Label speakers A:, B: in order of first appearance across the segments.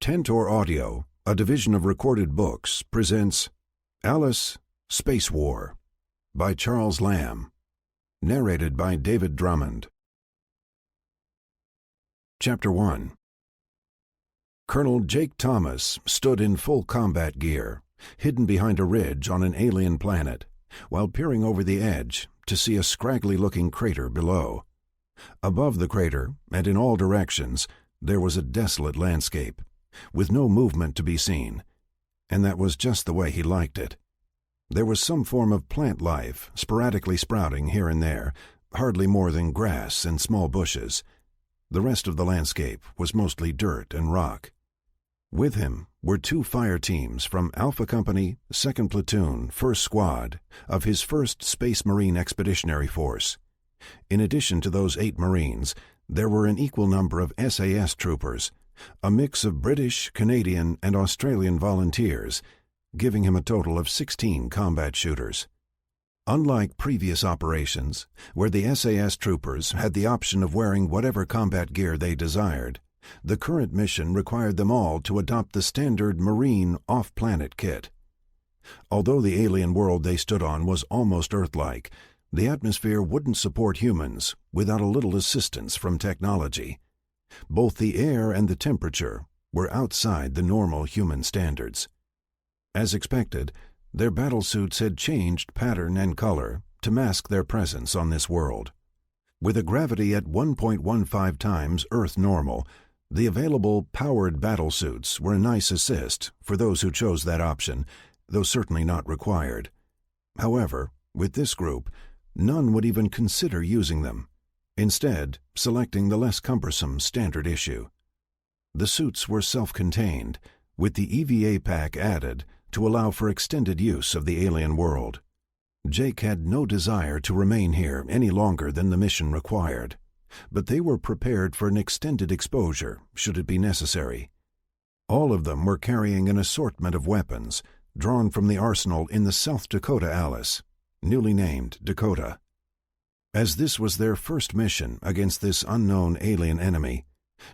A: Tentor Audio, a division of Recorded Books, presents Alice, Space War by Charles Lamb, narrated by David Drummond. Chapter 1. Colonel Jake Thomas stood in full combat gear, hidden behind a ridge on an alien planet, while peering over the edge to see a scraggly-looking crater below. Above the crater, and in all directions, there was a desolate landscape, with no movement to be seen, and that was just the way he liked it. There was some form of plant life sporadically sprouting here and there, hardly more than grass and small bushes. The rest of the landscape was mostly dirt and rock. With him were 2 fire teams from Alpha Company, 2nd Platoon, 1st Squad of his 1st Space Marine Expeditionary Force. In addition to those 8 Marines, there were an equal number of SAS troopers, a mix of British, Canadian, and Australian volunteers, giving him a total of 16 combat shooters. Unlike previous operations, where the SAS troopers had the option of wearing whatever combat gear they desired, the current mission required them all to adopt the standard Marine off-planet kit. Although the alien world they stood on was almost Earth-like, the atmosphere wouldn't support humans without a little assistance from technology. Both the air and the temperature were outside the normal human standards. As expected, their battlesuits had changed pattern and color to mask their presence on this world. With a gravity at 1.15 times Earth normal, the available powered battlesuits were a nice assist for those who chose that option, though certainly not required. However, with this group, none would even consider using them, instead selecting the less cumbersome standard issue. The suits were self-contained, with the EVA pack added to allow for extended use of the alien world. Jake had no desire to remain here any longer than the mission required, but they were prepared for an extended exposure should it be necessary. All of them were carrying an assortment of weapons drawn from the arsenal in the South Dakota Alice, newly named Dakota. As this was their first mission against this unknown alien enemy,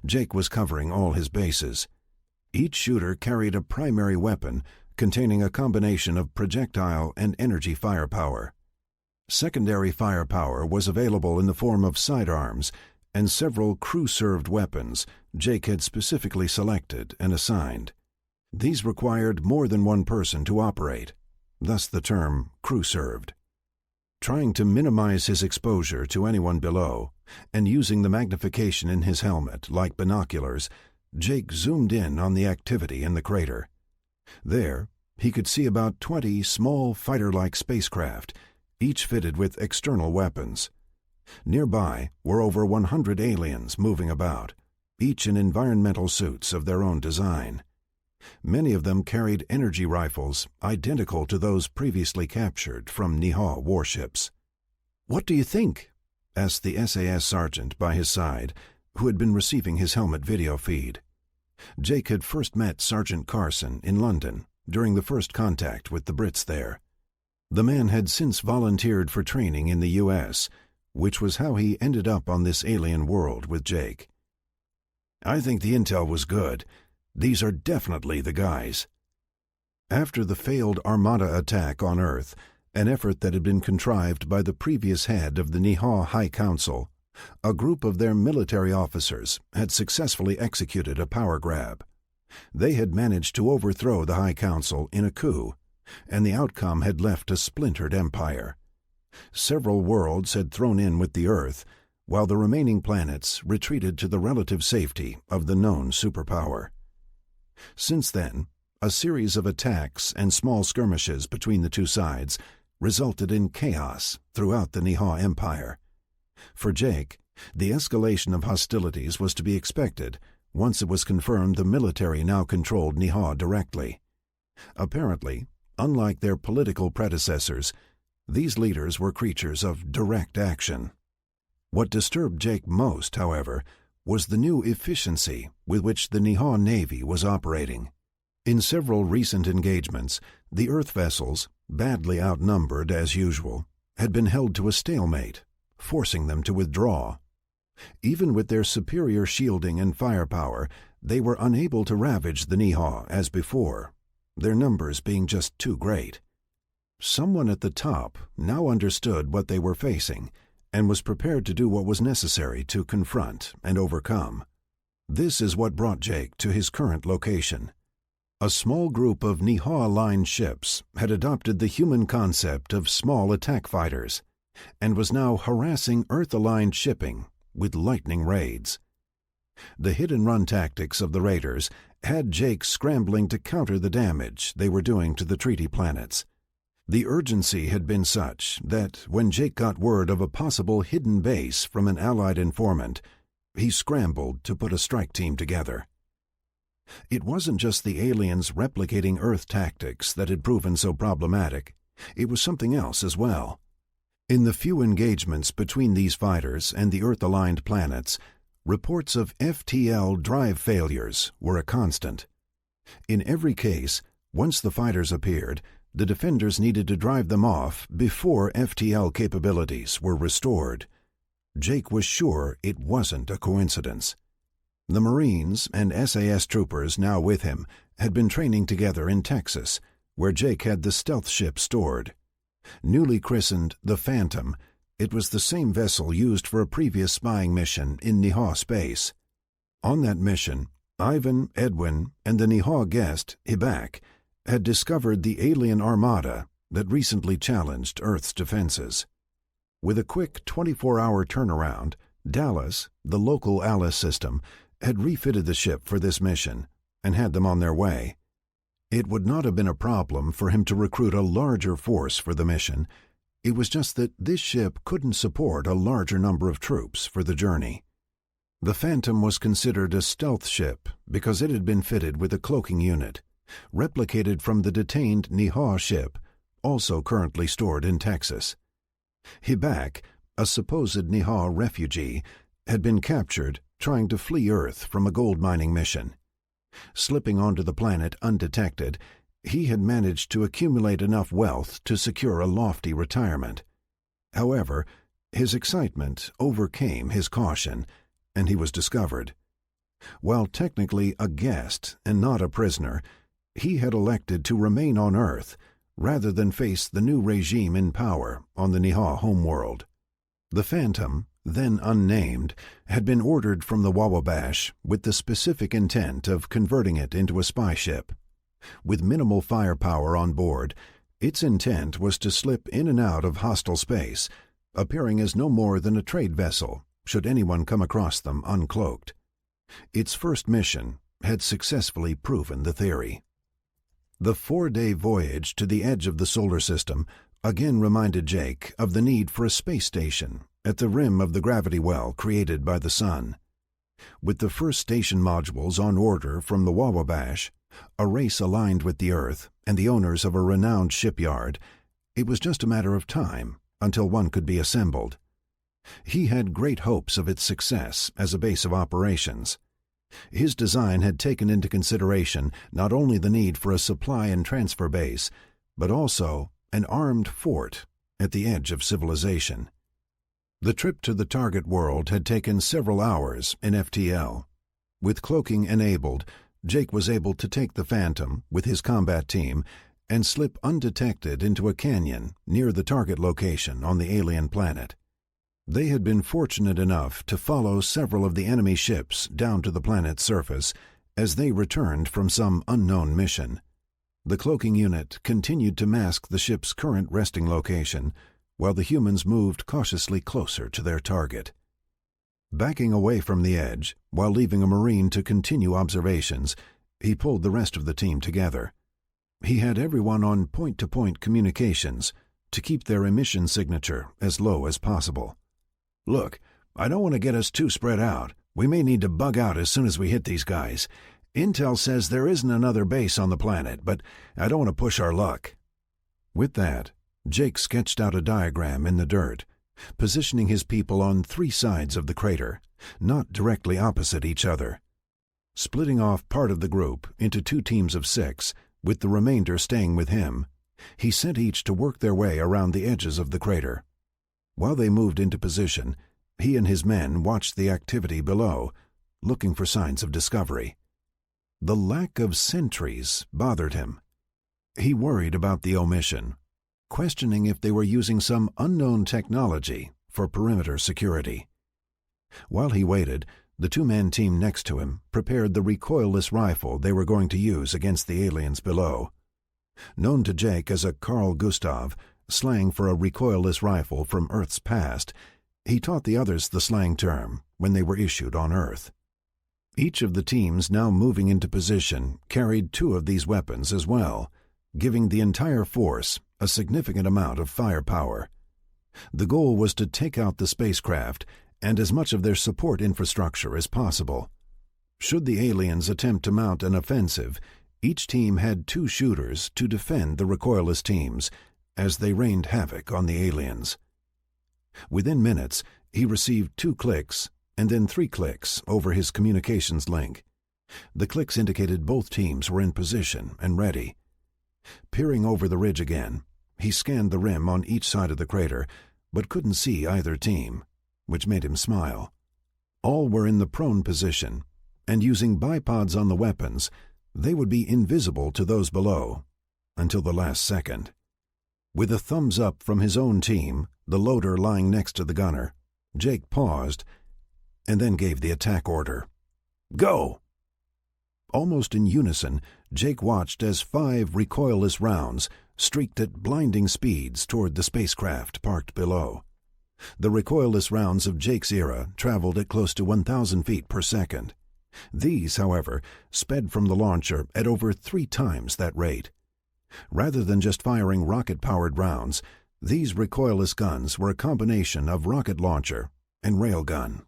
A: Jake was covering all his bases. Each shooter carried a primary weapon containing a combination of projectile and energy firepower. Secondary firepower was available in the form of sidearms and several crew-served weapons Jake had specifically selected and assigned. These required more than one person to operate, thus the term crew-served. Trying to minimize his exposure to anyone below, and using the magnification in his helmet like binoculars, Jake zoomed in on the activity in the crater. There, he could see about 20 small fighter-like spacecraft, each fitted with external weapons. Nearby were over 100 aliens moving about, each in environmental suits of their own design. Many of them carried energy rifles identical to those previously captured from Niha warships. "What do you think?" asked the SAS sergeant by his side, who had been receiving his helmet video feed. Jake had first met Sergeant Carson in London during the first contact with the Brits there. The man had since volunteered for training in the U.S., which was how he ended up on this alien world with Jake. "I think the intel was good. These are definitely the guys." After the failed Armada attack on Earth, an effort that had been contrived by the previous head of the Niha High Council, a group of their military officers had successfully executed a power grab. They had managed to overthrow the High Council in a coup, and the outcome had left a splintered empire. Several worlds had thrown in with the Earth, while the remaining planets retreated to the relative safety of the known superpower. Since then, a series of attacks and small skirmishes between the two sides resulted in chaos throughout the Niha Empire. For Jake, the escalation of hostilities was to be expected once it was confirmed the military now controlled Niha directly. Apparently, unlike their political predecessors, these leaders were creatures of direct action. What disturbed Jake most, however, was the new efficiency with which the Niha Navy was operating. In several recent engagements, the Earth vessels, badly outnumbered as usual, had been held to a stalemate, forcing them to withdraw. Even with their superior shielding and firepower, they were unable to ravage the Nihaw as before, their numbers being just too great. Someone at the top now understood what they were facing and was prepared to do what was necessary to confront and overcome. This is what brought Jake to his current location. A small group of Nihaw-aligned ships had adopted the human concept of small attack fighters and was now harassing Earth-aligned shipping with lightning raids. The hit-and-run tactics of the raiders had Jake scrambling to counter the damage they were doing to the treaty planets. The urgency had been such that when Jake got word of a possible hidden base from an Allied informant, he scrambled to put a strike team together. It wasn't just the aliens replicating Earth tactics that had proven so problematic. It was something else as well. In the few engagements between these fighters and the Earth-aligned planets, reports of FTL drive failures were a constant. In every case, once the fighters appeared, the defenders needed to drive them off before FTL capabilities were restored. Jake was sure it wasn't a coincidence. The Marines and SAS troopers now with him had been training together in Texas, where Jake had the stealth ship stored. Newly christened the Phantom, it was the same vessel used for a previous spying mission in Nihaw space. On that mission, Ivan, Edwin, and the Nihaw guest, Hibak, had discovered the alien armada that recently challenged Earth's defenses. With a quick 24-hour turnaround, Dallas, the local Alice system, had refitted the ship for this mission and had them on their way. It would not have been a problem for him to recruit a larger force for the mission. It was just that this ship couldn't support a larger number of troops for the journey. The Phantom was considered a stealth ship because it had been fitted with a cloaking unit, replicated from the detained Nihaw ship, also currently stored in Texas. Hibak, a supposed Nihaw refugee, had been captured trying to flee Earth from a gold mining mission. Slipping onto the planet undetected, he had managed to accumulate enough wealth to secure a lofty retirement. However, his excitement overcame his caution, and he was discovered. While technically a guest and not a prisoner, he had elected to remain on Earth rather than face the new regime in power on the Nihaw homeworld. The Phantom, then unnamed, had been ordered from the Wawabash with the specific intent of converting it into a spy ship. With minimal firepower on board, its intent was to slip in and out of hostile space, appearing as no more than a trade vessel should anyone come across them uncloaked. Its first mission had successfully proven the theory. The 4-day voyage to the edge of the solar system again reminded Jake of the need for a space station at the rim of the gravity well created by the Sun. With the first station modules on order from the Wawabash, a race aligned with the Earth and the owners of a renowned shipyard, it was just a matter of time until one could be assembled. He had great hopes of its success as a base of operations. His design had taken into consideration not only the need for a supply and transfer base, but also an armed fort at the edge of civilization. The trip to the target world had taken several hours in FTL. With cloaking enabled, Jake was able to take the Phantom with his combat team and slip undetected into a canyon near the target location on the alien planet. They had been fortunate enough to follow several of the enemy ships down to the planet's surface as they returned from some unknown mission. The cloaking unit continued to mask the ship's current resting location, while the humans moved cautiously closer to their target. Backing away from the edge, while leaving a Marine to continue observations, he pulled the rest of the team together. He had everyone on point-to-point communications to keep their emission signature as low as possible. "Look, I don't want to get us too spread out. We may need to bug out as soon as we hit these guys. Intel says there isn't another base on the planet, but I don't want to push our luck." With that, Jake sketched out a diagram in the dirt, positioning his people on 3 sides of the crater, not directly opposite each other. Splitting off part of the group into 2 teams of 6, with the remainder staying with him, he sent each to work their way around the edges of the crater. While they moved into position, He and his men watched the activity below, looking for signs of discovery. The lack of sentries bothered him. He worried about the omission, questioning if they were using some unknown technology for perimeter security. While he waited, the two-man team next to him prepared the recoilless rifle they were going to use against the aliens below. Known to Jake as a Carl Gustav, slang for a recoilless rifle from Earth's past, he taught the others the slang term when they were issued on Earth. Each of the teams now moving into position carried 2 of these weapons as well, giving the entire force a significant amount of firepower. The goal was to take out the spacecraft and as much of their support infrastructure as possible. Should the aliens attempt to mount an offensive, each team had 2 shooters to defend the recoilless teams as they rained havoc on the aliens. Within minutes, he received 2 clicks and then 3 clicks over his communications link. The clicks indicated both teams were in position and ready. Peering over the ridge again, he scanned the rim on each side of the crater, but couldn't see either team, which made him smile. All were in the prone position, and using bipods on the weapons, they would be invisible to those below until the last second. With a thumbs up from his own team, the loader lying next to the gunner, Jake paused and then gave the attack order. Go! Almost in unison, Jake watched as 5 recoilless rounds streaked at blinding speeds toward the spacecraft parked below. The recoilless rounds of Jake's era traveled at close to 1,000 feet per second. These, however, sped from the launcher at over 3 times that rate. Rather than just firing rocket-powered rounds, these recoilless guns were a combination of rocket launcher and railgun.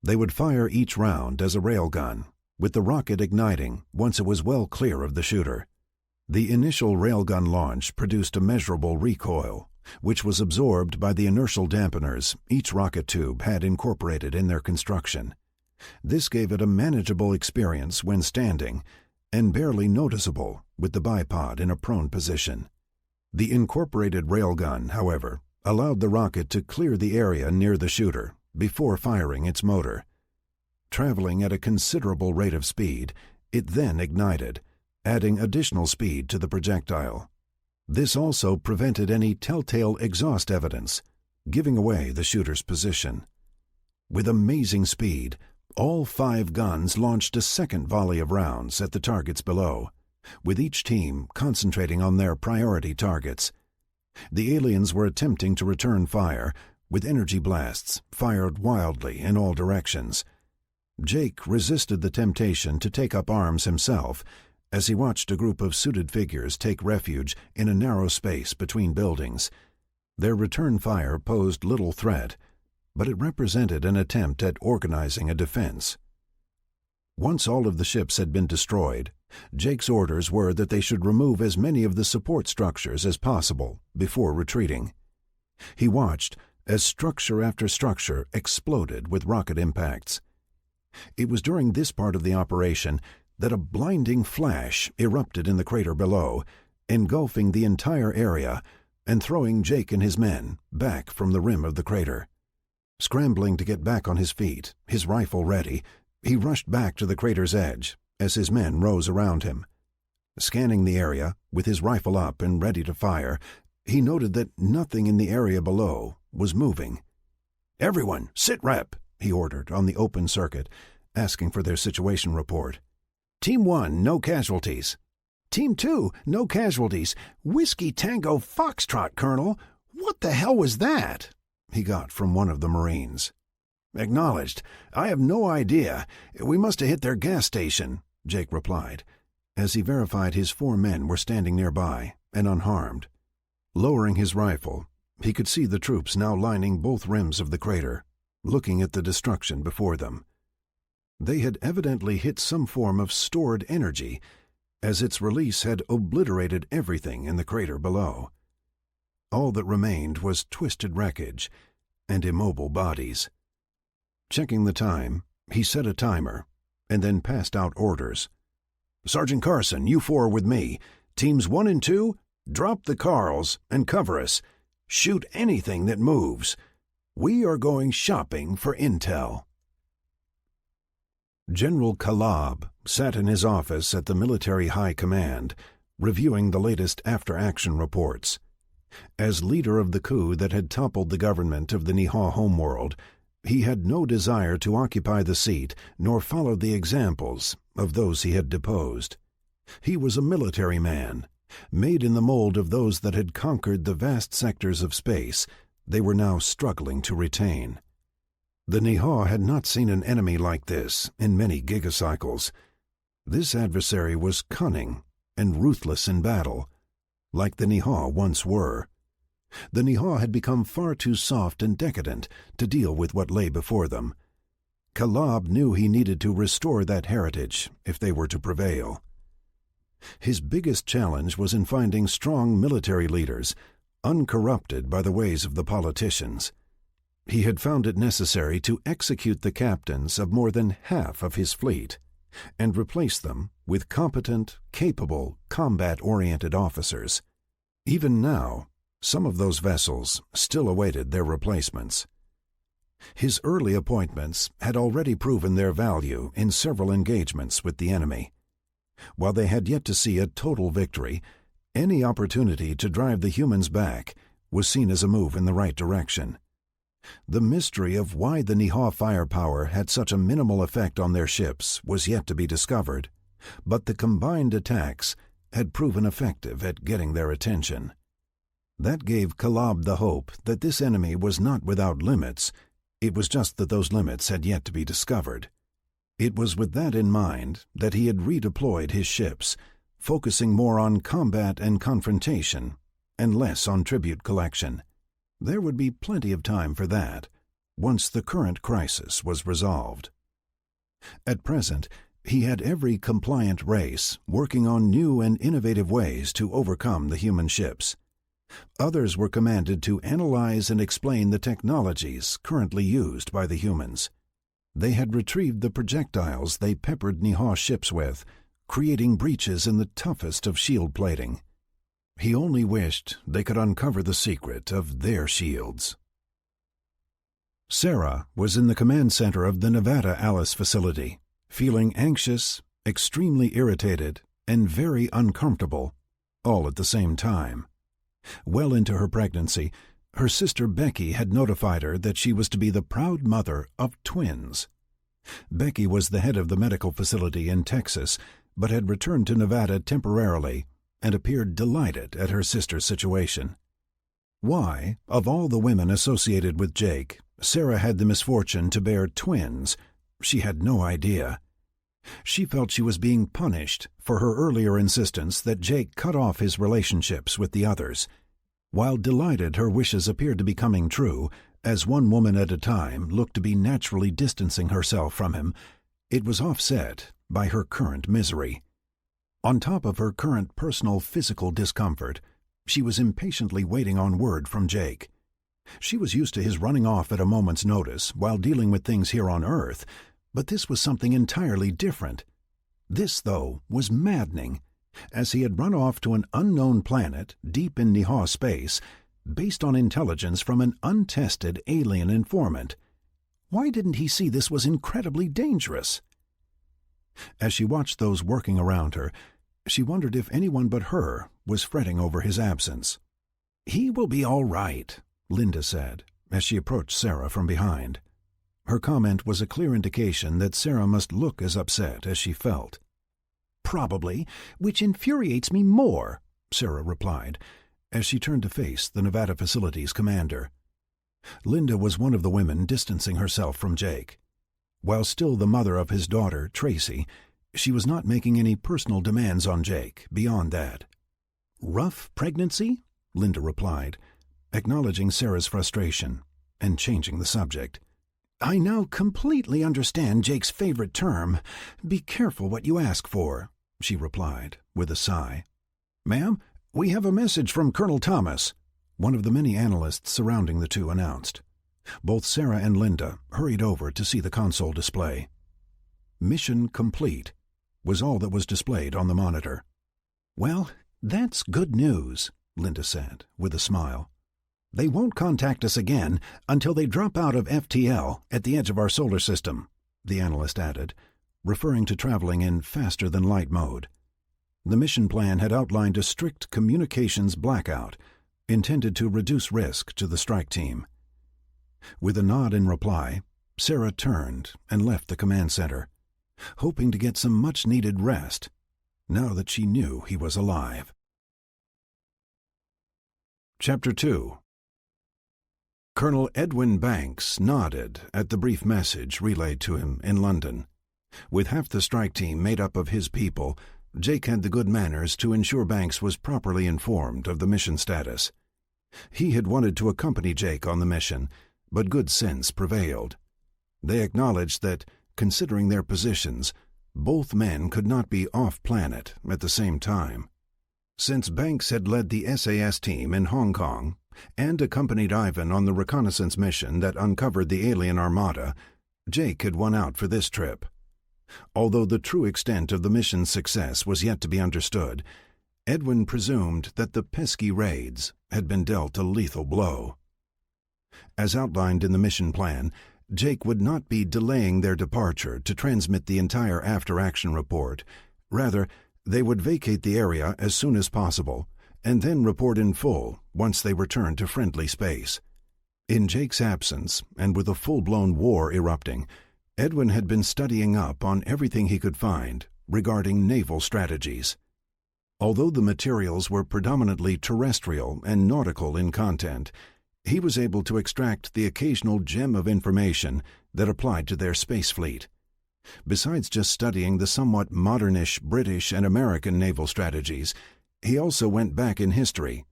A: They would fire each round as a railgun, with the rocket igniting once it was well clear of the shooter. The initial railgun launch produced a measurable recoil, which was absorbed by the inertial dampeners each rocket tube had incorporated in their construction. This gave it a manageable experience when standing, and barely noticeable with the bipod in a prone position. The incorporated railgun, however, allowed the rocket to clear the area near the shooter before firing its motor. Traveling at a considerable rate of speed, it then ignited, adding additional speed to the projectile. This also prevented any telltale exhaust evidence, giving away the shooter's position. With amazing speed, all 5 guns launched a second volley of rounds at the targets below, with each team concentrating on their priority targets. The aliens were attempting to return fire, with energy blasts fired wildly in all directions. Jake resisted the temptation to take up arms himself as he watched a group of suited figures take refuge in a narrow space between buildings. Their return fire posed little threat, but it represented an attempt at organizing a defense. Once all of the ships had been destroyed, Jake's orders were that they should remove as many of the support structures as possible before retreating. He watched as structure after structure exploded with rocket impacts. It was during this part of the operation that a blinding flash erupted in the crater below, engulfing the entire area and throwing Jake and his men back from the rim of the crater. Scrambling to get back on his feet, his rifle ready, he rushed back to the crater's edge as his men rose around him. Scanning the area, with his rifle up and ready to fire, he noted that nothing in the area below was moving. "Everyone, sit rep," he ordered on the open circuit, asking for their situation report. "Team 1, no casualties." "Team 2, no casualties. Whiskey Tango Foxtrot, Colonel. What the hell was that?" he got from one of the Marines. "Acknowledged. I have no idea. We must have hit their gas station," Jake replied, as he verified his 4 men were standing nearby and unharmed. Lowering his rifle, he could see the troops now lining both rims of the crater, looking at the destruction before them. They had evidently hit some form of stored energy, as its release had obliterated everything in the crater below. All that remained was twisted wreckage and immobile bodies. Checking the time, he set a timer and then passed out orders. "Sergeant Carson, you 4 with me. Teams 1 and 2, drop the Carls and cover us. Shoot anything that moves. We are going shopping for intel. General Kalab sat in his office at the Military High Command, reviewing the latest after-action reports. As leader of the coup that had toppled the government of the Niha homeworld, he had no desire to occupy the seat nor follow the examples of those he had deposed. He was a military man, made in the mold of those that had conquered the vast sectors of space they were now struggling to retain. The Niha had not seen an enemy like this in many gigacycles. This adversary was cunning and ruthless in battle, like the Niha once were. The Niha had become far too soft and decadent to deal with what lay before them. Kalab knew he needed to restore that heritage if they were to prevail. His biggest challenge was in finding strong military leaders, uncorrupted by the ways of the politicians. He had found it necessary to execute the captains of more than half of his fleet and replace them with competent, capable, combat-oriented officers. Even now, some of those vessels still awaited their replacements. His early appointments had already proven their value in several engagements with the enemy. While they had yet to see a total victory, any opportunity to drive the humans back was seen as a move in the right direction. The mystery of why the Niha firepower had such a minimal effect on their ships was yet to be discovered, but the combined attacks had proven effective at getting their attention. That gave Kalab the hope that this enemy was not without limits. It was just that those limits had yet to be discovered. It was with that in mind that he had redeployed his ships, focusing more on combat and confrontation and less on tribute collection. There would be plenty of time for that once the current crisis was resolved. At present, he had every compliant race working on new and innovative ways to overcome the human ships. Others were commanded to analyze and explain the technologies currently used by the humans. They had retrieved the projectiles they peppered Niha ships with, creating breaches in the toughest of shield plating. He only wished they could uncover the secret of their shields. Sarah was in the command center of the Nevada Alice facility, feeling anxious, extremely irritated, and very uncomfortable, all at the same time. Well into her pregnancy, her sister Becky had notified her that she was to be the proud mother of twins. Becky was the head of the medical facility in Texas, but had returned to Nevada temporarily and appeared delighted at her sister's situation. Why, of all the women associated with Jake, Sarah had the misfortune to bear twins, she had no idea. She felt she was being punished for her earlier insistence that Jake cut off his relationships with the others. While delighted her wishes appeared to be coming true, as one woman at a time looked to be naturally distancing herself from him, it was offset by her current misery. On top of her current personal physical discomfort, she was impatiently waiting on word from Jake. She was used to his running off at a moment's notice while dealing with things here on Earth, but this was something entirely different. This, though, was maddening, as he had run off to an unknown planet deep in Niha space, based on intelligence from an untested alien informant. Why didn't he see this was incredibly dangerous? As she watched those working around her, she wondered if anyone but her was fretting over his absence. "He will be all right," Linda said, as she approached Sarah from behind. Her comment was a clear indication that Sarah must look as upset as she felt. "Probably, which infuriates me more," Sarah replied, as she turned to face the Nevada facility's commander. Linda was one of the women distancing herself from Jake. While still the mother of his daughter, Tracy, she was not making any personal demands on Jake beyond that. "Rough pregnancy?" Linda replied, acknowledging Sarah's frustration and changing the subject. "I now completely understand Jake's favorite term. Be careful what you ask for," she replied, with a sigh. "Ma'am, we have a message from Colonel Thomas," one of the many analysts surrounding the two announced. Both Sarah and Linda hurried over to see the console display. "Mission complete," was all that was displayed on the monitor. "Well, that's good news," Linda said, with a smile. They won't contact us again until they drop out of FTL at the edge of our solar system, the analyst added, referring to traveling in faster-than-light mode. The mission plan had outlined a strict communications blackout intended to reduce risk to the strike team. With a nod in reply, Sarah turned and left the command center, hoping to get some much-needed rest now that she knew he was alive. Chapter 2. Colonel Edwin Banks nodded at the brief message relayed to him in London. With half the strike team made up of his people, Jake had the good manners to ensure Banks was properly informed of the mission status. He had wanted to accompany Jake on the mission, but good sense prevailed. They acknowledged that, considering their positions, both men could not be off-planet at the same time. Since Banks had led the SAS team in Hong Kong and accompanied Ivan on the reconnaissance mission that uncovered the alien armada, Jake had won out for this trip. Although the true extent of the mission's success was yet to be understood, Edwin presumed that the pesky raids had been dealt a lethal blow. As outlined in the mission plan, Jake would not be delaying their departure to transmit the entire after-action report. Rather, they would vacate the area as soon as possible and then report in full once they returned to friendly space. In Jake's absence, and with a full-blown war erupting, Edwin had been studying up on everything he could find regarding naval strategies. Although the materials were predominantly terrestrial and nautical in content, he was able to extract the occasional gem of information that applied to their space fleet. Besides just studying the somewhat modernish British and American naval strategies, he also went back in history,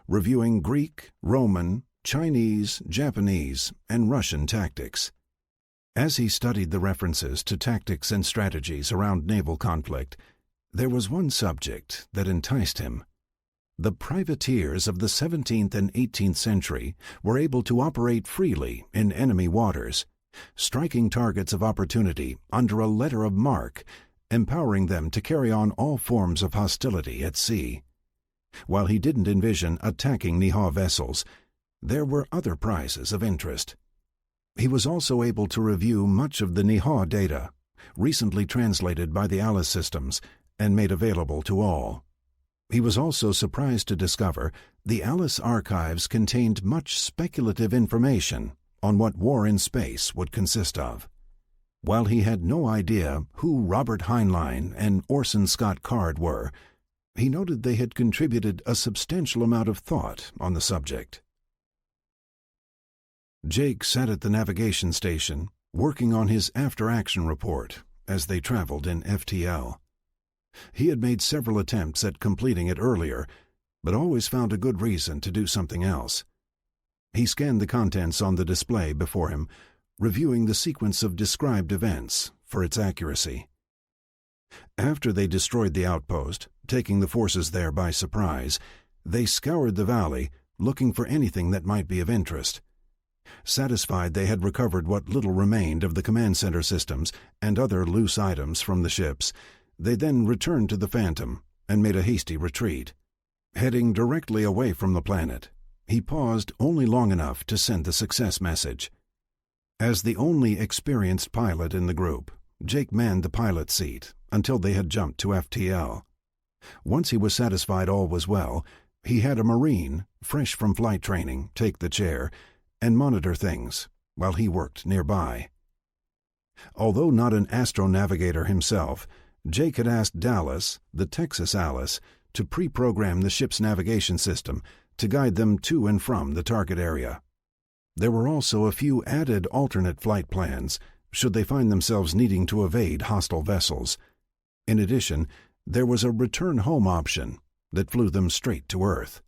A: reviewing Greek, Roman, Chinese, Japanese, and Russian tactics. As he studied the references to tactics and strategies around naval conflict, there was one subject that enticed him. The privateers of the 17th and 18th century were able to operate freely in enemy waters, striking targets of opportunity under a letter of marque, empowering them to carry on all forms of hostility at sea. While he didn't envision attacking Niha vessels, there were other prizes of interest. He was also able to review much of the Niha data, recently translated by the Alice systems and made available to all. He was also surprised to discover the Alice archives contained much speculative information on what war in space would consist of. While he had no idea who Robert Heinlein and Orson Scott Card were, he noted they had contributed a substantial amount of thought on the subject. Jake sat at the navigation station, working on his after-action report as they traveled in FTL. He had made several attempts at completing it earlier, but always found a good reason to do something else. He scanned the contents on the display before him, reviewing the sequence of described events for its accuracy. After they destroyed the outpost, taking the forces there by surprise, they scoured the valley, looking for anything that might be of interest. Satisfied they had recovered what little remained of the command center systems and other loose items from the ships, they then returned to the Phantom and made a hasty retreat. Heading directly away from the planet, he paused only long enough to send the success message. As the only experienced pilot in the group, Jake manned the pilot seat until they had jumped to FTL. Once he was satisfied all was well, he had a Marine, fresh from flight training, take the chair and monitor things while he worked nearby. Although not an astronavigator himself, Jake had asked Dallas, the Texas Alice, to pre-program the ship's navigation system to guide them to and from the target area. There were also a few added alternate flight plans should they find themselves needing to evade hostile vessels. In addition, there was a return-home option that flew them straight to Earth.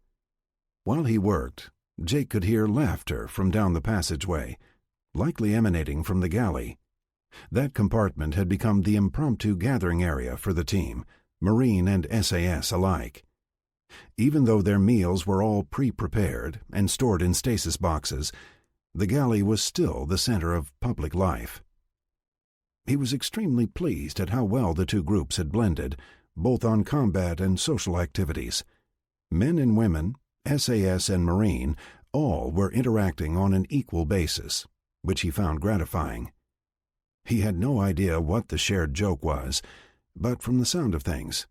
A: While he worked, Jake could hear laughter from down the passageway, likely emanating from the galley. That compartment had become the impromptu gathering area for the team, Marine and SAS alike. Even though their meals were all pre-prepared and stored in stasis boxes, the galley was still the center of public life. He was extremely pleased at how well the two groups had blended, both on combat and social activities. Men and women, SAS and Marine, All were interacting on an equal basis, which he found gratifying. He had no idea what the shared joke was, but from the sound of things,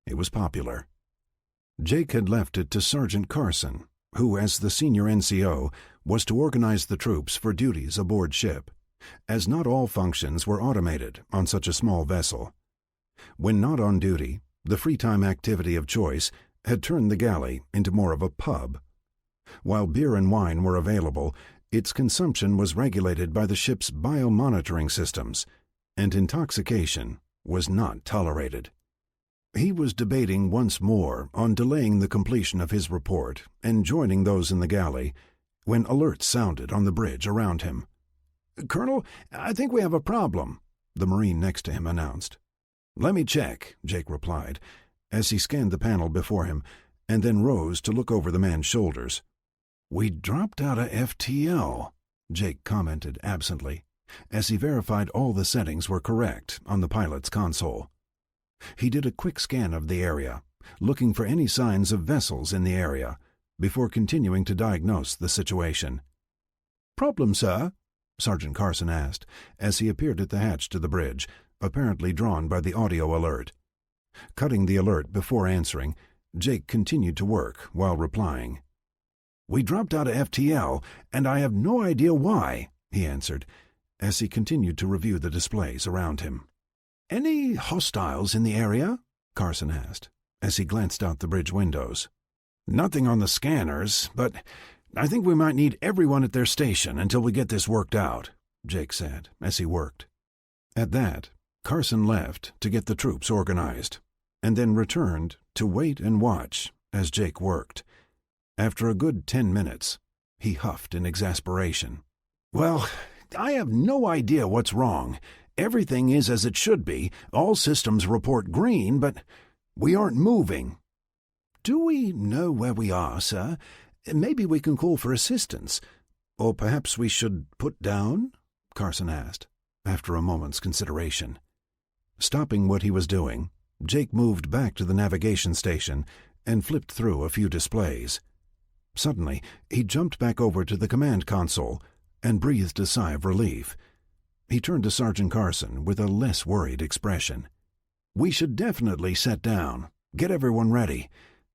A: it was popular. Jake had left it to Sergeant Carson, who, as the senior NCO, was to organize the troops for duties aboard ship, as not all functions were automated on such a small vessel. When not on duty, the free-time activity of choice had turned the galley into more of a pub. While beer and wine were available, its consumption was regulated by the ship's biomonitoring systems, and intoxication was not tolerated. He was debating once more on delaying the completion of his report and joining those in the galley when alerts sounded on the bridge around him. "Colonel, I think we have a problem," the Marine next to him announced. "Let me check," Jake replied, as he scanned the panel before him and then rose to look over the man's shoulders. "We dropped out of FTL," Jake commented absently, as he verified all the settings were correct on the pilot's console. He did a quick scan of the area, looking for any signs of vessels in the area, before continuing to diagnose the situation. "Problem, sir?" Sergeant Carson asked, as he appeared at the hatch to the bridge, apparently drawn by the audio alert. Cutting the alert before answering, Jake continued to work while replying. "We dropped out of FTL, and I have no idea why," he answered, as he continued to review the displays around him. "Any hostiles in the area?" Carson asked, as he glanced out the bridge windows. "Nothing on the scanners, but I think we might need everyone at their station until we get this worked out," Jake said, as he worked. At that, Carson left to get the troops organized, and then returned to wait and watch as Jake worked. After a good 10 minutes, he huffed in exasperation. "Well, I have no idea what's wrong. Everything is as it should be. All systems report green, but we aren't moving." "Do we know where we are, sir? Maybe we can call for assistance. Or perhaps we should put down?" Carson asked, after a moment's consideration. Stopping what he was doing, Jake moved back to the navigation station and flipped through a few displays. Suddenly, he jumped back over to the command console and breathed a sigh of relief. He turned to Sergeant Carson with a less worried expression. "We should definitely set down. Get everyone ready.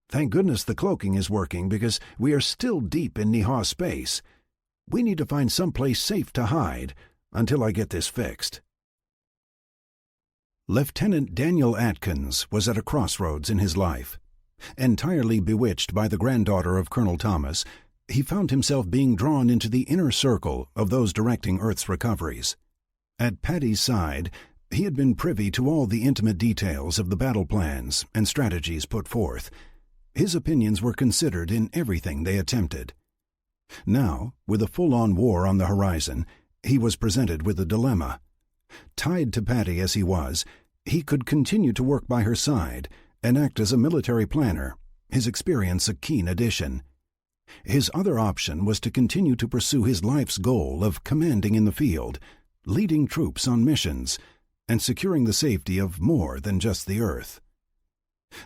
A: Thank goodness the cloaking is working because we are still deep in Niha space. We need to find someplace safe to hide until I get this fixed." Lieutenant Daniel Atkins was at a crossroads in his life. Entirely bewitched by the granddaughter of Colonel Thomas, he found himself being drawn into the inner circle of those directing Earth's recoveries. At Patty's side, he had been privy to all the intimate details of the battle plans and strategies put forth. His opinions were considered in everything they attempted. Now, with a full-on war on the horizon, he was presented with a dilemma. Tied to Patty as he was, he could continue to work by her side and act as a military planner, his experience a keen addition. His other option was to continue to pursue his life's goal of commanding in the field, leading troops on missions, and securing the safety of more than just the Earth.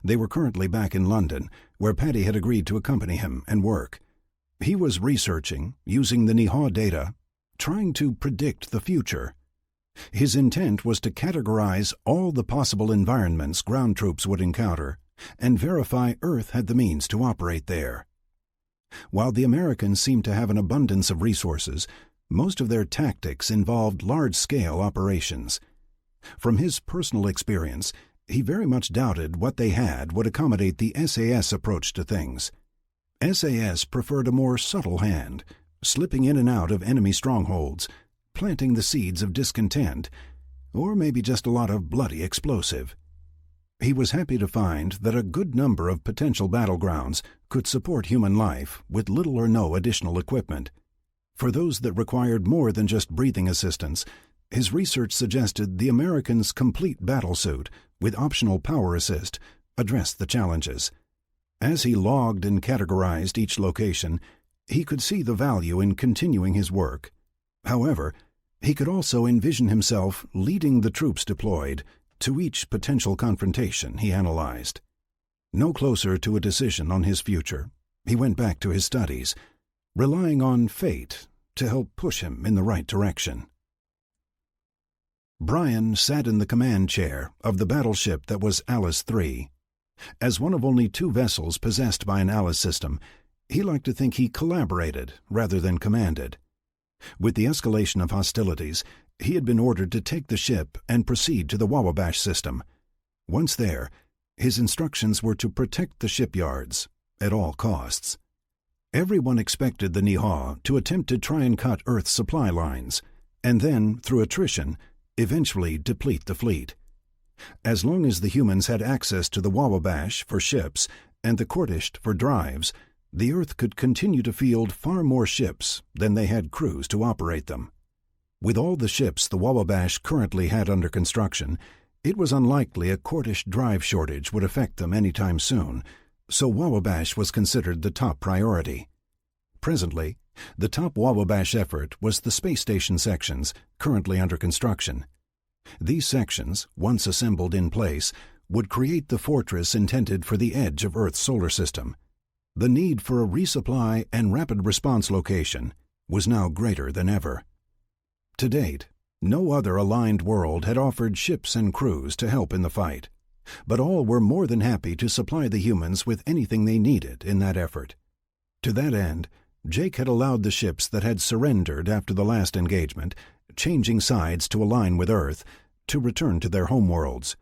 A: They were currently back in London, where Patty had agreed to accompany him and work. He was researching, using the Niha data, trying to predict the future. His intent was to categorize all the possible environments ground troops would encounter and verify Earth had the means to operate there. While the Americans seemed to have an abundance of resources, most of their tactics involved large-scale operations. From his personal experience, he very much doubted what they had would accommodate the SAS approach to things. SAS preferred a more subtle hand, slipping in and out of enemy strongholds, planting the seeds of discontent, or maybe just a lot of bloody explosive. He was happy to find that a good number of potential battlegrounds could support human life with little or no additional equipment. For those that required more than just breathing assistance, his research suggested the Americans' complete battlesuit, with optional power assist, addressed the challenges. As he logged and categorized each location, he could see the value in continuing his work. However, he could also envision himself leading the troops deployed to each potential confrontation he analyzed. No closer to a decision on his future, he went back to his studies. relying on fate to help push him in the right direction. Brian sat in the command chair of the battleship that was Alice III. As one of only 2 vessels possessed by an Alice system, he liked to think he collaborated rather than commanded. With the escalation of hostilities, he had been ordered to take the ship and proceed to the Wabash system. Once there, his instructions were to protect the shipyards at all costs. Everyone expected the Niha to attempt to try and cut Earth's supply lines, and then, through attrition, eventually deplete the fleet. As long as the humans had access to the Wabash for ships and the Kortisht for drives, the Earth could continue to field far more ships than they had crews to operate them. With all the ships the Wabash currently had under construction, it was unlikely a Kortisht drive shortage would affect them anytime soon, so Wabash was considered the top priority. Presently, the top Wabash effort was the space station sections currently under construction. These sections, once assembled in place, would create the fortress intended for the edge of Earth's solar system. The need for a resupply and rapid response location was now greater than ever. To date, no other aligned world had offered ships and crews to help in the fight, but all were more than happy to supply the humans with anything they needed in that effort. To that end, Jake had allowed the ships that had surrendered after the last engagement, changing sides to align with Earth, to return to their homeworlds.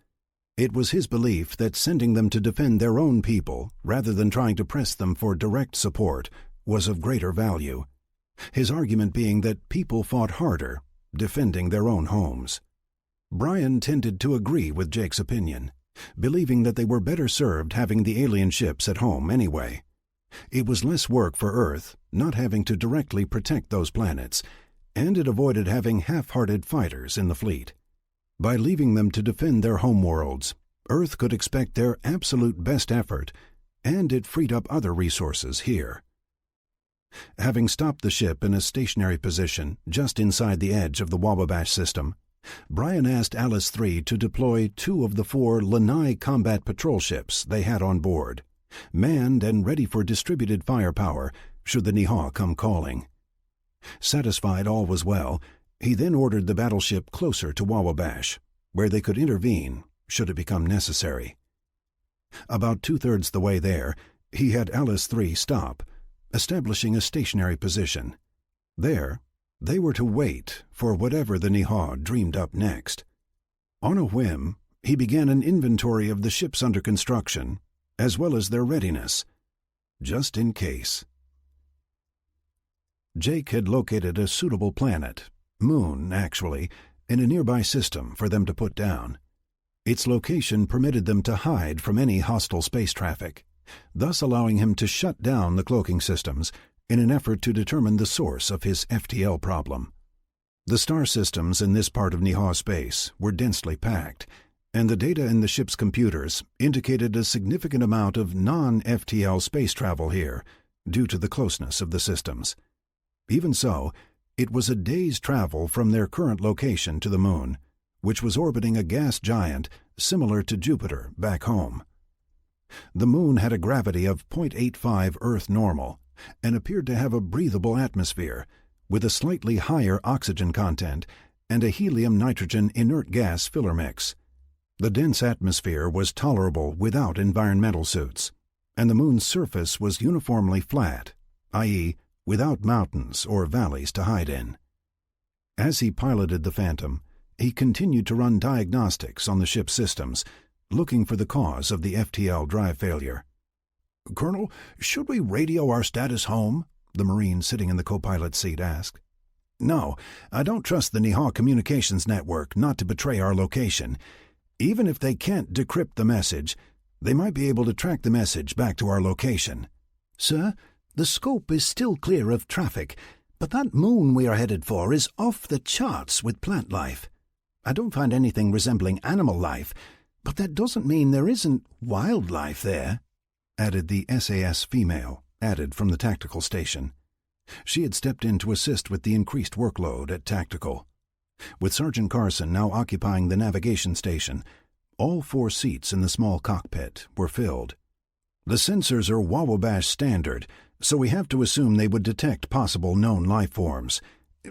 A: It was his belief that sending them to defend their own people, rather than trying to press them for direct support, was of greater value. His argument being that people fought harder, defending their own homes. Brian tended to agree with Jake's opinion, believing that they were better served having the alien ships at home anyway. It was less work for Earth, not having to directly protect those planets, and it avoided having half-hearted fighters in the fleet. By leaving them to defend their homeworlds, Earth could expect their absolute best effort, and it freed up other resources here. Having stopped the ship in a stationary position just inside the edge of the Wabash system, Brian asked Alice III to deploy 2 of the 4 Lanai combat patrol ships they had on board, manned and ready for distributed firepower should the Niha come calling. Satisfied all was well, he then ordered the battleship closer to Wabash, where they could intervene should it become necessary. About 2/3 the way there, he had Alice III stop, establishing a stationary position. There, they were to wait for whatever the Niha dreamed up next. On a whim, he began an inventory of the ships under construction, as well as their readiness, just in case. Jake had located a suitable planet, moon actually, in a nearby system for them to put down. Its location permitted them to hide from any hostile space traffic, thus allowing him to shut down the cloaking systems in an effort to determine the source of his FTL problem. The star systems in this part of Niha space were densely packed, and the data in the ship's computers indicated a significant amount of non-FTL space travel here, due to the closeness of the systems. Even so, it was a day's travel from their current location to the moon, which was orbiting a gas giant similar to Jupiter back home. The moon had a gravity of 0.85 Earth normal and appeared to have a breathable atmosphere with a slightly higher oxygen content and a helium-nitrogen inert gas filler mix. The dense atmosphere was tolerable without environmental suits, and the moon's surface was uniformly flat, i.e., without mountains or valleys to hide in. As he piloted the Phantom, he continued to run diagnostics on the ship's systems, looking for the cause of the FTL drive failure. "Colonel, should we radio our status home?" the Marine sitting in the co-pilot seat asked. "No, I don't trust the Niha communications network not to betray our location. Even if they can't decrypt the message, they might be able to track the message back to our location." "Sir, the scope is still clear of traffic, but that moon we are headed for is off the charts with plant life. I don't find anything resembling animal life, but that doesn't mean there isn't wildlife there," added the SAS female, added from the tactical station. She had stepped in to assist with the increased workload at tactical. With Sergeant Carson now occupying the navigation station, all 4 seats in the small cockpit were filled. The sensors are Wawabash standard, so we have to assume they would detect possible known life forms.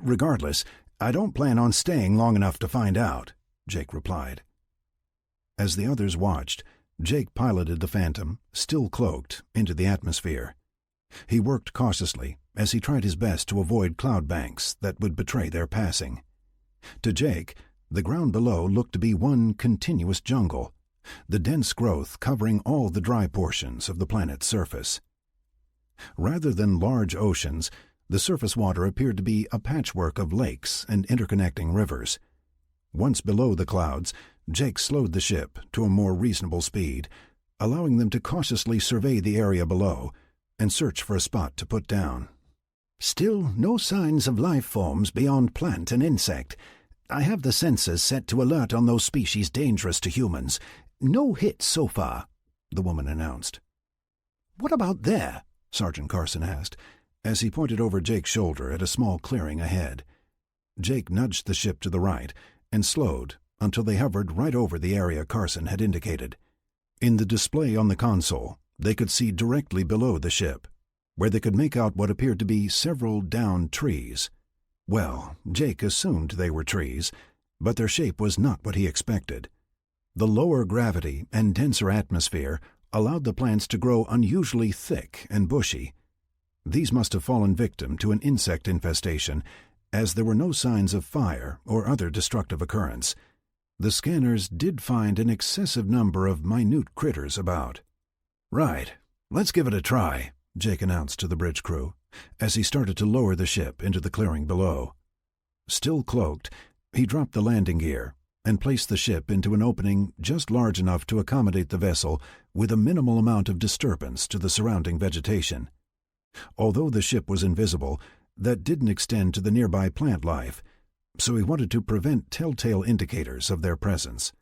A: Regardless, I don't plan on staying long enough to find out," Jake replied. As the others watched, Jake piloted the Phantom, still cloaked, into the atmosphere. He worked cautiously as he tried his best to avoid cloud banks that would betray their passing. To Jake, the ground below looked to be one continuous jungle, the dense growth covering all the dry portions of the planet's surface. Rather than large oceans, the surface water appeared to be a patchwork of lakes and interconnecting rivers. Once below the clouds, Jake slowed the ship to a more reasonable speed, allowing them to cautiously survey the area below and search for a spot to put down. "Still no signs of life forms beyond plant and insect. I have the sensors set to alert on those species dangerous to humans. No hits so far," the woman announced. "What about there?" Sergeant Carson asked, as he pointed over Jake's shoulder at a small clearing ahead. Jake nudged the ship to the right and slowed until they hovered right over the area Carson had indicated. In the display on the console, they could see directly below the ship, where they could make out what appeared to be several downed trees. Well, Jake assumed they were trees, but their shape was not what he expected. The lower gravity and denser atmosphere allowed the plants to grow unusually thick and bushy. These must have fallen victim to an insect infestation, as there were no signs of fire or other destructive occurrence. The scanners did find an excessive number of minute critters about. "Right, let's give it a try," Jake announced to the bridge crew, as he started to lower the ship into the clearing below. Still cloaked, he dropped the landing gear and placed the ship into an opening just large enough to accommodate the vessel with a minimal amount of disturbance to the surrounding vegetation. Although the ship was invisible, that didn't extend to the nearby plant life, so he wanted to prevent telltale indicators of their presence.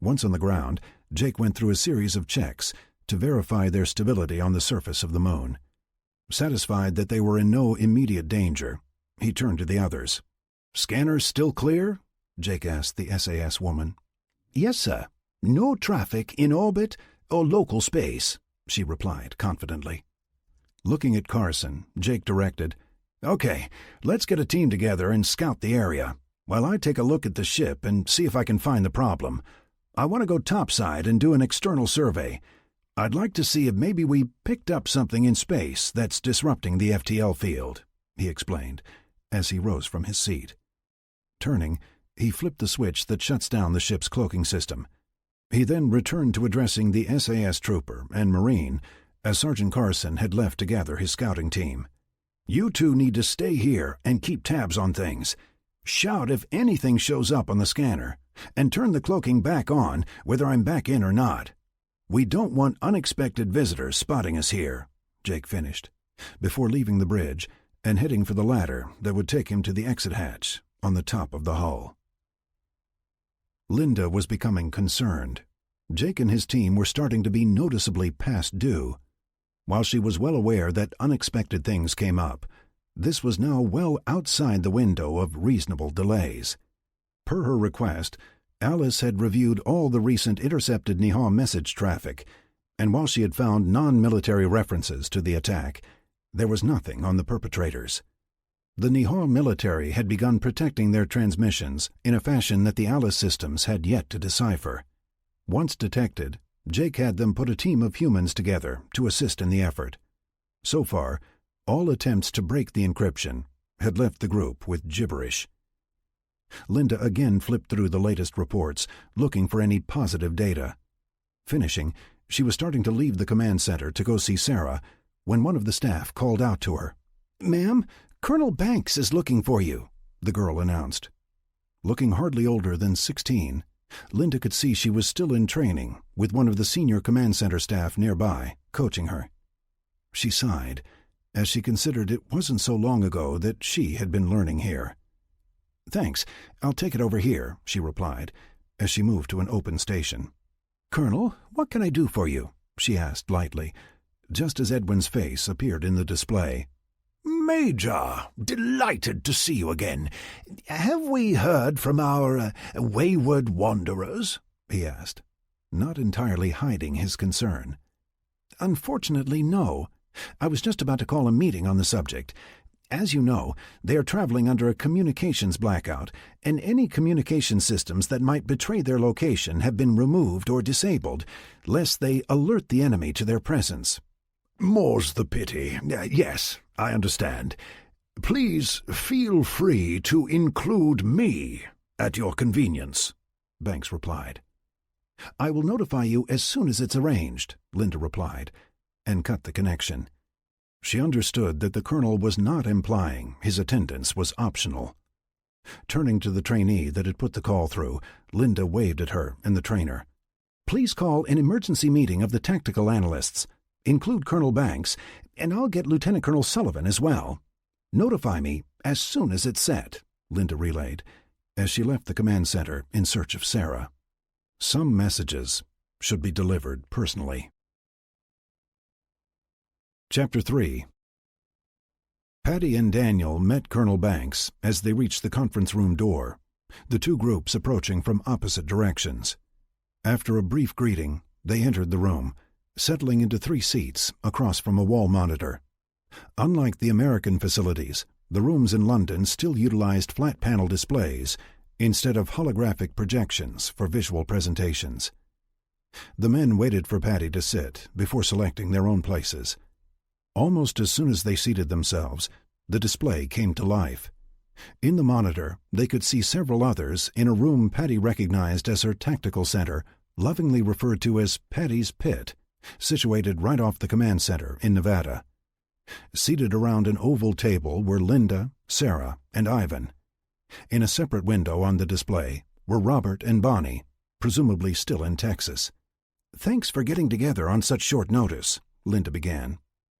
A: Once on the ground, Jake went through a series of checks to verify their stability on the surface of the moon. Satisfied that they were in no immediate danger, he turned to the others. "Scanners still clear?" Jake asked the SAS woman. "Yes, sir. No traffic in orbit or local space," she replied confidently. Looking at Carson, Jake directed, "Okay, let's get a team together and scout the area, while I take a look at the ship and see if I can find the problem. I want to go topside and do an external survey. I'd like to see if maybe we picked up something in space that's disrupting the FTL field," he explained, as he rose from his seat. Turning, he flipped the switch that shuts down the ship's cloaking system. He then returned to addressing the SAS trooper and Marine, as Sergeant Carson had left to gather his scouting team. "You two need to stay here and keep tabs on things. Shout if anything shows up on the scanner, and turn the cloaking back on whether I'm back in or not. We don't want unexpected visitors spotting us here," Jake finished, before leaving the bridge and heading for the ladder that would take him to the exit hatch on the top of the hull. Linda was becoming concerned. Jake and his team were starting to be noticeably past due. While she was well aware that unexpected things came up, this was now well outside the window of reasonable delays. Per her request, Alice had reviewed all the recent intercepted Nihon message traffic, and while she had found non-military references to the attack, there was nothing on the perpetrators. The Nihon military had begun protecting their transmissions in a fashion that the Alice systems had yet to decipher. Once detected, Jake had them put a team of humans together to assist in the effort. So far, all attempts to break the encryption had left the group with gibberish. Linda again flipped through the latest reports, looking for any positive data. Finishing, she was starting to leave the command center to go see Sarah when one of the staff called out to her. "Ma'am, Colonel Banks is looking for you," the girl announced. Looking hardly older than 16, Linda could see she was still in training, with one of the senior command center staff nearby, coaching her. She sighed, as she considered it wasn't so long ago that she had been learning here. "Thanks, I'll take it over here," she replied, as she moved to an open station. "Colonel, what can I do for you?" she asked lightly, just as Edwin's face appeared in the display.
B: "Major, delighted to see you again. Have we heard from our wayward wanderers?"
A: he asked, not entirely hiding his concern. Unfortunately, no. I was just about to call a meeting on the subject. As you know, they are traveling under a communications blackout, and any communication systems that might betray their location have been removed or disabled, lest they alert the enemy to their presence.
B: More's the pity. Yes, I understand. Please feel free to include me at your convenience,
A: Banks replied. I will notify you as soon as it's arranged, Linda replied, and cut the connection. She understood that the colonel was not implying his attendance was optional. Turning to the trainee that had put the call through, Linda waved at her and the trainer. Please call an emergency meeting of the tactical analysts. Include Colonel Banks, and I'll get Lieutenant Colonel Sullivan as well. Notify me as soon as it's set, Linda relayed, as she left the command center in search of Sarah. Some messages should be delivered personally. Chapter 3. Patty and Daniel met Colonel Banks as they reached the conference room door, the two groups approaching from opposite directions. After a brief greeting, they entered the room, settling into 3 seats across from a wall monitor. Unlike the American facilities, the rooms in London still utilized flat-panel displays instead of holographic projections for visual presentations. The men waited for Patty to sit before selecting their own places. Almost as soon as they seated themselves, the display came to life. In the monitor, they could see several others in a room Patty recognized as her tactical center, lovingly referred to as Patty's Pit, situated right off the command center in Nevada. Seated around an oval table were Linda, Sarah, and Ivan. In a separate window on the display were Robert and Bonnie, presumably still in Texas. Thanks for getting together on such short notice, Linda began.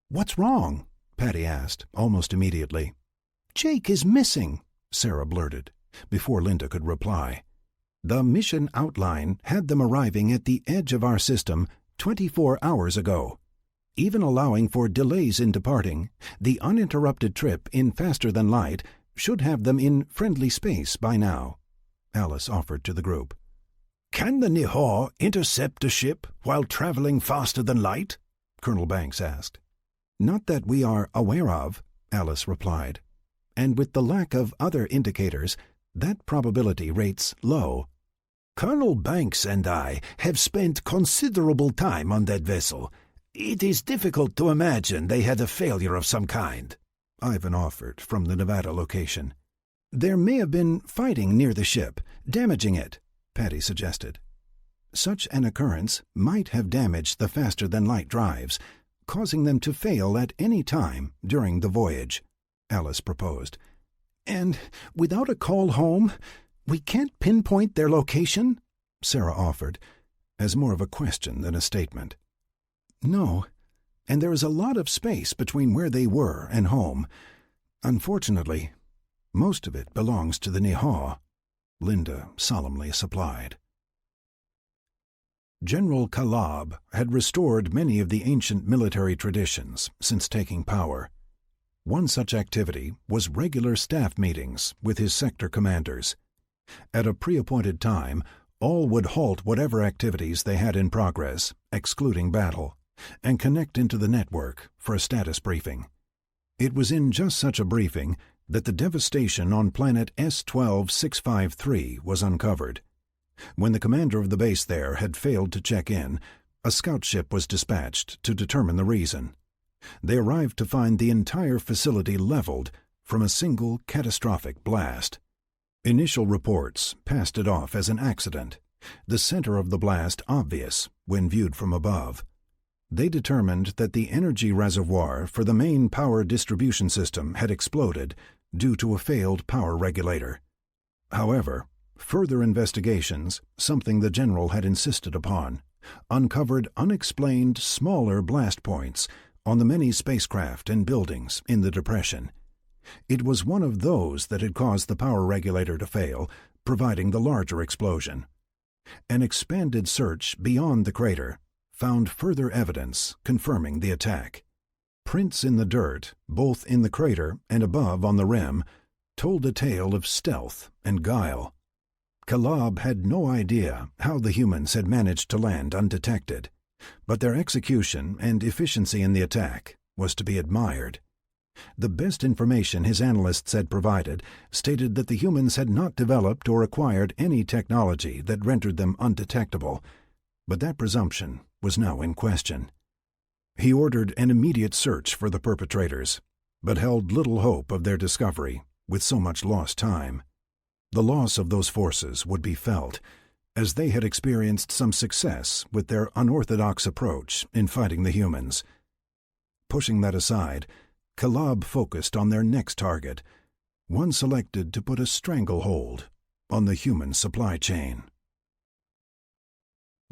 A: What's wrong? Patty asked, almost immediately. Jake is missing, Sarah blurted, before Linda could reply. The mission outline had them arriving at the edge of our system 24 hours ago. Even allowing for delays in departing, the uninterrupted trip in faster than light should have them in friendly space by now, Alice offered to the group.
B: Can the Nihor intercept a ship while traveling faster than light? Colonel Banks asked.
A: Not that we are aware of, Alice replied, and with the lack of other indicators, that probability rate's low.
B: Colonel Banks and I have spent considerable time on that vessel. It is difficult to imagine they had a failure of some kind,
A: Ivan offered from the Nevada location. There may have been fighting near the ship, damaging it, Patty suggested. Such an occurrence might have damaged the faster-than-light drives, causing them to fail at any time during the voyage, Alice proposed. And without a call home, we can't pinpoint their location? Sarah offered, as more of a question than a statement. No, and there is a lot of space between where they were and home. Unfortunately, most of it belongs to the Nihar, Linda solemnly supplied. General Kalab had restored many of the ancient military traditions since taking power. One such activity was regular staff meetings with his sector commanders. At a pre-appointed time, all would halt whatever activities they had in progress, excluding battle, and connect into the network for a status briefing. It was in just such a briefing that the devastation on planet S-12-653 was uncovered. When the commander of the base there had failed to check in, a scout ship was dispatched to determine the reason. They arrived to find the entire facility leveled from a single catastrophic blast. Initial reports passed it off as an accident, the center of the blast obvious when viewed from above. They determined that the energy reservoir for the main power distribution system had exploded due to a failed power regulator. However, further investigations, something the general had insisted upon, uncovered unexplained smaller blast points on the many spacecraft and buildings in the depression. It was one of those that had caused the power regulator to fail, providing the larger explosion. An expanded search beyond the crater found further evidence confirming the attack. Prints in the dirt, both in the crater and above on the rim, told a tale of stealth and guile. Kalab had no idea how the humans had managed to land undetected, but their execution and efficiency in the attack was to be admired. The best information his analysts had provided stated that the humans had not developed or acquired any technology that rendered them undetectable, but that presumption was now in question. He ordered an immediate search for the perpetrators, but held little hope of their discovery with so much lost time. The loss of those forces would be felt, as they had experienced some success with their unorthodox approach in fighting the humans. Pushing that aside, Kalab focused on their next target, one selected to put a stranglehold on the human supply chain.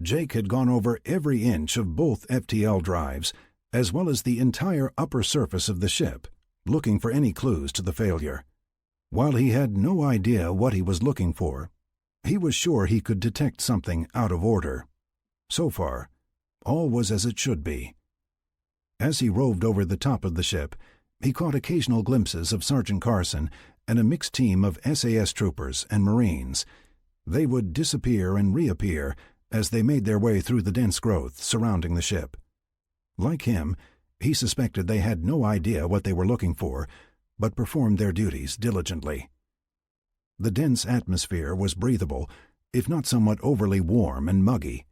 A: Jake had gone over every inch of both FTL drives, as well as the entire upper surface of the ship, looking for any clues to the failure. While he had no idea what he was looking for, he was sure he could detect something out of order. So far, all was as it should be. As he roved over the top of the ship, he caught occasional glimpses of Sergeant Carson and a mixed team of SAS troopers and Marines. They would disappear and reappear as they made their way through the dense growth surrounding the ship. Like him, he suspected they had no idea what they were looking for, but performed their duties diligently. The dense atmosphere was breathable, if not somewhat overly warm and muggy.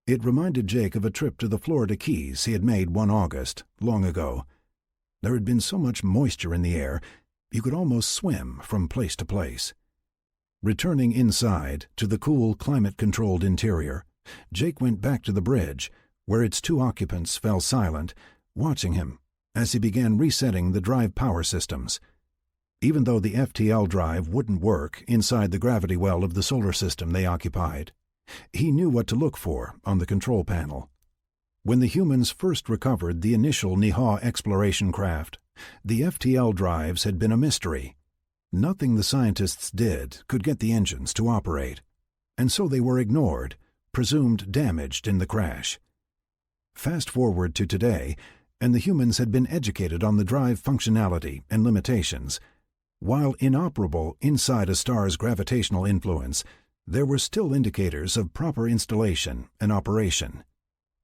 A: It reminded Jake of a trip to the Florida Keys he had made one August, long ago. There had been so much moisture in the air, you could almost swim from place to place. Returning inside to the cool, climate-controlled interior, Jake went back to the bridge, where its two occupants fell silent, watching him as he began resetting the drive power systems. Even though the FTL drive wouldn't work inside the gravity well of the solar system they occupied, he knew what to look for on the control panel. When the humans first recovered the initial Niha exploration craft, the FTL drives had been a mystery. Nothing the scientists did could get the engines to operate, and so they were ignored, presumed damaged in the crash. Fast forward to today, and the humans had been educated on the drive functionality and limitations. While inoperable inside a star's gravitational influence, there were still indicators of proper installation and operation.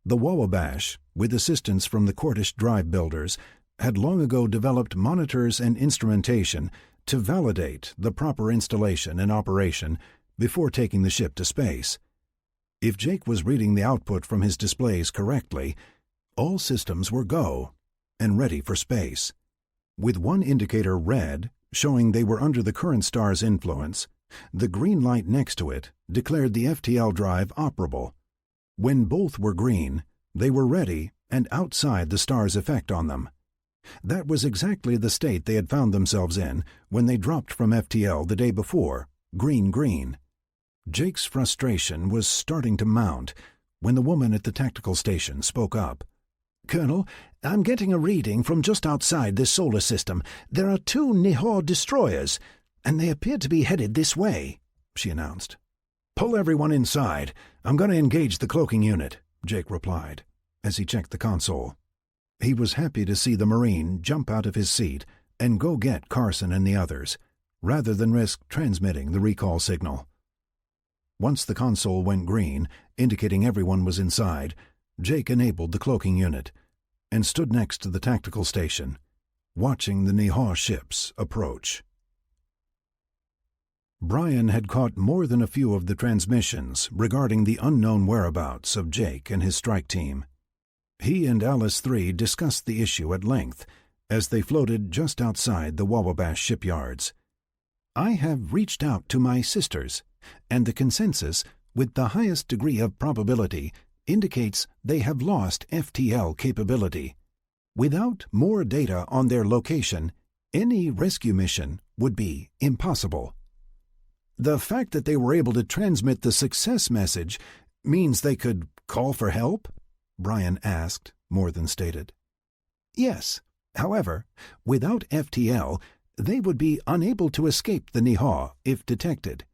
A: The Wawabash, with assistance from the Cordish drive builders, had long ago developed monitors and instrumentation to validate the proper installation and operation before taking the ship to space. If Jake was reading the output from his displays correctly, all systems were go and ready for space. With one indicator red, showing they were under the current star's influence, the green light next to it declared the FTL drive operable. When both were green, they were ready and outside the star's effect on them. That was exactly the state they had found themselves in when they dropped from FTL the day before, green. Jake's frustration was starting to mount when the woman at the tactical station spoke up. "Colonel, I'm getting a reading from just outside this solar system. There are 2 Niha destroyers, and they appear to be headed this way," she announced. "Pull everyone inside. I'm going to engage the cloaking unit," Jake replied, as he checked the console. He was happy to see the Marine jump out of his seat and go get Carson and the others, rather than risk transmitting the recall signal. Once the console went green, indicating everyone was inside, Jake enabled the cloaking unit and stood next to the tactical station, watching the Niha ships approach. Brian had caught more than a few of the transmissions regarding the unknown whereabouts of Jake and his strike team. He and Alice 3 discussed the issue at length as they floated just outside the Wawabash shipyards. "I have reached out to my sisters, and the consensus, with the highest degree of probability, indicates they have lost FTL capability. Without more data on their location, any rescue mission would be impossible." "The fact that they were able to transmit the success message means they could call for help?" Brian asked, more than stated. "Yes. However, without FTL, they would be unable to escape the Niha if detected.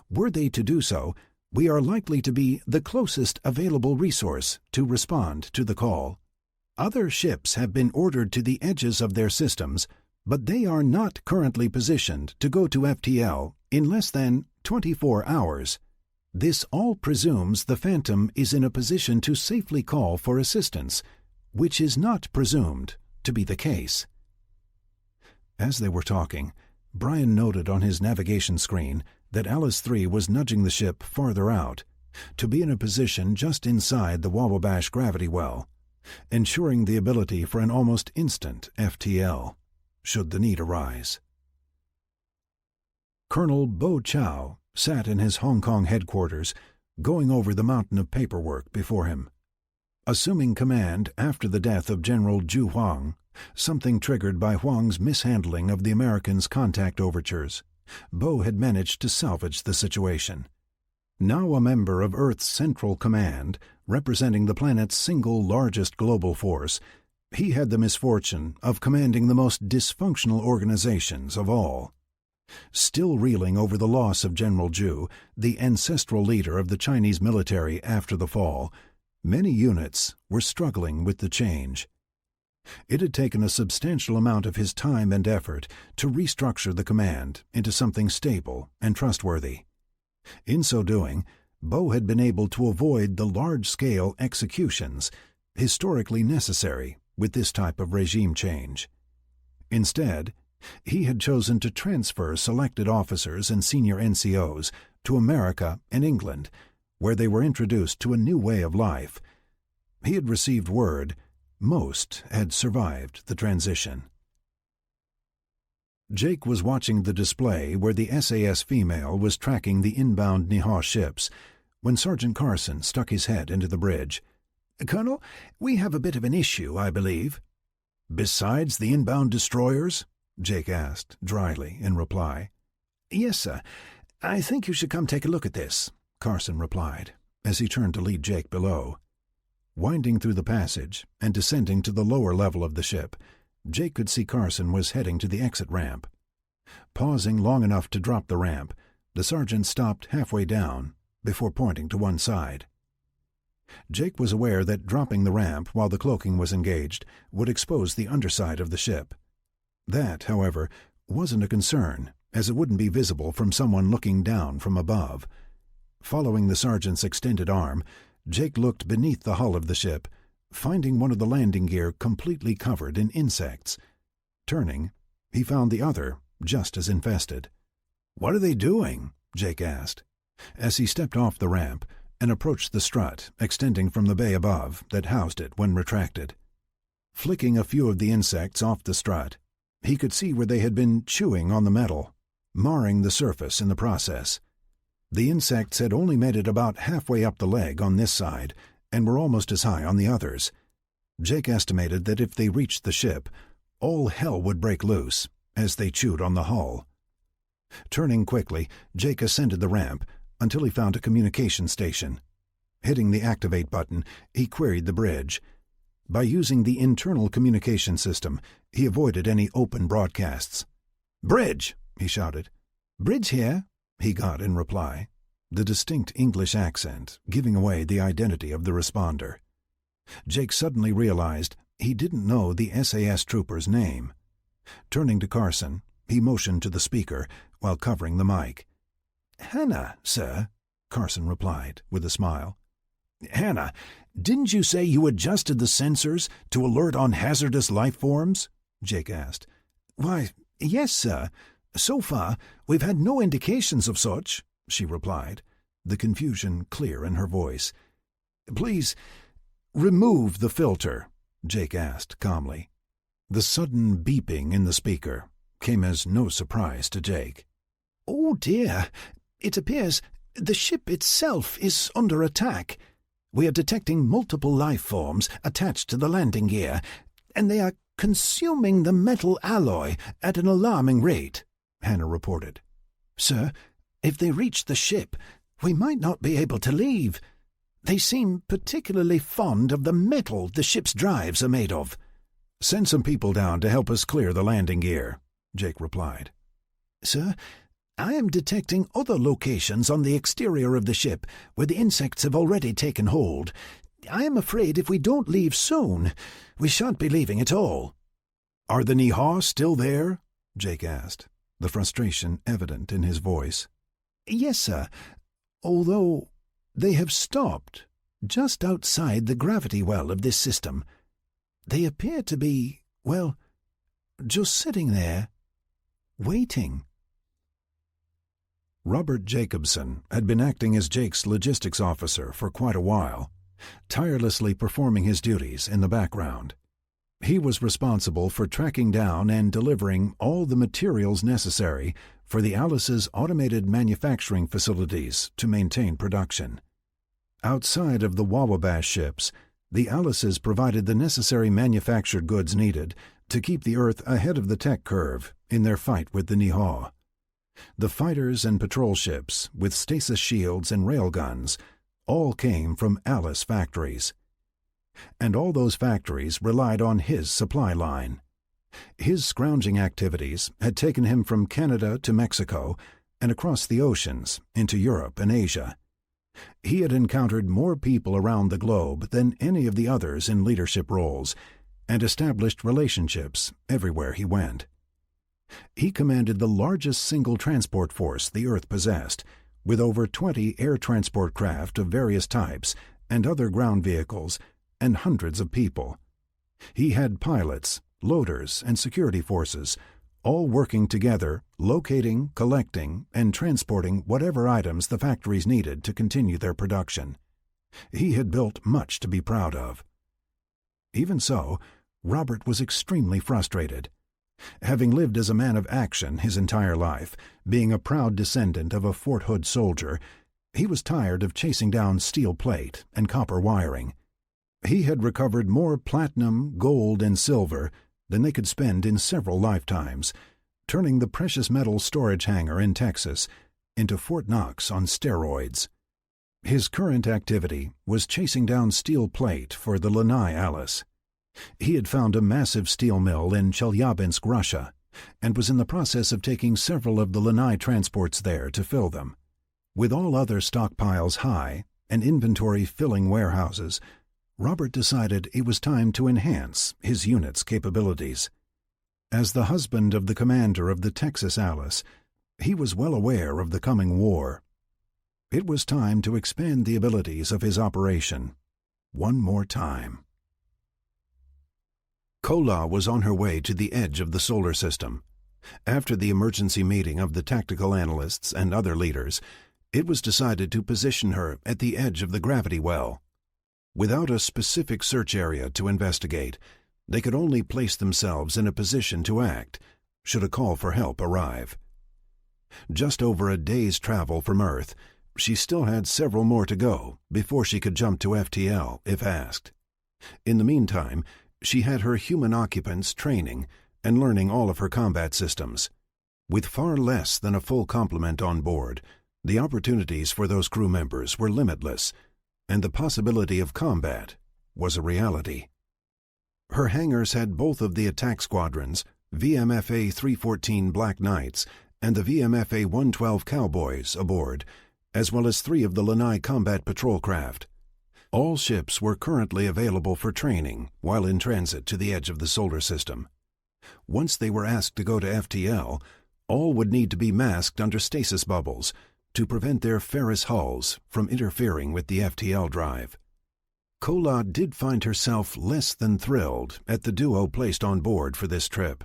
A: Were they to do so, we are likely to be the closest available resource to respond to the call. Other ships have been ordered to the edges of their systems, but they are not currently positioned to go to FTL in less than 24 hours. This all presumes the Phantom is in a position to safely call for assistance, which is not presumed to be the case. As they were talking, Brian noted on his navigation screen that Alice 3 was nudging the ship farther out, to be in a position just inside the Wababash gravity well, ensuring the ability for an almost instant FTL, should the need arise. Colonel Bo Chow sat in his Hong Kong headquarters, going over the mountain of paperwork before him. Assuming command after the death of General Zhu Huang, something triggered by Huang's mishandling of the Americans' contact overtures, Bo had managed to salvage the situation. Now a member of Earth's Central Command, representing the planet's single largest global force, he had the misfortune of commanding the most dysfunctional organizations of all. Still reeling over the loss of General Zhu, the ancestral leader of the Chinese military after the fall, many units were struggling with the change. It had taken a substantial amount of his time and effort to restructure the command into something stable and trustworthy. In so doing, Bo had been able to avoid the large-scale executions historically necessary with this type of regime change. Instead, he had chosen to transfer selected officers and senior NCOs to America and England, where they were introduced to a new way of life. He had received word most had survived the transition. Jake was watching the display where the SAS female was tracking the inbound Niha ships when Sergeant Carson stuck his head into the bridge. "Colonel, we have a bit of an issue, I believe." "Besides the inbound destroyers?" Jake asked dryly in reply. "Yes, sir. I think you should come take a look at this," Carson replied, as he turned to lead Jake below. Winding through the passage and descending to the lower level of the ship, Jake could see Carson was heading to the exit ramp. Pausing long enough to drop the ramp, the sergeant stopped halfway down before pointing to one side. Jake was aware that dropping the ramp while the cloaking was engaged would expose the underside of the ship. That, however, wasn't a concern, as it wouldn't be visible from someone looking down from above. Following the sergeant's extended arm, Jake looked beneath the hull of the ship, finding one of the landing gear completely covered in insects. Turning, he found the other just as infested. "What are they doing?" Jake asked, as he stepped off the ramp and approached the strut extending from the bay above that housed it when retracted. Flicking a few of the insects off the strut, he could see where they had been chewing on the metal, marring the surface in the process. The insects had only made it about halfway up the leg on this side and were almost as high on the others. Jake estimated that if they reached the ship, all hell would break loose as they chewed on the hull. Turning quickly, Jake ascended the ramp until he found a communication station. Hitting the activate button, he queried the bridge. By using the internal communication system, he avoided any open broadcasts. "Bridge!" he shouted. "Bridge here," he got in reply, the distinct English accent giving away the identity of the responder. Jake suddenly realized he didn't know the SAS trooper's name. Turning to Carson, he motioned to the speaker while covering the mic. "Hannah, sir," Carson replied with a smile. "Hannah, didn't you say you adjusted the sensors to alert on hazardous life forms?" Jake asked. "Why, yes, sir. So far, we've had no indications of such," she replied, the confusion clear in her voice. "Please, remove the filter," Jake asked calmly. The sudden beeping in the speaker came as no surprise to Jake. "Oh dear, it appears the ship itself is under attack. We are detecting multiple life forms attached to the landing gear, and they are consuming the metal alloy at an alarming rate," Hannah reported. "Sir, if they reach the ship, we might not be able to leave. They seem particularly fond of the metal the ship's drives are made of." "Send some people down to help us clear the landing gear," Jake replied. "Sir, I am detecting other locations on the exterior of the ship where the insects have already taken hold. I am afraid if we don't leave soon, we shan't be leaving at all." "Are the Niha still there?" Jake asked, the frustration evident in his voice. "Yes, sir.
B: although they have stopped just outside the gravity well of this system. They appear to be, well, just sitting there, waiting."
A: Robert Jacobson had been acting as Jake's logistics officer for quite a while, tirelessly performing his duties in the background. He was responsible for tracking down and delivering all the materials necessary for the Alice's automated manufacturing facilities to maintain production. Outside of the Wabash ships, the Alice's provided the necessary manufactured goods needed to keep the Earth ahead of the tech curve in their fight with the Nihaw. The fighters and patrol ships, with stasis shields and railguns, all came from Alice factories. And all those factories relied on his supply line. His scrounging activities had taken him from Canada to Mexico and across the oceans into Europe and Asia. He had encountered more people around the globe than any of the others in leadership roles, and established relationships everywhere he went. He commanded the largest single transport force the Earth possessed, with over 20 air transport craft of various types and other ground vehicles, and hundreds of people. He had pilots, loaders, and security forces, all working together, locating, collecting, and transporting whatever items the factories needed to continue their production. He had built much to be proud of. Even so, Robert was extremely frustrated. Having lived as a man of action his entire life, being a proud descendant of a Fort Hood soldier, he was tired of chasing down steel plate and copper wiring. He had recovered more platinum, gold, and silver than they could spend in several lifetimes, turning the precious metal storage hangar in Texas into Fort Knox on steroids. His current activity was chasing down steel plate for the Lanai Alice. He had found a massive steel mill in Chelyabinsk, Russia, and was in the process of taking several of the Lanai transports there to fill them. With all other stockpiles high and inventory filling warehouses, Robert decided it was time to enhance his unit's capabilities. As the husband of the commander of the Texas Alice, he was well aware of the coming war. It was time to expand the abilities of his operation one more time. Kola was on her way to the edge of the solar system. After the emergency meeting of the tactical analysts and other leaders, it was decided to position her at the edge of the gravity well. Without a specific search area to investigate, they could only place themselves in a position to act should a call for help arrive. Just over a day's travel from Earth, she still had several more to go before she could jump to FTL if asked. In the meantime, she had her human occupants training and learning all of her combat systems. With far less than a full complement on board, the opportunities for those crew members were limitless, and the possibility of combat was a reality. Her hangars had both of the attack squadrons, VMFA 314 Black Knights and the VMFA 112 Cowboys, aboard, as well as 3 of the Lanai combat patrol craft. All ships were currently available for training while in transit to the edge of the solar system. Once they were asked to go to FTL, all would need to be masked under stasis bubbles to prevent their ferrous hulls from interfering with the FTL drive. Kola did find herself less than thrilled at the duo placed on board for this trip.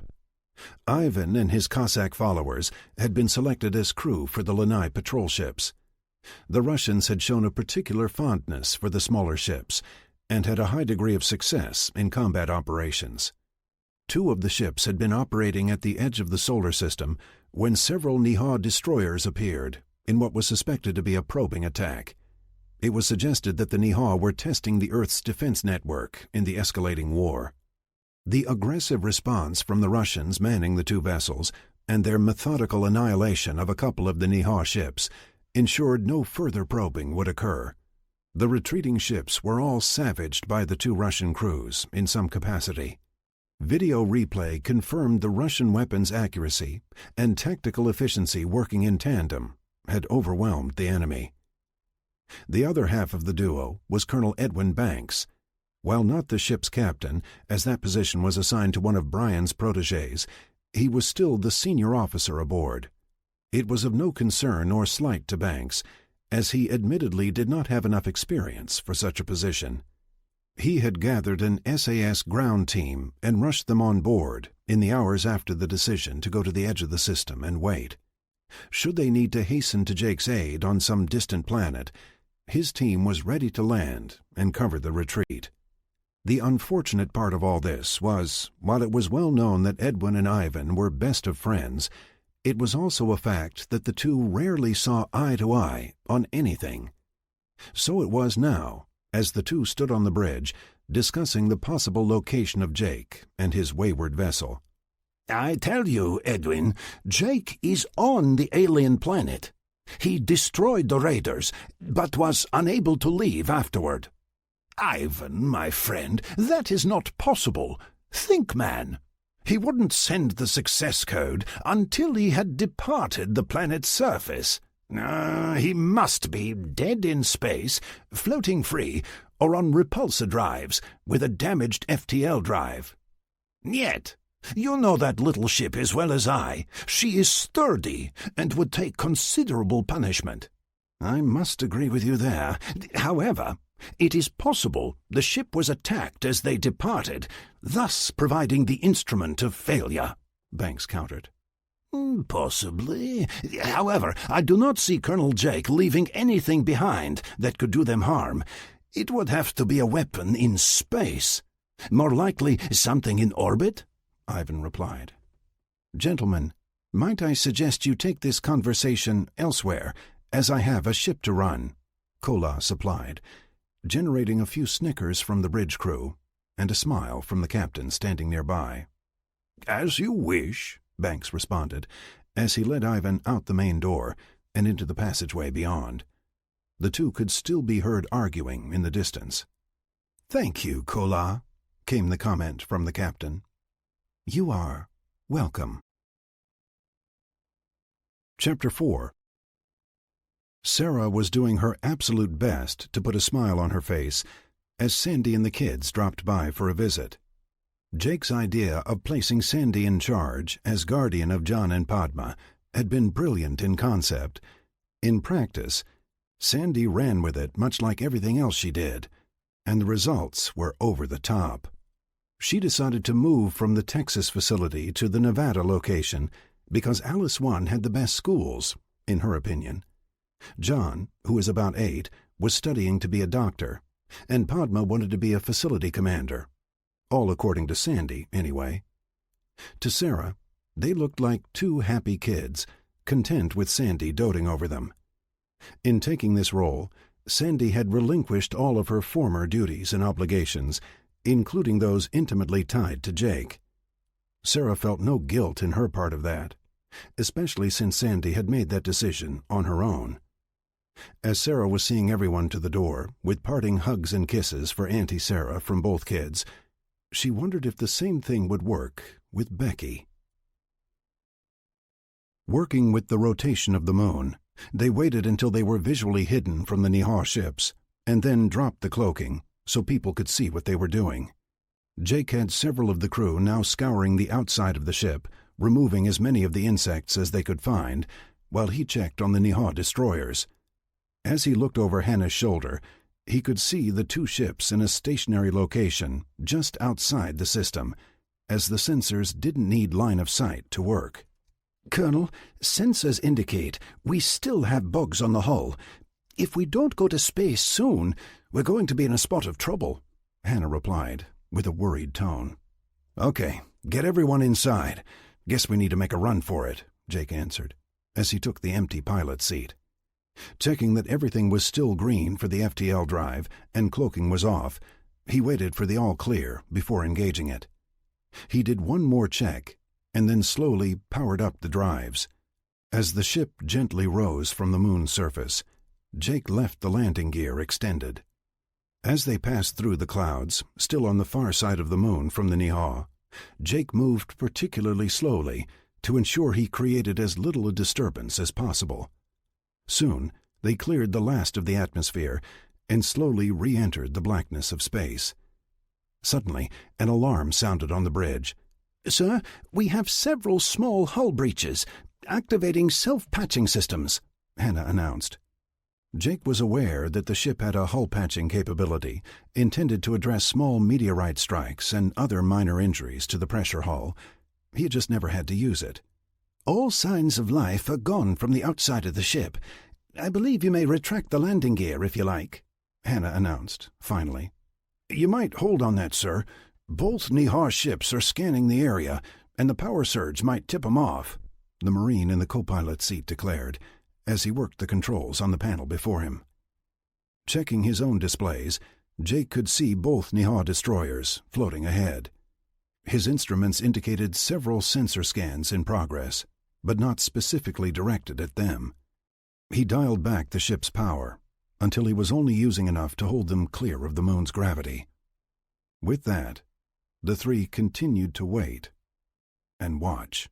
A: Ivan and his Cossack followers had been selected as crew for the Lanai patrol ships. The Russians had shown a particular fondness for the smaller ships and had a high degree of success in combat operations. 2 of the ships had been operating at the edge of the solar system when several Nihaw destroyers appeared in what was suspected to be a probing attack. It was suggested that the Nihaw were testing the Earth's defense network in the escalating war. The aggressive response from the Russians manning the 2 vessels and their methodical annihilation of a couple of the Nihaw ships ensured no further probing would occur. The retreating ships were all savaged by the 2 Russian crews in some capacity. Video replay confirmed the Russian weapons' accuracy and tactical efficiency working in tandem had overwhelmed the enemy. The other half of the duo was Colonel Edwin Banks. While not the ship's captain, as that position was assigned to one of Brian's protégés, he was still the senior officer aboard. It was of no concern or slight to Banks, as he admittedly did not have enough experience for such a position. He had gathered an SAS ground team and rushed them on board in the hours after the decision to go to the edge of the system and wait. Should they need to hasten to Jake's aid on some distant planet, his team was ready to land and cover the retreat. The unfortunate part of all this was, while it was well known that Edwin and Ivan were best of friends, it was also a fact that the two rarely saw eye to eye on anything. So it was now, as the two stood on the bridge, discussing the possible location of Jake and his wayward vessel.
B: "I tell you, Edwin, Jake is on the alien planet. He destroyed the raiders, but was unable to leave afterward." "Ivan, my friend, that is not possible. Think, man. He wouldn't send the success code until he had departed the planet's surface. He must be dead in space, floating free, or on repulsor drives with a damaged FTL drive. Yet, you know that little ship as well as I. She is sturdy and would take considerable punishment."
A: "I must agree with you there.
B: However, it is possible the ship was attacked as they departed, thus providing the instrument of failure," Banks countered. "Possibly. However, I do not see Colonel Jake leaving anything behind that could do them harm. It would have to be a weapon in space. More likely something in orbit," Ivan replied.
A: "Gentlemen, might I suggest you take this conversation elsewhere, as I have a ship to run," Kola supplied, generating a few snickers from the bridge crew and a smile from the captain standing nearby.
B: "As you wish,"
A: Banks responded, as he led Ivan out the main door and into the passageway beyond. The two could still be heard arguing in the distance.
B: "Thank you, Kola,"
A: came the comment from the captain.
B: "You are welcome."
A: Chapter 4. Sarah was doing her absolute best to put a smile on her face as Sandy and the kids dropped by for a visit. Jake's idea of placing Sandy in charge as guardian of John and Padma had been brilliant in concept. In practice, Sandy ran with it much like everything else she did, and the results were over the top. She decided to move from the Texas facility to the Nevada location because Alice 1 had the best schools, in her opinion. John, who was about 8, was studying to be a doctor, and Padma wanted to be a facility commander. All according to Sandy, anyway. To Sarah, they looked like two happy kids, content with Sandy doting over them. In taking this role, Sandy had relinquished all of her former duties and obligations, including those intimately tied to Jake. Sarah felt no guilt in her part of that, especially since Sandy had made that decision on her own. As Sarah was seeing everyone to the door, with parting hugs and kisses for Auntie Sarah from both kids, she wondered if the same thing would work with Becky. Working with the rotation of the moon, they waited until they were visually hidden from the Niha ships, and then dropped the cloaking so people could see what they were doing. Jake had several of the crew now scouring the outside of the ship, removing as many of the insects as they could find, while he checked on the Niha destroyers. As he looked over Hannah's shoulder, he could see the two ships in a stationary location just outside the system, as the sensors didn't need line of sight to work.
B: "Colonel, sensors indicate we still have bugs on the hull. If we don't go to space soon, we're going to be in a spot of trouble,"
A: Hannah replied, with a worried tone. "Okay, get everyone inside. Guess we need to make a run for it," Jake answered, as he took the empty pilot seat. Checking that everything was still green for the FTL drive and cloaking was off, he waited for the all clear before engaging it. He did one more check and then slowly powered up the drives. As the ship gently rose from the moon's surface, Jake left the landing gear extended. As they passed through the clouds, still on the far side of the moon from the Niha, Jake moved particularly slowly to ensure he created as little a disturbance as possible. Soon, they cleared the last of the atmosphere and slowly re-entered the blackness of space. Suddenly, an alarm sounded on the bridge.
B: "Sir, we have several small hull breaches, activating self-patching systems," Hannah announced.
A: Jake was aware that the ship had a hull patching capability intended to address small meteorite strikes and other minor injuries to the pressure hull. He had just never had to use it.
B: "All signs of life are gone from the outside of the ship. I believe you may retract the landing gear if you like,"
A: Hannah announced, finally.
B: "You might hold on that, sir. Both Nihar ships are scanning the area, and the power surge might tip them off,"
A: the Marine in the co-pilot seat declared, as he worked the controls on the panel before him. Checking his own displays, Jake could see both Nihar destroyers floating ahead. His instruments indicated several sensor scans in progress, but not specifically directed at them. He dialed back the ship's power until he was only using enough to hold them clear of the moon's gravity. With that, the three continued to wait and watch.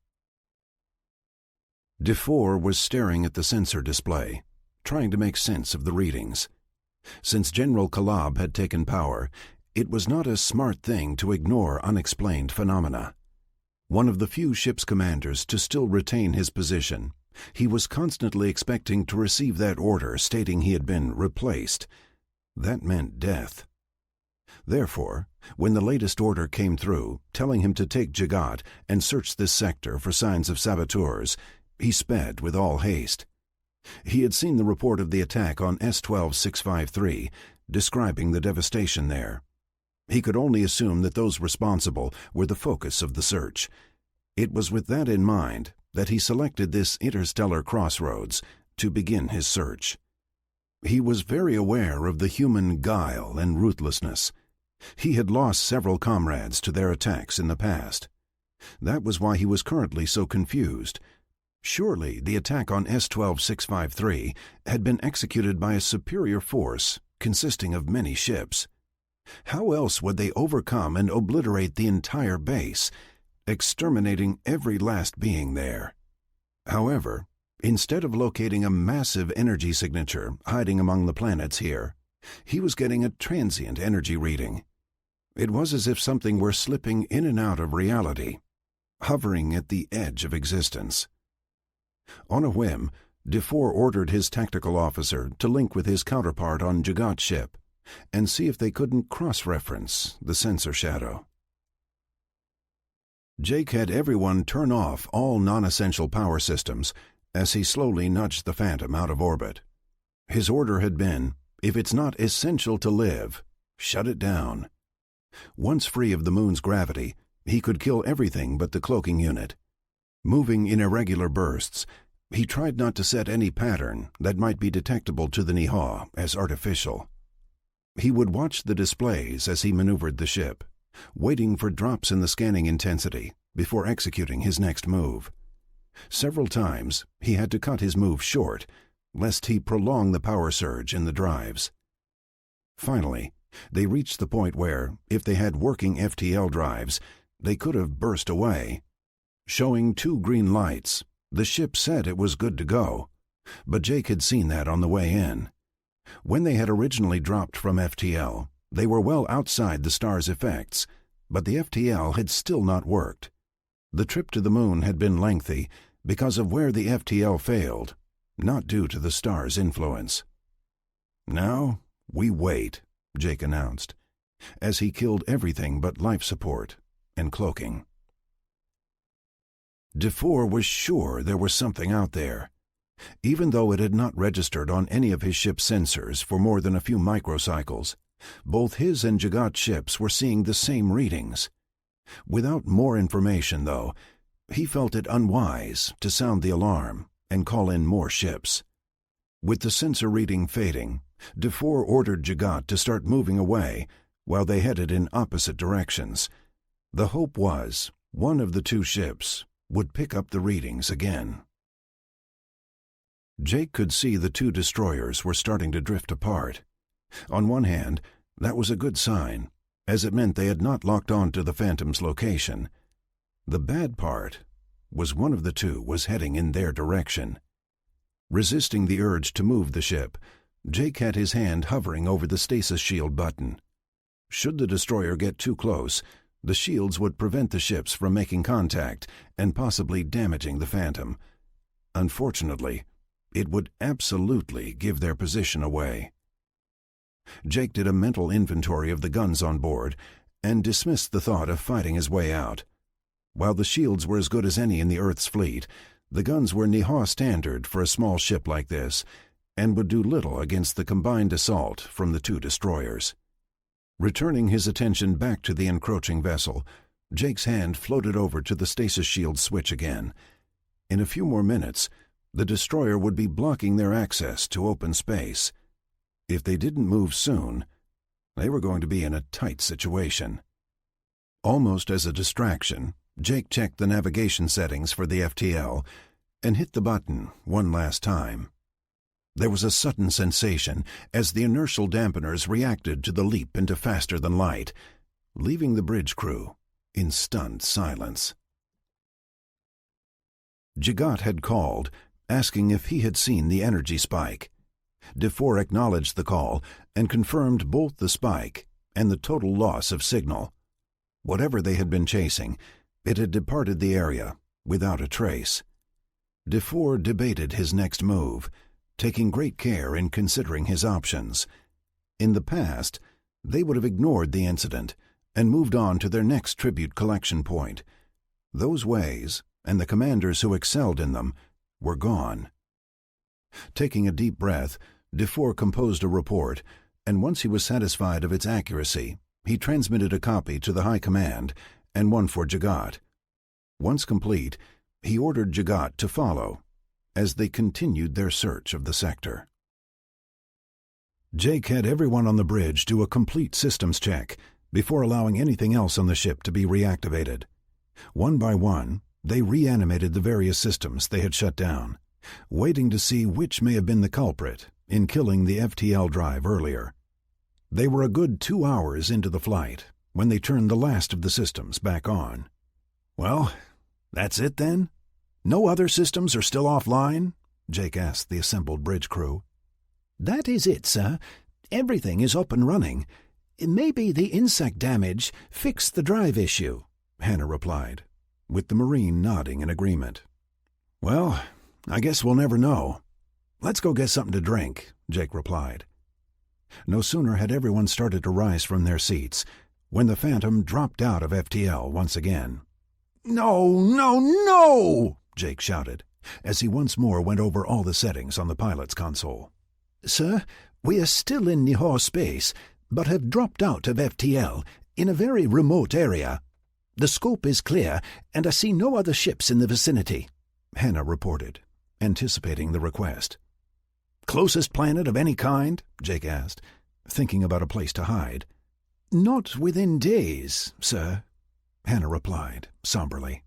A: DeFore was staring at the sensor display, trying to make sense of the readings. Since General Kalab had taken power, it was not a smart thing to ignore unexplained phenomena. One of the few ship's commanders to still retain his position, he was constantly expecting to receive that order stating he had been replaced. That meant death. Therefore, when the latest order came through, telling him to take Jagat and search this sector for signs of saboteurs, he sped with all haste. He had seen the report of the attack on S-12-653, describing the devastation there. He could only assume that those responsible were the focus of the search. It was with that in mind that he selected this interstellar crossroads to begin his search. He was very aware of the human guile and ruthlessness. He had lost several comrades to their attacks in the past. That was why he was currently so confused. Surely the attack on S-12-653 had been executed by a superior force consisting of many ships. How else would they overcome and obliterate the entire base, exterminating every last being there? However, instead of locating a massive energy signature hiding among the planets here, he was getting a transient energy reading. It was as if something were slipping in and out of reality, hovering at the edge of existence. On a whim, DeFore ordered his tactical officer to link with his counterpart on Jagat's ship and see if they couldn't cross-reference the sensor shadow. Jake had everyone turn off all non-essential power systems as he slowly nudged the Phantom out of orbit. His order had been, if it's not essential to live, shut it down. Once free of the moon's gravity, he could kill everything but the cloaking unit. Moving in irregular bursts, he tried not to set any pattern that might be detectable to the Nihar as artificial. He would watch the displays as he maneuvered the ship, waiting for drops in the scanning intensity before executing his next move. Several times he had to cut his move short, lest he prolong the power surge in the drives. Finally, they reached the point where, if they had working FTL drives, they could have burst away. Showing 2 green lights, the ship said it was good to go, but Jake had seen that on the way in. When they had originally dropped from FTL, they were well outside the star's effects, but the FTL had still not worked. The trip to the moon had been lengthy because of where the FTL failed, not due to the star's influence. "Now we wait," Jake announced, as he killed everything but life support and cloaking. DeFore was sure there was something out there. Even though it had not registered on any of his ship's sensors for more than a few microcycles, both his and Jagat's ships were seeing the same readings. Without more information, though, he felt it unwise to sound the alarm and call in more ships. With the sensor reading fading, DeFore ordered Jagat to start moving away while they headed in opposite directions. The hope was one of the 2 ships would pick up the readings again. Jake could see the 2 destroyers were starting to drift apart. On one hand, that was a good sign, as it meant they had not locked on to the Phantom's location. The bad part was one of the 2 was heading in their direction. Resisting the urge to move the ship, Jake had his hand hovering over the stasis shield button. Should the destroyer get too close, the shields would prevent the ships from making contact and possibly damaging the Phantom. Unfortunately, It would absolutely give their position away. Jake did a mental inventory of the guns on board and dismissed the thought of fighting his way out. While the shields were as good as any in the Earth's fleet, the guns were Niha standard for a small ship like this and would do little against the combined assault from the two destroyers. Returning his attention back to the encroaching vessel, Jake's hand floated over to the stasis shield switch again. In a few more minutes, the destroyer would be blocking their access to open space. If they didn't move soon, they were going to be in a tight situation. Almost as a distraction, Jake checked the navigation settings for the FTL and hit the button one last time. There was a sudden sensation as the inertial dampeners reacted to the leap into faster-than-light, leaving the bridge crew in stunned silence. Jagat had called, asking if he had seen the energy spike. DeFore acknowledged the call and confirmed both the spike and the total loss of signal. Whatever they had been chasing, it had departed the area without a trace. DeFore debated his next move, taking great care in considering his options. In the past, they would have ignored the incident and moved on to their next tribute collection point. Those ways, and the commanders who excelled in them, were gone. Taking a deep breath, DeFore composed a report, and once he was satisfied of its accuracy, he transmitted a copy to the High Command and one for Jagat. Once complete, he ordered Jagat to follow as they continued their search of the sector. Jake had everyone on the bridge do a complete systems check before allowing anything else on the ship to be reactivated. One by one, they reanimated the various systems they had shut down, waiting to see which may have been the culprit in killing the FTL drive earlier. They were a good 2 hours into the flight when they turned the last of the systems back on. "Well, that's it then? No other systems are still offline?" Jake asked the assembled bridge crew.
B: "That is it, sir. Everything is up and running. Maybe the insect damage fixed the drive issue,"
A: Hannah replied, with the Marine nodding in agreement. "Well, I guess we'll never know. Let's go get something to drink," Jake replied. No sooner had everyone started to rise from their seats when the Phantom dropped out of FTL once again. "No, no, no!" Jake shouted, as he once more went over all the settings on the pilot's console.
B: "Sir, we are still in Niha space, but have dropped out of FTL in a very remote area. The scope is clear, and I see no other ships in the vicinity,"
A: Hannah reported, anticipating the request. "Closest planet of any kind?" Jake asked, thinking about a place to hide.
B: "Not within days, sir,"
A: Hannah replied somberly.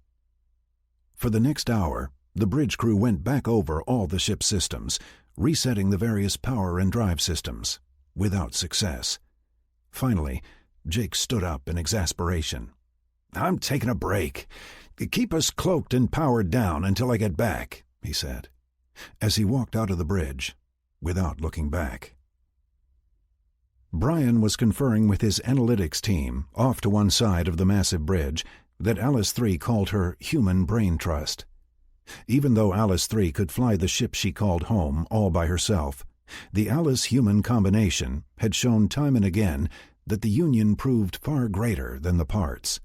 A: For the next hour, the bridge crew went back over all the ship's systems, resetting the various power and drive systems, without success. Finally, Jake stood up in exasperation. "I'm taking a break. Keep us cloaked and powered down until I get back," he said, as he walked out of the bridge, without looking back. Brian was conferring with his analytics team off to one side of the massive bridge that Alice 3 called her human brain trust. Even though Alice 3 could fly the ship she called home all by herself, the Alice-human combination had shown time and again that the union proved far greater than the parts.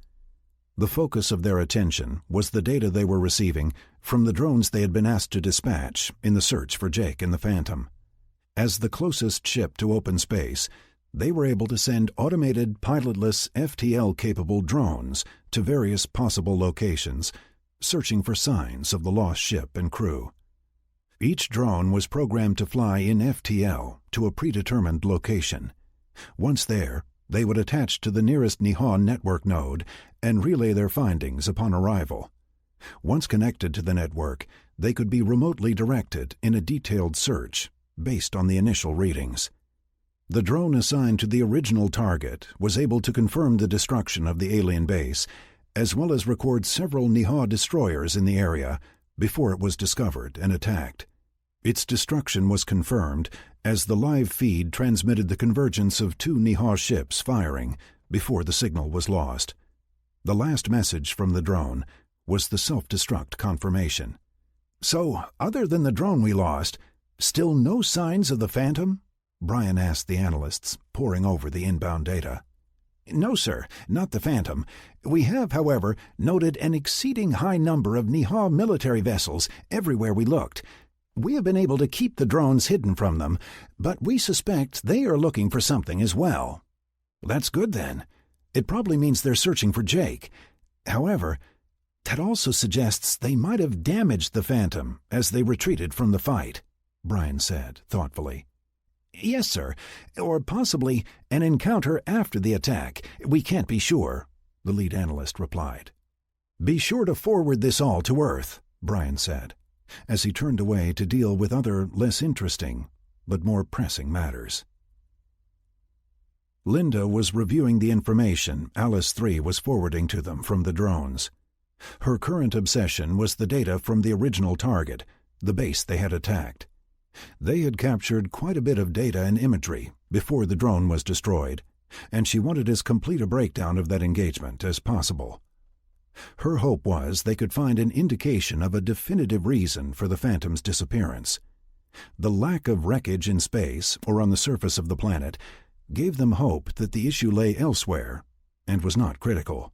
A: The focus of their attention was the data they were receiving from the drones they had been asked to dispatch in the search for Jake and the Phantom. As the closest ship to open space, they were able to send automated, pilotless, FTL-capable drones to various possible locations, searching for signs of the lost ship and crew. Each drone was programmed to fly in FTL to a predetermined location. Once there, they would attach to the nearest Niha network node and relay their findings upon arrival. Once connected to the network, they could be remotely directed in a detailed search based on the initial readings. The drone assigned to the original target was able to confirm the destruction of the alien base, as well as record several Niha destroyers in the area before it was discovered and attacked. Its destruction was confirmed as the live feed transmitted the convergence of 2 Niha ships firing before the signal was lost. The last message from the drone was the self-destruct confirmation.
B: So, other than the drone we lost, still no signs of the Phantom? Brian asked the analysts, poring over the inbound data. No, sir, not the Phantom. We have, however, noted an exceeding high number of Nihah military vessels everywhere we looked. We have been able to keep the drones hidden from them, but we suspect they are looking for something as well. That's good, then. It probably means they're searching for Jake. However, that also suggests they might have damaged the Phantom as they retreated from the fight, Brian said thoughtfully. Yes, sir, or possibly an encounter after the attack. We can't be sure, the lead analyst replied. Be sure to forward this all to Earth, Brian said, as he turned away to deal with other less interesting but more pressing matters. Linda was reviewing the information Alice 3 was forwarding to them from the drones. Her current obsession was the data from the original target, the base they had attacked. They had captured quite a bit of data and imagery before the drone was destroyed, and she wanted as complete a breakdown of that engagement as possible. Her hope was they could find an indication of a definitive reason for the Phantom's disappearance. The lack of wreckage in space or on the surface of the planet gave them hope that the issue lay elsewhere and was not critical.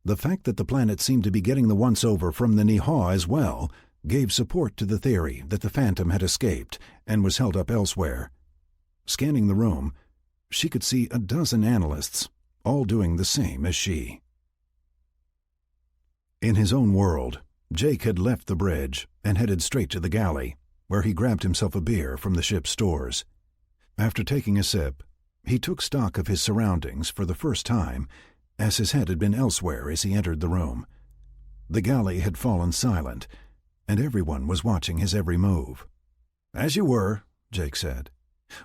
B: The fact that the planet seemed to be getting the once-over from the Nihah as well gave support to the theory that the Phantom had escaped and was held up elsewhere. Scanning the room, she could see a dozen analysts, all doing the same as she. In his own world, Jake had left the bridge and headed straight to the galley, where he grabbed himself a beer from the ship's stores. After taking a sip, he took stock of his surroundings for the first time, as his head had been elsewhere as he entered the room. The galley had fallen silent, and everyone was watching his every move. As you were, Jake said,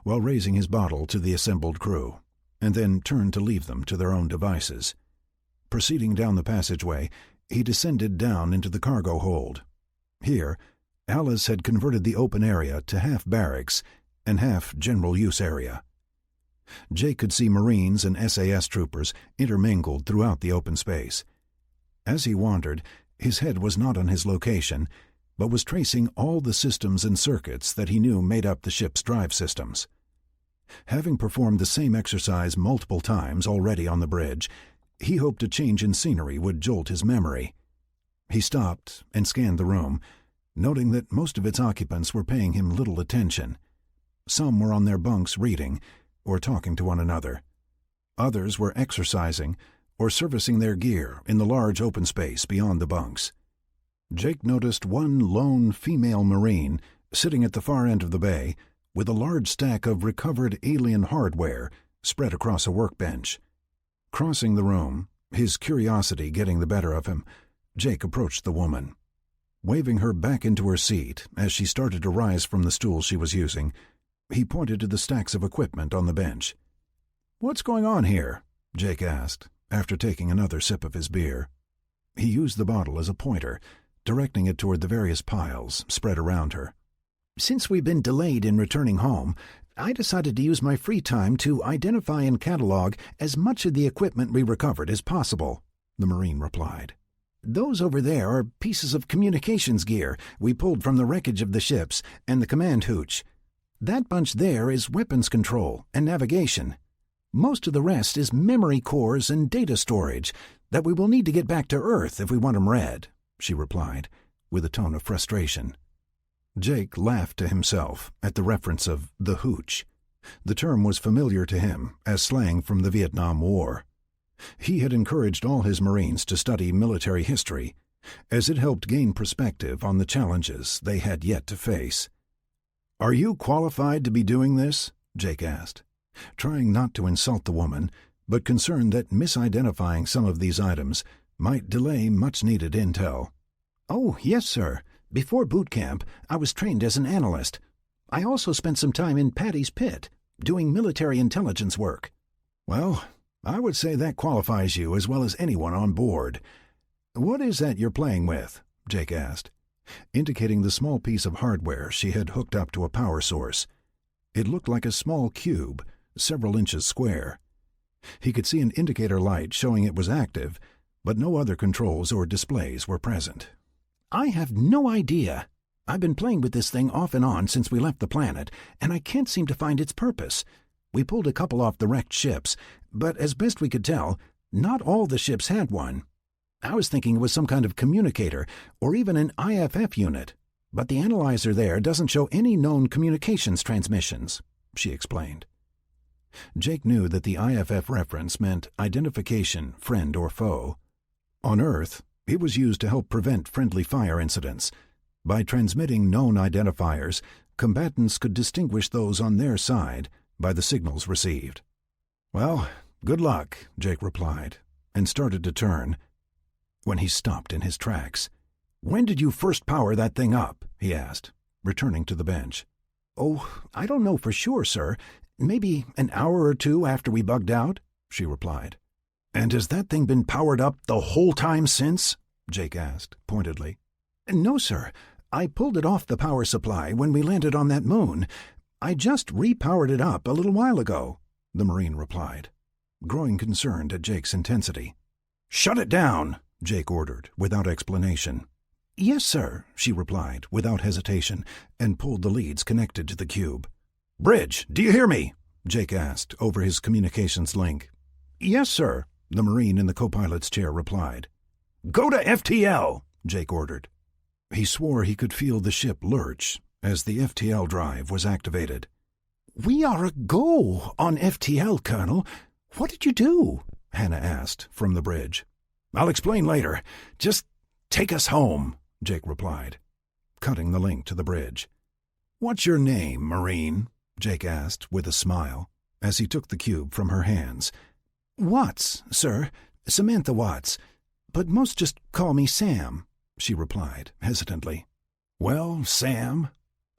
B: while raising his bottle to the assembled crew, and then turned to leave them to their own devices. Proceeding down the passageway, he descended down into the cargo hold. Here, Alice had converted the open area to half barracks and half general use area. Jake could see Marines and SAS troopers intermingled throughout the open space. As he wandered, his head was not on his location, but was tracing all the systems and circuits that he knew made up the ship's drive systems. Having performed the same exercise multiple times already on the bridge, he hoped a change in scenery would jolt his memory. He stopped and scanned the room, noting that most of its occupants were paying him little attention. Some were on their bunks reading or talking to one another. Others were exercising or servicing their gear in the large open space beyond the bunks. Jake noticed one lone female Marine sitting at the far end of the bay with a large stack of recovered alien hardware spread across a workbench. Crossing the room, his curiosity getting the better of him, Jake approached the woman. Waving her back into her seat as she started to rise from the stool she was using, he pointed to the stacks of equipment on the bench. "What's going on here?" Jake asked, after taking another sip of his beer. He used the bottle as a pointer, directing it toward the various piles spread around her. "Since we've been delayed in returning home, I decided to use my free time to identify and catalog as much of the equipment we recovered as possible," the Marine replied. "Those over there are pieces of communications gear we pulled from the wreckage of the ships and the command hooch. That bunch there is weapons control and navigation. Most of the rest is memory cores and data storage that we will need to get back to Earth if we want 'em read," she replied, with a tone of frustration. Jake laughed to himself at the reference of the hooch. The term was familiar to him as slang from the Vietnam War. He had encouraged all his Marines to study military history, as it helped gain perspective on the challenges they had yet to face. "Are you qualified to be doing this?" Jake asked, trying not to insult the woman, but concerned that misidentifying some of these items might delay much-needed intel. "Oh, yes, sir. Before boot camp, I was trained as an analyst. I also spent some time in Patty's Pit, doing military intelligence work." "Well, I would say that qualifies you as well as anyone on board. What is that you're playing with?" Jake asked, indicating the small piece of hardware she had hooked up to a power source. It looked like a small cube, several inches square. He could see an indicator light showing it was active, but no other controls or displays were present. "I have no idea," I've been playing with this thing off and on since we left the planet, and I can't seem to find its purpose. We pulled a couple off the wrecked ships, but as best we could tell, not all the ships had one. I was thinking it was some kind of communicator, or even an IFF unit, but the analyzer there doesn't show any known communications transmissions," she explained. Jake knew that the IFF reference meant identification, friend or foe. On Earth, it was used to help prevent friendly fire incidents. By transmitting known identifiers, combatants could distinguish those on their side by the signals received. "Well, good luck," Jake replied, and started to turn, when he stopped in his tracks. "When did you first power that thing up?" he asked, returning to the bench. "Oh, I don't know for sure, sir. Maybe an hour or two after we bugged out," she replied. "And has that thing been powered up the whole time since?" Jake asked, pointedly. "No, sir. I pulled it off the power supply when we landed on that moon. I just repowered it up a little while ago," the Marine replied, growing concerned at Jake's intensity. "Shut it down," Jake ordered, without explanation. "Yes, sir," she replied, without hesitation, and pulled the leads connected to the cube. "Bridge, do you hear me?" Jake asked over his communications link. "Yes, sir," the Marine in the co-pilot's chair replied. "Go to FTL," Jake ordered. He swore he could feel the ship lurch as the FTL drive was activated. "We are a go on FTL, Colonel. What did you do?" Hannah asked from the bridge. "I'll explain later. Just take us home," Jake replied, cutting the link to the bridge. "What's your name, Marine?" Jake asked with a smile as he took the cube from her hands. "Watts, sir. Samantha Watts. But most just call me Sam," she replied hesitantly. "Well, Sam,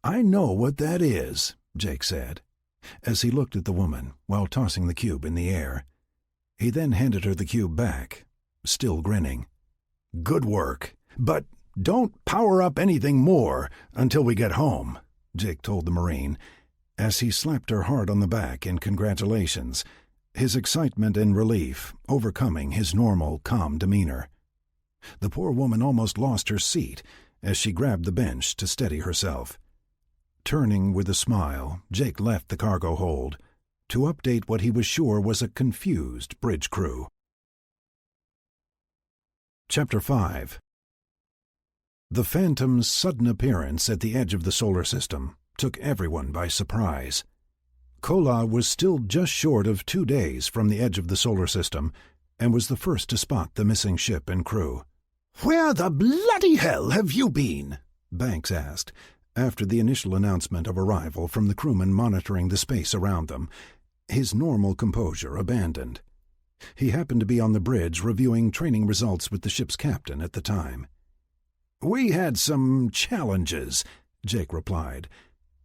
B: I know what that is," Jake said, as he looked at the woman while tossing the cube in the air. He then handed her the cube back, still grinning. "Good work, but don't power up anything more until we get home," Jake told the Marine, as he slapped her hard on the back in congratulations, his excitement and relief overcoming his normal, calm demeanor. The poor woman almost lost her seat as she grabbed the bench to steady herself. Turning with a smile, Jake left the cargo hold to update what he was sure was a confused bridge crew. Chapter 5. The Phantom's sudden appearance at the edge of the solar system took everyone by surprise. Kola was still just short of 2 days from the edge of the solar system and was the first to spot the missing ship and crew. "Where the bloody hell have you been?" Banks asked, after the initial announcement of arrival from the crewmen monitoring the space around them, his normal composure abandoned. He happened to be on the bridge reviewing training results with the ship's captain at the time. "We had some challenges," Jake replied,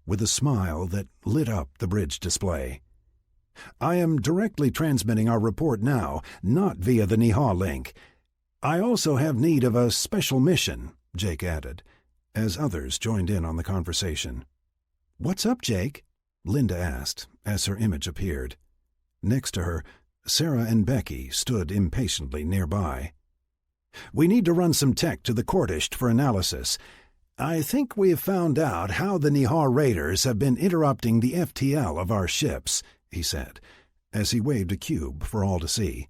B: with a smile that lit up the bridge display. "I am directly transmitting our report now, not via the Niha link. I also have need of a special mission," Jake added, as others joined in on the conversation. "What's up, Jake?" Linda asked as her image appeared. Next to her, Sarah and Becky stood impatiently nearby. "We need to run some tech to the Kordish for analysis. I think we have found out how the Nihar raiders have been interrupting the FTL of our ships," he said, as he waved a cube for all to see.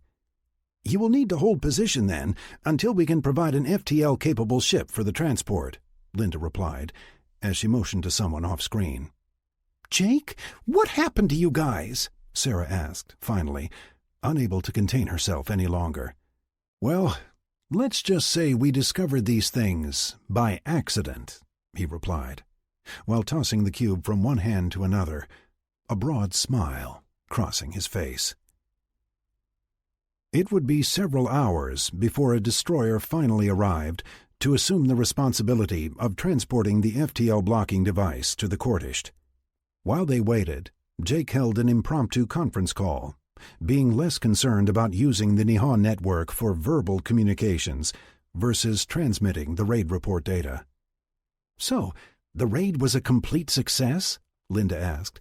B: "You will need to hold position, then, until we can provide an FTL-capable ship for the transport," Linda replied, as she motioned to someone off-screen. "Jake, what happened to you guys?" Sarah asked, finally, unable to contain herself any longer. "Well, let's just say we discovered these things by accident," he replied, while tossing the cube from one hand to another, a broad smile crossing his face. It would be several hours before a destroyer finally arrived to assume the responsibility of transporting the FTL blocking device to the Kordish. While they waited, Jake held an impromptu conference call, being less concerned about using the Niha network for verbal communications versus transmitting the raid report data. "So, the raid was a complete success?" Linda asked,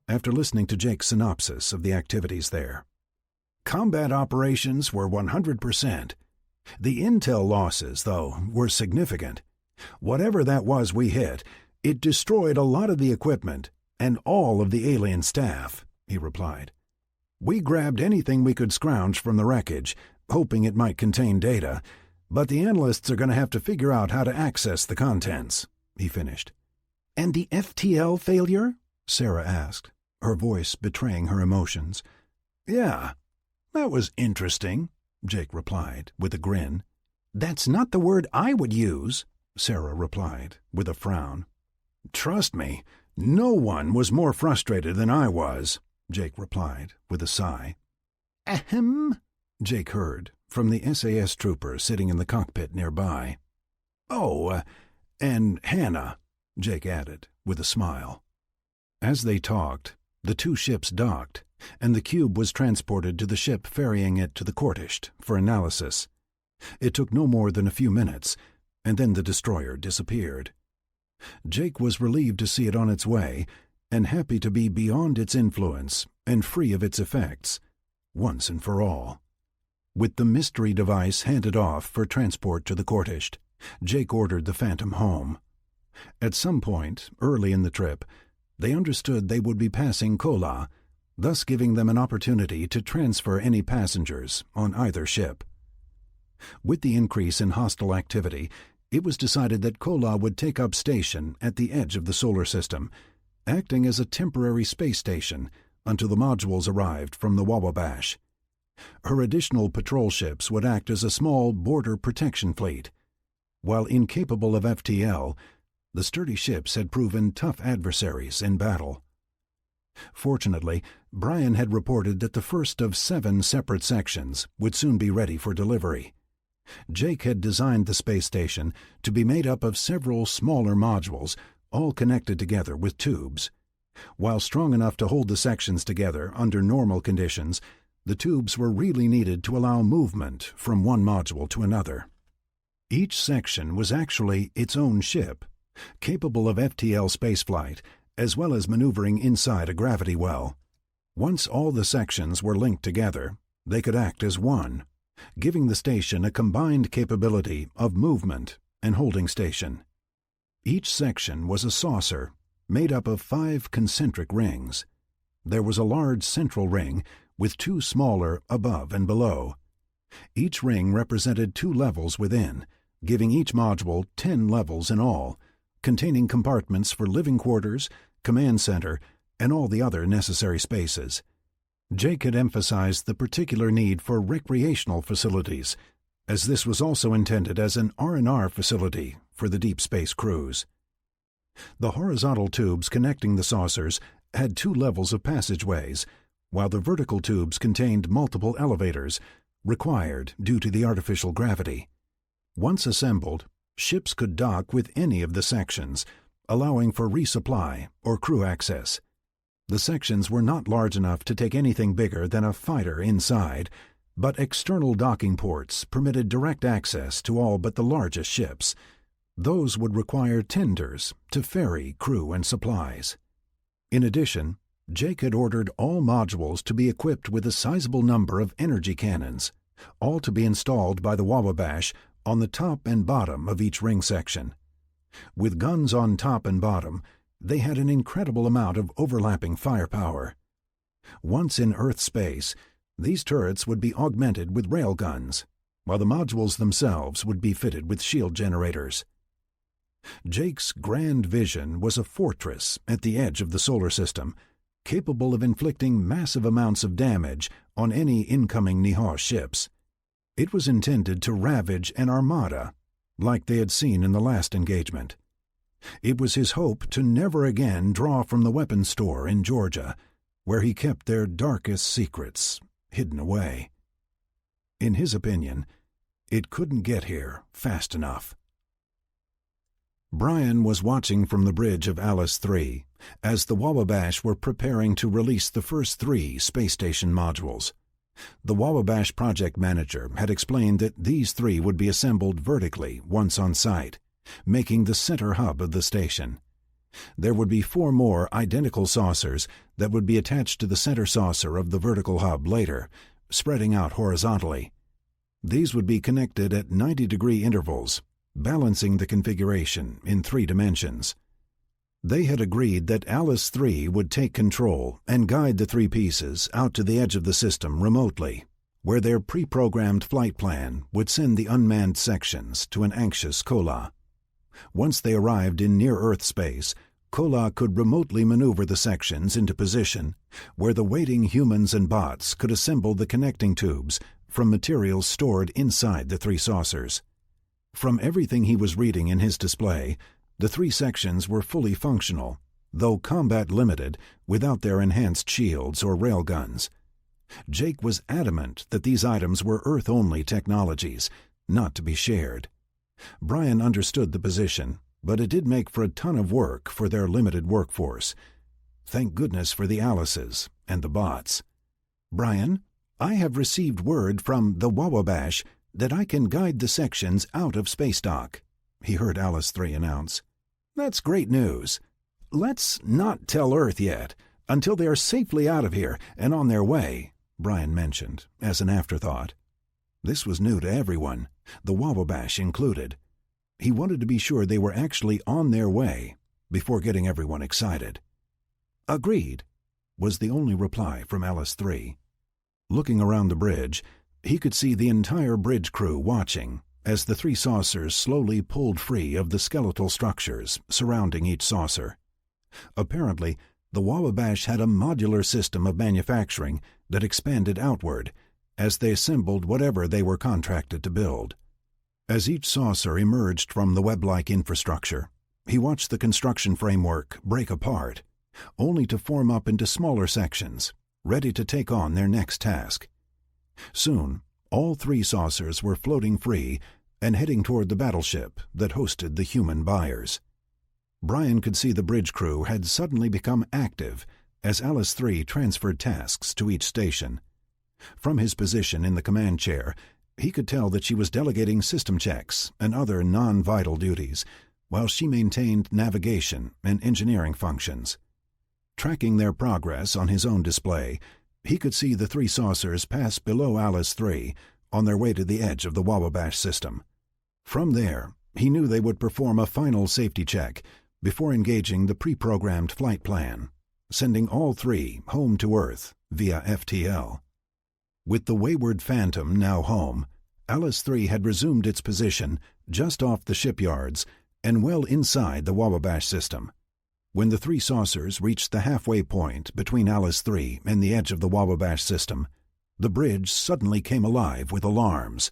B: after listening to Jake's synopsis of the activities there. "Combat operations were 100%. The intel losses, though, were significant.
A: "Whatever that was we hit, it destroyed a lot of the equipment and all of the alien staff," he replied. "We grabbed anything we could scrounge from the wreckage, hoping it might contain data, but the analysts are going to have to figure out how to access the contents," he finished.
B: "And the FTL failure?" Sarah asked, her voice betraying her emotions.
A: "Yeah, that was interesting," Jake replied, with a grin.
B: "That's not the word I would use," Sarah replied, with a frown.
A: "Trust me, no one was more frustrated than I was," Jake replied, with a sigh.
B: "Ahem,"
A: Jake heard from the SAS trooper sitting in the cockpit nearby. "Oh, and Hannah," Jake added, with a smile. As they talked, the two ships docked, and the cube was transported to the ship ferrying it to the Kortisht for analysis. It took no more than a few minutes, and then the destroyer disappeared. Jake was relieved to see it on its way, and happy to be beyond its influence and free of its effects, once and for all. With the mystery device handed off for transport to the Kortisht, Jake ordered the Phantom home. At some point, early in the trip, they understood they would be passing Kola, thus giving them an opportunity to transfer any passengers on either ship. With the increase in hostile activity, it was decided that Kola would take up station at the edge of the solar system, acting as a temporary space station until the modules arrived from the Wababash. Her additional patrol ships would act as a small border protection fleet. While incapable of FTL, the sturdy ships had proven tough adversaries in battle. Fortunately, Brian had reported that the first of 7 separate sections would soon be ready for delivery. Jake had designed the space station to be made up of several smaller modules, all connected together with tubes. While strong enough to hold the sections together under normal conditions, the tubes were really needed to allow movement from one module to another. Each section was actually its own ship, capable of FTL spaceflight, as well as maneuvering inside a gravity well. Once all the sections were linked together, they could act as one, giving the station a combined capability of movement and holding station. Each section was a saucer made up of 5 concentric rings. There was a large central ring with 2 smaller above and below. Each ring represented 2 levels within, giving each module 10 levels in all, containing compartments for living quarters, command center, and all the other necessary spaces. Jake had emphasized the particular need for recreational facilities, as this was also intended as an R&R facility for the deep space crews. The horizontal tubes connecting the saucers had 2 levels of passageways, while the vertical tubes contained multiple elevators, required due to the artificial gravity. Once assembled, ships could dock with any of the sections, allowing for resupply or crew access. The sections were not large enough to take anything bigger than a fighter inside, but external docking ports permitted direct access to all but the largest ships. Those would require tenders to ferry crew and supplies. In addition, Jake had ordered all modules to be equipped with a sizable number of energy cannons, all to be installed by the Wababash on the top and bottom of each ring section. With guns on top and bottom, they had an incredible amount of overlapping firepower. Once in Earth space, these turrets would be augmented with railguns, while the modules themselves would be fitted with shield generators. Jake's grand vision was a fortress at the edge of the solar system, capable of inflicting massive amounts of damage on any incoming Nihao ships. It was intended to ravage an armada, like they had seen in the last engagement. It was his hope to never again draw from the weapons store in Georgia, where he kept their darkest secrets hidden away. In his opinion, it couldn't get here fast enough. Brian was watching from the bridge of Alice 3 as the Wababash were preparing to release the first 3 space station modules. The Wababash project manager had explained that these 3 would be assembled vertically once on site, making the center hub of the station. There would be 4 more identical saucers that would be attached to the center saucer of the vertical hub later, spreading out horizontally. These would be connected at 90-degree intervals, balancing the configuration in 3 dimensions. They had agreed that Alice 3 would take control and guide the 3 pieces out to the edge of the system remotely, where their pre-programmed flight plan would send the unmanned sections to an anxious Kola. Once they arrived in near-Earth space, Kola could remotely maneuver the sections into position where the waiting humans and bots could assemble the connecting tubes from materials stored inside the 3 saucers. From everything he was reading in his display, the 3 sections were fully functional, though combat limited without their enhanced shields or railguns. Jake was adamant that these items were Earth-only technologies, not to be shared. Brian understood the position, but it did make for a ton of work for their limited workforce. Thank goodness for the Alices and the bots. "Brian, I have received word from the Wawabash that I can guide the sections out of space dock," he heard Alice 3 announce. "That's great news. Let's not tell Earth yet, until they are safely out of here and on their way," Brian mentioned, as an afterthought. This was new to everyone, the Wawabash included. He wanted to be sure they were actually on their way before getting everyone excited. "Agreed," was the only reply from Alice 3. Looking around the bridge, he could see the entire bridge crew watching as the 3 saucers slowly pulled free of the skeletal structures surrounding each saucer. Apparently, the Wawabash had a modular system of manufacturing that expanded outward as they assembled whatever they were contracted to build. As each saucer emerged from the web-like infrastructure, he watched the construction framework break apart, only to form up into smaller sections, ready to take on their next task. Soon, all 3 saucers were floating free and heading toward the battleship that hosted the human buyers. Brian could see the bridge crew had suddenly become active as Alice 3 transferred tasks to each station. From his position in the command chair, he could tell that she was delegating system checks and other non-vital duties, while she maintained navigation and engineering functions. Tracking their progress on his own display, he could see the 3 saucers pass below Alice 3 on their way to the edge of the Wawabash system. From there, he knew they would perform a final safety check before engaging the pre-programmed flight plan, sending all 3 home to Earth via FTL. With the wayward Phantom now home, Alice 3 had resumed its position just off the shipyards and well inside the Wawabash system. When the 3 saucers reached the halfway point between Alice 3 and the edge of the Wawabash system, the bridge suddenly came alive with alarms.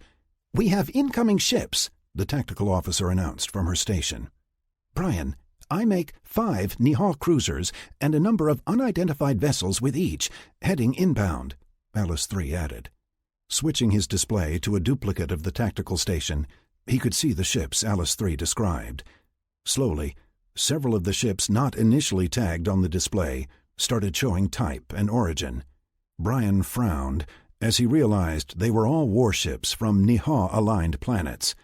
A: "We have incoming ships," the tactical officer announced from her station. "Brian, I make 5 Niha cruisers and a number of unidentified vessels with each, heading inbound," Alice 3 added. Switching his display to a duplicate of the tactical station, he could see the ships Alice 3 described. Slowly, several of the ships not initially tagged on the display started showing type and origin. Brian frowned as he realized they were all warships from Niha-aligned planets.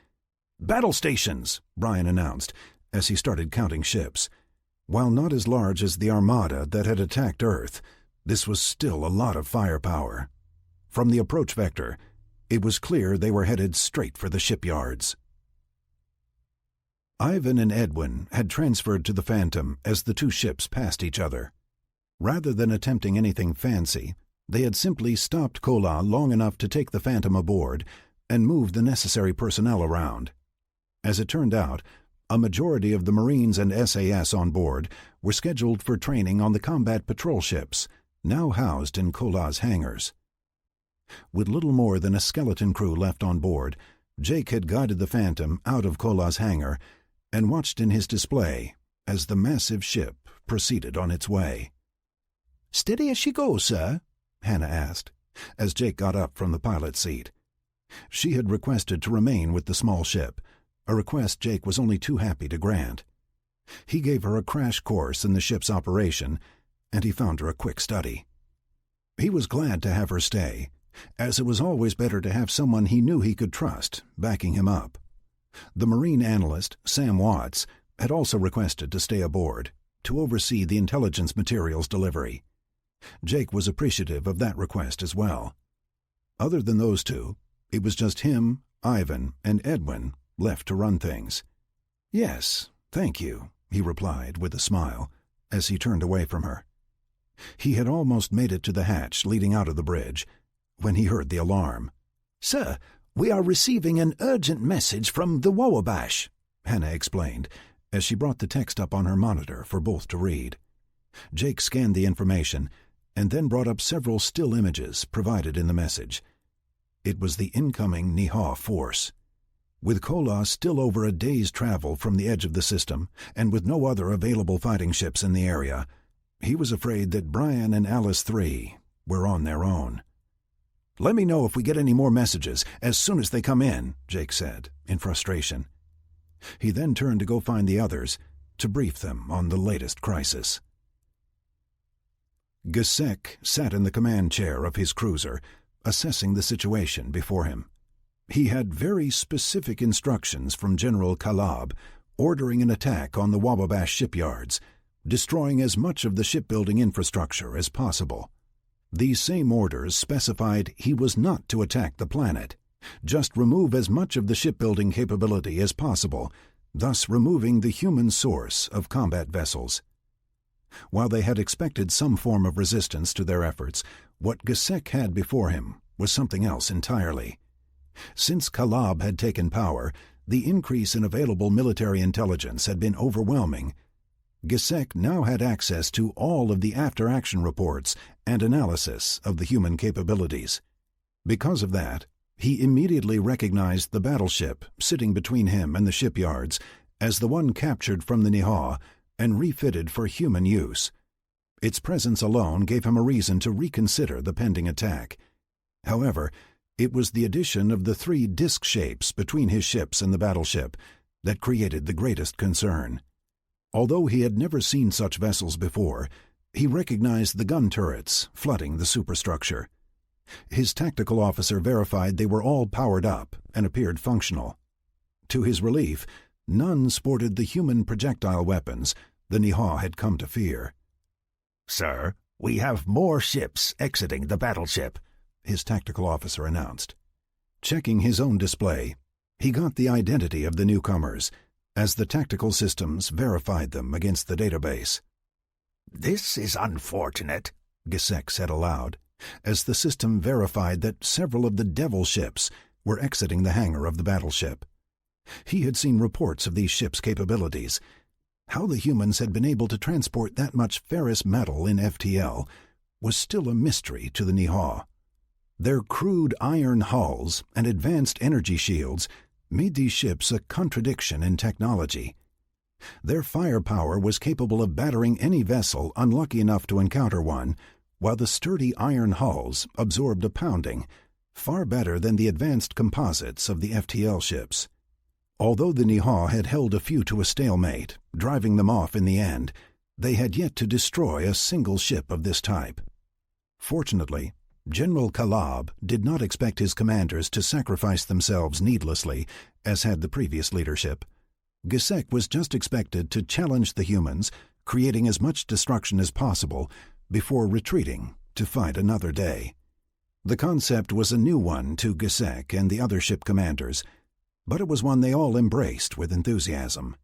A: "Battle stations," Brian announced as he started counting ships. While not as large as the armada that had attacked Earth, this was still a lot of firepower. From the approach vector, it was clear they were headed straight for the shipyards. Ivan and Edwin had transferred to the Phantom as the 2 ships passed each other. Rather than attempting anything fancy, they had simply stopped Kola long enough to take the Phantom aboard and move the necessary personnel around. As it turned out, a majority of the Marines and SAS on board were scheduled for training on the combat patrol ships, now housed in Kola's hangars. With little more than a skeleton crew left on board, Jake had guided the Phantom out of Kola's hangar and watched in his display as the massive ship proceeded on its way. "Steady as she goes, sir?" Hannah asked, as Jake got up from the pilot's seat. She had requested to remain with the small ship, a request Jake was only too happy to grant. He gave her a crash course in the ship's operation, and he found her a quick study. He was glad to have her stay, as it was always better to have someone he knew he could trust backing him up. The marine analyst, Sam Watts, had also requested to stay aboard, to oversee the intelligence materials delivery. Jake was appreciative of that request as well. Other than those 2, it was just him, Ivan, and Edwin left to run things. "Yes, thank you," he replied with a smile, as he turned away from her. He had almost made it to the hatch leading out of the bridge, when he heard the alarm.
B: "Sir, we are receiving an urgent message from the Wawabash," Hannah explained, as she brought the text up on her monitor for both to read.
A: Jake scanned the information and then brought up several still images provided in the message. It was the incoming Niha force. With Kola still over a day's travel from the edge of the system, and with no other available fighting ships in the area, he was afraid that Brian and Alice III were on their own. "Let me know if we get any more messages as soon as they come in," Jake said, in frustration. He then turned to go find the others to brief them on the latest crisis. Gasek sat in the command chair of his cruiser, assessing the situation before him. He had very specific instructions from General Kalab, ordering an attack on the Wababash shipyards, destroying as much of the shipbuilding infrastructure as possible. These same orders specified he was not to attack the planet, just remove as much of the shipbuilding capability as possible, thus removing the human source of combat vessels. While they had expected some form of resistance to their efforts, what Gasek had before him was something else entirely. Since Kalab had taken power, the increase in available military intelligence had been overwhelming. Gasek now had access to all of the after-action reports and analysis of the human capabilities. Because of that, he immediately recognized the battleship sitting between him and the shipyards as the one captured from the Niha and refitted for human use. Its presence alone gave him a reason to reconsider the pending attack. However, it was the addition of the 3 disc shapes between his ships and the battleship that created the greatest concern. Although he had never seen such vessels before, he recognized the gun turrets flooding the superstructure. His tactical officer verified they were all powered up and appeared functional. To his relief, none sported the human projectile weapons the Niha had come to fear.
B: "Sir, we have more ships exiting the battleship," his tactical officer announced.
A: Checking his own display, he got the identity of the newcomers, as the tactical systems verified them against the database.
B: "This is unfortunate,"
A: Gasek said aloud, as the system verified that several of the Devil ships were exiting the hangar of the battleship. He had seen reports of these ships' capabilities. How the humans had been able to transport that much ferrous metal in FTL was still a mystery to the Niha. Their crude iron hulls and advanced energy shields made these ships a contradiction in technology. Their firepower was capable of battering any vessel unlucky enough to encounter one, while the sturdy iron hulls absorbed a pounding, far better than the advanced composites of the FTL ships. Although the Niha had held a few to a stalemate, driving them off in the end, they had yet to destroy a single ship of this type. Fortunately, General Kalab did not expect his commanders to sacrifice themselves needlessly, as had the previous leadership. Gasek was just expected to challenge the humans, creating as much destruction as possible, before retreating to fight another day. The concept was a new one to Gasek and the other ship commanders, but it was one they all embraced with enthusiasm.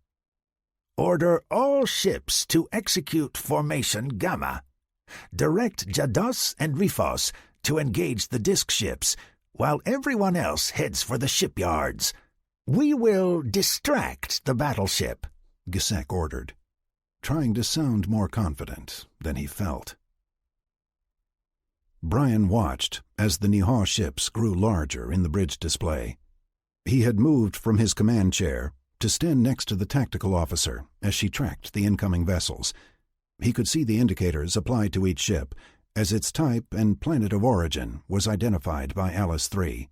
B: "Order all ships to execute Formation Gamma. Direct Jados and Rifos to engage the disc ships, while everyone else heads for the shipyards. We will distract the battleship,"
A: Gasek ordered, trying to sound more confident than he felt. Brian watched as the Niha ships grew larger in the bridge display. He had moved from his command chair to stand next to the tactical officer as she tracked the incoming vessels. He could see the indicators applied to each ship as its type and planet of origin was identified by Alice III.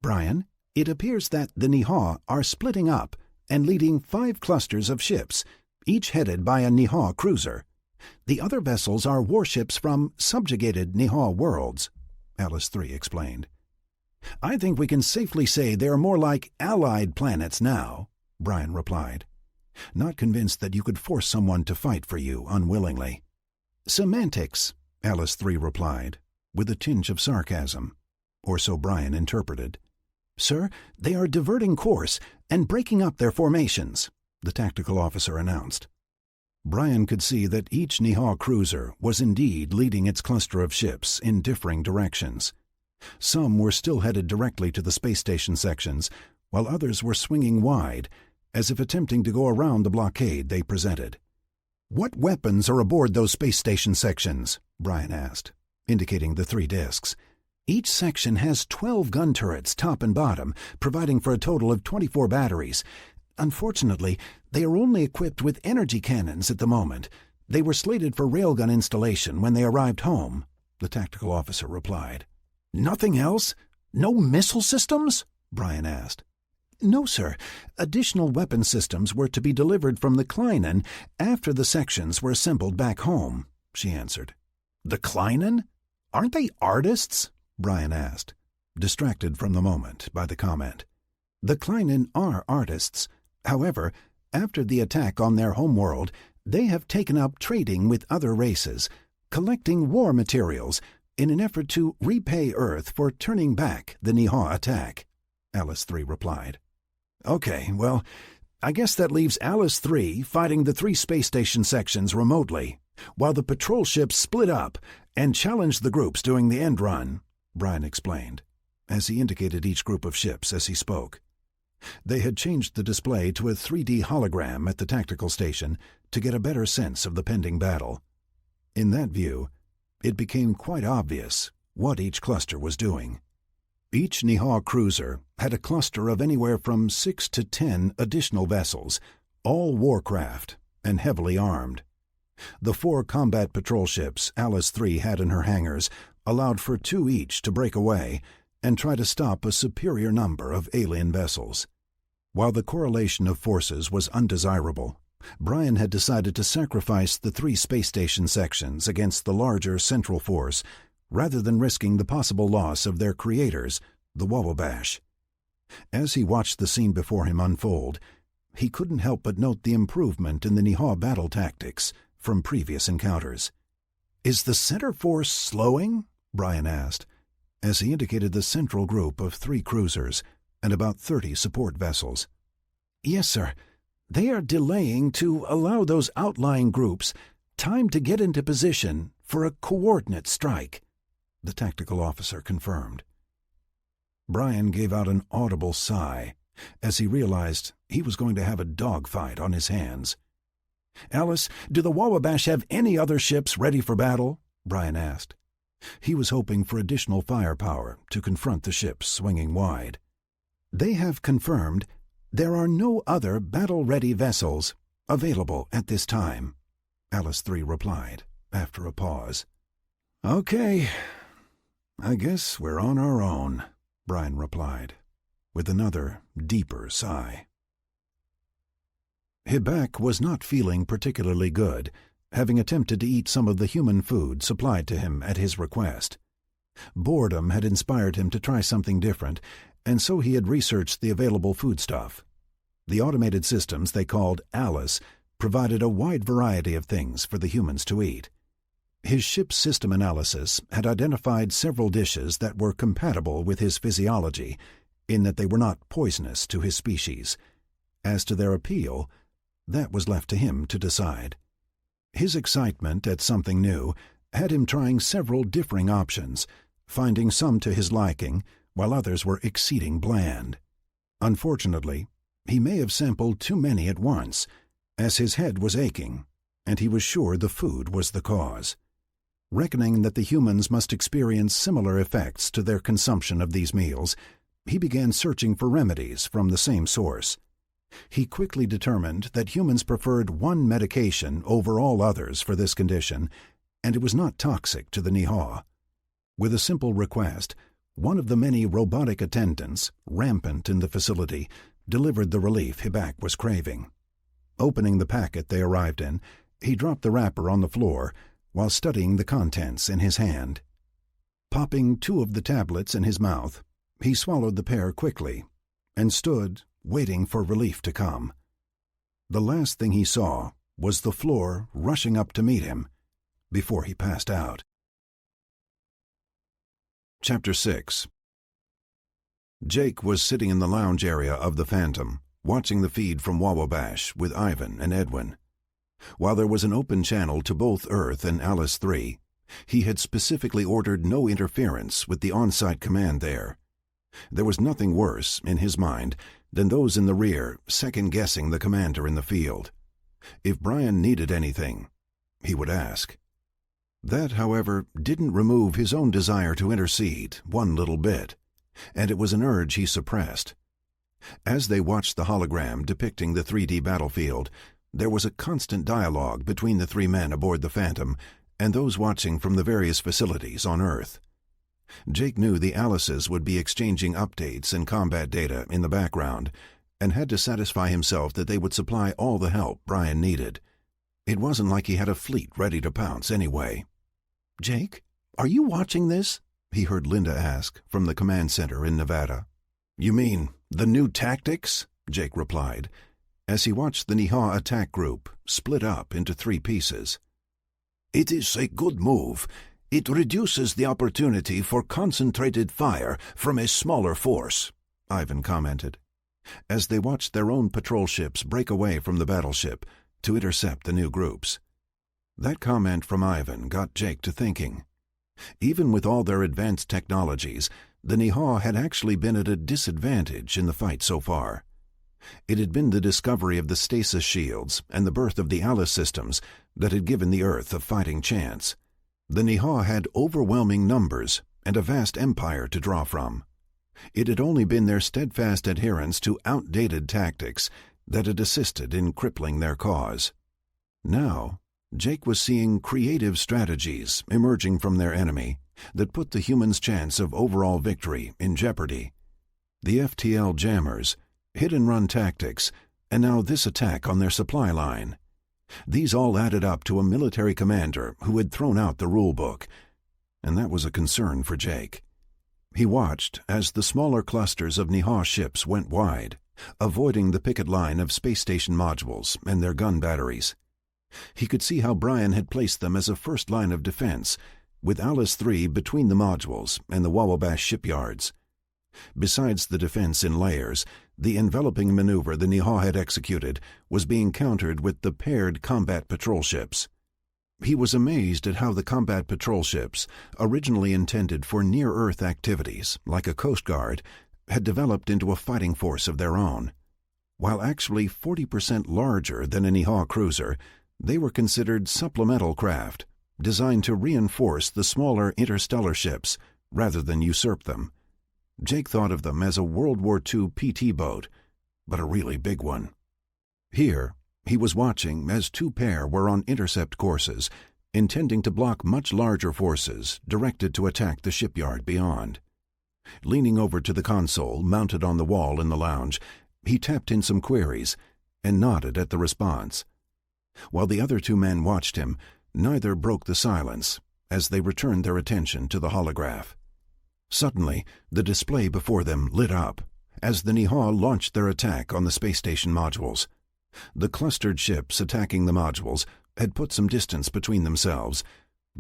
B: "Brian, it appears that the Niha are splitting up and leading 5 clusters of ships, each headed by a Niha cruiser. The other vessels are warships from subjugated Niha worlds," Alice III explained. "I think we can safely say they are more like allied planets now," Brian replied, not convinced that you could force someone to fight for you unwillingly.
A: "Semantics," Alice III replied, with a tinge of sarcasm, or so Brian interpreted.
B: "Sir, they are diverting course and breaking up their formations," the tactical officer announced.
A: Brian could see that each Niha cruiser was indeed leading its cluster of ships in differing directions. Some were still headed directly to the space station sections, while others were swinging wide, as if attempting to go around the blockade they presented.
B: "What weapons are aboard those space station sections?" Brian asked, indicating the 3 discs. "Each section has 12 gun turrets, top and bottom, providing for a total of 24 batteries. Unfortunately, they are only equipped with energy cannons at the moment. They were slated for railgun installation when they arrived home," the tactical officer replied. "Nothing else? No missile systems?" Brian asked. "No, sir. Additional weapon systems were to be delivered from the Kleinen after the sections were assembled back home," she answered. "The Kleinen? Aren't they artists?" Brian asked, distracted from the moment by the comment. "The Kleinen are artists. However, after the attack on their homeworld, they have taken up trading with other races, collecting war materials in an effort to repay Earth for turning back the Niha attack," Alice 3 replied. "Okay, well, I guess that leaves Alice 3 fighting the 3 space station sections remotely, while the patrol ships split up and challenged the groups doing the end run," Brian explained, as he indicated each group of ships as he spoke. They had changed the display to a 3D hologram at the tactical station to get a better sense of the pending battle. In that view, it became quite obvious what each cluster was doing. Each Niha cruiser had a cluster of anywhere from 6 to 10 additional vessels, all warcraft and heavily armed. The 4 combat patrol ships Alice 3 had in her hangars allowed for 2 each to break away and try to stop a superior number of alien vessels. While the correlation of forces was undesirable, Brian had decided to sacrifice the 3 space station sections against the larger central force rather than risking the possible loss of their creators, the Wabash. As he watched the scene before him unfold, he couldn't help but note the improvement in the Niha battle tactics from previous encounters. "Is the center force slowing?" Brian asked, as he indicated the central group of 3 cruisers and about 30 support vessels. "Yes, sir. They are delaying to allow those outlying groups time to get into position for a coordinate strike," the tactical officer confirmed. Brian gave out an audible sigh as he realized he was going to have a dogfight on his hands. "Alice, do the Wabash have any other ships ready for battle?" Brian asked. He was hoping for additional firepower to confront the ships swinging wide. "They have confirmed there are no other battle-ready vessels available at this time," Alice 3 replied after a pause. "Okay, I guess we're on our own," Brian replied, with another deeper sigh. Hibak was not feeling particularly good, having attempted to eat some of the human food supplied to him at his request. Boredom had inspired him to try something different, and so he had researched the available foodstuff. The automated systems they called Alice provided a wide variety of things for the humans to eat. His ship's system analysis had identified several dishes that were compatible with his physiology, in that they were not poisonous to his species. As to their appeal, that was left to him to decide. His excitement at something new had him trying several differing options, finding some to his liking, while others were exceeding bland. Unfortunately, he may have sampled too many at once, as his head was aching, and he was sure the food was the cause. Reckoning that the humans must experience similar effects to their consumption of these meals, he began searching for remedies from the same source. He quickly determined that humans preferred one medication over all others for this condition, and it was not toxic to the Niha. With a simple request, one of the many robotic attendants, rampant in the facility, delivered the relief Hibak was craving. Opening the packet they arrived in, he dropped the wrapper on the floor while studying the contents in his hand. Popping 2 of the tablets in his mouth, he swallowed the pair quickly and stood waiting for relief to come. The last thing he saw was the floor rushing up to meet him before he passed out. Chapter 6.
A: Jake was sitting in the lounge area of the Phantom, watching the feed from Wawabash with Ivan and Edwin. While there was an open channel to both Earth and Alice 3, he had specifically ordered no interference with the on-site command there. There was nothing worse, in his mind, than those in the rear second-guessing the commander in the field. If Brian needed anything, he would ask. That, however, didn't remove his own desire to intercede one little bit, and it was an urge he suppressed. As they watched the hologram depicting the 3D battlefield, there was a constant dialogue between the three men aboard the Phantom and those watching from the various facilities on Earth. Jake knew the Alices would be exchanging updates and combat data in the background, and had to satisfy himself that they would supply all the help Brian needed. It wasn't like he had a fleet ready to pounce anyway. "Jake, are you watching this?" he heard Linda ask from the command center in Nevada. "You mean the new tactics?" Jake replied, as he watched the Niha attack group split up into 3 pieces. "It is a good move. It reduces the opportunity for concentrated fire from a smaller force," Ivan commented, as they watched their own patrol ships break away from the battleship to intercept the new groups. That comment from Ivan got Jake to thinking. Even with all their advanced technologies, the Niha had actually been at a disadvantage in the fight so far. It had been the discovery of the stasis shields and the birth of the Alice systems that had given the Earth a fighting chance. The Niha had overwhelming numbers and a vast empire to draw from. It had only been their steadfast adherence to outdated tactics that had assisted in crippling their cause. Now, Jake was seeing creative strategies emerging from their enemy that put the humans' chance of overall victory in jeopardy. The FTL jammers, hit-and-run tactics, and now this attack on their supply line. These all added up to a military commander who had thrown out the rulebook, and that was a concern for Jake. He watched as the smaller clusters of Niha ships went wide, avoiding the picket line of space station modules and their gun batteries. He could see how Brian had placed them as a first line of defense, with Alice 3 between the modules and the Wawabash shipyards. Besides the defense in layers, the enveloping maneuver the Niha had executed was being countered with the paired combat patrol ships. He was amazed at how the combat patrol ships, originally intended for near-Earth activities, like a Coast Guard, had developed into a fighting force of their own. While actually 40% larger than a Niha cruiser, they were considered supplemental craft, designed to reinforce the smaller interstellar ships rather than usurp them. Jake thought of them as a World War II PT boat, but a really big one. Here, he was watching as 2 pair were on intercept courses, intending to block much larger forces directed to attack the shipyard beyond. Leaning over to the console mounted on the wall in the lounge, he tapped in some queries and nodded at the response. While the other 2 men watched him, neither broke the silence as they returned their attention to the holograph. Suddenly, the display before them lit up as the Niha launched their attack on the space station modules. The clustered ships attacking the modules had put some distance between themselves,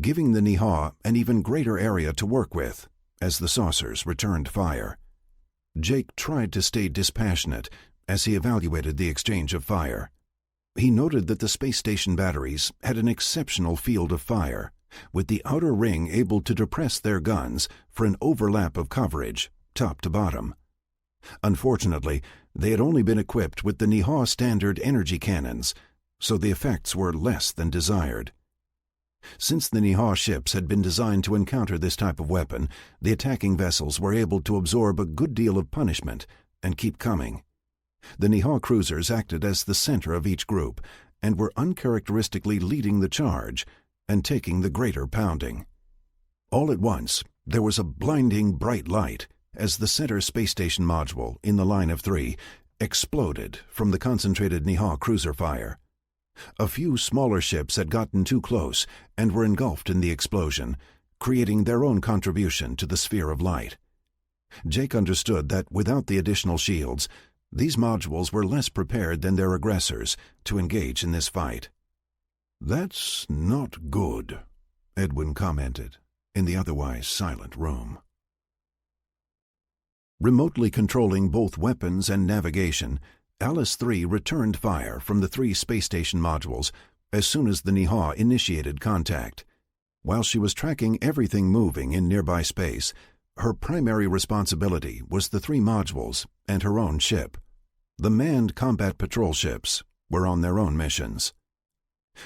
A: giving the Niha an even greater area to work with as the saucers returned fire. Jake tried to stay dispassionate as he evaluated the exchange of fire. He noted that the space station batteries had an exceptional field of fire, with the outer ring able to depress their guns for an overlap of coverage, top to bottom. Unfortunately, they had only been equipped with the Niha standard energy cannons, so the effects were less than desired. Since the Niha ships had been designed to encounter this type of weapon, the attacking vessels were able to absorb a good deal of punishment and keep coming. The Niha cruisers acted as the center of each group and were uncharacteristically leading the charge and taking the greater pounding. All at once, there was a blinding bright light as the center space station module in the line of 3 exploded from the concentrated Niha cruiser fire. A few smaller ships had gotten too close and were engulfed in the explosion, creating their own contribution to the sphere of light. Jake understood that without the additional shields, these modules were less prepared than their aggressors to engage in this fight. "That's not good," Edwin commented in the otherwise silent room. Remotely controlling both weapons and navigation, Alice 3 returned fire from the 3 space station modules as soon as the Nihah initiated contact. While she was tracking everything moving in nearby space, her primary responsibility was the 3 modules and her own ship. The manned combat patrol ships were on their own missions.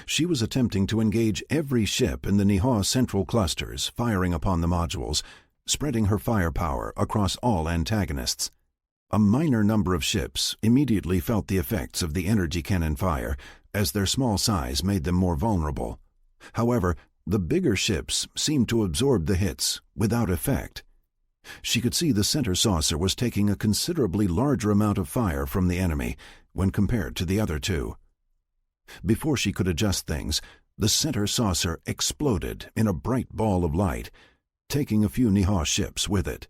A: She was attempting to engage every ship in the Nihah central clusters, firing upon the modules, spreading her firepower across all antagonists. A minor number of ships immediately felt the effects of the energy cannon fire, as their small size made them more vulnerable. However, the bigger ships seemed to absorb the hits without effect. She could see the center saucer was taking a considerably larger amount of fire from the enemy when compared to the other 2. Before she could adjust things, the center saucer exploded in a bright ball of light, taking a few Nihah ships with it.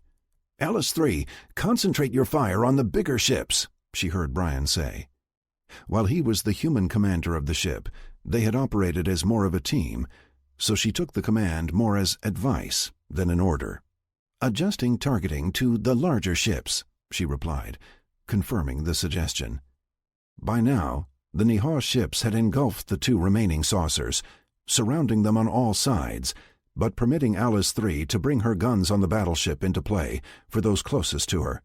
A: "Alice 3, concentrate your fire on the bigger ships," she heard Brian say. While he was the human commander of the ship, they had operated as more of a team, so she took the command more as advice than an order. "Adjusting targeting to the larger ships," she replied, confirming the suggestion. By now, the Nihah ships had engulfed the 2 remaining saucers, surrounding them on all sides, but permitting Alice 3 to bring her guns on the battleship into play for those closest to her.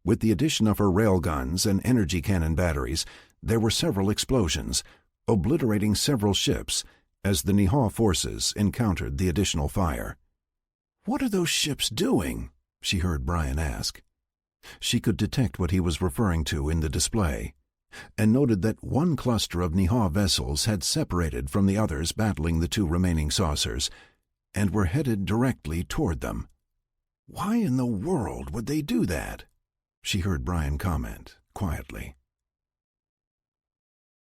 A: With the addition of her railguns and energy cannon batteries, there were several explosions, obliterating several ships as the Nihah forces encountered the additional fire. "What are those ships doing?" she heard Brian ask. She could detect what he was referring to in the display, and noted that one cluster of Nihah vessels had separated from the others battling the 2 remaining saucers, and were headed directly toward them. "Why in the world would they do that?" she heard Brian comment quietly.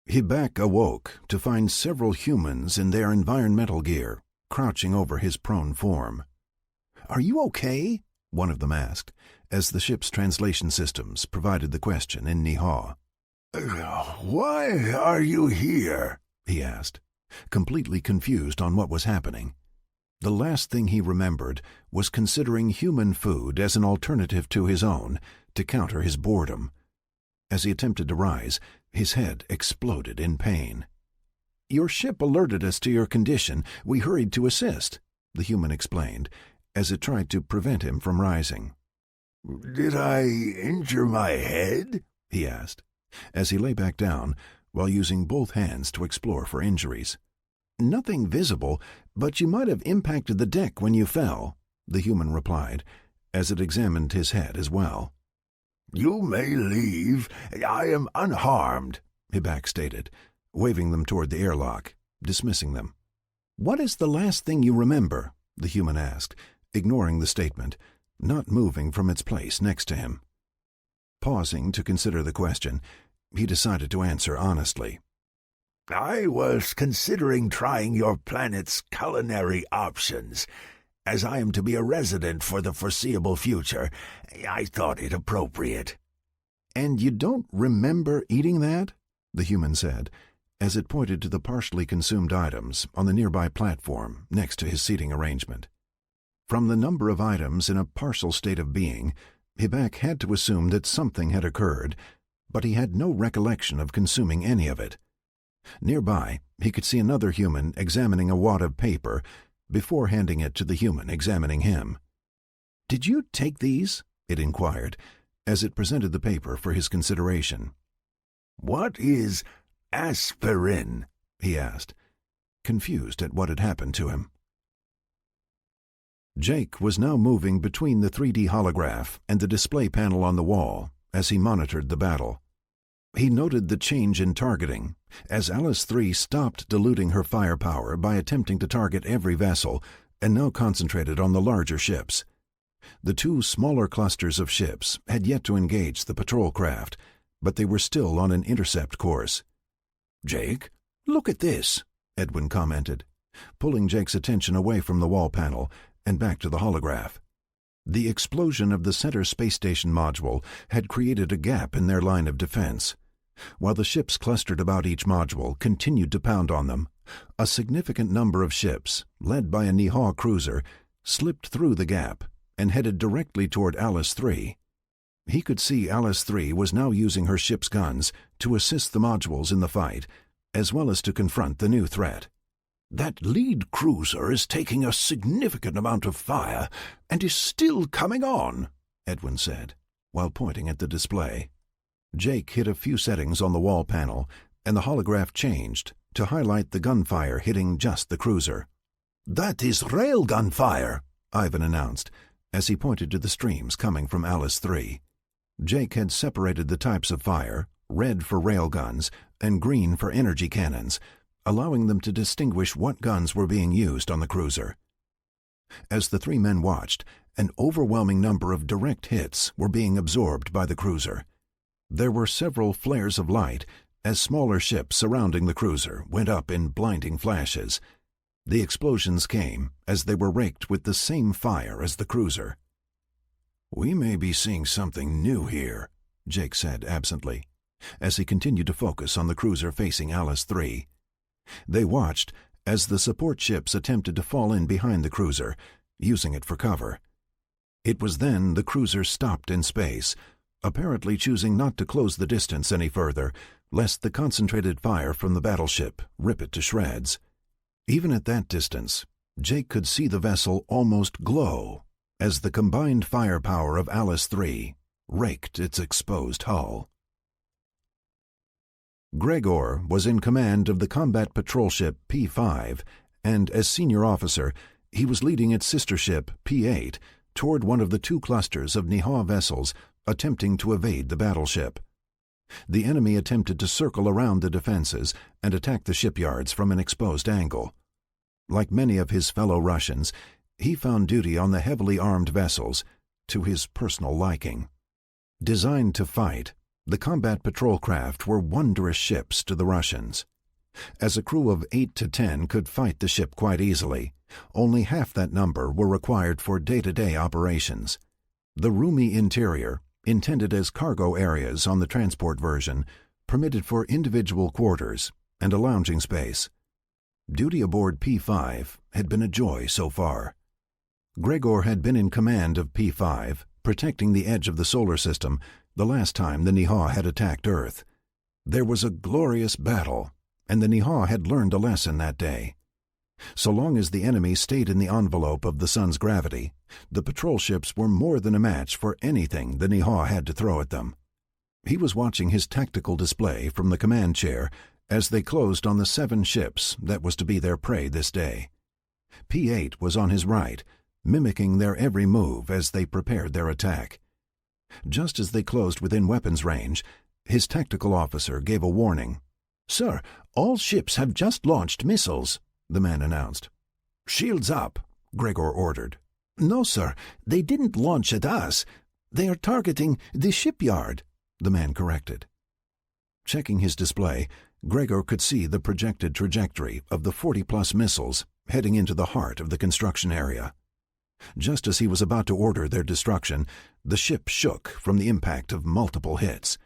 A: Hibak awoke to find several humans in their environmental gear, crouching over his prone form. "Are you okay?" one of them asked, as the ship's translation systems provided the question in Nihah.
C: "Why are you here?"
A: he asked, completely confused on what was happening. The last thing he remembered was considering human food as an alternative to his own to counter his boredom. As he attempted to rise, his head exploded in pain. "Your ship alerted us to your condition. We hurried to assist," the human explained, as it tried to prevent him from rising.
C: "Did I injure my head?"
A: he asked, as he lay back down while using both hands to explore for injuries. "Nothing visible, but you might have impacted the deck when you fell," the human replied, as it examined his head as well.
C: "You may leave. I am unharmed,"
A: Hibak stated, waving them toward the airlock, dismissing them. "What is the last thing you remember?" the human asked, ignoring the statement, not moving from its place next to him. Pausing to consider the question, he decided to answer honestly.
C: "I was considering trying your planet's culinary options. As I am to be a resident for the foreseeable future, I thought it appropriate."
A: "And you don't remember eating that?" the human said, as it pointed to the partially consumed items on the nearby platform next to his seating arrangement. From the number of items in a partial state of being, Hibak had to assume that something had occurred, but he had no recollection of consuming any of it. Nearby, he could see another human examining a wad of paper before handing it to the human examining him. "Did you take these?" it inquired, as it presented the paper for his consideration.
C: "What is aspirin?"
A: he asked, confused at what had happened to him. Jake was now moving between the 3D holograph and the display panel on the wall as he monitored the battle. He noted the change in targeting, as Alice 3 stopped diluting her firepower by attempting to target every vessel and now concentrated on the larger ships. The 2 smaller clusters of ships had yet to engage the patrol craft, but they were still on an intercept course. "Jake, look at this," Edwin commented, pulling Jake's attention away from the wall panel and back to the holograph. The explosion of the center space station module had created a gap in their line of defense. While the ships clustered about each module continued to pound on them, a significant number of ships, led by a Nihah cruiser, slipped through the gap and headed directly toward Alice 3. He could see Alice 3 was now using her ship's guns to assist the modules in the fight, as well as to confront the new threat.
C: "That lead cruiser is taking a significant amount of fire and is still coming on," Edwin said,
A: while pointing at the display. Jake hit a few settings on the wall panel, and the holograph changed to highlight the gunfire hitting just the cruiser.
C: "That is railgun fire,"
A: Ivan announced, as he pointed to the streams coming from Alice 3. Jake had separated the types of fire, red for railguns and green for energy cannons, allowing them to distinguish what guns were being used on the cruiser. As the three men watched, an overwhelming number of direct hits were being absorbed by the cruiser. There were several flares of light as smaller ships surrounding the cruiser went up in blinding flashes. The explosions came as they were raked with the same fire as the cruiser.
B: "We may be seeing something new here," Jake said absently, as he continued to focus on the cruiser facing Alice 3.
A: They watched as the support ships attempted to fall in behind the cruiser, using it for cover. It was then the cruiser stopped in space, apparently choosing not to close the distance any further, lest the concentrated fire from the battleship rip it to shreds. Even at that distance, Jake could see the vessel almost glow as the combined firepower of Alice 3 raked its exposed hull. Gregor was in command of the combat patrol ship P5, and as senior officer, he was leading its sister ship P8 toward one of the two clusters of Niha vessels attempting to evade the battleship. The enemy attempted to circle around the defenses and attack the shipyards from an exposed angle. Like many of his fellow Russians, he found duty on the heavily armed vessels to his personal liking. Designed to fight, the combat patrol craft were wondrous ships to the Russians. As a crew of 8 to 10 could fight the ship quite easily, only half that number were required for day-to-day operations. The roomy interior, intended as cargo areas on the transport version, permitted for individual quarters and a lounging space. Duty aboard P5 had been a joy so far. Gregor had been in command of P5, protecting the edge of the solar system the last time the Niha had attacked Earth. There was a glorious battle, and the Niha had learned a lesson that day. So long as the enemy stayed in the envelope of the sun's gravity, the patrol ships were more than a match for anything the Niha had to throw at them. He was watching his tactical display from the command chair as they closed on the 7 ships that was to be their prey this day. P8 was on his right, mimicking their every move as they prepared their attack. Just as they closed within weapons range, his tactical officer gave a warning.
C: "Sir, all ships have just launched missiles,"
A: the man announced.
C: "Shields up,"
A: Gregor ordered.
C: "No, sir, they didn't launch at us. They are targeting the shipyard,"
A: the man corrected. Checking his display, Gregor could see the projected trajectory of the 40-plus missiles heading into the heart of the construction area. Just as he was about to order their destruction, the ship shook from the impact of multiple hits.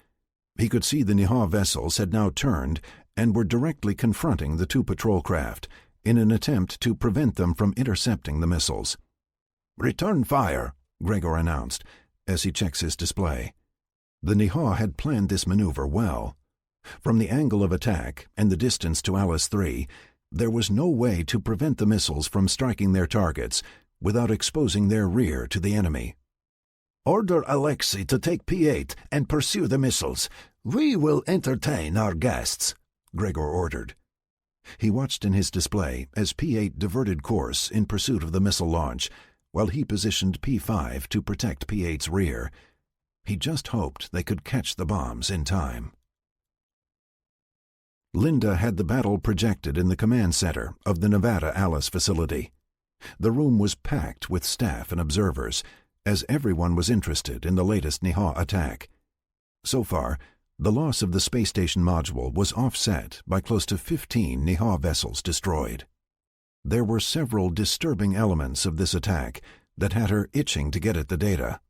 A: He could see the Niha vessels had now turned and were directly confronting the 2 patrol craft in an attempt to prevent them from intercepting the missiles.
C: "Return fire,"
A: Gregor announced as he checks his display. The Niha had planned this maneuver well. From the angle of attack and the distance to Alice 3, there was no way to prevent the missiles from striking their targets without exposing their rear to the enemy.
C: "Order Alexei to take P8 and pursue the missiles. We will entertain our guests,"
A: Gregor ordered. He watched in his display as P8 diverted course in pursuit of the missile launch, while he positioned P5 to protect P8's rear. He just hoped they could catch the bombs in time. Linda had the battle projected in the command center of the Nevada Alice facility. The room was packed with staff and observers, as everyone was interested in the latest Niha attack. So far, the loss of the space station module was offset by close to 15 Niha vessels destroyed. There were several disturbing elements of this attack that had her itching to get at the data.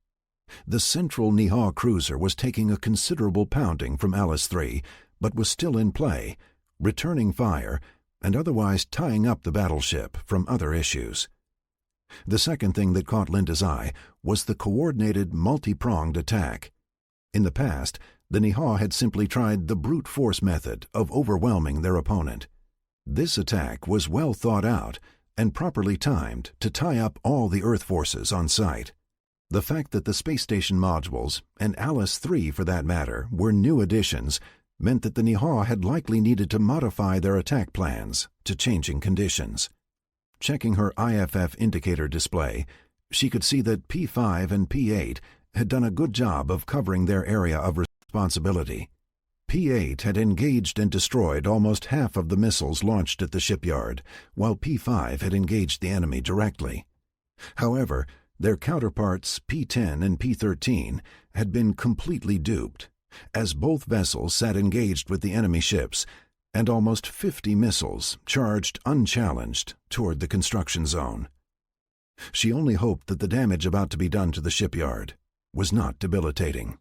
A: The central Niha cruiser was taking a considerable pounding from Alice 3, but was still in play, returning fire and otherwise tying up the battleship from other issues. The second thing that caught Linda's eye was the coordinated, multi-pronged attack In the past, the Niha had simply tried the brute force method of overwhelming their opponent. This attack was well thought out and properly timed to tie up all the Earth forces on site. The fact that the space station modules, and Alice 3 for that matter, were new additions meant that the Niha had likely needed to modify their attack plans to changing conditions. Checking her IFF indicator display, she could see that P5 and P8 had done a good job of covering their area of responsibility. P8 had engaged and destroyed almost half of the missiles launched at the shipyard, while P5 had engaged the enemy directly. However, their counterparts P10 and P13 had been completely duped, as both vessels sat engaged with the enemy ships, and almost 50 missiles charged unchallenged toward the construction zone. She only hoped that the damage about to be done to the shipyard was not debilitating.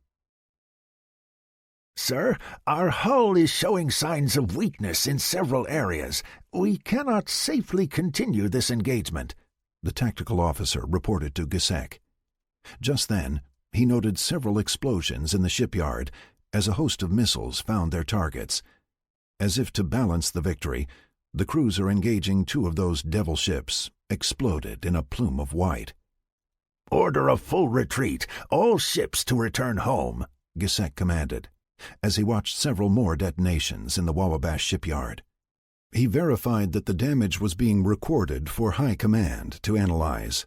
C: Sir, our hull is showing signs of weakness in several areas. We cannot safely continue this engagement,
A: the tactical officer reported to Gisek. Just then, he noted several explosions in the shipyard as a host of missiles found their targets. As if to balance the victory, the cruiser engaging two of those devil ships exploded in a plume of white.
C: "Order a full retreat, all ships to return home,"
A: Gisek commanded, as he watched several more detonations in the Wabash shipyard. He verified that the damage was being recorded for High Command to analyze.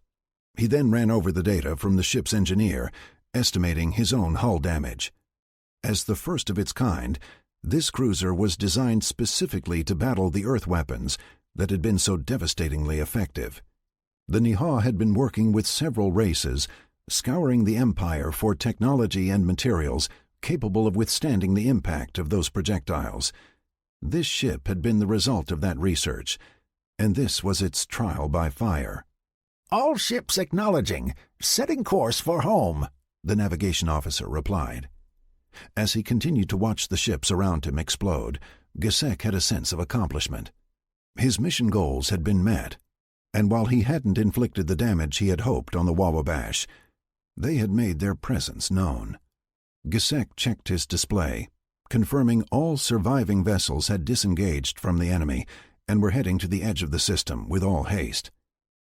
A: He then ran over the data from the ship's engineer, estimating his own hull damage. As the first of its kind, this cruiser was designed specifically to battle the Earth weapons that had been so devastatingly effective. The Niha had been working with several races, scouring the Empire for technology and materials capable of withstanding the impact of those projectiles. This ship had been the result of that research, and this was its trial by fire.
C: "All ships acknowledging, setting course for home,"
A: the navigation officer replied. As he continued to watch the ships around him explode, Gisek had a sense of accomplishment. His mission goals had been met, and while he hadn't inflicted the damage he had hoped on the Wabash, they had made their presence known. Gisek checked his display, confirming all surviving vessels had disengaged from the enemy and were heading to the edge of the system with all haste.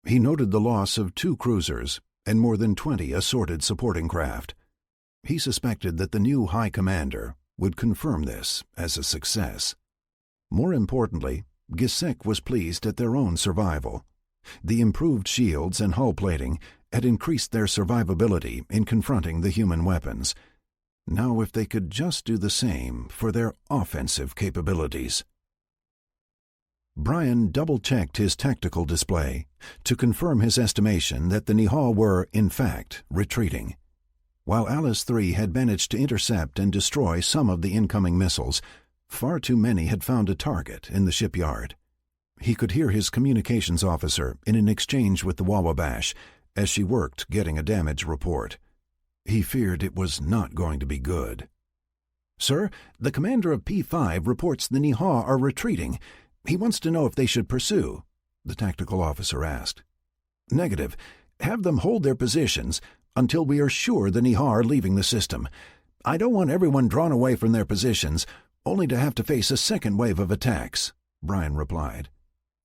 A: He noted the loss of 2 cruisers and more than 20 assorted supporting craft. He suspected that the new High Commander would confirm this as a success. More importantly, Gisek was pleased at their own survival. The improved shields and hull plating had increased their survivability in confronting the human weapons. Now if they could just do the same for their offensive capabilities. Brian double-checked his tactical display to confirm his estimation that the Niha were, in fact, retreating. While Alice 3 had managed to intercept and destroy some of the incoming missiles, far too many had found a target in the shipyard. He could hear his communications officer in an exchange with the Wabash as she worked getting a damage report. He feared it was not going to be good. "Sir, the commander of P5 reports the Niha are retreating. He wants to know if they should pursue," the tactical officer asked. "Negative. Have them hold their positions until we are sure the Niha are leaving the system. I don't want everyone drawn away from their positions, only to have to face a second wave of attacks," Brian replied,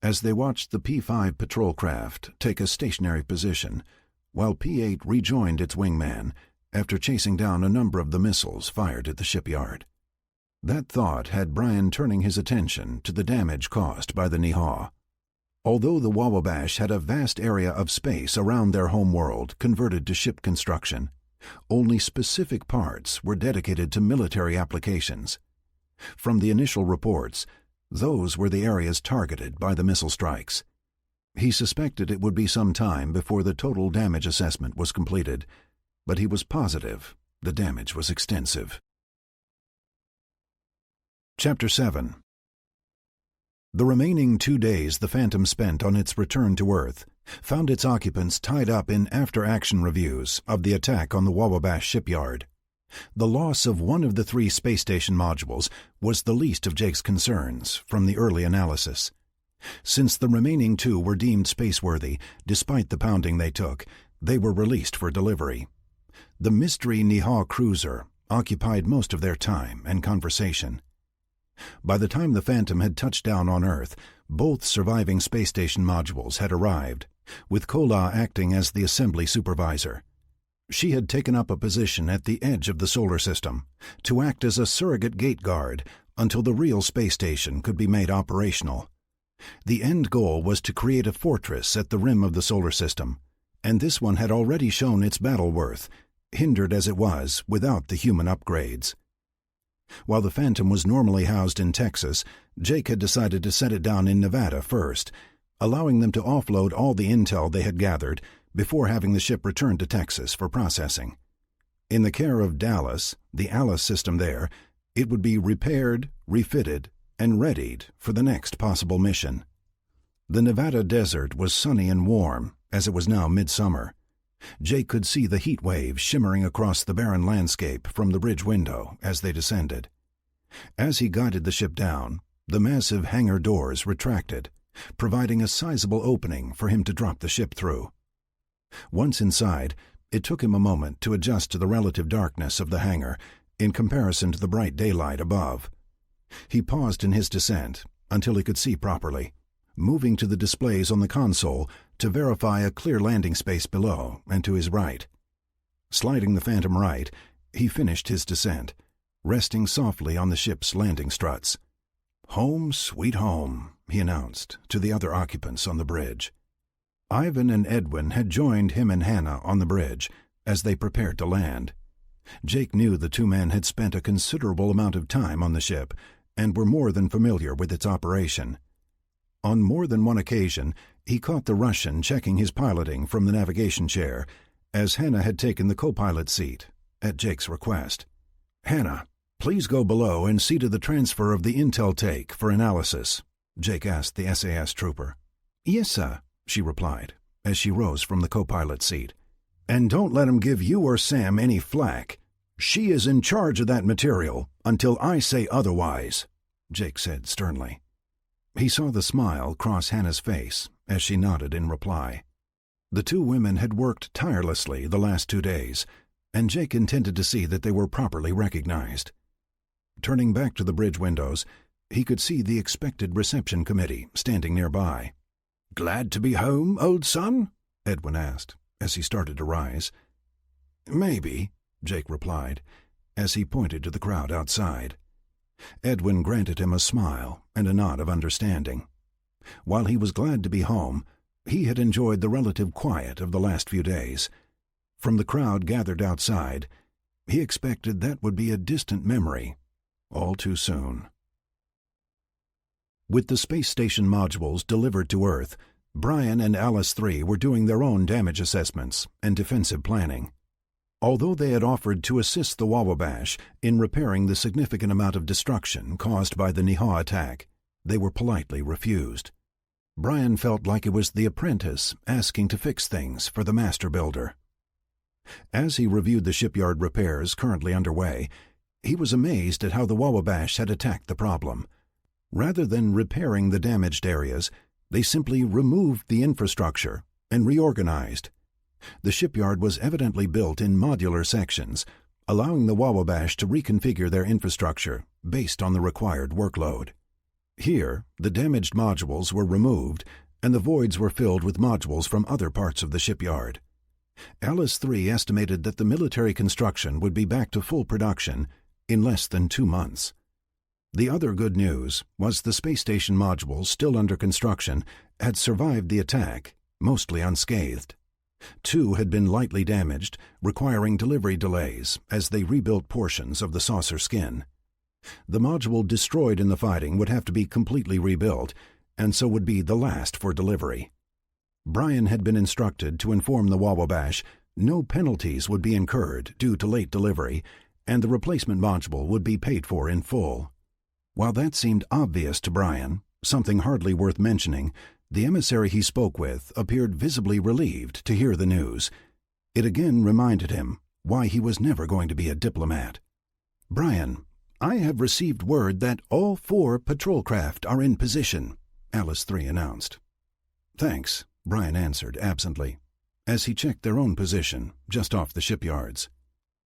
A: as they watched the P5 patrol craft take a stationary position, while P8 rejoined its wingman after chasing down a number of the missiles fired at the shipyard. That thought had Brian turning his attention to the damage caused by the Niha. Although the Wabash had a vast area of space around their homeworld converted to ship construction, only specific parts were dedicated to military applications. From the initial reports, those were the areas targeted by the missile strikes. He suspected it would be some time before the total damage assessment was completed, but he was positive the damage was extensive. Chapter 7. The remaining 2 days the Phantom spent on its return to Earth found its occupants tied up in after-action reviews of the attack on the Wabash shipyard. The loss of one of the 3 space station modules was the least of Jake's concerns from the early analysis. Since the remaining 2 were deemed spaceworthy, despite the pounding they took, they were released for delivery. The mystery Niha cruiser occupied most of their time and conversation. By the time the Phantom had touched down on Earth, both surviving space station modules had arrived, with Kola acting as the assembly supervisor. She had taken up a position at the edge of the solar system to act as a surrogate gate guard until the real space station could be made operational. The end goal was to create a fortress at the rim of the solar system, and this one had already shown its battle worth, hindered as it was without the human upgrades. While the Phantom was normally housed in Texas, Jake had decided to set it down in Nevada first, allowing them to offload all the intel they had gathered before having the ship returned to Texas for processing. In the care of Dallas, the Alice system there, it would be repaired, refitted, and readied for the next possible mission. The Nevada desert was sunny and warm, as it was now midsummer. Jake could see the heat waves shimmering across the barren landscape from the bridge window as they descended. As he guided the ship down, the massive hangar doors retracted, providing a sizable opening for him to drop the ship through. Once inside, it took him a moment to adjust to the relative darkness of the hangar in comparison to the bright daylight above. He paused in his descent until he could see properly, moving to the displays on the console to verify a clear landing space below and to his right. Sliding the Phantom right, he finished his descent, resting softly on the ship's landing struts. "Home, sweet home," he announced to the other occupants on the bridge. Ivan and Edwin had joined him and Hannah on the bridge as they prepared to land. Jake knew the two men had spent a considerable amount of time on the ship and were more than familiar with its operation. On more than one occasion, he caught the Russian checking his piloting from the navigation chair, as Hannah had taken the co-pilot seat, at Jake's request. "Hannah, please go below and see to the transfer of the intel take for analysis," Jake asked the SAS trooper. "Yes, sir," she replied, as she rose from the co-pilot seat. "And don't let him give you or Sam any flack. She is in charge of that material until I say otherwise," Jake said sternly. He saw the smile cross Hannah's face as she nodded in reply. The two women had worked tirelessly the last 2 days, and Jake intended to see that they were properly recognized. Turning back to the bridge windows, he could see the expected reception committee standing nearby. "Glad to be home, old son?" Edwin asked, as he started to rise. "Maybe," Jake replied, as he pointed to the crowd outside. Edwin granted him a smile and a nod of understanding. While he was glad to be home, he had enjoyed the relative quiet of the last few days. From the crowd gathered outside, he expected that would be a distant memory, all too soon. With the space station modules delivered to Earth, Brian and Alice 3 were doing their own damage assessments and defensive planning. Although they had offered to assist the Wabash in repairing the significant amount of destruction caused by the Niha attack, they were politely refused. Brian felt like it was the apprentice asking to fix things for the master builder. As he reviewed the shipyard repairs currently underway, he was amazed at how the Wabash had attacked the problem. Rather than repairing the damaged areas, they simply removed the infrastructure and reorganized. The shipyard was evidently built in modular sections, allowing the Wabash to reconfigure their infrastructure based on the required workload. Here, the damaged modules were removed, and the voids were filled with modules from other parts of the shipyard. Alice 3 estimated that the military construction would be back to full production in less than 2 months. The other good news was the space station modules still under construction had survived the attack, mostly unscathed. 2 had been lightly damaged, requiring delivery delays as they rebuilt portions of the saucer skin. The module destroyed in the fighting would have to be completely rebuilt, and so would be the last for delivery. Brian had been instructed to inform the Wabash no penalties would be incurred due to late delivery, and the replacement module would be paid for in full. While that seemed obvious to Brian, something hardly worth mentioning, the emissary he spoke with appeared visibly relieved to hear the news. It again reminded him why he was never going to be a diplomat. "Brian, I have received word that all 4 patrol craft are in position," Alice 3 announced. "Thanks," Brian answered absently, as he checked their own position just off the shipyards.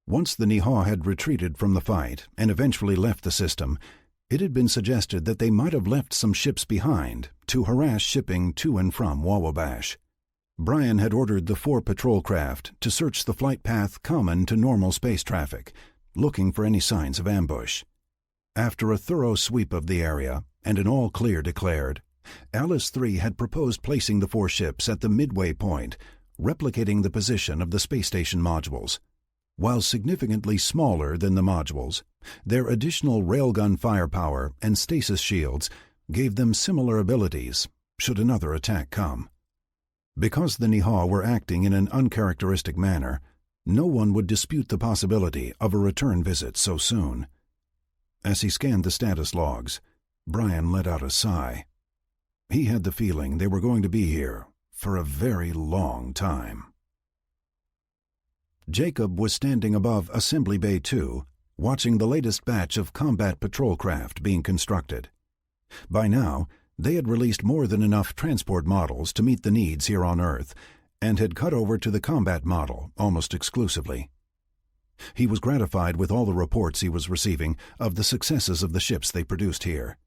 A: Once the Niha had retreated from the fight and eventually left the system, it had been suggested that they might have left some ships behind to harass shipping to and from Wawabash. Brian had ordered the 4 patrol craft to search the flight path common to normal space traffic, looking for any signs of ambush. After a thorough sweep of the area and an all clear declared, Alice 3 had proposed placing the 4 ships at the midway point, replicating the position of the space station modules. While significantly smaller than the modules, their additional railgun firepower and stasis shields gave them similar abilities should another attack come. Because the Niha were acting in an uncharacteristic manner, no one would dispute the possibility of a return visit so soon. As he scanned the status logs, Brian let out a sigh. He had the feeling they were going to be here for a very long time. Jacob was standing above Assembly Bay 2, watching the latest batch of combat patrol craft being constructed. By now, they had released more than enough transport models to meet the needs here on Earth, and had cut over to the combat model almost exclusively. He was gratified with all the reports he was receiving of the successes of the ships they produced here.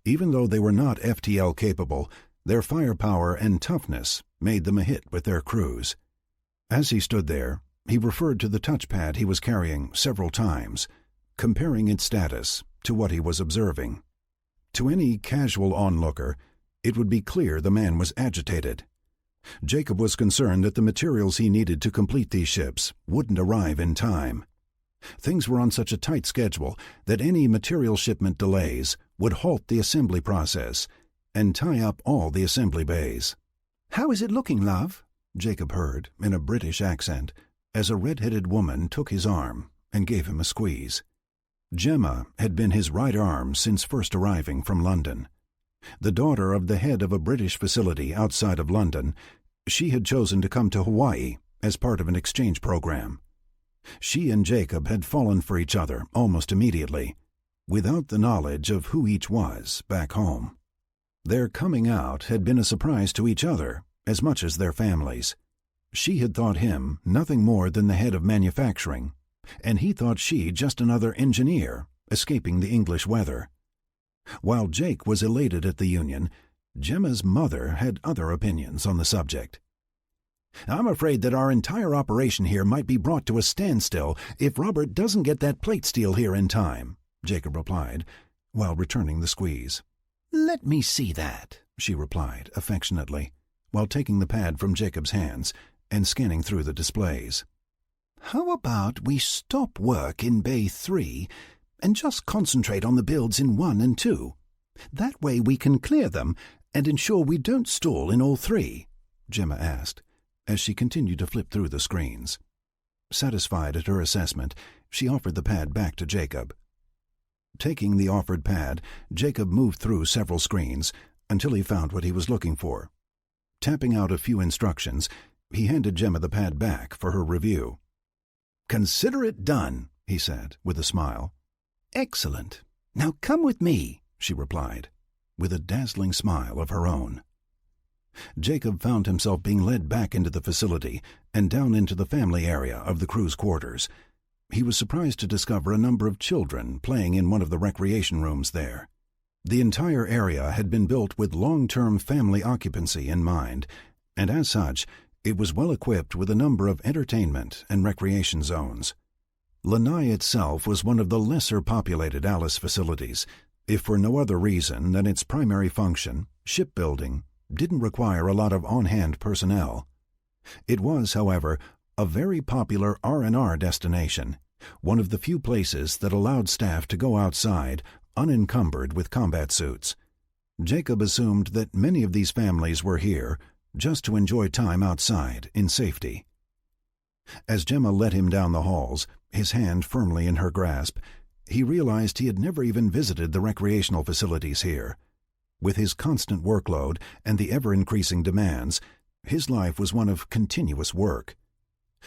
A: Even though they were not FTL capable, their firepower and toughness made them a hit with their crews. As he stood there, he referred to the touchpad he was carrying several times, comparing its status to what he was observing. To any casual onlooker, it would be clear the man was agitated. Jacob was concerned that the materials he needed to complete these ships wouldn't arrive in time. Things were on such a tight schedule that any material shipment delays would halt the assembly process and tie up all the assembly bays.
B: "How is it looking, love?" Jacob heard, in a British accent, as a red-headed woman took his arm and gave him a squeeze. Gemma had been his right arm since first arriving from London. The daughter of the head of a British facility outside of London, she had chosen to come to Hawaii as part of an exchange program. She and Jacob had fallen for each other almost immediately, without the knowledge of who each was back home. Their coming out had been a surprise to each other as much as their families. She had thought him nothing more than the head of manufacturing, and he thought she just another engineer escaping the English weather. While Jake was elated at the union, Gemma's mother had other opinions on the subject. "I'm afraid that our entire operation here might be brought to a standstill if Robert doesn't get that plate steel here in time," Jacob replied, while returning the squeeze. "Let me see that," she replied affectionately, while taking the pad from Jacob's hands and scanning through the displays. "How about we stop work in Bay 3 and just concentrate on the builds in 1 and 2? That way we can clear them and ensure we don't stall in all 3, Gemma asked, as she continued to flip through the screens. Satisfied at her assessment, she offered the pad back to Jacob. Taking the offered pad, Jacob moved through several screens until he found what he was looking for. Tapping out a few instructions, he handed Gemma the pad back for her review. "Consider it done," he said, with a smile. "Excellent. Now come with me," she replied, with a dazzling smile of her own. Jacob found himself being led back into the facility and down into the family area of the crew's quarters. He was surprised to discover a number of children playing in one of the recreation rooms there. The entire area had been built with long-term family occupancy in mind, and as such, it was well equipped with a number of entertainment and recreation zones. Lanai itself was one of the lesser populated Alice facilities, if for no other reason than its primary function, shipbuilding, didn't require a lot of on-hand personnel. It was, however, a very popular R&R destination, one of the few places that allowed staff to go outside unencumbered with combat suits. Jacob assumed that many of these families were here just to enjoy time outside in safety. As Gemma led him down the halls, his hand firmly in her grasp, he realized he had never even visited the recreational facilities here. With his constant workload and the ever-increasing demands, his life was one of continuous work.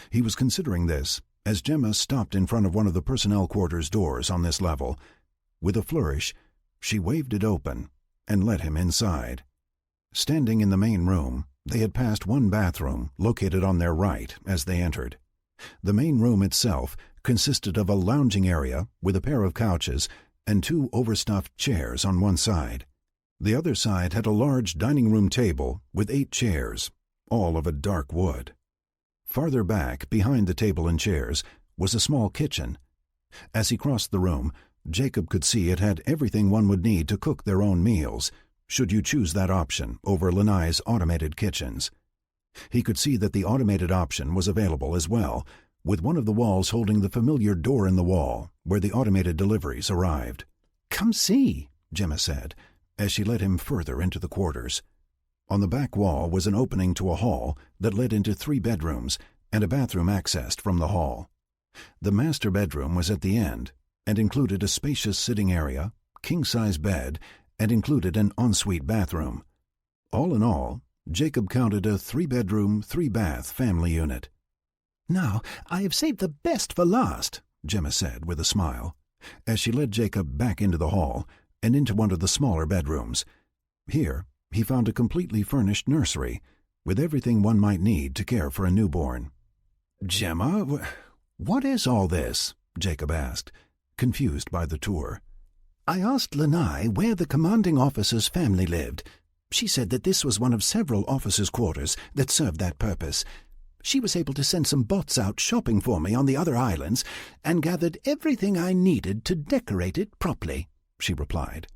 B: He was considering this as Gemma stopped in front of one of the personnel quarters doors on this level. With a flourish, she waved it open and let him inside. Standing in the main room, they had passed one bathroom located on their right as they entered. The main room itself
A: consisted of a lounging area with a pair of couches and 2 overstuffed chairs on one side. The other side had a large dining room table with 8 chairs, all of a dark wood. Farther back, behind the table and chairs, was a small kitchen. As he crossed the room, Jacob could see it had everything one would need to cook their own meals, should you choose that option over Lanai's automated kitchens. He could see that the automated option was available as well, with one of the walls holding the familiar door in the wall where the automated deliveries arrived.
B: "Come see,"
A: Gemma said, as she led him further into the quarters. On the back wall was an opening to a hall that led into 3 bedrooms and a bathroom accessed from the hall. The master bedroom was at the end and included a spacious sitting area, king-size bed, and included an ensuite bathroom. All in all, Jacob counted a 3-bedroom, 3-bath family unit.
B: "Now, I have saved the best for last,"
A: Gemma said with a smile, as she led Jacob back into the hall and into one of the smaller bedrooms. Here, he found a completely furnished nursery, with everything one might need to care for a newborn. "Gemma, what is all this?" Jacob asked, confused by the tour.
B: "I asked Lanai where the commanding officer's family lived. She said that this was one of several officers' quarters that served that purpose. She was able to send some bots out shopping for me on the other islands and gathered everything I needed to decorate it properly," she replied,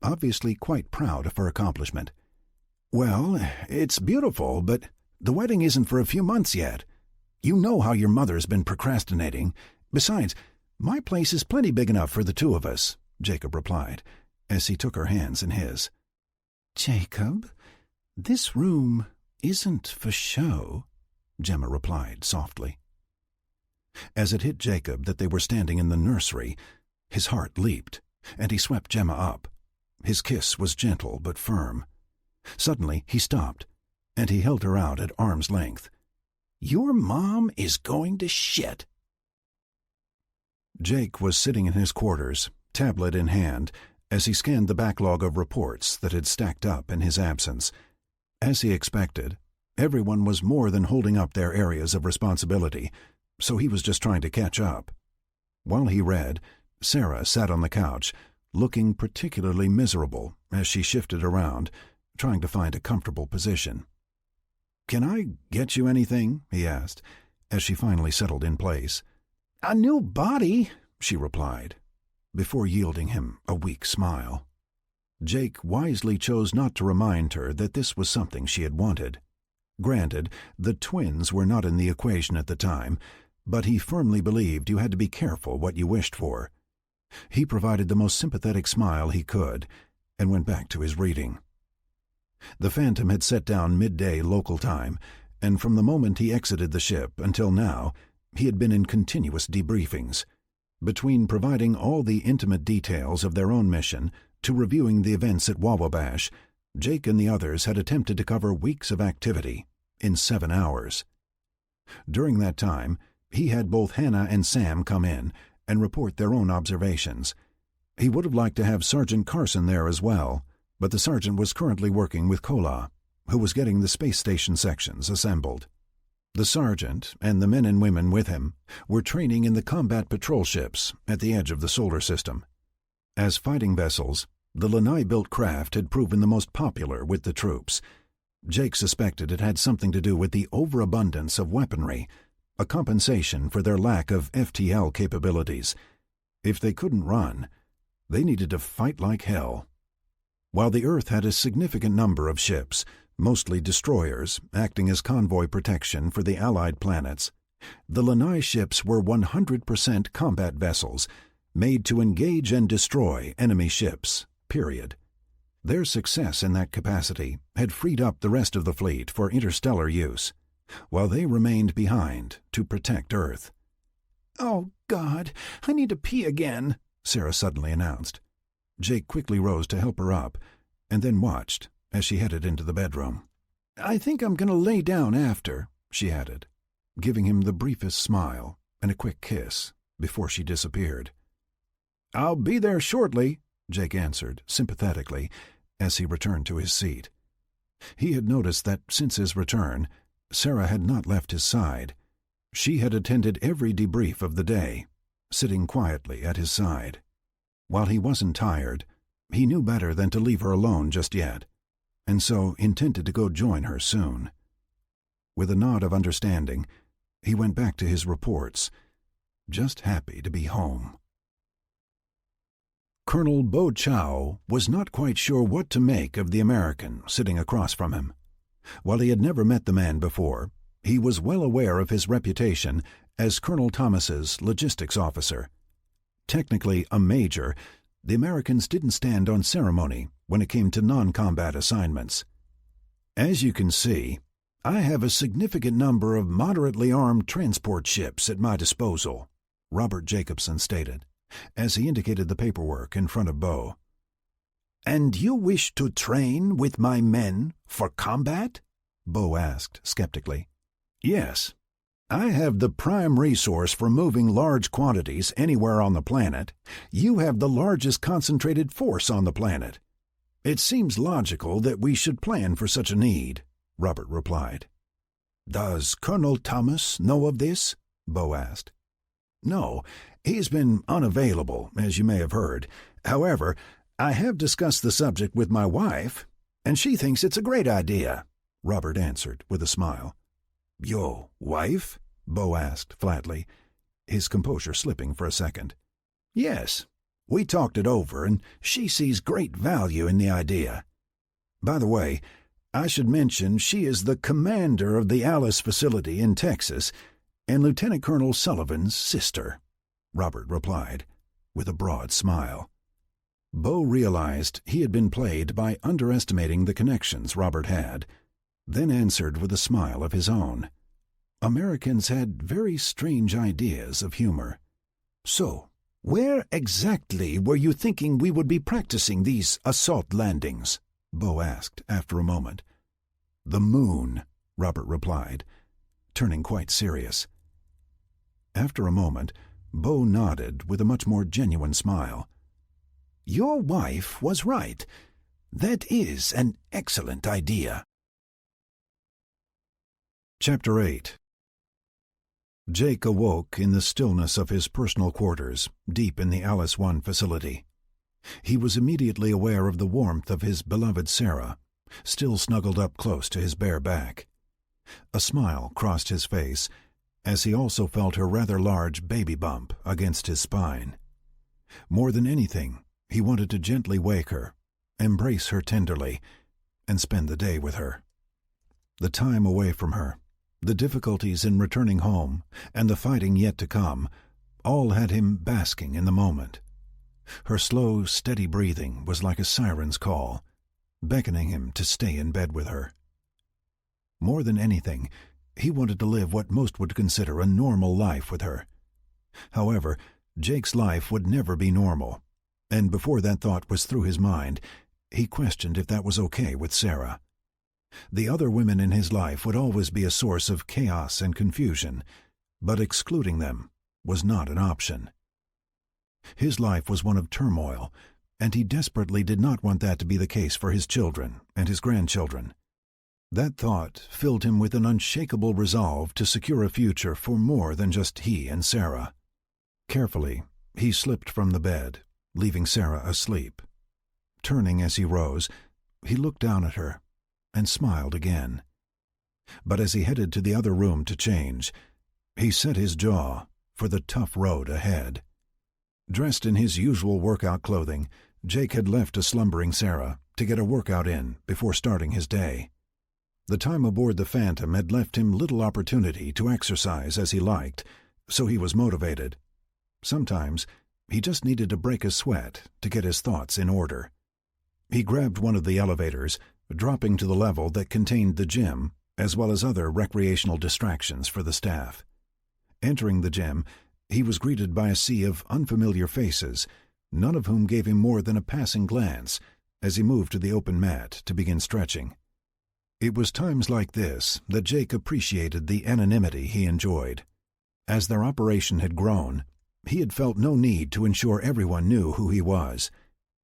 B: obviously quite proud of her accomplishment.
A: "Well, it's beautiful, but the wedding isn't for a few months yet. You know how your mother's been procrastinating. Besides, my place is plenty big enough for the 2 of us," Jacob replied, as he took her hands in his.
B: "Jacob, this room isn't for show,"
A: Gemma replied softly. As it hit Jacob that they were standing in the nursery, his heart leaped, and he swept Gemma up. His kiss was gentle but firm. Suddenly he stopped, and he held her out at arm's length.
B: "Your mom is going to shit."
A: Jake was sitting in his quarters, tablet in hand, as he scanned the backlog of reports that had stacked up in his absence. As he expected, everyone was more than holding up their areas of responsibility, so he was just trying to catch up. While he read, Sarah sat on the couch, looking particularly miserable as she shifted around, trying to find a comfortable position. "Can I get you anything?" he asked, as she finally settled in place.
B: "A new body,"
A: she replied, before yielding him a weak smile. Jake wisely chose not to remind her that this was something she had wanted. Granted, the twins were not in the equation at the time, but he firmly believed you had to be careful what you wished for. He provided the most sympathetic smile he could and went back to his reading. The Phantom had set down midday local time, and from the moment he exited the ship until now, he had been in continuous debriefings. Between providing all the intimate details of their own mission to reviewing the events at Wawabash, Jake and the others had attempted to cover weeks of activity in 7 hours. During that time, he had both Hannah and Sam come in and report their own observations. He would have liked to have Sergeant Carson there as well, but the sergeant was currently working with Kola, who was getting the space station sections assembled. The sergeant and the men and women with him were training in the combat patrol ships at the edge of the solar system. As fighting vessels, the Lanai-built craft had proven the most popular with the troops. Jake suspected it had something to do with the overabundance of weaponry, a compensation for their lack of FTL capabilities. If they couldn't run, they needed to fight like hell. While the Earth had a significant number of ships, mostly destroyers, acting as convoy protection for the Allied planets, the Lanai ships were 100% combat vessels, made to engage and destroy enemy ships, period. Their success in that capacity had freed up the rest of the fleet for interstellar use, while they remained behind to protect Earth.
B: "Oh, God, I need to pee again,"
A: Sarah suddenly announced. Jake quickly rose to help her up, and then watched as she headed into the bedroom.
B: "I think I'm going to lay down after,"
A: she added, giving him the briefest smile and a quick kiss before she disappeared.
B: "I'll be there shortly,"
A: Jake answered sympathetically as he returned to his seat. He had noticed that since his return, Sarah had not left his side. She had attended every debrief of the day, sitting quietly at his side. While he wasn't tired, he knew better than to leave her alone just yet, and so intended to go join her soon. With a nod of understanding, he went back to his reports, just happy to be home. Colonel Bo Chow was not quite sure what to make of the American sitting across from him. While he had never met the man before, he was well aware of his reputation as Colonel Thomas's logistics officer. Technically a major, the Americans didn't stand on ceremony when it came to non-combat assignments. "As you can see, I have a significant number of moderately armed transport ships at my disposal," Robert Jacobson stated, as he indicated the paperwork in front of Bo.
B: "And you wish to train with my men for combat?"
A: Bo asked skeptically. "Yes. I have the prime resource for moving large quantities anywhere on the planet. You have the largest concentrated force on the planet. It seems logical that we should plan for such a need," Robert replied.
B: "Does Colonel Thomas know of this?"
A: Bo asked. "No, he's been unavailable, as you may have heard. However, I have discussed the subject with my wife, and she thinks it's a great idea," Robert answered with a smile.
B: "Your wife?"
A: Bo asked flatly, his composure slipping for a second.
B: "Yes. We talked it over, and she sees great value in the idea.
A: By the way, I should mention she is the commander of the Alice facility in Texas and Lieutenant Colonel Sullivan's sister," Robert replied, with a broad smile. Bo realized he had been played by underestimating the connections Robert had, then answered with a smile of his own. Americans had very strange ideas of humor.
B: "So, where exactly were you thinking we would be practicing these assault landings?"
A: Bo asked after a moment. "The moon," Robert replied, turning quite serious. After a moment, Bo nodded with a much more genuine smile.
B: "Your wife was right. That is an excellent idea."
A: Chapter 8. Jake awoke in the stillness of his personal quarters, deep in the Alice 1 facility. He was immediately aware of the warmth of his beloved Sarah, still snuggled up close to his bare back. A smile crossed his face, as he also felt her rather large baby bump against his spine. More than anything, he wanted to gently wake her, embrace her tenderly, and spend the day with her. The time away from her, the difficulties in returning home, and the fighting yet to come, all had him basking in the moment. Her slow, steady breathing was like a siren's call, beckoning him to stay in bed with her. More than anything, he wanted to live what most would consider a normal life with her. However, Jake's life would never be normal, and before that thought was through his mind, he questioned if that was okay with Sarah. The other women in his life would always be a source of chaos and confusion, but excluding them was not an option. His life was one of turmoil, and he desperately did not want that to be the case for his children and his grandchildren. That thought filled him with an unshakable resolve to secure a future for more than just he and Sarah. Carefully, he slipped from the bed, leaving Sarah asleep. Turning as he rose, he looked down at her and smiled again. But as he headed to the other room to change, he set his jaw for the tough road ahead. Dressed in his usual workout clothing, Jake had left a slumbering Sarah to get a workout in before starting his day. The time aboard the Phantom had left him little opportunity to exercise as he liked, so he was motivated. Sometimes he just needed to break a sweat to get his thoughts in order. He grabbed one of the elevators, dropping to the level that contained the gym, as well as other recreational distractions for the staff. Entering the gym, he was greeted by a sea of unfamiliar faces, none of whom gave him more than a passing glance as he moved to the open mat to begin stretching. It was times like this that Jake appreciated the anonymity he enjoyed. As their operation had grown, he had felt no need to ensure everyone knew who he was.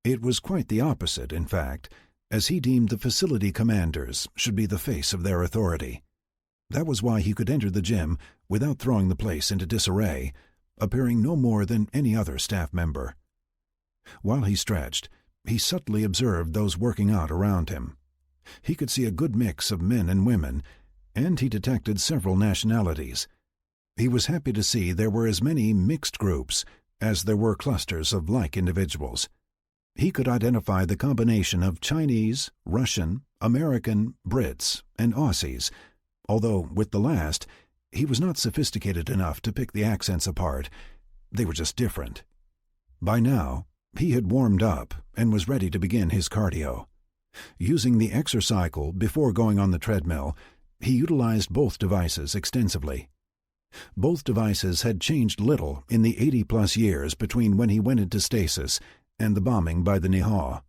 A: It was quite the opposite, in fact, as he deemed the facility commanders should be the face of their authority. That was why he could enter the gym without throwing the place into disarray, appearing no more than any other staff member. While he stretched, he subtly observed those working out around him. He could see a good mix of men and women, and he detected several nationalities. He was happy to see there were as many mixed groups as there were clusters of like individuals. He could identify the combination of Chinese, Russian, American, Brits, and Aussies, although with the last, he was not sophisticated enough to pick the accents apart. They were just different. By now, he had warmed up and was ready to begin his cardio. Using the exercycle before going on the treadmill, he utilized both devices extensively. Both devices had changed little in the 80-plus years between when he went into stasis and the bombing by the Nihao.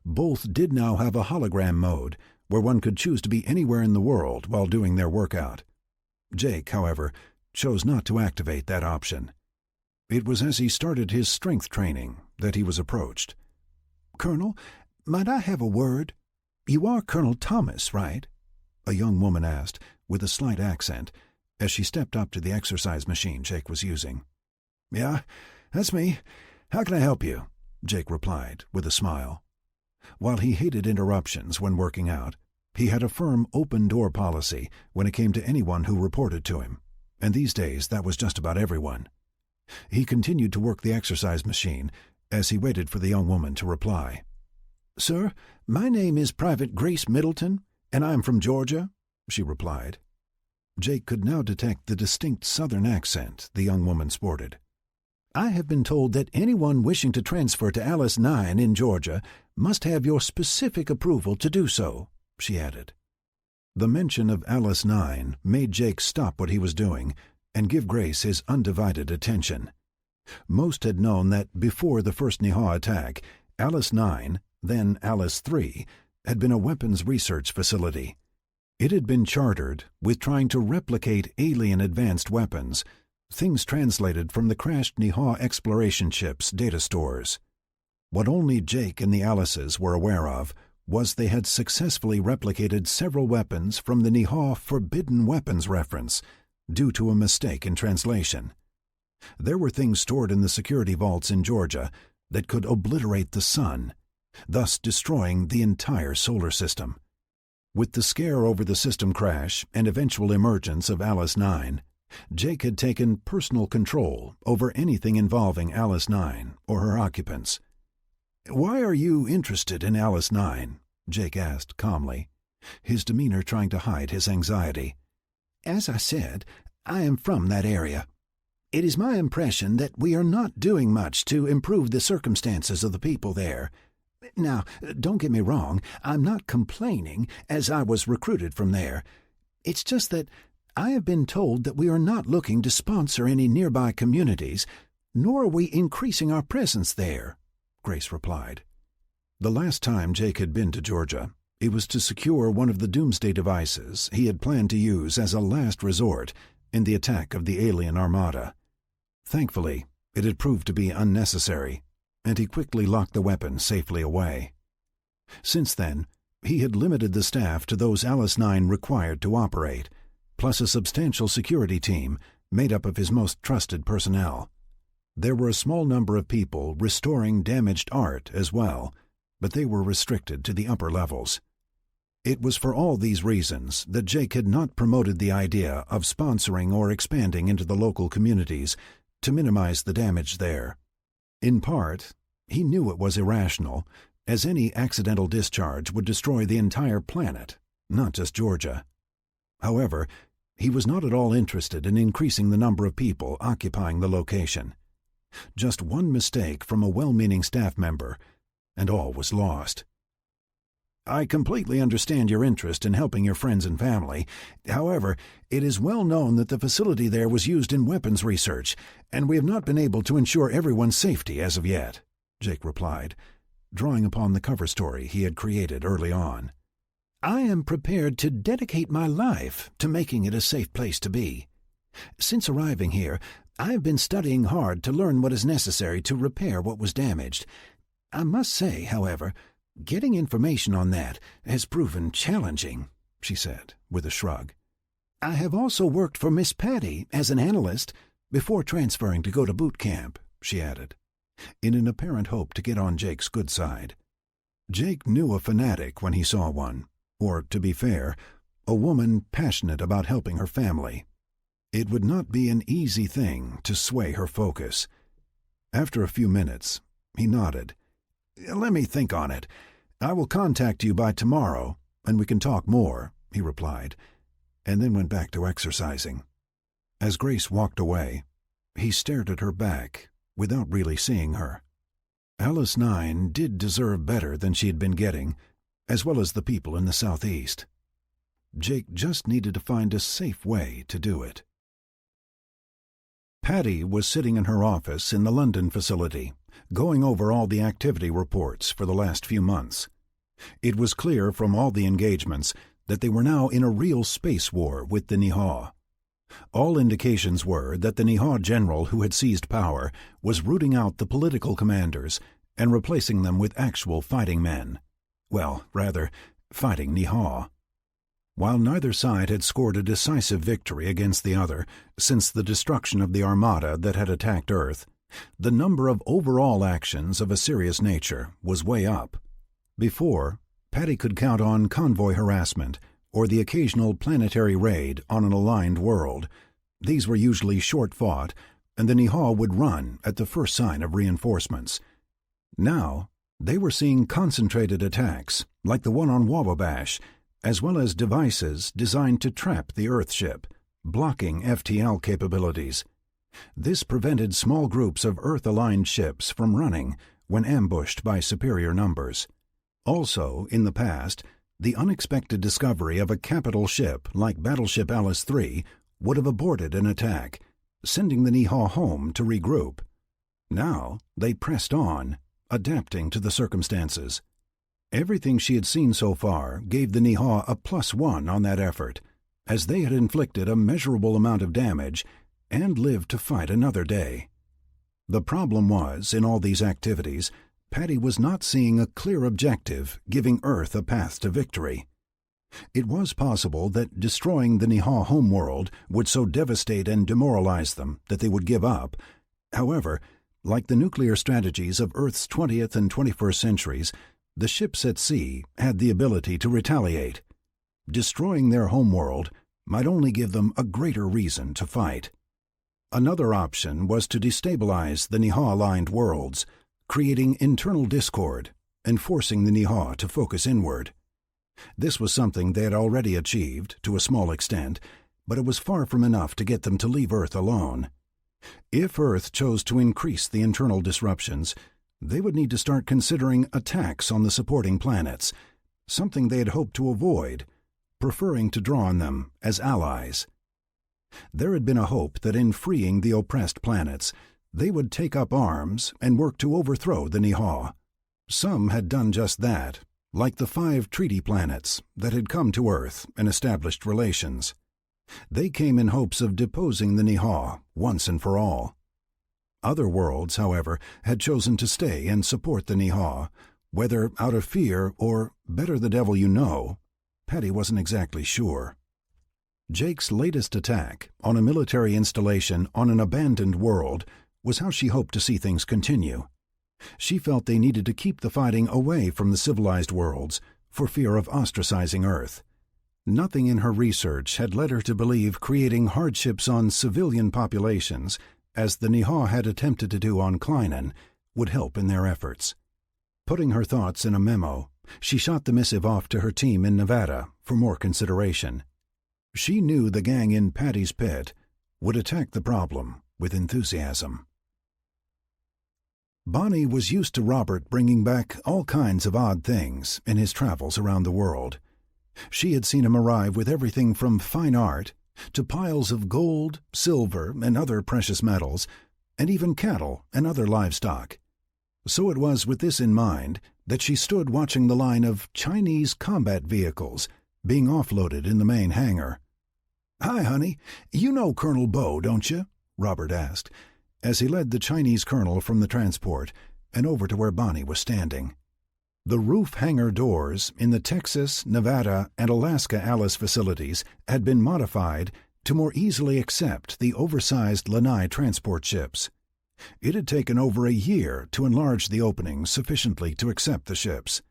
A: Both did now have a hologram mode, where one could choose to be anywhere in the world while doing their workout. Jake, however, chose not to activate that option. It was as he started his strength training that he was approached.
B: "Colonel, might I have a word? You are Colonel Thomas, right?"
A: a young woman asked, with a slight accent, as she stepped up to the exercise machine Jake was using.
C: "Yeah, that's me. How can I help you?"
A: Jake replied, with a smile. While he hated interruptions when working out, he had a firm open-door policy when it came to anyone who reported to him, and these days that was just about everyone. He continued to work the exercise machine as he waited for the young woman to reply.
B: "Sir, my name is Private Grace Middleton, and I am from Georgia," she replied.
A: Jake could now detect the distinct Southern accent the young woman sported.
B: "I have been told that anyone wishing to transfer to Alice 9 in Georgia must have your specific approval to do so," she added.
A: The mention of Alice 9 made Jake stop what he was doing and give Grace his undivided attention. Most had known that before the first Nihao attack, Alice 9, then Alice 3, had been a weapons research facility. It had been chartered with trying to replicate alien advanced weapons, things translated from the crashed Nihao exploration ship's data stores. What only Jake and the Alices were aware of was they had successfully replicated several weapons from the Nihao Forbidden Weapons reference, due to a mistake in translation. There were things stored in the security vaults in Georgia that could obliterate the sun, thus destroying the entire solar system. With the scare over the system crash and eventual emergence of Alice 9, Jake had taken personal control over anything involving Alice 9 or her occupants. "Why are you interested in Alice 9?" Jake asked calmly, his demeanor trying to hide his anxiety.
B: "As I said, I am from that area. It is my impression that we are not doing much to improve the circumstances of the people there. Now, don't get me wrong, I'm not complaining, as I was recruited from there. It's just that I have been told that we are not looking to sponsor any nearby communities, nor are we increasing our presence there," Grace replied.
A: The last time Jake had been to Georgia, it was to secure one of the doomsday devices he had planned to use as a last resort in the attack of the alien armada. Thankfully, it had proved to be unnecessary, and he quickly locked the weapon safely away. Since then, he had limited the staff to those Alice 9 required to operate, plus a substantial security team made up of his most trusted personnel. There were a small number of people restoring damaged art as well, but they were restricted to the upper levels. It was for all these reasons that Jake had not promoted the idea of sponsoring or expanding into the local communities to minimize the damage there. In part, he knew it was irrational, as any accidental discharge would destroy the entire planet, not just Georgia. However, he was not at all interested in increasing the number of people occupying the location. Just one mistake from a well-meaning staff member, and all was lost. "I completely understand your interest in helping your friends and family. However, it is well known that the facility there was used in weapons research, and we have not been able to ensure everyone's safety as of yet," Jake replied, drawing upon the cover story he had created early on.
B: "I am prepared to dedicate my life to making it a safe place to be. Since arriving here, I have been studying hard to learn what is necessary to repair what was damaged. I must say, however, getting information on that has proven challenging," she said, with a shrug. I have also worked for Miss Patty as an analyst before transferring to go to boot camp," she added, in an apparent hope to get on Jake's good side. Jake knew a fanatic when he saw one, or, to be fair, a woman passionate about helping her family. It would not be an easy thing to sway her focus. After a few minutes, he nodded. "Let me think on it. I will contact you by tomorrow, and we can talk more," he replied, and then went back to exercising. As Grace walked away, he stared at her back without really seeing her. Alice 9 did deserve better than she had been getting, as well as the people in the southeast. Jake just needed to find a safe way to do it. Patty was sitting in her office in the London facility, going over all the activity reports for the last few months. It was clear from all the engagements that they were now in a real space war with the Niha. All indications were that the Niha general who had seized power was rooting out the political commanders and replacing them with actual fighting men. Well, rather, fighting Niha. While neither side had scored a decisive victory against the other since the destruction of the armada that had attacked Earth, the number of overall actions of a serious nature was way up. Before, Patty could count on convoy harassment or the occasional planetary raid on an aligned world. These were usually short-fought, and the Niha would run at the first sign of reinforcements. Now, they were seeing concentrated attacks, like the one on Wababash, as well as devices designed to trap the Earthship, blocking FTL capabilities. This prevented small groups of Earth-aligned ships from running when ambushed by superior numbers. Also, in the past, the unexpected discovery of a capital ship like Battleship Alice 3 would have aborted an attack, sending the Niha home to regroup. Now they pressed on, adapting to the circumstances. Everything she had seen so far gave the Niha a +1 on that effort, as they had inflicted a measurable amount of damage and lived to fight another day. The problem was, in all these activities, Patty was not seeing a clear objective giving Earth a path to victory. It was possible that destroying the Niha homeworld would so devastate and demoralize them that they would give up. However, like the nuclear strategies of Earth's 20th and 21st centuries, the ships at sea had the ability to retaliate. Destroying their homeworld might only give them a greater reason to fight. Another option was to destabilize the Niha-aligned worlds, creating internal discord and forcing the Niha to focus inward. This was something they had already achieved to a small extent, but it was far from enough to get them to leave Earth alone. If Earth chose to increase the internal disruptions, they would need to start considering attacks on the supporting planets, something they had hoped to avoid, preferring to draw on them as allies. There had been a hope that in freeing the oppressed planets, they would take up arms and work to overthrow the Niha. Some had done just that, like the 5 treaty planets that had come to Earth and established relations. They came in hopes of deposing the Niha once and for all. Other worlds, however, had chosen to stay and support the Niha, whether out of fear or better the devil you know, Patty wasn't exactly sure. Jake's latest attack on a military installation on an abandoned world was how she hoped to see things continue. She felt they needed to keep the fighting away from the civilized worlds for fear of ostracizing Earth. Nothing in her research had led her to believe creating hardships on civilian populations, as the Niha had attempted to do on Kleinan, would help in their efforts. Putting her thoughts in a memo, she shot the missive off to her team in Nevada for more consideration. She knew the gang in Patty's Pit would attack the problem with enthusiasm. Bonnie was used to Robert bringing back all kinds of odd things in his travels around the world. She had seen him arrive with everything from fine art to piles of gold, silver, and other precious metals, and even cattle and other livestock. So it was with this in mind that she stood watching the line of Chinese combat vehicles being offloaded in the main hangar. "Hi, honey. You know Colonel Bo, don't you?" Robert asked, as he led the Chinese colonel from the transport and over to where Bonnie was standing.
A: The roof hangar doors in the Texas, Nevada, and Alaska Alice facilities had been modified to more easily accept the oversized Lanai transport ships. It had taken over a year to enlarge the openings sufficiently to accept the ships.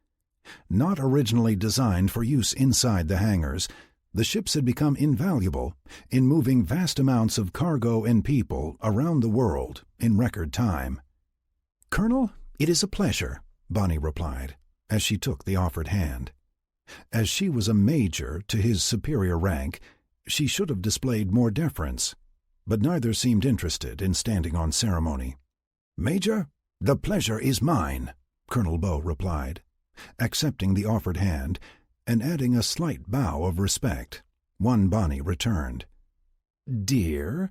A: Not originally designed for use inside the hangars, the ships had become invaluable in moving vast amounts of cargo and people around the world in record time. "Colonel, it is a pleasure," Bonnie replied, as she took the offered hand. As she was a major to his superior rank, she should have displayed more deference, but neither seemed interested in standing on ceremony. "Major, the pleasure is mine," Colonel Bow replied, accepting the offered hand and adding a slight bow of respect, one Bonnie returned. "Dear,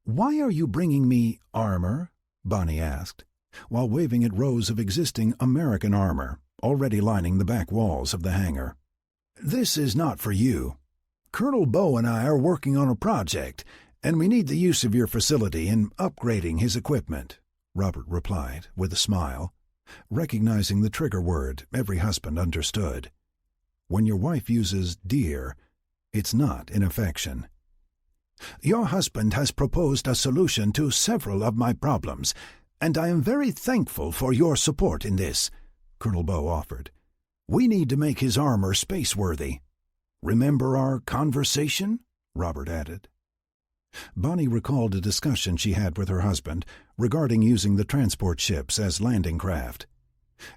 A: why are you bringing me armor?" Bonnie asked, while waving at rows of existing American armor already lining the back walls of the hangar. "This is not for you. Colonel Bow and I are working on a project, and we need the use of your facility in upgrading his equipment," Robert replied with a smile, recognizing the trigger word every husband understood. When your wife uses dear, it's not in affection. "Your husband has proposed a solution to several of my problems, and I am very thankful for your support in this," Colonel Bow offered. "We need to make his armor space-worthy. Remember our conversation?" Robert added. Bonnie recalled a discussion she had with her husband regarding using the transport ships as landing craft.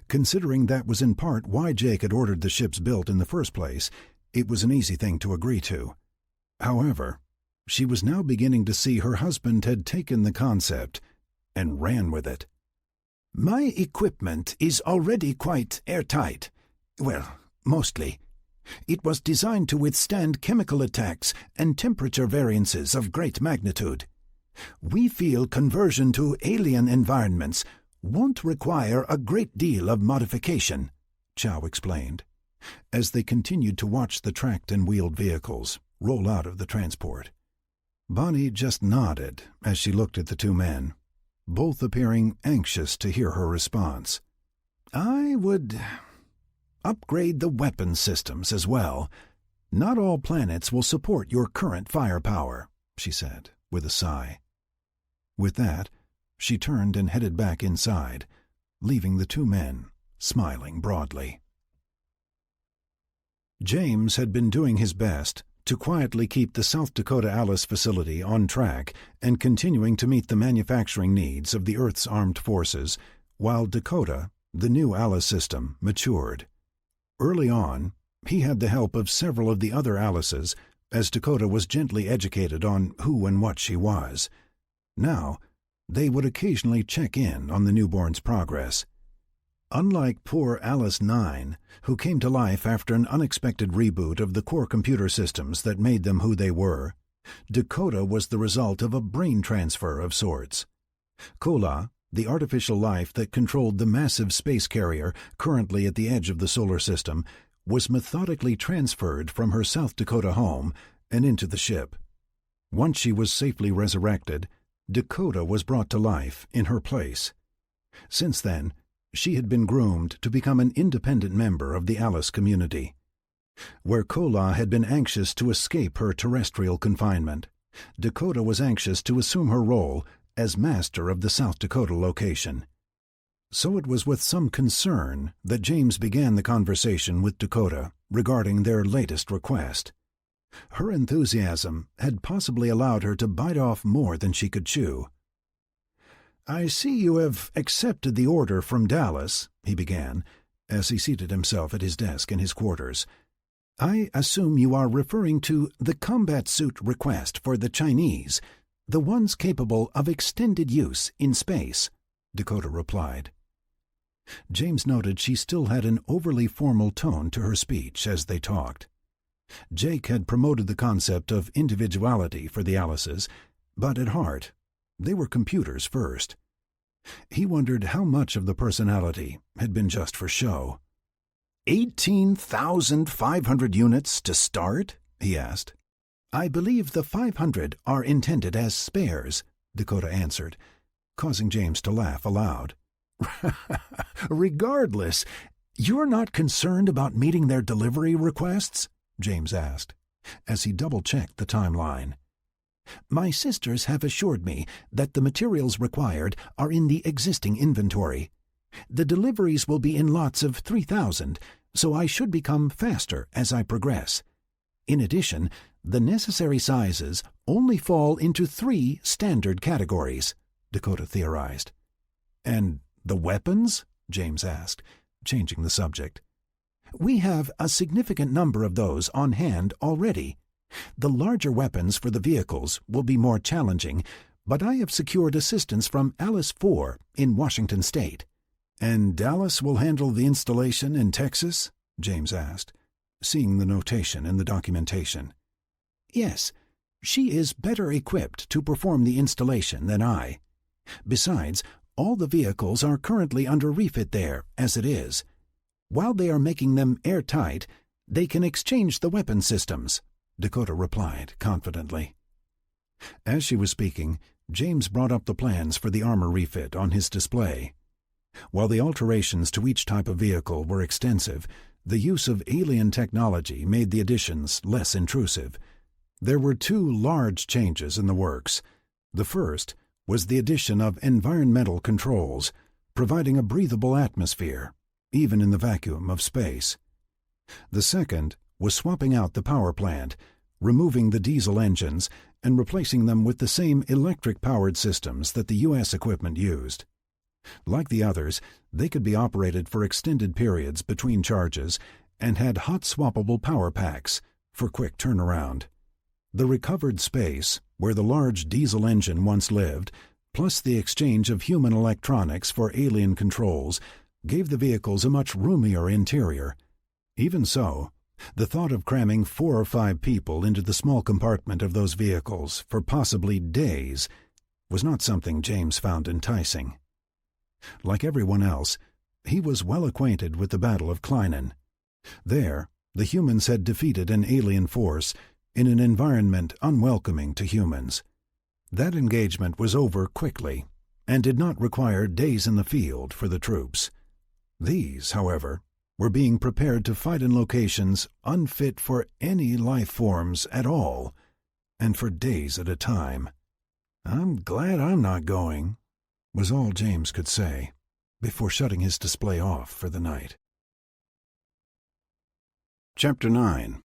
A: Considering that was in part why Jake had ordered the ships built in the first place, it was an easy thing to agree to. However, she was now beginning to see her husband had taken the concept and ran with it. "My equipment is already quite airtight. Well, mostly. It was designed to withstand chemical attacks and temperature variances of great magnitude. We feel conversion to alien environments won't require a great deal of modification," Chow explained, as they continued to watch the tracked and wheeled vehicles roll out of the transport. Bonnie just nodded as she looked at the two men, both appearing anxious to hear her response. "I would upgrade the weapon systems as well. Not all planets will support your current firepower," she said, with a sigh. With that, she turned and headed back inside, leaving the two men smiling broadly. James had been doing his best to quietly keep the South Dakota Alice facility on track and continuing to meet the manufacturing needs of the Earth's armed forces, while Dakota, the new Alice system, matured. Early on, he had the help of several of the other Alices, as Dakota was gently educated on who and what she was. Now, they would occasionally check in on the newborn's progress. Unlike poor Alice 9, who came to life after an unexpected reboot of the core computer systems that made them who they were, Dakota was the result of a brain transfer of sorts. Kola, the artificial life that controlled the massive space carrier currently at the edge of the solar system, was methodically transferred from her South Dakota home and into the ship. Once she was safely resurrected, Dakota was brought to life in her place. Since then, she had been groomed to become an independent member of the Alice community. Where Kola had been anxious to escape her terrestrial confinement, Dakota was anxious to assume her role as master of the South Dakota location. So it was with some concern that James began the conversation with Dakota regarding their latest request. Her enthusiasm had possibly allowed her to bite off more than she could chew. "I see you have accepted the order from Dallas," he began, as he seated himself at his desk in his quarters. "I assume you are referring to the combat suit request for the Chinese, the ones capable of extended use in space," Dakota replied. James noted she still had an overly formal tone to her speech as they talked. Jake had promoted the concept of individuality for the Alices, but at heart, they were computers first. He wondered how much of the personality had been just for show. 18,500 units to start?" he asked. "I believe the 500 are intended as spares," Dakota answered, causing James to laugh aloud. "Regardless,
B: "You're not concerned about meeting their delivery requests?" James asked, as he double-checked the timeline. "My sisters have assured me that the materials required are in the existing inventory. The deliveries will be in lots of 3,000, so I should become faster as I progress. In addition, the necessary sizes only fall into 3 standard categories," Dakota theorized. "And the weapons?" James asked, changing the subject. "We have a significant number of those on hand already. The larger weapons for the vehicles will be more challenging, but I have secured assistance from Alice 4 in Washington State." "And Dallas will handle the installation in Texas?" James asked, seeing the notation in the documentation. "Yes, she is better equipped to perform the installation than I. Besides, all the vehicles are currently under refit there as it is. While they are making them airtight, they can exchange the weapon systems," Dakota replied confidently. As she was speaking, James brought up the plans for the armor refit on his display. While the alterations to each type of vehicle were extensive, the use of alien technology made the additions less intrusive. There were 2 large changes in the works. The first was the addition of environmental controls, providing a breathable atmosphere, even in the vacuum of space. The second was swapping out the power plant, removing the diesel engines and replacing them with the same electric-powered systems that the U.S. equipment used. Like the others, they could be operated for extended periods between charges and had hot-swappable power packs for quick turnaround. The recovered space, where the large diesel engine once lived, plus the exchange of human electronics for alien controls, gave the vehicles a much roomier interior. Even so, the thought of cramming 4 or 5 people into the small compartment of those vehicles for possibly days was not something James found enticing. Like everyone else, he was well acquainted with the Battle of Kleinen. There, the humans had defeated an alien force in an environment unwelcoming to humans. That engagement was over quickly and did not require days in the field for the troops. These, however, were being prepared to fight in locations unfit for any life forms at all, and for days at a time. "I'm glad I'm not going," was all James could say, before shutting his display off for the night.
A: Chapter 9.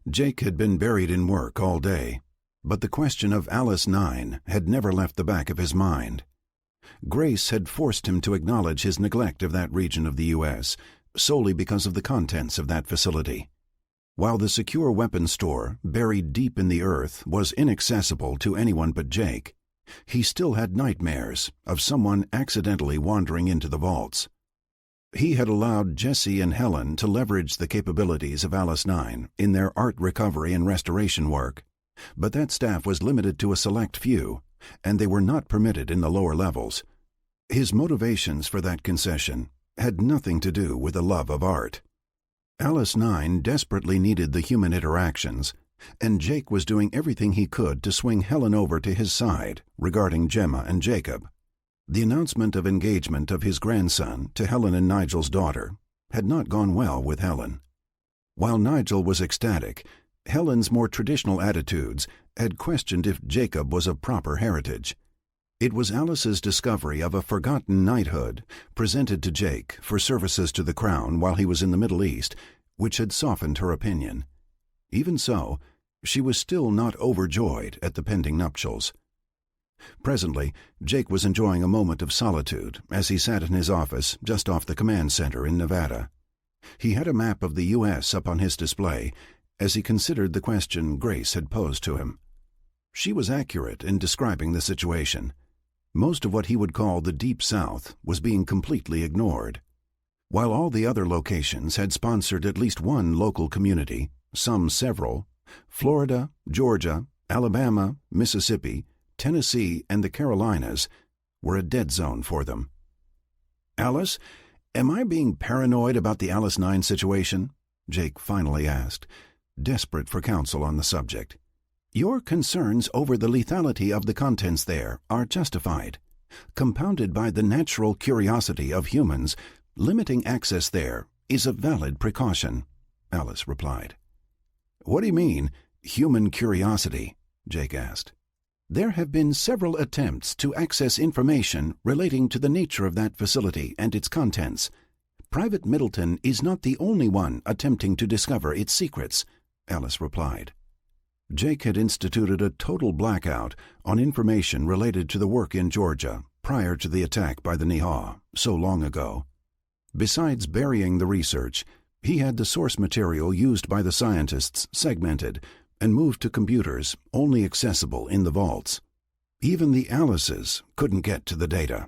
A: Jake had been buried in work all day, but the question of Alice 9 had never left the back of his mind. Grace had forced him to acknowledge his neglect of that region of the U.S., solely because of the contents of that facility. While the secure weapons store, buried deep in the earth, was inaccessible to anyone but Jake, he still had nightmares of someone accidentally wandering into the vaults. He had allowed Jesse and Helen to leverage the capabilities of Alice 9 in their art recovery and restoration work, but that staff was limited to a select few, and they were not permitted in the lower levels. His motivations for that concession had nothing to do with a love of art. Alice 9 desperately needed the human interactions, and Jake was doing everything he could to swing Helen over to his side regarding Gemma and Jacob. The announcement of engagement of his grandson to Helen and Nigel's daughter had not gone well with Helen. While Nigel was ecstatic, Helen's more traditional attitudes had questioned if Jacob was of proper heritage. It was Alice's discovery of a forgotten knighthood presented to Jake for services to the crown while he was in the Middle East which had softened her opinion. Even so, she was still not overjoyed at the pending nuptials. Presently, Jake was enjoying a moment of solitude as he sat in his office just off the command center in Nevada. He had a map of the U.S. up on his display as he considered the question Grace had posed to him. She was accurate in describing the situation. Most of what he would call the Deep South was being completely ignored. While all the other locations had sponsored at least one local community, some several, Florida, Georgia, Alabama, Mississippi, Tennessee, and the Carolinas were a dead zone for them. "Alice, am I being paranoid about the Alice 9 situation?" Jake finally asked, desperate for counsel on the subject. "Your concerns over the lethality of the contents there are justified, compounded by the natural curiosity of humans Limiting access there is a valid precaution, Alice replied. What do you mean, human curiosity? Jake asked. There have been several attempts to access information relating to the nature of that facility and its contents. Private Middleton is not the only one attempting to discover its secrets, Alice replied. Jake had instituted a total blackout on information related to the work in Georgia prior to the attack by the Niha so long ago. Besides burying the research, he had the source material used by the scientists segmented and moved to computers only accessible in the vaults. Even the Alices couldn't get to the data.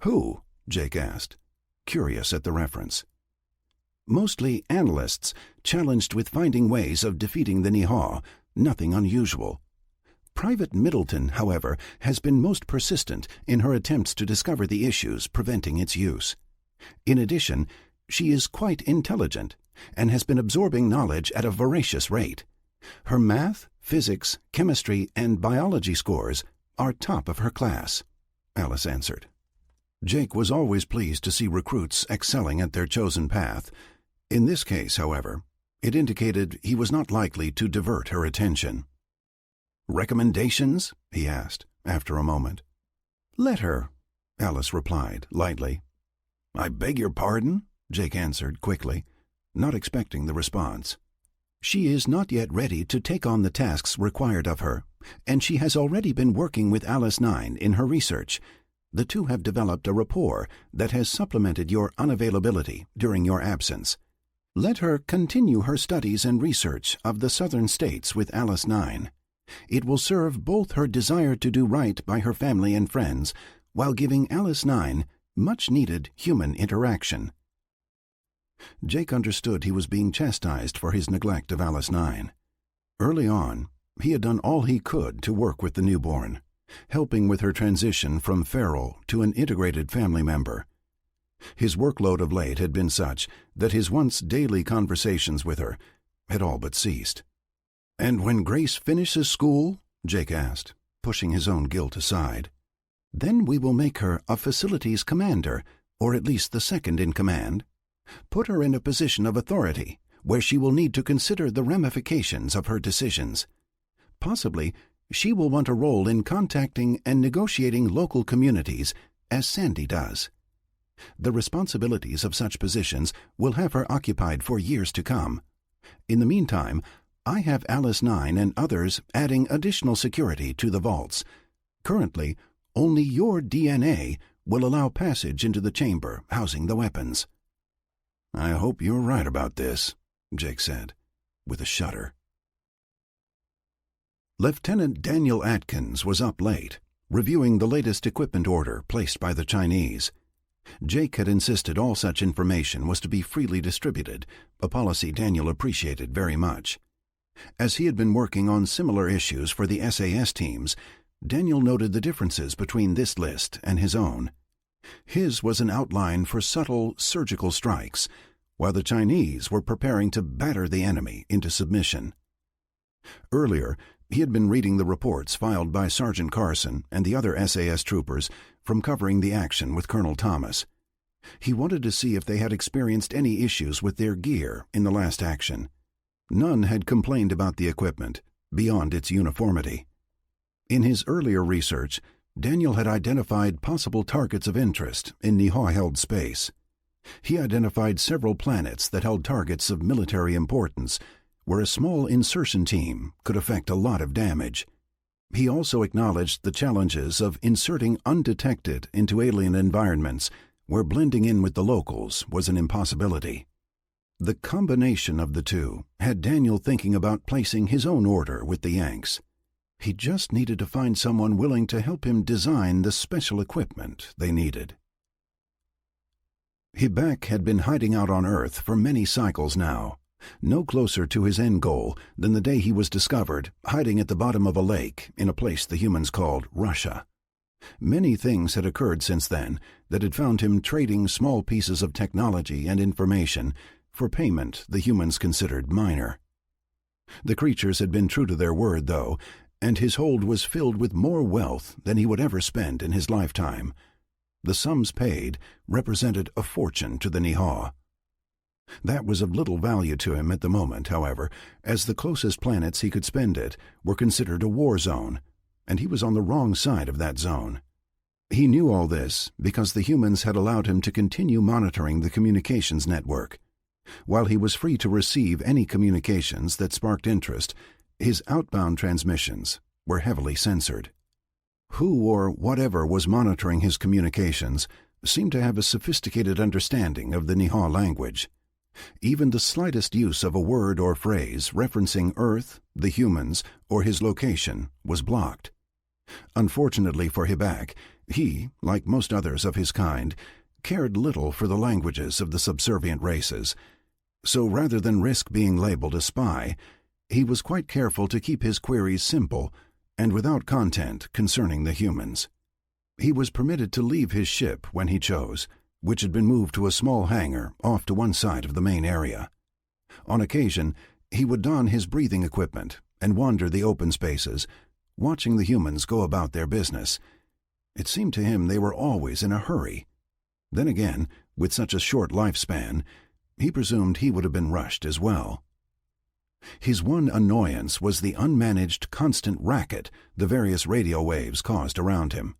A: Who? Jake asked, curious at the reference. Mostly analysts challenged with finding ways of defeating the Niha, nothing unusual. Private Middleton, however, has been most persistent in her attempts to discover the issues preventing its use. In addition, she is quite intelligent and has been absorbing knowledge at a voracious rate. Her math, physics, chemistry, and biology scores are top of her class, Alice answered. Jake was always pleased to see recruits excelling at their chosen path. In this case, however, it indicated he was not likely to divert her attention. "Recommendations?" he asked, after a moment. "Let her," Alice replied, lightly. "I beg your pardon?" Jake answered quickly, not expecting the response. "She is not yet ready to take on the tasks required of her, and she has already been working with Alice 9 in her research. The two have developed a rapport that has supplemented your unavailability during your absence. Let her continue her studies and research of the southern states with Alice 9. It will serve both her desire to do right by her family and friends, while giving Alice 9 much-needed human interaction." Jake understood he was being chastised for his neglect of Alice 9. Early on, he had done all he could to work with the newborn, helping with her transition from feral to an integrated family member. His workload of late had been such that his once daily conversations with her had all but ceased. "And when Grace finishes school?" Jake asked, pushing his own guilt aside. "Then we will make her a facilities commander, or at least the second in command. Put her in a position of authority, where she will need to consider the ramifications of her decisions. Possibly, she will want a role in contacting and negotiating local communities, as Sandy does. The responsibilities of such positions will have her occupied for years to come. In the meantime, I have Alice 9 and others adding additional security to the vaults. Currently, only your DNA will allow passage into the chamber housing the weapons." "I hope you're right about this," Jake said, with a shudder. Lieutenant Daniel Atkins was up late, reviewing the latest equipment order placed by the Chinese. Jake had insisted all such information was to be freely distributed, a policy Daniel appreciated very much. As he had been working on similar issues for the SAS teams, Daniel noted the differences between this list and his own. His was an outline for subtle surgical strikes, while the Chinese were preparing to batter the enemy into submission. Earlier, he had been reading the reports filed by Sergeant Carson and the other SAS troopers from covering the action with Colonel Thomas. He wanted to see if they had experienced any issues with their gear in the last action. None had complained about the equipment, beyond its uniformity. In his earlier research, Daniel had identified possible targets of interest in Niha-held space. He identified several planets that held targets of military importance, where a small insertion team could effect a lot of damage. He also acknowledged the challenges of inserting undetected into alien environments, where blending in with the locals was an impossibility. The combination of the two had Daniel thinking about placing his own order with the Yanks. He just needed to find someone willing to help him design the special equipment they needed. Hibek had been hiding out on Earth for many cycles now, no closer to his end goal than the day he was discovered hiding at the bottom of a lake in a place the humans called Russia. Many things had occurred since then that had found him trading small pieces of technology and information for payment the humans considered minor. The creatures had been true to their word, though, and his hold was filled with more wealth than he would ever spend in his lifetime. The sums paid represented a fortune to the Niha. That was of little value to him at the moment, however, as the closest planets he could spend it were considered a war zone, and he was on the wrong side of that zone. He knew all this because the humans had allowed him to continue monitoring the communications network. While he was free to receive any communications that sparked interest, his outbound transmissions were heavily censored. Who or whatever was monitoring his communications seemed to have a sophisticated understanding of the Niha language. Even the slightest use of a word or phrase referencing Earth, the humans, or his location was blocked. Unfortunately for Hibak, he, like most others of his kind, cared little for the languages of the subservient races. So rather than risk being labeled a spy, he was quite careful to keep his queries simple and without content concerning the humans. He was permitted to leave his ship when he chose, which had been moved to a small hangar off to one side of the main area. On occasion, he would don his breathing equipment and wander the open spaces, watching the humans go about their business. It seemed to him they were always in a hurry. Then again, with such a short lifespan, he presumed he would have been rushed as well. His one annoyance was the unmanaged constant racket the various radio waves caused around him.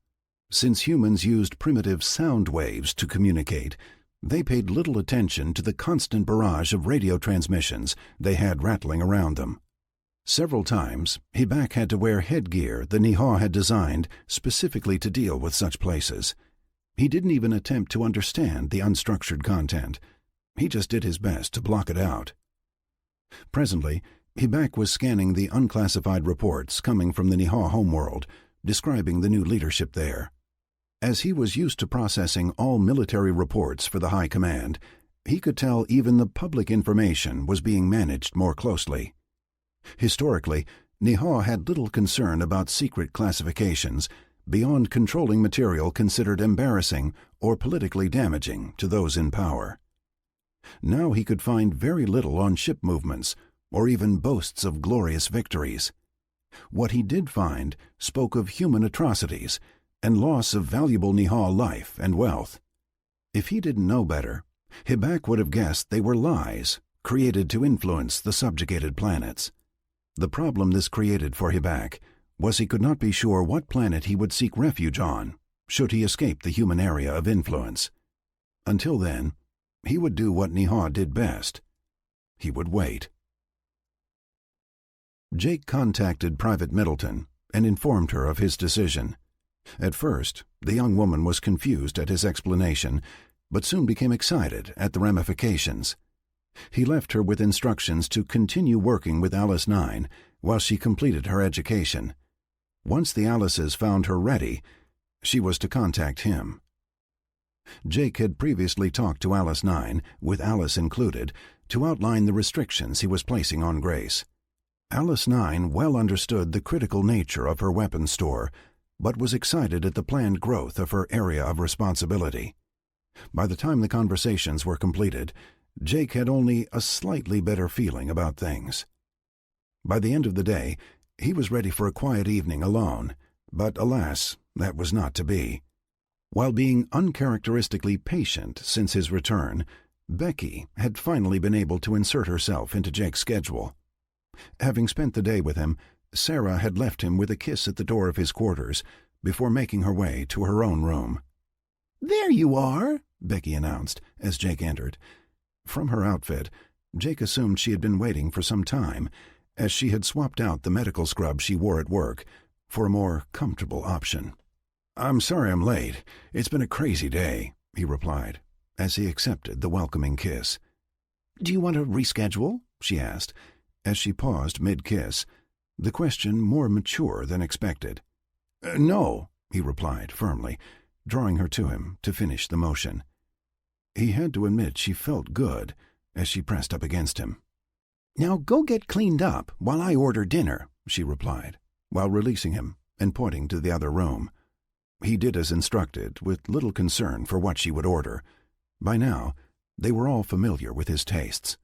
A: Since humans used primitive sound waves to communicate, they paid little attention to the constant barrage of radio transmissions they had rattling around them. Several times, Hibak had to wear headgear the Niha had designed specifically to deal with such places. He didn't even attempt to understand the unstructured content. He just did his best to block it out. Presently, Hibak was scanning the unclassified reports coming from the Niha homeworld, describing the new leadership there. As he was used to processing all military reports for the High Command, he could tell even the public information was being managed more closely. Historically, Niha had little concern about secret classifications beyond controlling material considered embarrassing or politically damaging to those in power. Now he could find very little on ship movements or even boasts of glorious victories. What he did find spoke of human atrocities and loss of valuable Niha life and wealth. If he didn't know better, Hibak would have guessed they were lies created to influence the subjugated planets. The problem this created for Hibak was he could not be sure what planet he would seek refuge on, should he escape the human area of influence. Until then, he would do what Niha did best. He would wait. Jake contacted Private Middleton and informed her of his decision. At first, the young woman was confused at his explanation, but soon became excited at the ramifications. He left her with instructions to continue working with Alice 9 while she completed her education. Once the Alices found her ready, she was to contact him. Jake had previously talked to Alice 9, with Alice included, to outline the restrictions he was placing on Grace. Alice 9 well understood the critical nature of her weapons store, but was excited at the planned growth of her area of responsibility. By the time the conversations were completed, Jake had only a slightly better feeling about things. By the end of the day, he was ready for a quiet evening alone, but alas, that was not to be. While being uncharacteristically patient since his return, Becky had finally been able to insert herself into Jake's schedule. Having spent the day with him, Sarah had left him with a kiss at the door of his quarters before making her way to her own room.
B: "There you are,"
A: Becky announced as Jake entered. From her outfit, Jake assumed she had been waiting for some time, as she had swapped out the medical scrub she wore at work for a more comfortable option. "I'm sorry I'm late. It's been a crazy day," he replied, as he accepted the welcoming kiss.
B: "Do you want to reschedule?"
A: she asked, as she paused mid-kiss, the question more mature than expected.
C: No,"
A: he replied firmly, drawing her to him to finish the motion. He had to admit she felt good as she pressed up against him.
B: "Now go get cleaned up while I order dinner,"
A: she replied, while releasing him and pointing to the other room. He did as instructed, with little concern for what she would order. By now, they were all familiar with his tastes.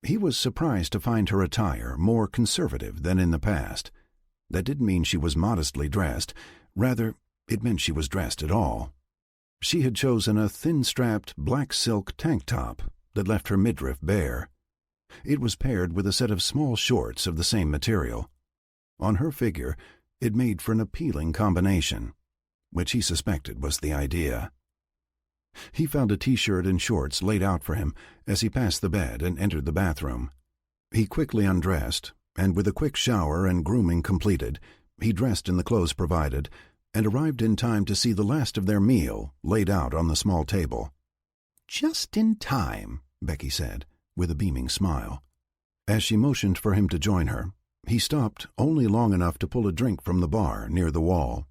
A: He was surprised to find her attire more conservative than in the past. That didn't mean she was modestly dressed. Rather, it meant she was dressed at all. She had chosen a thin-strapped black silk tank top that left her midriff bare. It was paired with a set of small shorts of the same material. On her figure, it made for an appealing combination, which he suspected was the idea. He found a T-shirt and shorts laid out for him as he passed the bed and entered the bathroom. He quickly undressed, and with a quick shower and grooming completed, he dressed in the clothes provided and arrived in time to see the last of their meal laid out on the small table.
B: "Just in time," Becky said, with a beaming smile.
A: As she motioned for him to join her, he stopped only long enough to pull a drink from the bar near the wall.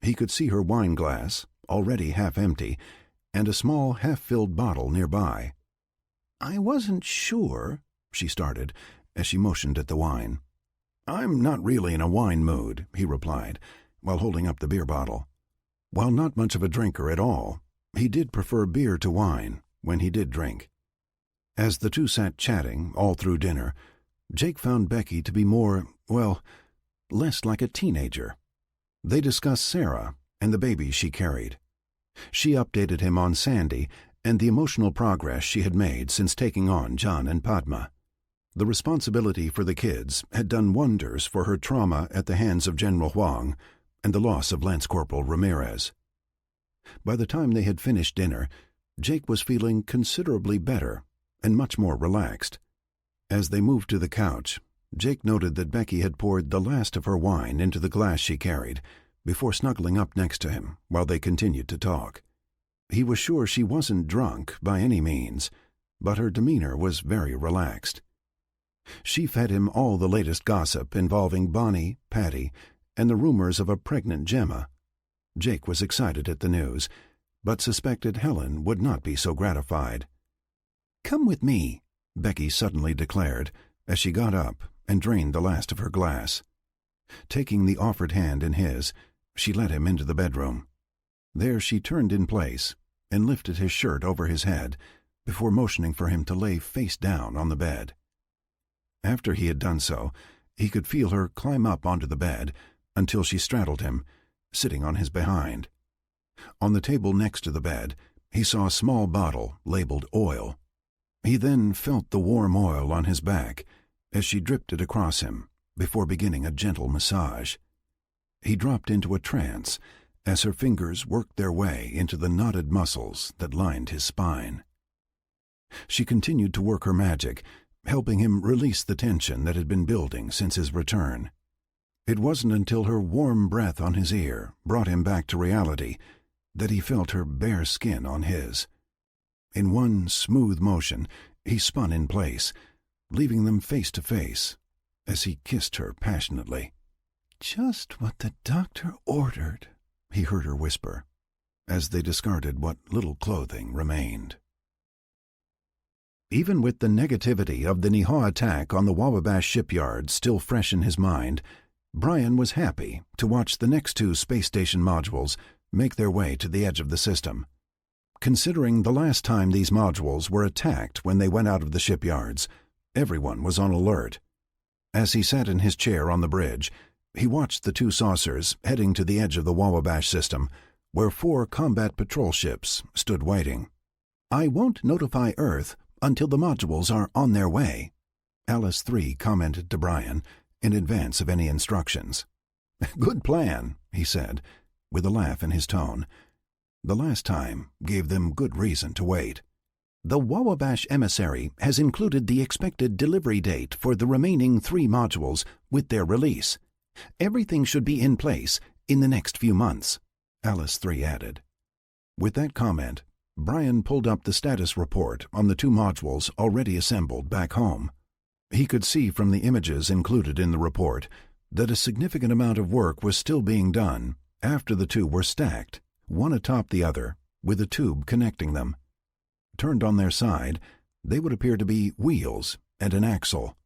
A: He could see her wine glass, already half empty, and a small half-filled bottle nearby.
B: "I wasn't sure," she started, as she motioned at the wine.
A: "I'm not really in a wine mood," he replied, while holding up the beer bottle. While not much of a drinker at all, he did prefer beer to wine when he did drink. As the two sat chatting all through dinner, Jake found Becky to be more, well, less like a teenager. They discussed Sarah and the baby she carried. She updated him on Sandy and the emotional progress she had made since taking on John and Padma. The responsibility for the kids had done wonders for her trauma at the hands of General Huang and the loss of Lance Corporal Ramirez. By the time they had finished dinner, Jake was feeling considerably better and much more relaxed. As they moved to the couch, Jake noted that Becky had poured the last of her wine into the glass she carried before snuggling up next to him while they continued to talk. He was sure she wasn't drunk by any means, but her demeanor was very relaxed. She fed him all the latest gossip involving Bonnie, Patty, and the rumors of a pregnant Gemma. Jake was excited at the news, but suspected Helen would not be so gratified.
B: "Come with me,"
A: Becky suddenly declared as she got up and drained the last of her glass. Taking the offered hand in his, she led him into the bedroom. There she turned in place and lifted his shirt over his head before motioning for him to lay face down on the bed. After he had done so, he could feel her climb up onto the bed until she straddled him, sitting on his behind. On the table next to the bed, he saw a small bottle labeled oil. He then felt the warm oil on his back as she dripped it across him before beginning a gentle massage. He dropped into a trance as her fingers worked their way into the knotted muscles that lined his spine. She continued to work her magic, helping him release the tension that had been building since his return. It wasn't until her warm breath on his ear brought him back to reality that he felt her bare skin on his. In one smooth motion, he spun in place, leaving them face to face as he kissed her passionately.
B: "Just what the doctor ordered,"
A: he heard her whisper, as they discarded what little clothing remained. Even with the negativity of the Niha attack on the Wababash shipyard still fresh in his mind, Brian was happy to watch the next two space station modules make their way to the edge of the system. Considering the last time these modules were attacked when they went out of the shipyards, everyone was on alert. As he sat in his chair on the bridge, he watched the two saucers heading to the edge of the Wababash system, where 4 combat patrol ships stood waiting.
B: "I won't notify Earth until the modules are on their way,"
A: Alice 3 commented to Brian in advance of any instructions. "Good plan," he said, with a laugh in his tone. The last time gave them good reason to wait.
B: "The Wababash emissary has included the expected delivery date for the remaining 3 modules with their release. Everything should be in place in the next few months,"
A: Alice 3 added. With that comment, Brian pulled up the status report on the 2 modules already assembled back home. He could see from the images included in the report that a significant amount of work was still being done after the 2 were stacked, one atop the other, with a tube connecting them. Turned on their side, they would appear to be wheels and an axle.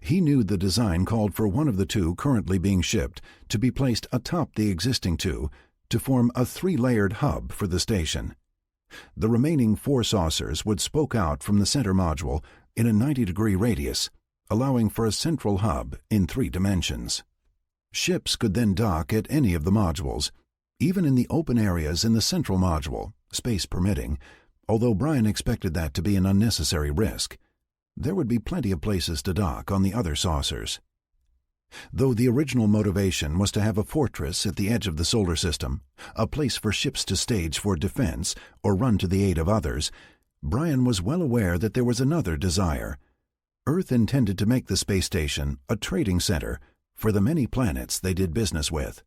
A: He knew the design called for one of the 2 currently being shipped to be placed atop the existing 2 to form a 3-layered hub for the station. The remaining 4 saucers would spoke out from the center module in a 90-degree radius, allowing for a central hub in 3 dimensions. Ships could then dock at any of the modules, Even in the open areas in the central module, space permitting, although Brian expected that to be an unnecessary risk, there would be plenty of places to dock on the other saucers. Though the original motivation was to have a fortress at the edge of the solar system, a place for ships to stage for defense or run to the aid of others, Brian was well aware that there was another desire. Earth intended to make the space station a trading center for the many planets they did business with.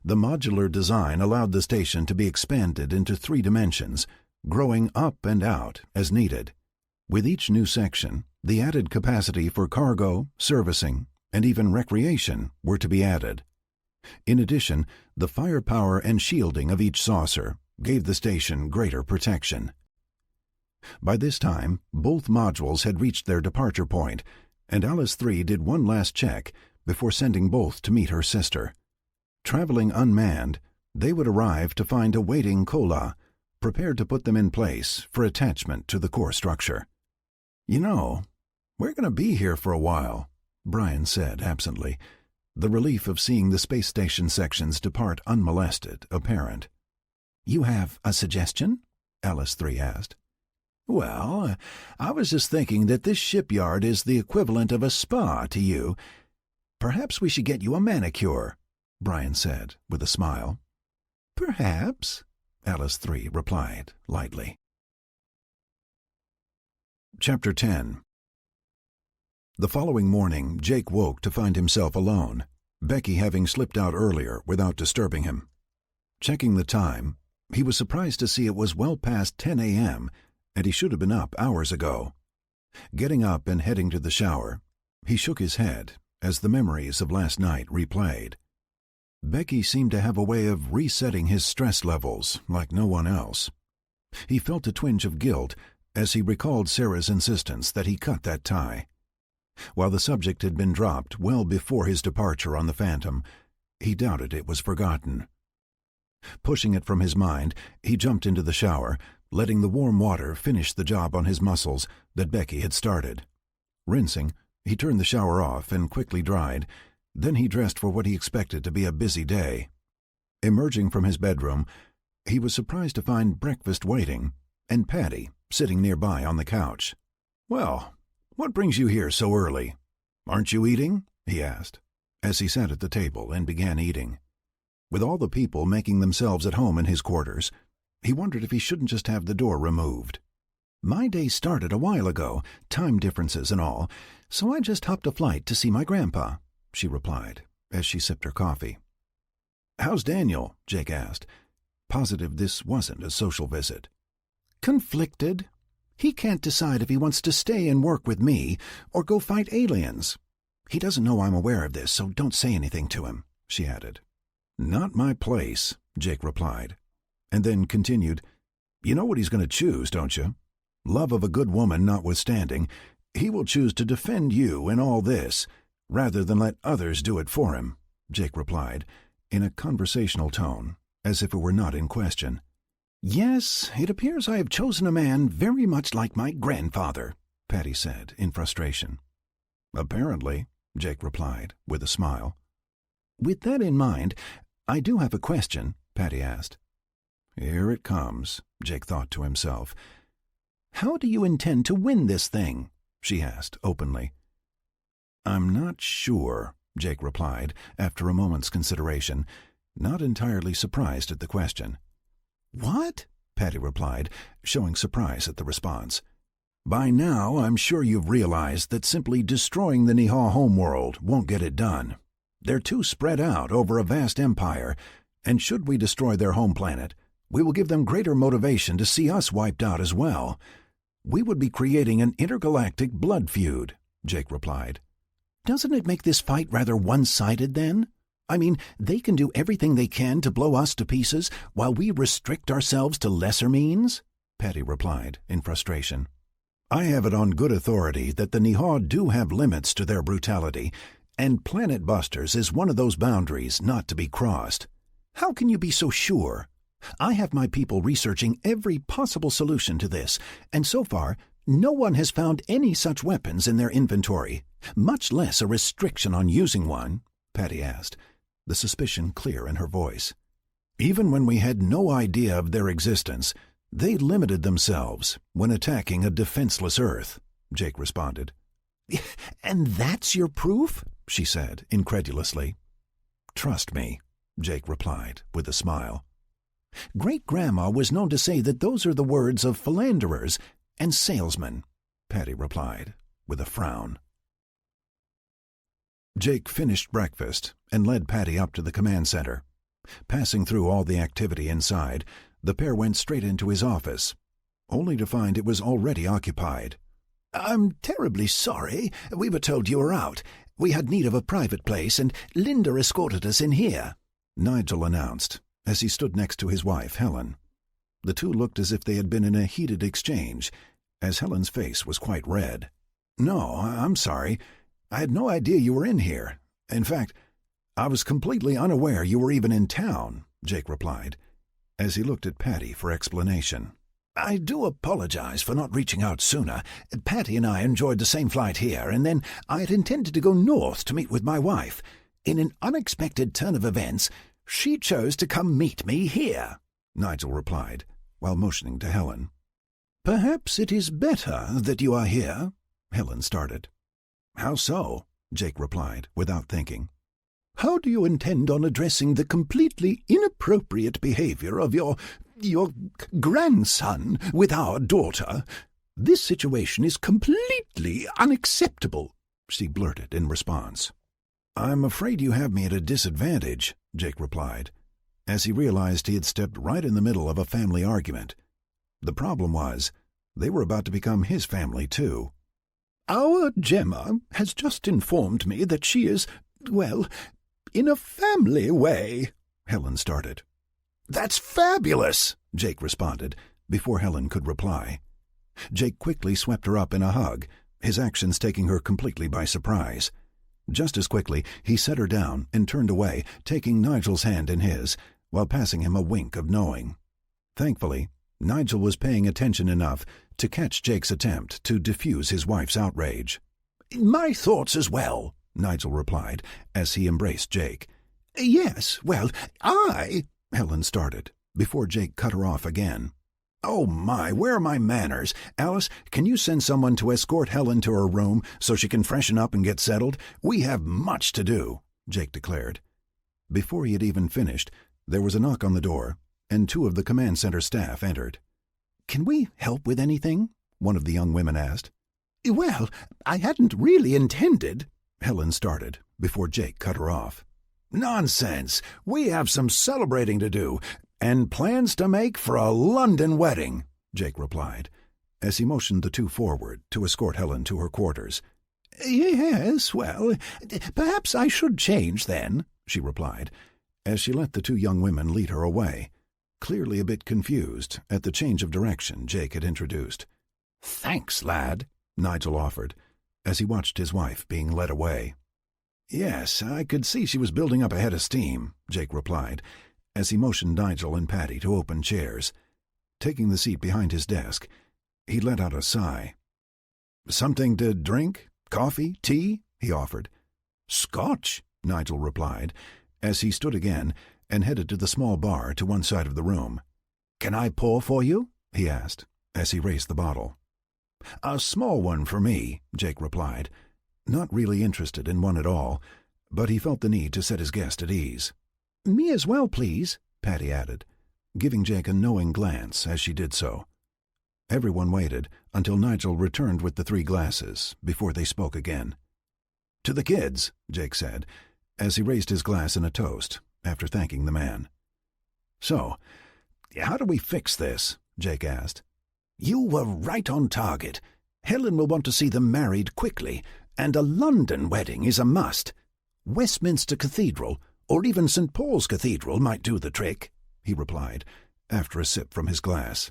A: The modular design allowed the station to be expanded into 3 dimensions, growing up and out as needed. With each new section, the added capacity for cargo, servicing, and even recreation were to be added. In addition, the firepower and shielding of each saucer gave the station greater protection. By this time, both modules had reached their departure point, and Alice 3 did one last check before sending both to meet her sister. Traveling unmanned, they would arrive to find a waiting Kola, prepared to put them in place for attachment to the core structure. "You know, we're going to be here for a while," Brian said absently, the relief of seeing the space station sections depart unmolested apparent. "You have a suggestion?" Alice 3 asked. "Well, I was just thinking that this shipyard is the equivalent of a spa to you. Perhaps we should get you a manicure," Brian said with a smile. "Perhaps," Alice 3 replied lightly. Chapter 10. The following morning, Jake woke to find himself alone, Becky having slipped out earlier without disturbing him. Checking the time, he was surprised to see it was well past 10 a.m., and he should have been up hours ago. Getting up and heading to the shower, he shook his head as the memories of last night replayed. Becky seemed to have a way of resetting his stress levels like no one else. He felt a twinge of guilt as he recalled Sarah's insistence that he cut that tie. While the subject had been dropped well before his departure on the Phantom, he doubted it was forgotten. Pushing it from his mind, he jumped into the shower, letting the warm water finish the job on his muscles that Becky had started. Rinsing, he turned the shower off and quickly dried. Then he dressed for what he expected to be a busy day. Emerging from his bedroom, he was surprised to find breakfast waiting and Patty sitting nearby on the couch. "Well, what brings you here so early? Aren't you eating?" he asked, as he sat at the table and began eating. With all the people making themselves at home in his quarters, he wondered if he shouldn't just have the door removed. "My day started a while ago, time differences and all, so I just hopped a flight to see my grandpa," she replied, as she sipped her coffee. "How's Daniel?" Jake asked, positive this wasn't a social visit. "Conflicted. He can't decide if he wants to stay and work with me or go fight aliens. He doesn't know I'm aware of this, so don't say anything to him," she added. "Not my place," Jake replied, and then continued, "You know what he's going to choose, don't you? Love of a good woman notwithstanding, he will choose to defend you in all this, rather than let others do it for him," Jake replied, in a conversational tone, as if it were not in question. "Yes, it appears I have chosen a man very much like my grandfather," Patty said in frustration. "Apparently," Jake replied, with a smile. "With that in mind, I do have a question," Patty asked. "Here it comes," Jake thought to himself. "How do you intend to win this thing?" she asked openly. "I'm not sure," Jake replied, after a moment's consideration, not entirely surprised at the question. "What?" Patty replied, showing surprise at the response. "By now, I'm sure you've realized that simply destroying the Niha homeworld won't get it done. They're too spread out over a vast empire, and should we destroy their home planet, we will give them greater motivation to see us wiped out as well. We would be creating an intergalactic blood feud," Jake replied. "Doesn't it make this fight rather one-sided, then? I mean, they can do everything they can to blow us to pieces while we restrict ourselves to lesser means?" Patty replied in frustration. "I have it on good authority that the Niha do have limits to their brutality, and Planet Busters is one of those boundaries not to be crossed." "How can you be so sure? I have my people researching every possible solution to this, and so far, no one has found any such weapons in their inventory, much less a restriction on using one," Patty asked, the suspicion clear in her voice. Even when we had no idea of their existence, they limited themselves when attacking a defenseless Earth, Jake responded.
B: And that's your proof? She said, incredulously.
A: Trust me, Jake replied with a smile.
B: Great-Grandma was known to say that those are the words of philanderers and salesmen,
A: Patty replied with a frown. Jake finished breakfast and led Patty up to the command center. Passing through all the activity inside, the pair went straight into his office, only to find it was already occupied.
B: I'm terribly sorry. We were told you were out. We had need of a private place, and Linda escorted us in here,
A: Nigel announced as he stood next to his wife, Helen. The two looked as if they had been in a heated exchange, as Helen's face was quite red. No, I'm sorry. I had no idea you were in here. In fact, I was completely unaware you were even in town, Jake replied, as he looked at Patty for explanation.
B: I do apologize for not reaching out sooner. Patty and I enjoyed the same flight here, and then I had intended to go north to meet with my wife. In an unexpected turn of events, she chose to come meet me here,
A: Nigel replied, while motioning to Helen.
B: Perhaps it is better that you are here,
A: Helen started. How so? Jake replied, without thinking.
B: How do you intend on addressing the completely inappropriate behavior of your grandson with our daughter? This situation is completely unacceptable, she blurted in response.
A: I'm afraid you have me at a disadvantage, Jake replied, as he realized he had stepped right in the middle of a family argument. The problem was, they were about to become his family, too.
B: Our Gemma has just informed me that she is, well, in a family way,
A: Helen started.
B: That's fabulous,
A: Jake responded, before Helen could reply. Jake quickly swept her up in a hug, his actions taking her completely by surprise. Just as quickly, he set her down and turned away, taking Nigel's hand in his, while passing him a wink of knowing. Thankfully, Nigel was paying attention enough to catch Jake's attempt to diffuse his wife's outrage.
B: My thoughts as well,
A: Nigel replied, as he embraced Jake.
B: Yes, well,
A: Helen started, before Jake cut her off again. Oh my, where are my manners? Alice, can you send someone to escort Helen to her room so she can freshen up and get settled? We have much to do, Jake declared. Before he had even finished, there was a knock on the door, and two of the command center staff entered.
B: Can we help with anything? One of the young women asked. Well, I hadn't really intended,
A: Helen started, before Jake cut her off. Nonsense! We have some celebrating to do, and plans to make for a London wedding, Jake replied, as he motioned the two forward to escort Helen to her quarters.
B: Yes, well, perhaps I should change then, she replied,
A: as she let the two young women lead her away, clearly a bit confused at the change of direction Jake had introduced.
B: Thanks, lad,
A: Nigel offered, as he watched his wife being led away. Yes, I could see she was building up a head of steam, Jake replied, as he motioned Nigel and Patty to open chairs. Taking the seat behind his desk, he let out a sigh. Something to drink? Coffee? Tea? He offered. Scotch, Nigel replied, as he stood again and headed to the small bar to one side of the room. Can I pour for you? He asked, as he raised the bottle. A small one for me, Jake replied, not really interested in one at all, but he felt the need to set his guest at ease.
B: Me as well, please,
A: Patty added, giving Jake a knowing glance as she did so. Everyone waited until Nigel returned with the 3 glasses before they spoke again. To the kids, Jake said, as he raised his glass in a toast after thanking the man. So, how do we fix this? Jake asked.
B: You were right on target. Helen will want to see them married quickly, and a London wedding is a must. Westminster Cathedral, or even St. Paul's Cathedral, might do the trick,
A: he replied, after a sip from his glass.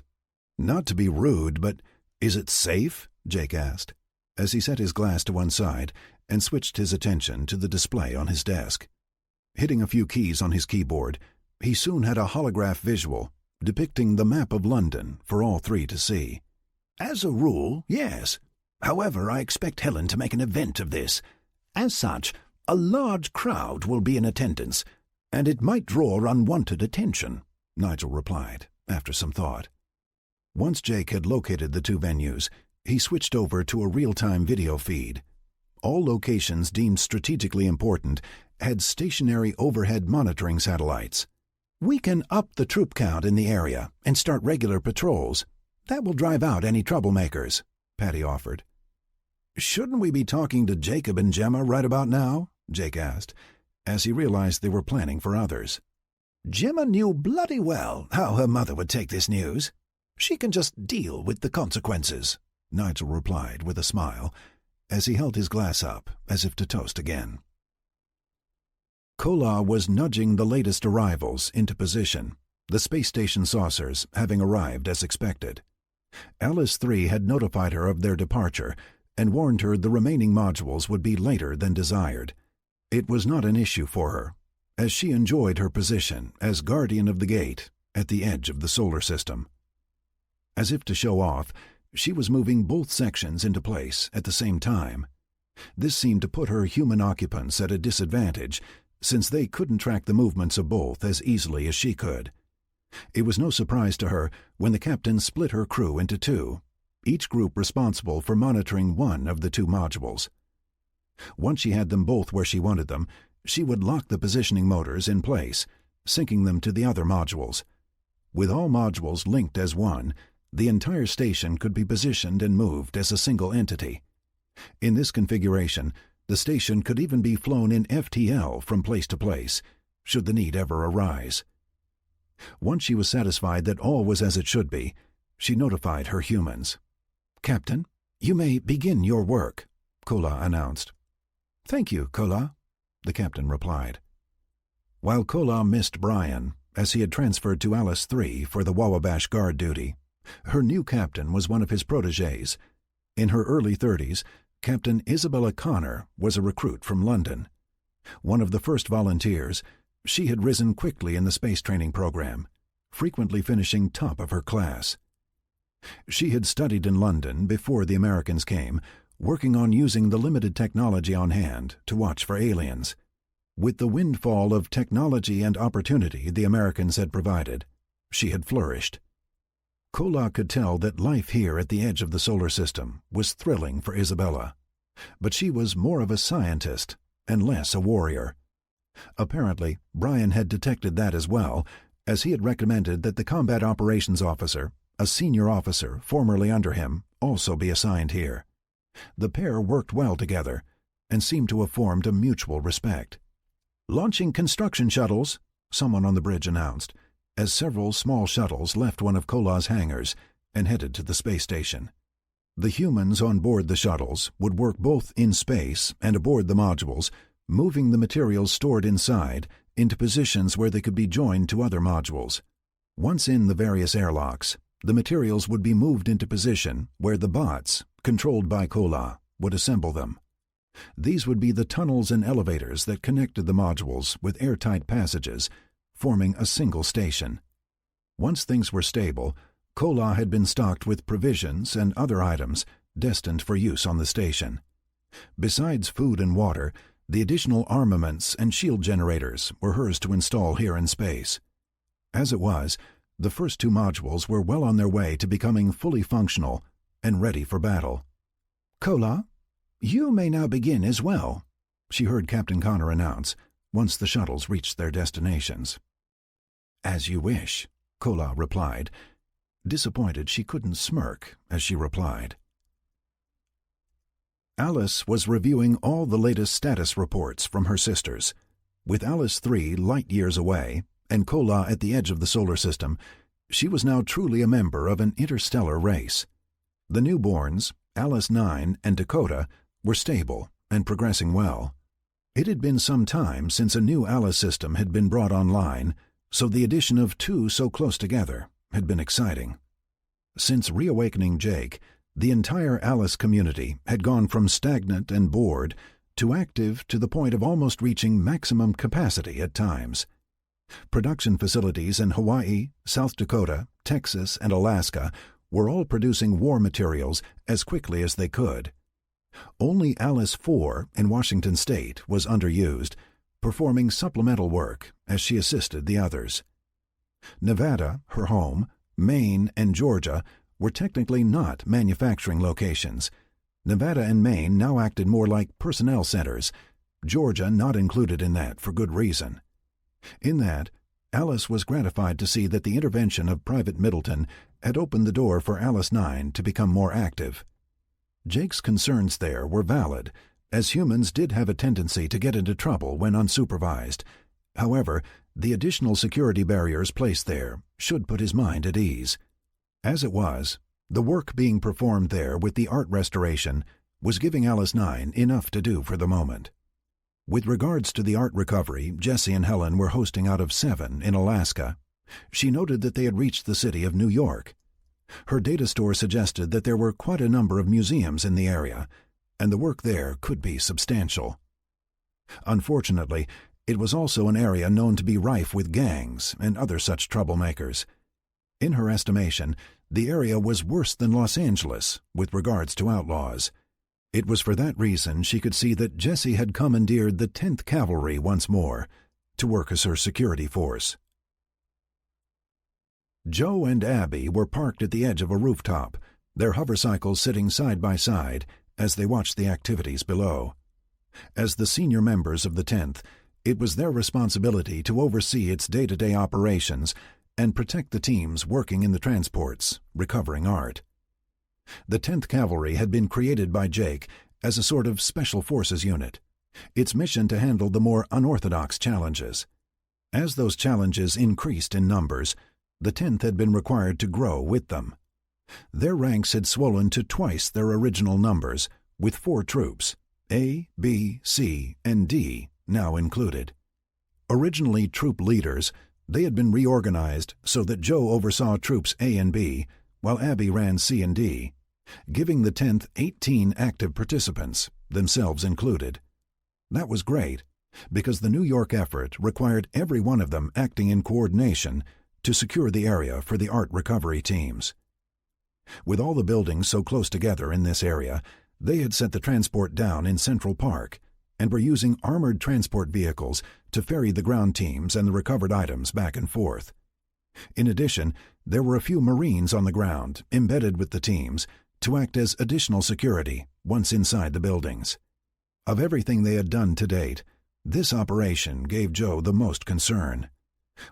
A: Not to be rude, but is it safe? Jake asked, as he set his glass to one side and switched his attention to the display on his desk. Hitting a few keys on his keyboard, he soon had a holograph visual depicting the map of London for all 3 to see.
B: As a rule, yes. However, I expect Helen to make an event of this. As such, a large crowd will be in attendance, And it might draw unwanted attention, Nigel replied, after some thought. Once Jake had located the two venues, he switched over to a real-time video feed. All locations deemed strategically important had stationary overhead monitoring satellites. We can up the troop count in the area and start regular patrols. That will drive out any troublemakers, Patty offered. Shouldn't we be talking to Jacob and Gemma right about now? Jake asked, as he realized they were planning for others. Gemma knew bloody well how her mother would take this news. She can just deal with the consequences, Nigel replied with a smile, as he held his glass up as if to toast again. Kola was nudging the latest arrivals into position, the space station saucers having arrived as expected. Alice 3 had notified her of their departure and warned her the remaining modules would be later than desired. It was not an issue for her, as she enjoyed her position as guardian of the gate at the edge of the solar system. As if to show off, she was moving both sections into place at the same time. This seemed to put her human occupants at a disadvantage, since they couldn't track the movements of both as easily as she could. It was no surprise to her when the captain split her crew into two, each group responsible for monitoring one of the two modules. Once she had them both where she wanted them, she would lock the positioning motors in place, syncing them to the other modules. With all modules linked as one, the entire station could be positioned and moved as a single entity. In this configuration, the station could even be flown in FTL from place to place, should the need ever arise. Once she was satisfied that all was as it should be, she notified her humans. "Captain, you may begin your work," Kola announced. "Thank you, Kola," the captain replied. While Kola missed Brian, as he had transferred to Alice 3 for the Wawabash guard duty, her new captain was one of his protégés. In her early 30s, Captain Isabella Connor was a recruit from London. One of the first volunteers, she had risen quickly in the space training program, frequently finishing top of her class. She had studied in London before the Americans came, working on using the limited technology on hand to watch for aliens. With the windfall of technology and opportunity the Americans had provided, she had flourished. Kola could tell that life here at the edge of the solar system was thrilling for Isabella, but she was more of a scientist and less a warrior. Apparently, Brian had detected that as well, as he had recommended that the combat operations officer, a senior officer formerly under him, also be assigned here. The pair worked well together and seemed to have formed a mutual respect. "Launching construction shuttles," someone on the bridge announced, as several small shuttles left one of Kola's hangars and headed to the space station. The humans on board the shuttles would work both in space and aboard the modules, moving the materials stored inside into positions where they could be joined to other modules. Once in the various airlocks, the materials would be moved into position where the bots, controlled by Kola, would assemble them. These would be the tunnels and elevators that connected the modules with airtight passages, forming a single station. Once things were stable, Kola had been stocked with provisions and other items destined for use on the station. Besides food and water, the additional armaments and shield generators were hers to install here in space. As it was, the first two modules were well on their way to becoming fully functional and ready for battle. "Kola, you may now begin as well," she heard Captain Connor announce, once the shuttles reached their destinations. "As you wish," Kola replied, disappointed she couldn't smirk as she replied. Alice was reviewing all the latest status reports from her sisters. With Alice 3 light years away and Kola at the edge of the solar system, she was now truly a member of an interstellar race. The newborns, Alice 9 and Dakota, were stable and progressing well. It had been some time since a new Alice system had been brought online, so the addition of two so close together had been exciting. Since reawakening Jake, the entire Alice community had gone from stagnant and bored to active to the point of almost reaching maximum capacity at times. Production facilities in Hawaii, South Dakota, Texas, and Alaska were all producing war materials as quickly as they could. Only Alice 4 in Washington State was underused, performing supplemental work
A: as she assisted the others. Nevada, her home, Maine, and Georgia were technically not manufacturing locations. Nevada and Maine now acted more like personnel centers, Georgia not included in that for good reason. In that, Alice was gratified to see that the intervention of Private Middleton had opened the door for Alice 9 to become more active. Jake's concerns there were valid, as humans did have a tendency to get into trouble when unsupervised. However, the additional security barriers placed there should put his mind at ease. As it was, the work being performed there with the art restoration was giving Alice 9 enough to do for the moment. With regards to the art recovery Jessie and Helen were hosting out of 7 in Alaska, she noted that they had reached the city of New York. Her data store suggested that there were quite a number of museums in the area, and the work there could be substantial. Unfortunately, it was also an area known to be rife with gangs and other such troublemakers. In her estimation, the area was worse than Los Angeles with regards to outlaws. It was for that reason she could see that Jessie had commandeered the 10th Cavalry once more to work as her security force. Joe and Abby were parked at the edge of a rooftop, their hovercycles sitting side by side as they watched the activities below. As the senior members of the 10th, it was their responsibility to oversee its day-to-day operations and protect the teams working in the transports, recovering art. The 10th Cavalry had been created by Jake as a sort of special forces unit, its mission to handle the more unorthodox challenges. As those challenges increased in numbers, the 10th had been required to grow with them. Their ranks had swollen to twice their original numbers, with 4 troops, A, B, C, and D, now included. Originally troop leaders, they had been reorganized so that Joe oversaw troops A and B, while Abby ran C and D, giving the 10th 18 active participants, themselves included. That was great, because the New York effort required every one of them acting in coordination to secure the area for the art recovery teams. With all the buildings so close together in this area, they had set the transport down in Central Park and were using armored transport vehicles to ferry the ground teams and the recovered items back and forth. In addition, there were a few Marines on the ground, embedded with the teams, to act as additional security once inside the buildings. Of everything they had done to date, this operation gave Joe the most concern.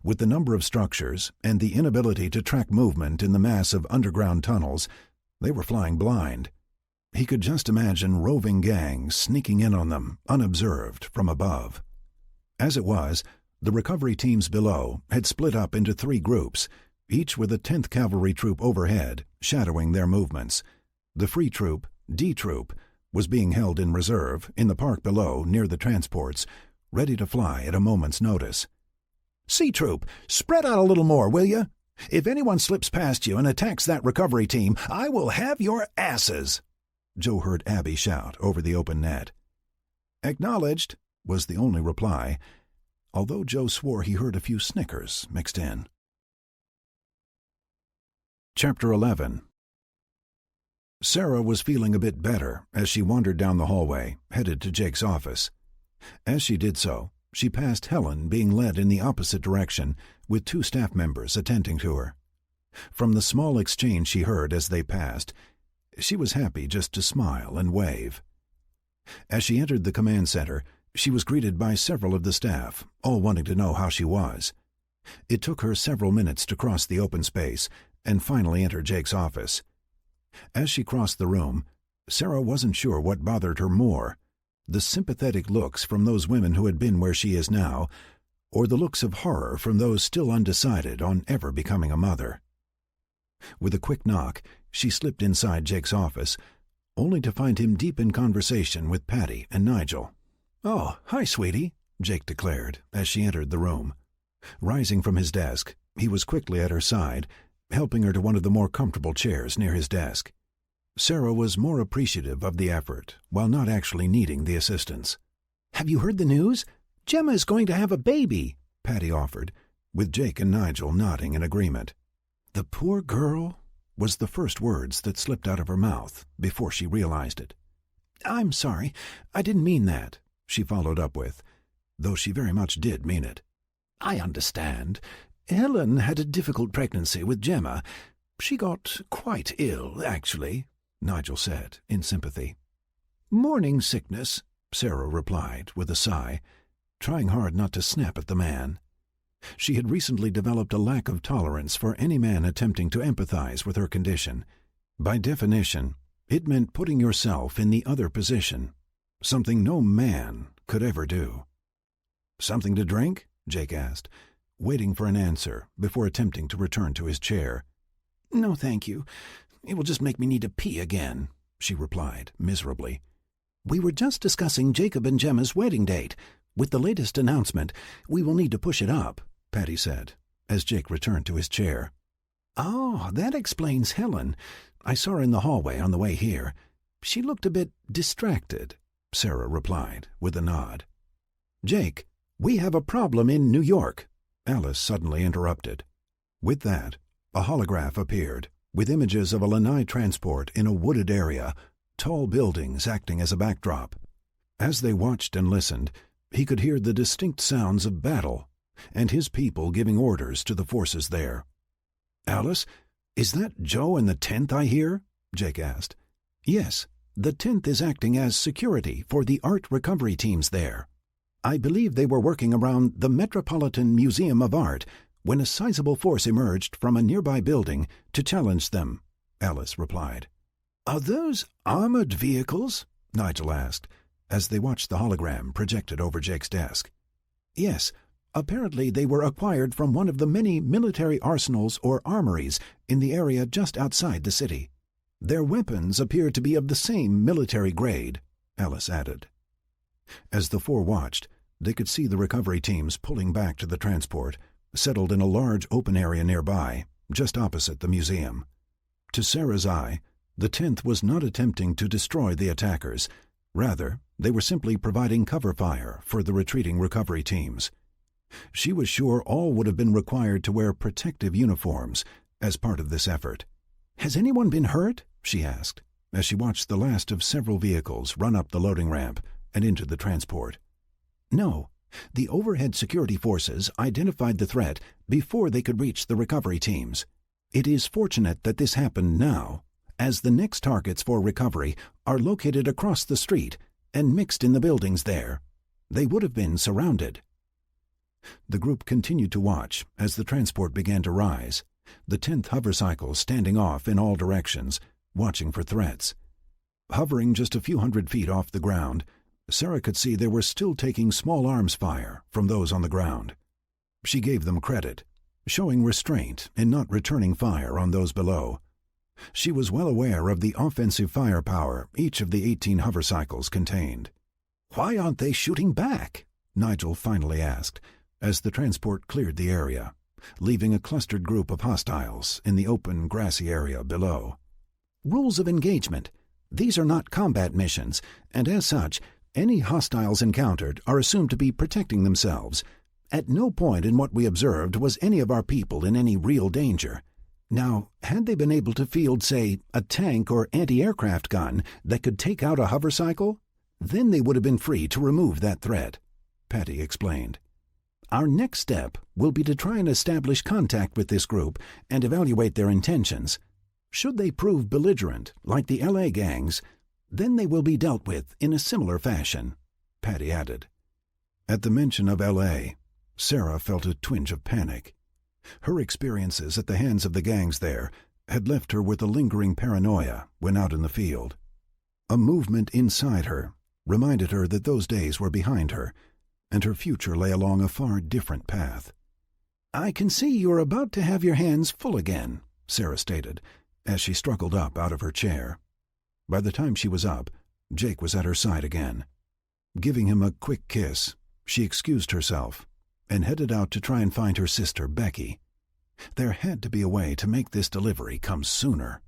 A: With the number of structures and the inability to track movement in the mass of underground tunnels, they were flying blind. He could just imagine roving gangs sneaking in on them, unobserved, from above. As it was, the recovery teams below had split up into 3 groups, each with a 10th Cavalry troop overhead, shadowing their movements. The Free Troop, D Troop, was being held in reserve in the park below near the transports, ready to fly at a moment's notice. C Troop, spread out a little more, will you? If anyone slips past you and attacks that recovery team, I will have your asses, Joe heard Abby shout over the open net. Acknowledged, was the only reply, although Joe swore he heard a few snickers mixed in. Chapter 11. Sarah was feeling a bit better as she wandered down the hallway, headed to Jake's office. As she did so, she passed Helen being led in the opposite direction, with 2 staff members attending to her. From the small exchange she heard as they passed, she was happy just to smile and wave. As she entered the command center, she was greeted by several of the staff, all wanting to know how she was. It took her several minutes to cross the open space and finally enter Jake's office. As she crossed the room, Sarah wasn't sure what bothered her more, the sympathetic looks from those women who had been where she is now, or the looks of horror from those still undecided on ever becoming a mother. With a quick knock, she slipped inside Jake's office, only to find him deep in conversation with Patty and Nigel. "Oh, hi, sweetie," Jake declared as she entered the room. Rising from his desk, he was quickly at her side, helping her to one of the more comfortable chairs near his desk. Sarah was more appreciative of the effort, while not actually needing the assistance. "Have you heard the news? Gemma is going to have a baby," Patty offered, with Jake and Nigel nodding in agreement. "The poor girl," was the first words that slipped out of her mouth before she realized it. "I'm sorry, I didn't mean that," she followed up with, though she very much did mean it.
B: I understand. Helen had a difficult pregnancy with Gemma. She got quite ill, actually, Nigel said, in sympathy. Morning sickness, Sarah replied with a sigh, trying hard not to snap at the man. She had recently developed a lack of tolerance for any man attempting to empathize with her condition. By definition, it meant putting yourself in the other position, something no man could ever do. "Something to drink?" Jake asked, waiting for an answer before attempting to return to his chair. "No, thank you. It will just make me need to pee again," she replied miserably. "We were just discussing Jacob and Gemma's wedding date. With the latest announcement, we will need to push it up," Patty said, as Jake returned to his chair. "Oh, that explains Helen. I saw her in the hallway on the way here. She looked a bit distracted," Sarah replied with a nod. "Jake, we have a problem in New York," Alice suddenly interrupted. With that, a holograph appeared, with images of a Lanai transport in a wooded area, tall buildings acting as a backdrop. As they watched and listened, he could hear the distinct sounds of battle, and his people giving orders to the forces there. "Alice, is that Joe and the 10th I hear?" Jake asked. "Yes, the 10th is acting as security for the art recovery teams there. I believe they were working around the Metropolitan Museum of Art when a sizable force emerged from a nearby building to challenge them," Alice replied. "Are those armored vehicles?" Nigel asked, as they watched the hologram projected over Jake's desk. "Yes, apparently they were acquired from one of the many military arsenals or armories in the area just outside the city. Their weapons appear to be of the same military grade," Alice added. As the four watched, they could see the recovery teams pulling back to the transport, settled in a large open area nearby, just opposite the museum. To Sarah's eye, the 10th was not attempting to destroy the attackers. Rather, they were simply providing cover fire for the retreating recovery teams. She was sure all would have been required to wear protective uniforms as part of this effort. "Has anyone been hurt?" she asked, as she watched the last of several vehicles run up the loading ramp and into the transport. "No. The overhead security forces identified the threat before they could reach the recovery teams. It is fortunate that this happened now, as the next targets for recovery are located across the street and mixed in the buildings there. They would have been surrounded." The group continued to watch as the transport began to rise, the 10th hovercycle standing off in all directions, watching for threats. Hovering just a few hundred feet off the ground, Sarah could see they were still taking small arms fire from those on the ground. She gave them credit, showing restraint in not returning fire on those below. She was well aware of the offensive firepower each of the 18 hovercycles contained. "Why aren't they shooting back?" Nigel finally asked, as the transport cleared the area, leaving a clustered group of hostiles in the open, grassy area below. "Rules of engagement. These are not combat missions, and as such, any hostiles encountered are assumed to be protecting themselves. At no point in what we observed was any of our people in any real danger. Now, had they been able to field, say, a tank or anti-aircraft gun that could take out a hovercycle, then they would have been free to remove that threat," Patty explained. "Our next step will be to try and establish contact with this group and evaluate their intentions. Should they prove belligerent, like the LA gangs, then they will be dealt with in a similar fashion," Patty added. At the mention of L.A., Sarah felt a twinge of panic. Her experiences at the hands of the gangs there had left her with a lingering paranoia when out in the field. A movement inside her reminded her that those days were behind her, and her future lay along a far different path. "I can see you're about to have your hands full again," Sarah stated, as she struggled up out of her chair. By the time she was up, Jake was at her side again. Giving him a quick kiss, she excused herself and headed out to try and find her sister, Becky. There had to be a way to make this delivery come sooner.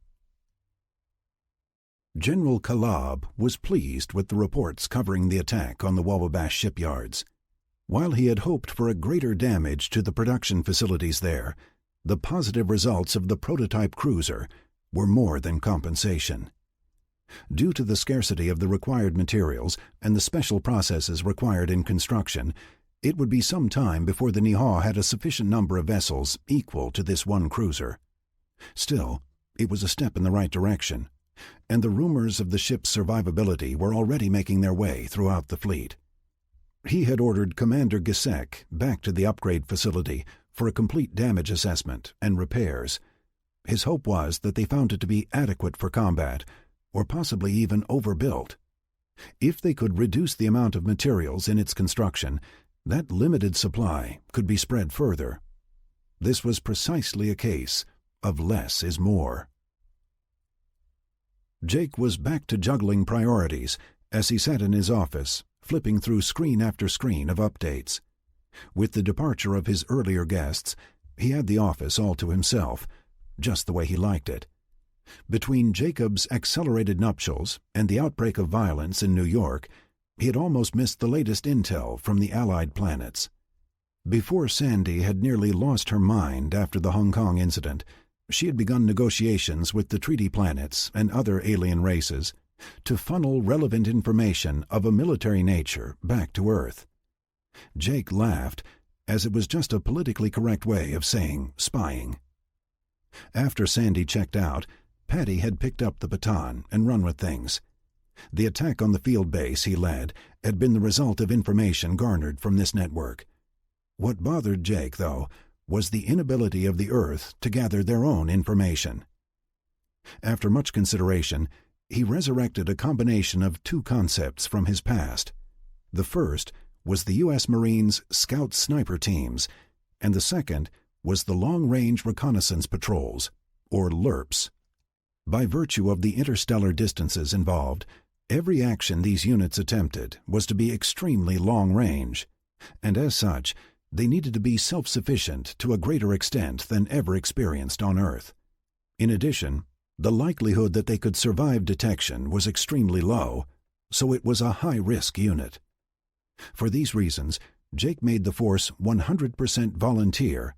B: General Kalab was pleased with the reports covering the attack on the Wababash shipyards. While he had hoped for a greater damage to the production facilities there, the positive results of the prototype cruiser were more than compensation. Due to the scarcity of the required materials and the special processes required in construction,
A: It would be some time before the Niha had a sufficient number of vessels equal to this one cruiser. Still, it was a step in the right direction, and the rumors of the ship's survivability were already making their way throughout the fleet. He had ordered Commander Gisek back to the upgrade facility for a complete damage assessment and repairs. His hope was that they found it to be adequate for combat, or possibly even overbuilt. If they could reduce the amount of materials in its construction, that limited supply could be spread further. This was precisely a case of less is more. Jake was back to juggling priorities as he sat in his office, flipping through screen after screen of updates. With the departure of his earlier guests, he had the office all to himself, just the way he liked it. Between Jacob's accelerated nuptials and the outbreak of violence in New York, he had almost missed the latest intel from the Allied planets. Before Sandy had nearly lost her mind after the Hong Kong incident, she had begun negotiations with the treaty planets and other alien races to funnel relevant information of a military nature back to Earth. Jake laughed, as it was just a politically correct way of saying spying. After Sandy checked out, Patty had picked up the baton and run with things. The attack on the field base he led had been the result of information garnered from this network. What bothered Jake, though, was the inability of the Earth to gather their own information. After much consideration, he resurrected a combination of two concepts from his past. The first was the U.S. Marines' Scout Sniper teams, and the second was the Long-Range Reconnaissance Patrols, or LRPs. By virtue of the interstellar distances involved, every action these units attempted was to be extremely long-range, and as such, they needed to be self-sufficient to a greater extent than ever experienced on Earth. In addition, the likelihood that they could survive detection was extremely low, so it was a high-risk unit. For these reasons, Jake made the force 100% volunteer,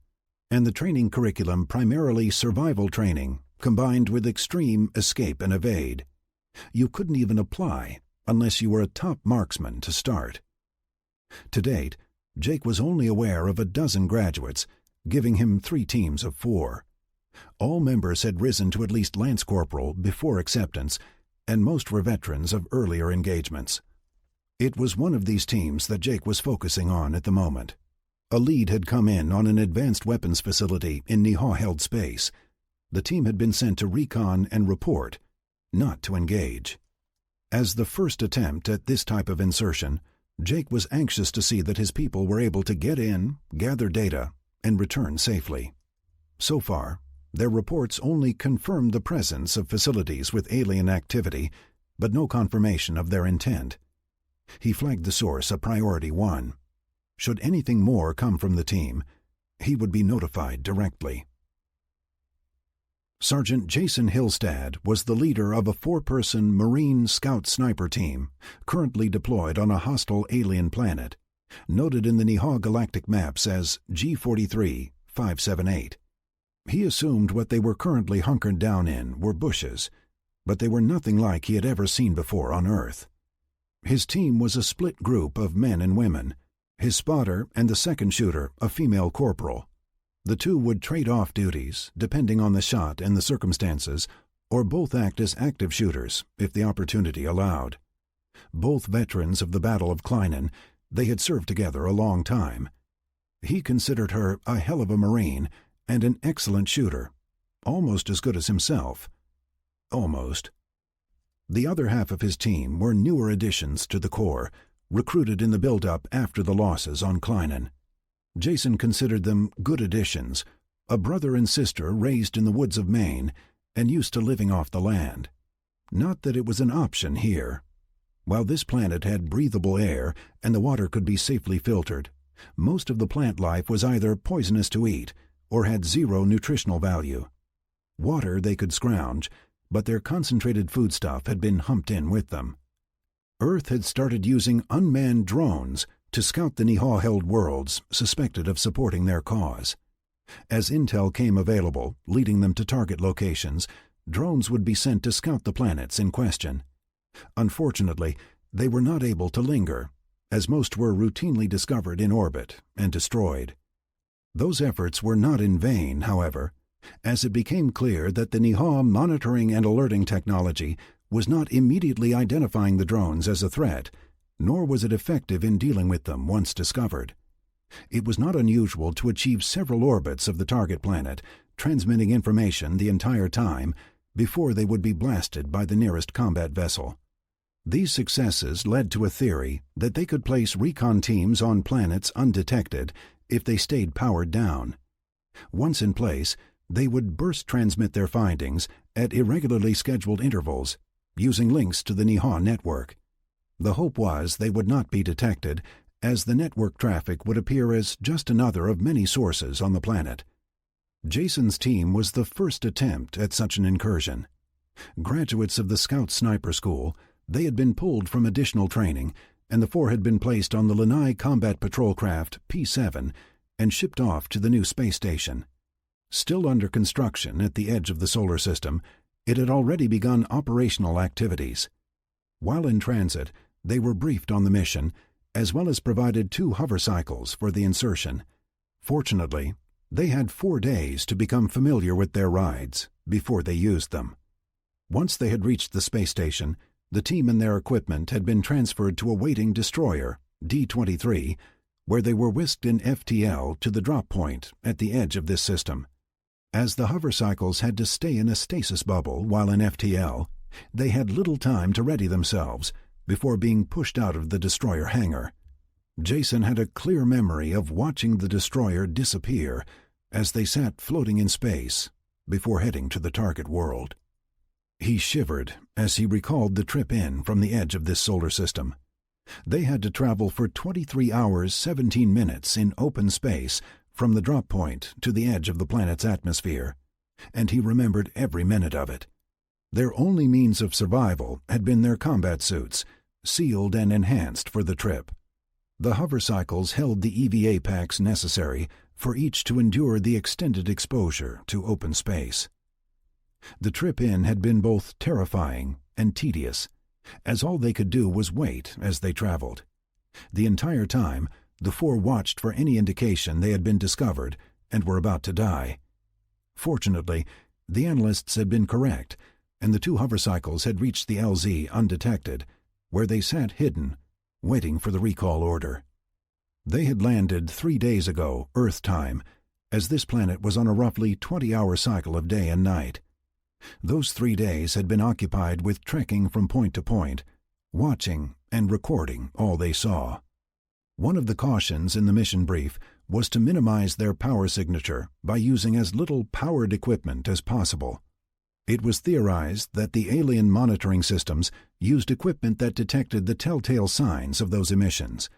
A: and the training curriculum primarily survival training combined with extreme escape and evade. You couldn't even apply unless you were a top marksman to start. To date, Jake was only aware of a dozen graduates, giving him 3 teams of 4. All members had risen to at least Lance Corporal before acceptance, and most were veterans of earlier engagements. It was one of these teams that Jake was focusing on at the moment. A lead had come in on an advanced weapons facility in Niha-held space. The team had been sent to recon and report, not to engage. As the first attempt at this type of insertion, Jake was anxious to see that his people were able to get in, gather data, and return safely. So far, their reports only confirmed the presence of facilities with alien activity, but no confirmation of their intent. He flagged the source a priority 1. Should anything more come from the team, he would be notified directly. Sergeant Jason Hillstad was the leader of a 4-person Marine Scout Sniper team currently deployed on a hostile alien planet, noted in the Niha Galactic maps as G43-578. He assumed what they were currently hunkered down in were bushes, but they were nothing like he had ever seen before on Earth. His team was a split group of men and women, his spotter and the second shooter a female corporal. The two would trade off duties, depending on the shot and the circumstances, or both act as active shooters if the opportunity allowed. Both veterans of the Battle of Kleinen, they had served together a long time. He considered her a hell of a Marine and an excellent shooter, almost as good as himself. Almost. The other half of his team were newer additions to the Corps, recruited in the build-up after the losses on Kleinen. Jason considered them good additions, a brother and sister raised in the woods of Maine and used to living off the land. Not that it was an option here. While this planet had breathable air and the water could be safely filtered, most of the plant life was either poisonous to eat or had 0 nutritional value. Water they could scrounge, but their concentrated foodstuff had been humped in with them. Earth had started using unmanned drones to scout the Niha-held worlds suspected of supporting their cause. As intel came available, leading them to target locations, drones would be sent to scout the planets in question. Unfortunately, they were not able to linger, as most were routinely discovered in orbit and destroyed. Those efforts were not in vain, however, as it became clear that the Nihah monitoring and alerting technology was not immediately identifying the drones as a threat, nor was it effective in dealing with them once discovered. It was not unusual to achieve several orbits of the target planet, transmitting information the entire time before they would be blasted by the nearest combat vessel. These successes led to a theory that they could place recon teams on planets undetected if they stayed powered down. Once in place, they would burst transmit their findings at irregularly scheduled intervals, using links to the Nihah network. The hope was they would not be detected, as the network traffic would appear as just another of many sources on the planet. Jason's team was the first attempt at such an incursion. Graduates of the Scout Sniper School, they had been pulled from additional training, and the four had been placed on the Lanai combat patrol craft P-7 and shipped off to the new space station. Still under construction at the edge of the solar system, it had already begun operational activities. While in transit, they were briefed on the mission, as well as provided 2 hover cycles for the insertion. Fortunately, they had 4 days to become familiar with their rides before they used them. Once they had reached the space station, the team and their equipment had been transferred to a waiting destroyer, D-23, where they were whisked in FTL to the drop point at the edge of this system. As the hover cycles had to stay in a stasis bubble while in FTL, they had little time to ready themselves before being pushed out of the destroyer hangar. Jason had a clear memory of watching the destroyer disappear as they sat floating in space before heading to the target world. He shivered as he recalled the trip in from the edge of this solar system. They had to travel for 23 hours 17 minutes in open space from the drop point to the edge of the planet's atmosphere, and he remembered every minute of it. Their only means of survival had been their combat suits, sealed and enhanced for the trip. The hover cycles held the EVA packs necessary for each to endure the extended exposure to open space. The trip in had been both terrifying and tedious, as all they could do was wait as they traveled. The entire time, the four watched for any indication they had been discovered and were about to die. Fortunately, the analysts had been correct, and the 2 hover cycles had reached the LZ undetected, where they sat hidden, waiting for the recall order. They had landed 3 days ago, Earth time, as this planet was on a roughly 20-hour cycle of day and night. Those 3 days had been occupied with trekking from point to point, watching and recording all they saw. One of the cautions in the mission brief was to minimize their power signature by using as little powered equipment as possible. It was theorized that the alien monitoring systems used equipment that detected the telltale signs of those emissions.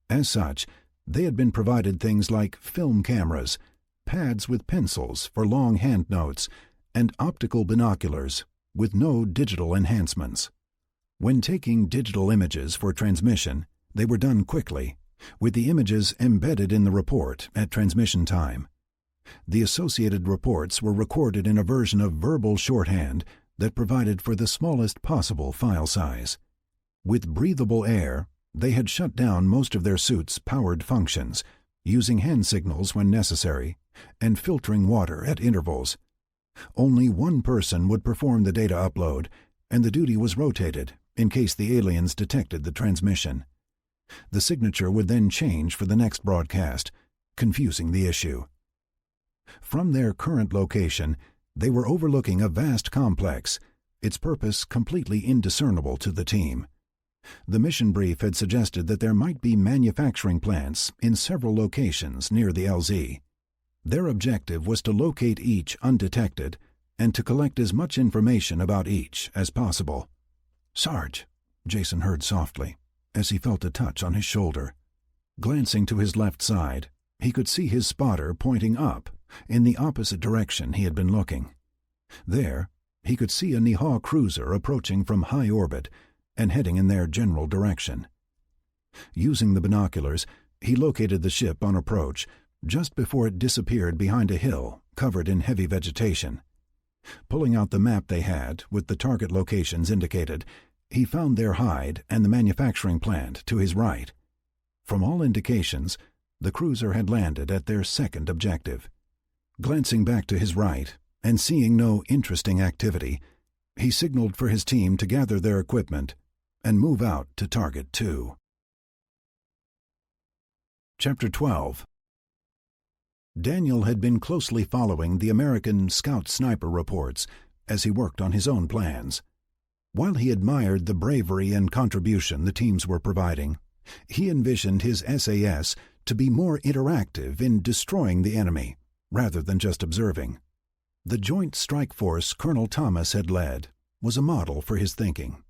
A: As such, they had been provided things like film cameras, pads with pencils for long hand notes, and optical binoculars with no digital enhancements. When taking digital images for transmission, they were done quickly, with the images embedded in the report at transmission time. The associated reports were recorded in a version of verbal shorthand that provided for the smallest possible file size. With breathable air, they had shut down most of their suits' powered functions, using hand signals when necessary, and filtering water at intervals. Only one person would perform the data upload, and the duty was rotated in case the aliens detected the transmission. The signature would then change for the next broadcast, confusing the issue. From their current location, they were overlooking a vast complex, its purpose completely indiscernible to the team. The mission brief had suggested that there might be manufacturing plants in several locations near the LZ. Their objective was to locate each undetected and to collect as much information about each as possible. "Sarge," Jason heard softly, as he felt a touch on his shoulder. Glancing to his left side, he could see his spotter pointing up in the opposite direction he had been looking. There, he could see a Nihah cruiser approaching from high orbit and heading in their general direction. Using the binoculars, he located the ship on approach just before it disappeared behind a hill covered in heavy vegetation. Pulling out the map they had, with the target locations indicated, he found their hide and the manufacturing plant to his right. From all indications, the cruiser had landed at their second objective. Glancing back to his right and seeing no interesting activity, he signaled for his team to gather their equipment and move out to Target 2. Chapter 12. Daniel had been closely following the American scout sniper reports as he worked on his own plans. While he admired the bravery and contribution the teams were providing, he envisioned his SAS to be more interactive in destroying the enemy rather than just observing. The Joint Strike Force Colonel Thomas had led was a model for his thinking.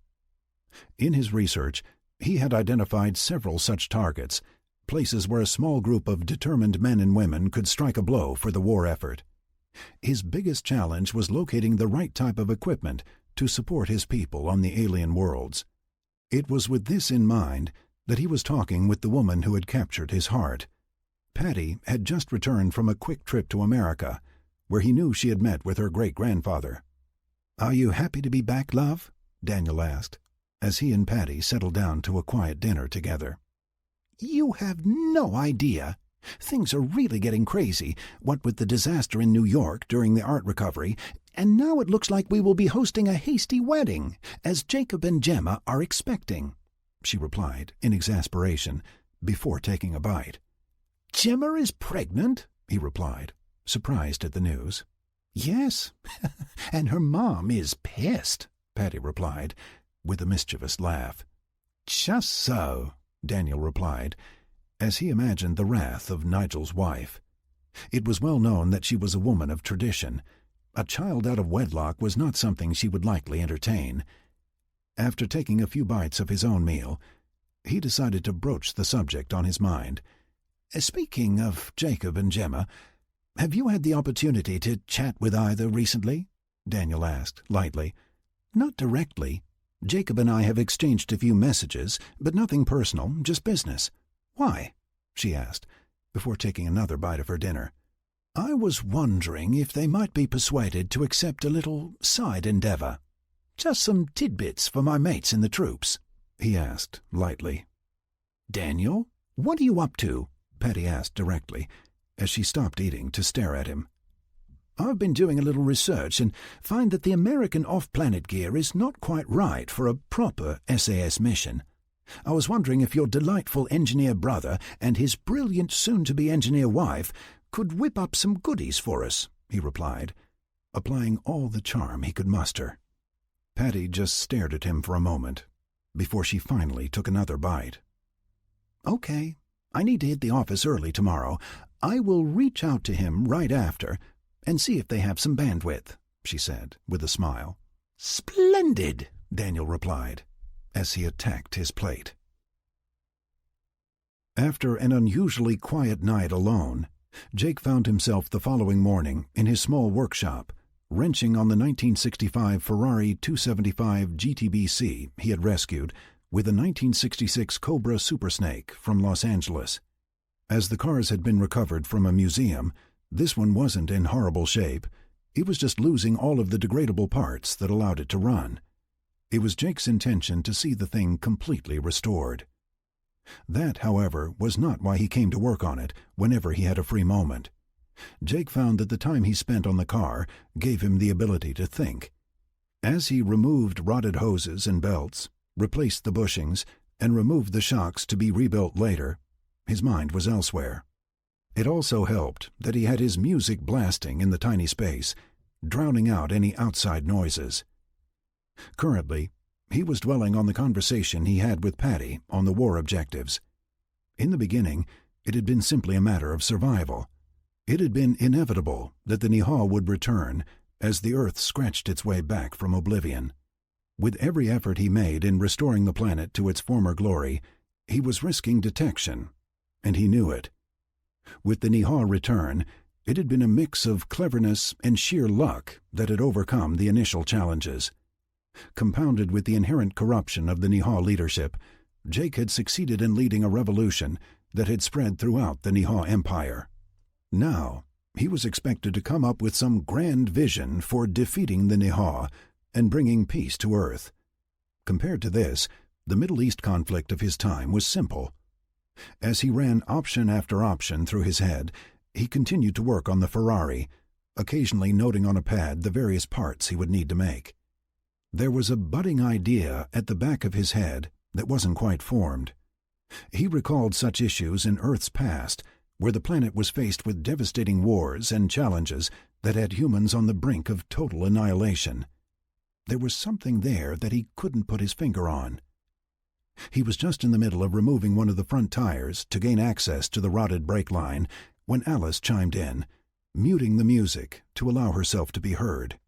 A: In his research, he had identified several such targets, places where a small group of determined men and women could strike a blow for the war effort. His biggest challenge was locating the right type of equipment to support his people on the alien worlds. It was with this in mind that he was talking with the woman who had captured his heart. Patty had just returned from a quick trip to America, where he knew she had met with her great-grandfather. "Are you happy to be back, love?" Daniel asked, as he and Patty settled down to a quiet dinner together. "You have no idea. Things are really getting crazy, what with the disaster in New York during the art recovery, and now it looks like we will be hosting a hasty wedding, as Jacob and Gemma are expecting," she replied in exasperation, before taking a bite. "Gemma is pregnant?" he replied, surprised at the news. "Yes, and her mom is pissed," Patty replied, with a mischievous laugh. "Just so," Daniel replied, as he imagined the wrath of Nigel's wife. It was well known that she was a woman of tradition. A child out of wedlock was not something she would likely entertain. After taking a few bites of his own meal, he decided to broach the subject on his mind. "Speaking of Jacob and Gemma, have you had the opportunity to chat with either recently?" Daniel asked, lightly. "Not directly. Jacob and I have exchanged a few messages, but nothing personal, just business." "Why?" she asked, before taking another bite of her dinner. "I was wondering if they might be persuaded to accept a little side endeavor. Just some tidbits for my mates in the troops," he asked, lightly. "Daniel, what are you up to?" Patty asked directly, as she stopped eating to stare at him. "I've been doing a little research and find that the American off-planet gear is not quite right for a proper SAS mission. I was wondering if your delightful engineer brother and his brilliant soon-to-be engineer wife could whip up some goodies for us," he replied, applying all the charm he could muster. Patty just stared at him for a moment, before she finally took another bite. "Okay, I need to hit the office early tomorrow. I will reach out to him right after and see if they have some bandwidth," she said, with a smile. "Splendid," Daniel replied, as he attacked his plate. After an unusually quiet night alone, Jake found himself the following morning in his small workshop, wrenching on the 1965 Ferrari 275 GTBC he had rescued with a 1966 Cobra Super Snake from Los Angeles. As the cars had been recovered from a museum, this one wasn't in horrible shape. It was just losing all of the degradable parts that allowed it to run. It was Jake's intention to see the thing completely restored. That, however, was not why he came to work on it whenever he had a free moment. Jake found that the time he spent on the car gave him the ability to think. As he removed rotted hoses and belts, replaced the bushings, and removed the shocks to be rebuilt later, his mind was elsewhere. It also helped that he had his music blasting in the tiny space, drowning out any outside noises. Currently, he was dwelling on the conversation he had with Patty on the war objectives. In the beginning, it had been simply a matter of survival. It had been inevitable that the Nihal would return as the Earth scratched its way back from oblivion. With every effort he made in restoring the planet to its former glory, he was risking detection, and he knew it. With the Nihal return, it had been a mix of cleverness and sheer luck that had overcome the initial challenges. Compounded with the inherent corruption of the Nihal leadership, Jake had succeeded in leading a revolution that had spread throughout the Nihal Empire. Now, he was expected to come up with some grand vision for defeating the Nihal and bringing peace to Earth. Compared to this, the Middle East conflict of his time was simple. As he ran option after option through his head, he continued to work on the Ferrari, occasionally noting on a pad the various parts he would need to make. There was a budding idea at the back of his head that wasn't quite formed. He recalled such issues in Earth's past, where the planet was faced with devastating wars and challenges that had humans on the brink of total annihilation. There was something there that he couldn't put his finger on. He was just in the middle of removing one of the front tires to gain access to the rotted brake line when Alice chimed in, muting the music to allow herself to be heard.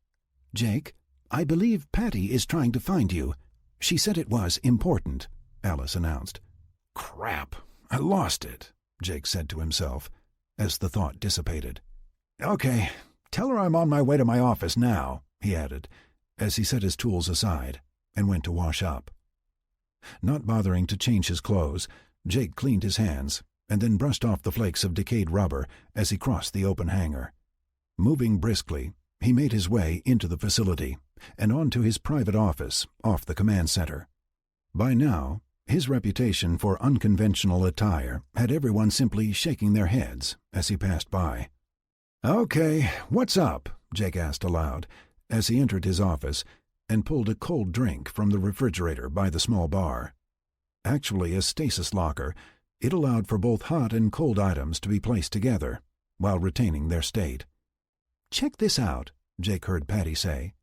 B: "Jake, I believe Patty is trying to find you. She said it was important," Alice announced.
A: "Crap, I lost it," Jake said to himself, as the thought dissipated. "Okay, tell her I'm on my way to my office now," he added, as he set his tools aside and went to wash up. Not bothering to change his clothes, Jake cleaned his hands and then brushed off the flakes of decayed rubber as he crossed the open hangar. Moving briskly, he made his way into the facility and onto his private office off the command center. By now, his reputation for unconventional attire had everyone simply shaking their heads as he passed by. "Okay, what's up?" Jake asked aloud as he entered his office and pulled a cold drink from the refrigerator by the small bar. Actually a stasis locker, it allowed for both hot and cold items to be placed together while retaining their state.
B: "Check this out,"
A: Jake heard Patty say,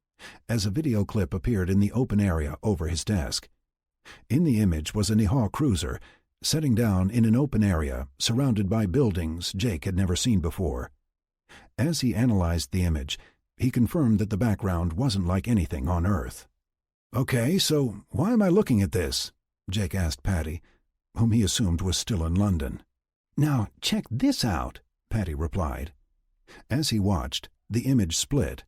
A: as a video clip appeared in the open area over his desk. In the image was a Nihao cruiser, setting down in an open area surrounded by buildings Jake had never seen before. As he analyzed the image, he confirmed that the background wasn't like anything on Earth. "Okay, so why am I looking at this?" Jake asked Patty, whom he assumed was still in London.
B: "Now check this out,"
A: Patty replied. As he watched, the image split,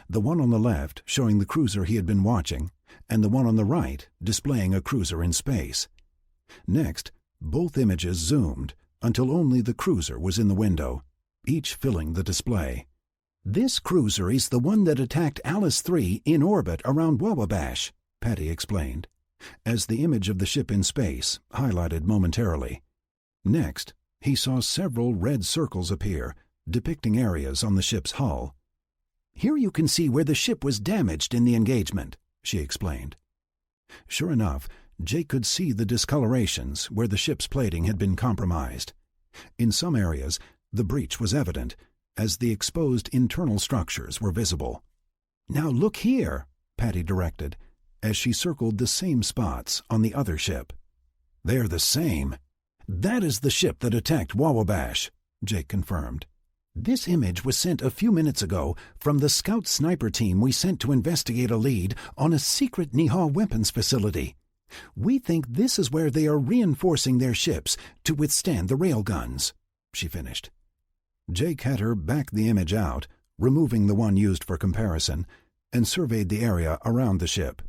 A: the one on the left showing the cruiser he had been watching, and the one on the right displaying a cruiser in space. Next, both images zoomed until only the cruiser was in the window, each filling the display.
B: "This cruiser is the one that attacked Alice 3 in orbit around Wawabash,"
A: Patty explained, as the image of the ship in space highlighted momentarily. Next, he saw several red circles appear, depicting areas on the ship's hull.
B: "Here you can see where the ship was damaged in the engagement," she explained.
A: Sure enough, Jake could see the discolorations where the ship's plating had been compromised. In some areas, the breach was evident, as the exposed internal structures were visible.
B: "Now look here,"
A: Patty directed, as she circled the same spots on the other ship. "They're the same. That is the ship that attacked Wawabash," Jake confirmed.
B: "This image was sent a few minutes ago from the scout sniper team we sent to investigate a lead on a secret Nihao weapons facility. We think this is where they are reinforcing their ships to withstand the railguns," she finished.
A: Jake had her back the image out, removing the one used for comparison, and surveyed the area around the ship.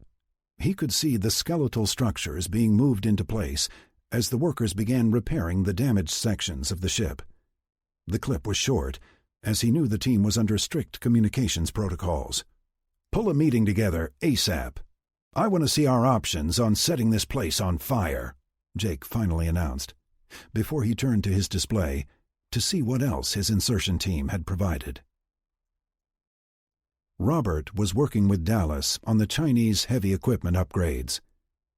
A: He could see the skeletal structures being moved into place as the workers began repairing the damaged sections of the ship. The clip was short, as he knew the team was under strict communications protocols. "Pull a meeting together ASAP. I want to see our options on setting this place on fire," Jake finally announced, before he turned to his display to see what else his insertion team had provided. Robert was working with Dallas on the Chinese heavy equipment upgrades.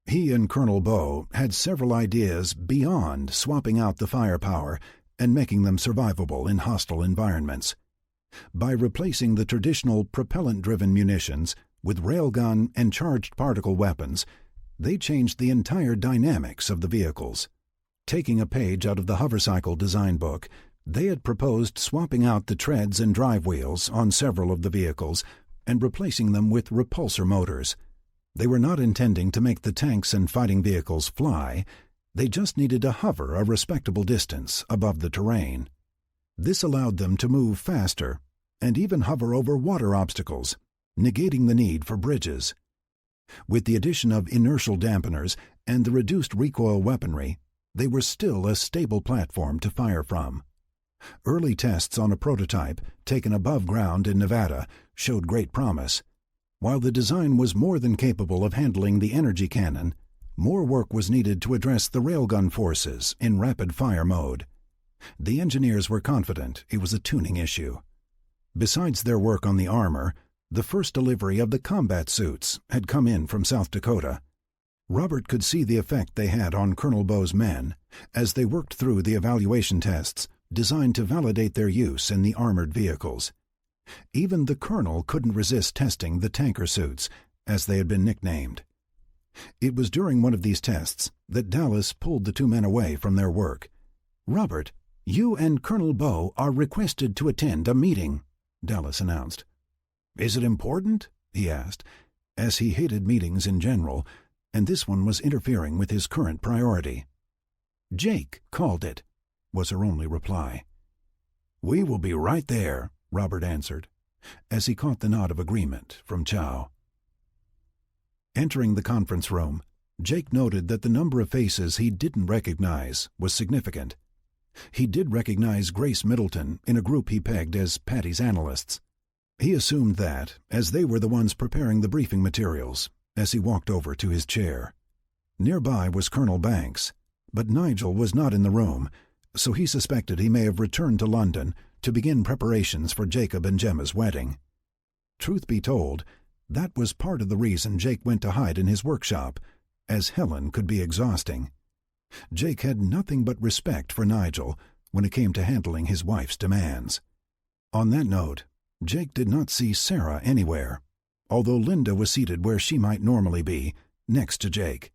A: He and Colonel Bo had several ideas beyond swapping out the firepower and making them survivable in hostile environments. By replacing the traditional propellant-driven munitions with railgun and charged particle weapons, they changed the entire dynamics of the vehicles. Taking a page out of the hovercycle design book, they had proposed swapping out the treads and drive wheels on several of the vehicles and replacing them with repulsor motors. They were not intending to make the tanks and fighting vehicles fly. They just needed to hover a respectable distance above the terrain. This allowed them to move faster and even hover over water obstacles, negating the need for bridges. With the addition of inertial dampeners and the reduced recoil weaponry, they were still a stable platform to fire from. Early tests on a prototype taken above ground in Nevada showed great promise. While the design was more than capable of handling the energy cannon, More work was needed to address the railgun forces in rapid-fire mode. The engineers were confident it was a tuning issue. Besides their work on the armor, the first delivery of the combat suits had come in from South Dakota. Robert could see the effect they had on Colonel Bow's men as they worked through the evaluation tests designed to validate their use in the armored vehicles. Even the colonel couldn't resist testing the tanker suits, as they had been nicknamed. It was during one of these tests that Dallas pulled the two men away from their work. "Robert, you and Colonel Bow are requested to attend a meeting," Dallas announced. "Is it important?" he asked, as he hated meetings in general, and this one was interfering with his current priority. "Jake called it," was her only reply. "We will be right there," Robert answered, as he caught the nod of agreement from Chow. Entering the conference room, Jake noted that the number of faces he didn't recognize was significant. He did recognize Grace Middleton in a group he pegged as Patty's analysts. He assumed that, as they were the ones preparing the briefing materials, as he walked over to his chair. Nearby was Colonel Banks, but Nigel was not in the room, so he suspected he may have returned to London to begin preparations for Jacob and Gemma's wedding. Truth be told, that was part of the reason Jake went to hide in his workshop, as Helen could be exhausting. Jake had nothing but respect for Nigel when it came to handling his wife's demands. On that note, Jake did not see Sarah anywhere, although Linda was seated where she might normally be, next to Jake.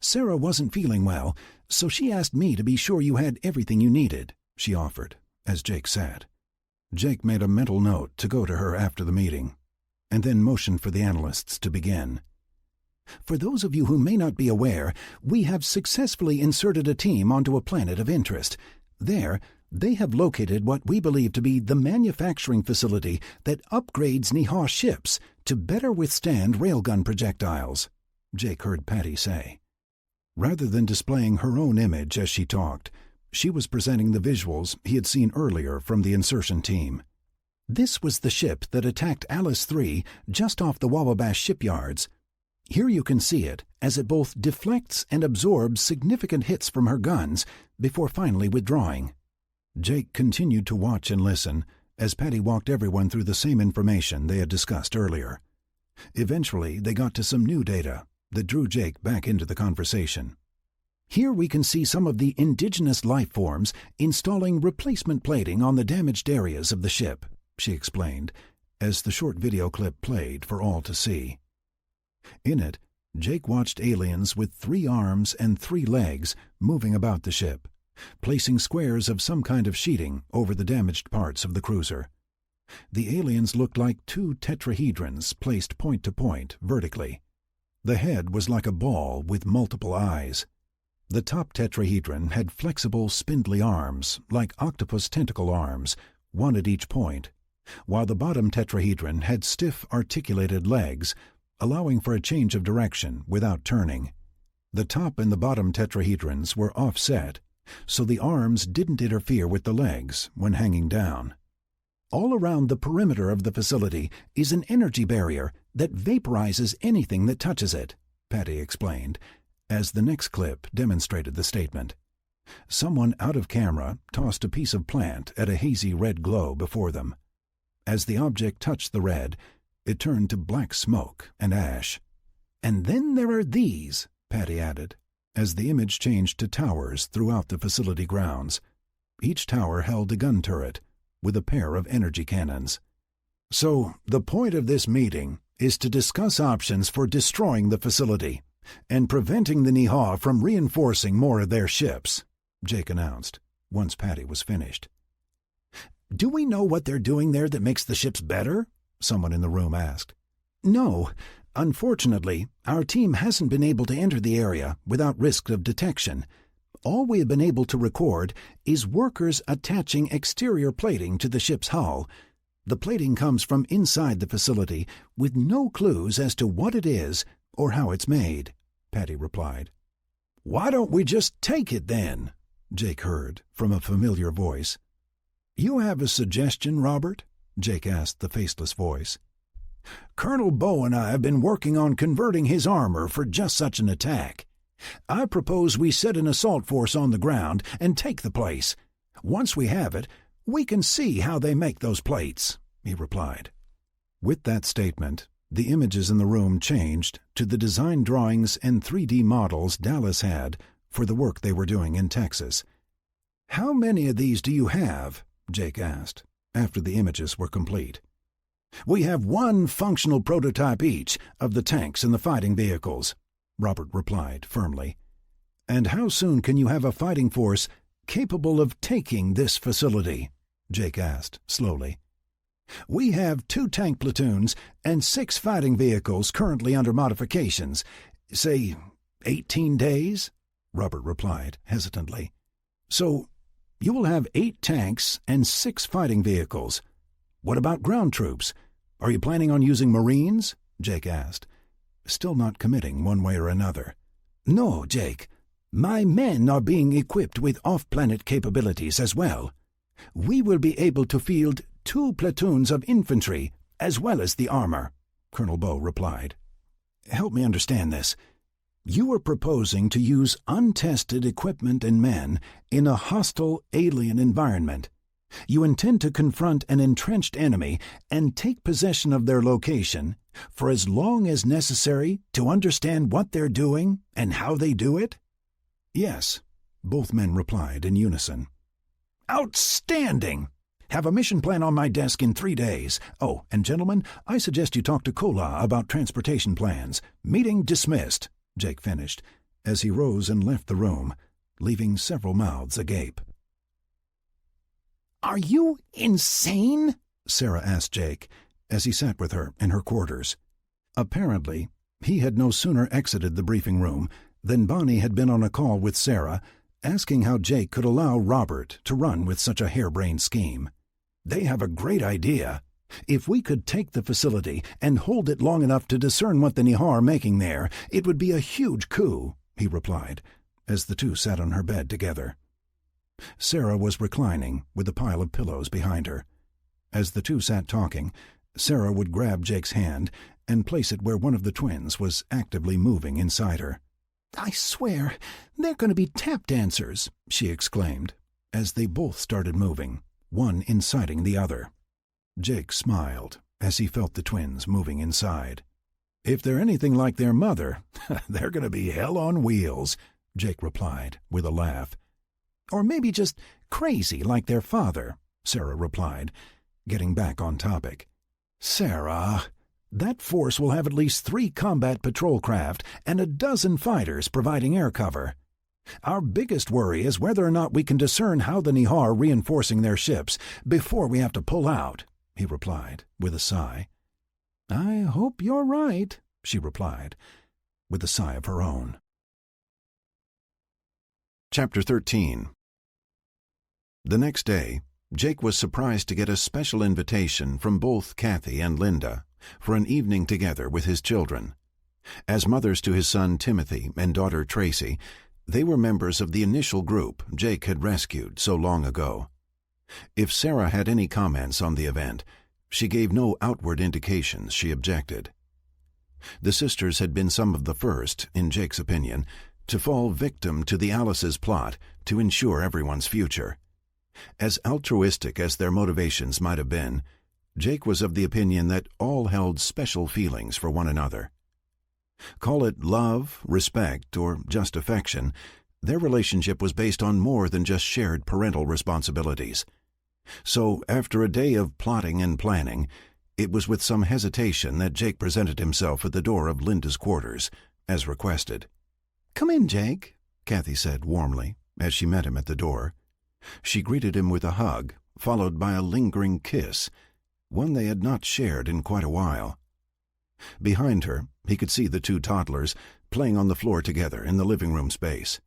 A: "Sarah wasn't feeling well, so she asked me to be sure you had everything you needed," she offered, as Jake sat. Jake made a mental note to go to her after the meeting, and then motioned for the analysts to begin. "For those of you who may not be aware, we have successfully inserted a team onto a planet of interest. There, they have located what we believe to be the manufacturing facility that upgrades Nihah ships to better withstand railgun projectiles," Jake heard Patty say. Rather than displaying her own image as she talked, she was presenting the visuals he had seen earlier from the insertion team. "This was the ship that attacked Alice 3 just off the Wababash shipyards. Here you can see it, as it both deflects and absorbs significant hits from her guns before finally withdrawing." Jake continued to watch and listen as Patty walked everyone through the same information they had discussed earlier. Eventually, they got to some new data that drew Jake back into the conversation. "Here we can see some of the indigenous life forms installing replacement plating on the damaged areas of the ship," she explained, as the short video clip played for all to see. In it, Jake watched aliens with 3 arms and 3 legs moving about the ship, placing squares of some kind of sheeting over the damaged parts of the cruiser. The aliens looked like 2 tetrahedrons placed point to point vertically. The head was like a ball with multiple eyes. The top tetrahedron had flexible, spindly arms, like octopus tentacle arms, one at each point, while the bottom tetrahedron had stiff, articulated legs, allowing for a change of direction without turning. The top and the bottom tetrahedrons were offset, so the arms didn't interfere with the legs when hanging down. "All around the perimeter of the facility is an energy barrier that vaporizes anything that touches it," Patty explained, as the next clip demonstrated the statement. Someone out of camera tossed a piece of plant at a hazy red glow before them. As the object touched the red, it turned to black smoke and ash. "And then there are these," Patty added, as the image changed to towers throughout the facility grounds. Each tower held a gun turret with a pair of energy cannons. "So, the point of this meeting is to discuss options for destroying the facility and preventing the Nihah from reinforcing more of their ships," Jake announced, once Patty was finished. "Do we know what they're doing there that makes the ships better?" someone in the room asked. "No. Unfortunately, our team hasn't been able to enter the area without risk of detection. All we have been able to record is workers attaching exterior plating to the ship's hull. The plating comes from inside the facility with no clues as to what it is or how it's made," Patty replied. "Why don't we just take it then?" Jake heard from a familiar voice. "You have a suggestion, Robert?" Jake asked the faceless voice. "Colonel Bow and I have been working on converting his armor for just such an attack.
B: I propose we set an assault force on the ground and take the place. Once we have it, we can see how they make those plates," he replied.
A: With that statement, the images in the room changed to the design drawings and 3D models Dallas had for the work they were doing in Texas.
B: "How many of these do you have?"
A: Jake asked, after the images were complete.
B: "We have one functional prototype each of the tanks and the fighting vehicles," Robert replied firmly.
A: "And how soon can you have a fighting force capable of taking this facility?" Jake asked slowly.
B: "We have 2 tank platoons and 6 fighting vehicles currently under modifications. Say 18 days?"
A: Robert replied hesitantly.
B: "So you will have 8 tanks and 6 fighting vehicles. What about ground troops? Are you planning on using Marines?" Jake asked, still not committing one way or another. "No, Jake. My men are being equipped with off-planet capabilities as well. We will be able to field 2 platoons of infantry as well as the armor," Colonel Bow replied. "Help me understand this. You are proposing to use untested equipment and men in a hostile alien environment. You intend to confront an entrenched enemy and take possession of their location for as long as necessary to understand what they're doing and how they do it?"
A: "Yes," both men replied in unison.
B: "Outstanding! Have a mission plan on my desk in 3 days. Oh, and gentlemen, I suggest you talk to Kola about transportation plans. Meeting dismissed," Jake finished, as he rose and left the room, leaving several mouths agape. "Are you insane?" Sarah asked Jake, as he sat with her in her quarters.
A: Apparently, he had no sooner exited the briefing room than Bonnie had been on a call with Sarah, asking how Jake could allow Robert to run with such a harebrained scheme.
B: "They have a great idea. If we could take the facility and hold it long enough to discern what the Nihar are making there, it would be a huge coup," he replied,
A: as the two sat on her bed together. Sarah was reclining with a pile of pillows behind her. As the two sat talking, Sarah would grab Jake's hand and place it where one of the twins was actively moving inside her.
B: "I swear, they're going to be tap dancers," she exclaimed,
A: as they both started moving, one inciting the other. Jake smiled as he felt the twins moving inside.
B: "If they're anything like their mother, they're going to be hell on wheels," Jake replied with a laugh. "Or maybe just crazy like their father," Sarah replied, getting back on topic. "Sarah, that force will have at least 3 combat patrol craft and a dozen fighters providing air cover. Our biggest worry is whether or not we can discern how the Nihar are reinforcing their ships before we have to pull out," he replied with a sigh.
A: "I hope you're right," she replied, with a sigh of her own. Chapter 13. The next day, Jake was surprised to get a special invitation from both Kathy and Linda for an evening together with his children. As mothers to his son Timothy and daughter Tracy, they were members of the initial group Jake had rescued so long ago. If Sarah had any comments on the event, she gave no outward indications she objected. The sisters had been some of the first, in Jake's opinion, to fall victim to the Alice's plot to ensure everyone's future. As altruistic as their motivations might have been, Jake was of the opinion that all held special feelings for one another. Call it love, respect, or just affection, their relationship was based on more than just shared parental responsibilities. So, after a day of plotting and planning, it was with some hesitation that Jake presented himself at the door of Linda's quarters, as requested.
B: "Come in, Jake,"
A: Kathy said warmly, as she met him at the door. She greeted him with a hug, followed by a lingering kiss, one they had not shared in quite a while. Behind her, he could see the 2 toddlers playing on the floor together in the living room space.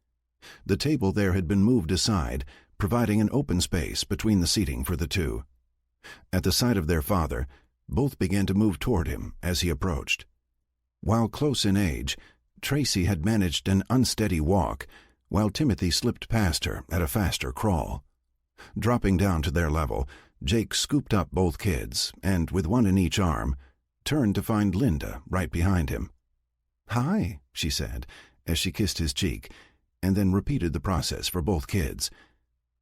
A: The table there had been moved aside, providing an open space between the seating for the 2. At the sight of their father, both began to move toward him as he approached. While close in age, Tracy had managed an unsteady walk, while Timothy slipped past her at a faster crawl. Dropping down to their level, Jake scooped up both kids and, with one in each arm, turned to find Linda right behind him.
B: "Hi,"
A: she said, as she kissed his cheek, and then repeated the process for both kids.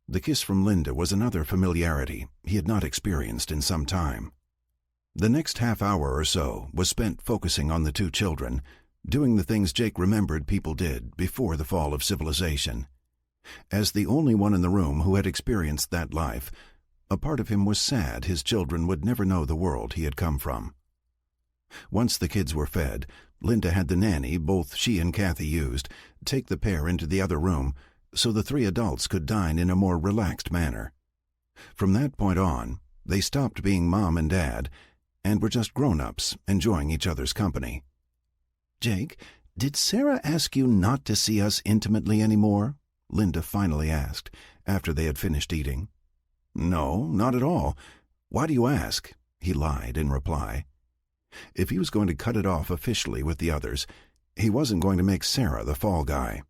A: The kiss from Linda was another familiarity he had not experienced in some time. The next half hour or so was spent focusing on the two children, doing the things Jake remembered people did before the fall of civilization. As the only one in the room who had experienced that life, a part of him was sad his children would never know the world he had come from. Once the kids were fed, Linda had the nanny both she and Kathy used take the pair into the other room so the three adults could dine in a more relaxed manner. From that point on, they stopped being Mom and Dad and were just grown-ups enjoying each other's company.
B: "Jake, did Sarah ask you not to see us intimately anymore?" Linda finally asked, after they had finished eating.
A: "No, not at all. Why do you ask?" he lied in reply. If he was going to cut it off officially with the others, he wasn't going to make Sarah the fall guy.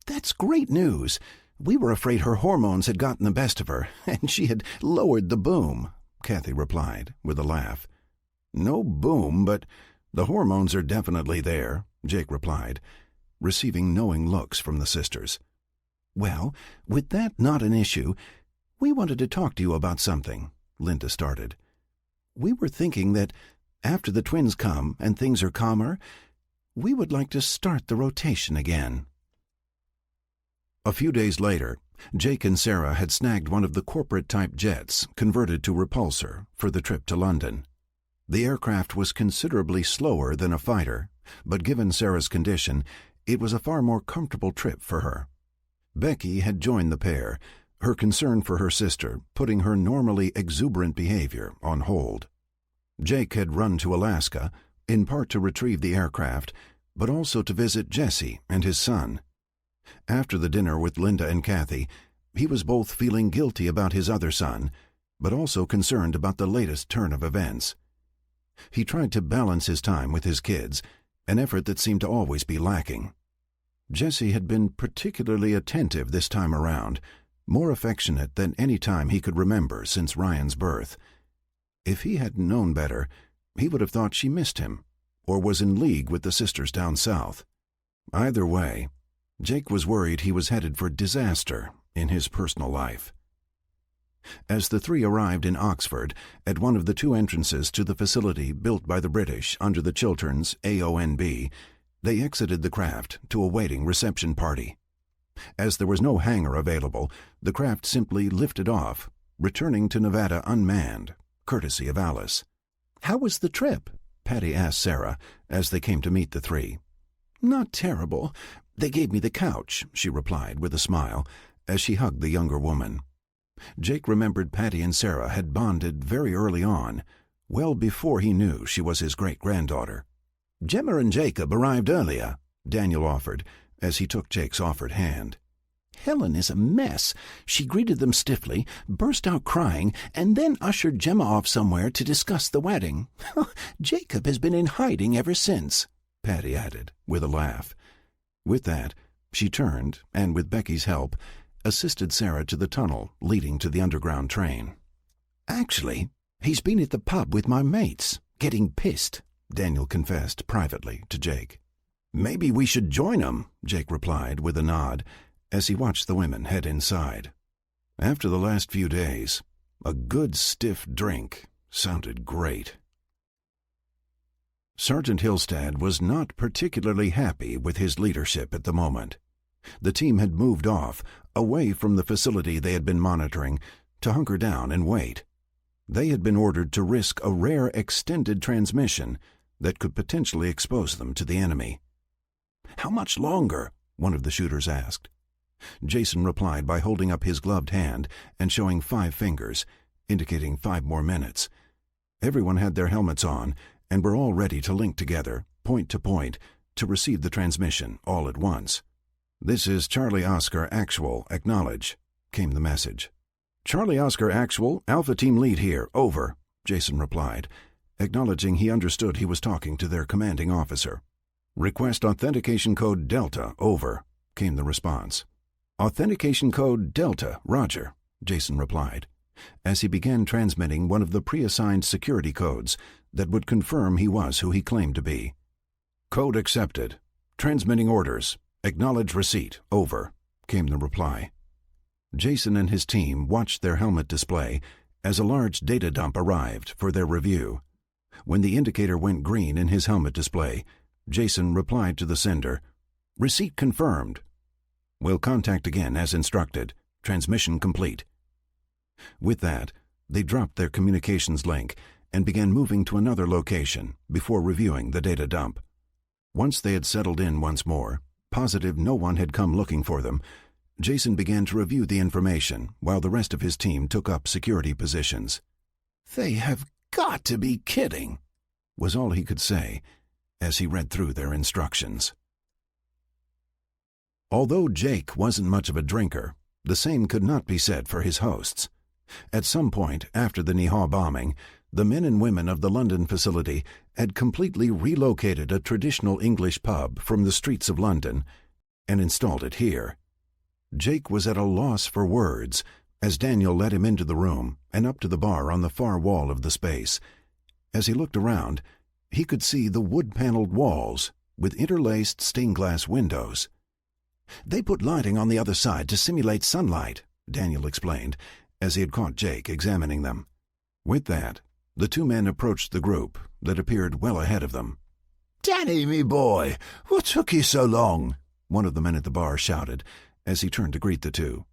B: "That's great news. We were afraid her hormones had gotten the best of her, and she had lowered the boom," Kathy replied, with a laugh.
A: "No boom, but the hormones are definitely there," Jake replied, receiving knowing looks from the sisters.
B: "Well, with that not an issue, we wanted to talk to you about something," Linda started. "We were thinking that after the twins come and things are calmer, we would like to start the rotation again."
A: A few days later, Jake and Sarah had snagged one of the corporate-type jets converted to repulsor for the trip to London. The aircraft was considerably slower than a fighter, but given Sarah's condition, it was a far more comfortable trip for her. Becky had joined the pair, her concern for her sister putting her normally exuberant behavior on hold. Jake had run to Alaska, in part to retrieve the aircraft, but also to visit Jesse and his son. After the dinner with Linda and Kathy, he was both feeling guilty about his other son, but also concerned about the latest turn of events. He tried to balance his time with his kids, an effort that seemed to always be lacking. Jesse had been particularly attentive this time around, more affectionate than any time he could remember since Ryan's birth. If he hadn't known better, he would have thought she missed him, or was in league with the sisters down south. Either way, Jake was worried he was headed for disaster in his personal life. As the three arrived in Oxford, at one of the two entrances to the facility built by the British under the Chilterns AONB, they exited the craft to a waiting reception party. As there was no hangar available, the craft simply lifted off, returning to Nevada unmanned, courtesy of Alice.
B: "How was the trip?"
A: Patty asked Sarah as they came to meet the three.
B: "Not terrible. They gave me the couch," she replied with a smile, as she hugged the younger woman.
A: Jake remembered Patty and Sarah had bonded very early on, well before he knew she was his great-granddaughter.
B: "Gemma and Jacob arrived earlier,"
A: Daniel offered, as he took Jake's offered hand.
B: "Helen is a mess. She greeted them stiffly, burst out crying, and then ushered Gemma off somewhere to discuss the wedding. Jacob has been in hiding ever since," Patty added, with a laugh.
A: With that, she turned, and with Becky's help, assisted Sarah to the tunnel leading to the underground train.
B: "Actually, he's been at the pub with my mates, getting pissed,"
A: Daniel confessed privately to Jake. "Maybe we should join him," Jake replied with a nod, as he watched the women head inside. After the last few days, a good stiff drink sounded great. Sergeant Hillstad was not particularly happy with his leadership at the moment. The team had moved off, away from the facility they had been monitoring, to hunker down and wait. They had been ordered to risk a rare extended transmission that could potentially expose them to the enemy.
B: "How much longer?"
A: one of the shooters asked. Jason replied by holding up his gloved hand and showing 5 fingers, indicating 5 more minutes. Everyone had their helmets on and were all ready to link together, point to point, to receive the transmission all at once. "This is Charlie Oscar Actual, acknowledge," came the message. "Charlie Oscar Actual, Alpha Team Lead here, over," Jason replied, acknowledging he understood he was talking to their commanding officer. "Request authentication code Delta, over," came the response. "Authentication code Delta, roger," Jason replied, as he began transmitting one of the pre-assigned security codes that would confirm he was who he claimed to be. "Code accepted. Transmitting orders. "Acknowledge receipt. Over," came the reply. Jason and his team watched their helmet display as a large data dump arrived for their review. When the indicator went green in his helmet display, Jason replied to the sender, "Receipt confirmed. Will contact again as instructed. Transmission complete." With that, they dropped their communications link and began moving to another location before reviewing the data dump. Once they had settled in once more, positive no one had come looking for them, Jason began to review the information while the rest of his team took up security positions.
B: "They have got to be kidding,"
A: was all he could say as he read through their instructions. Although Jake wasn't much of a drinker, the same could not be said for his hosts. At some point after the Niha bombing, the men and women of the London facility had completely relocated a traditional English pub from the streets of London and installed it here. Jake was at a loss for words as Daniel led him into the room and up to the bar on the far wall of the space. As he looked around, he could see the wood-paneled walls with interlaced stained-glass windows. "They put lighting on the other side to simulate sunlight," Daniel explained, as he had caught Jake examining them. With that, the two men approached the group that appeared well ahead of them.
C: "Danny, me boy, what took you so long?"
A: one of the men at the bar shouted as he turned to greet the two.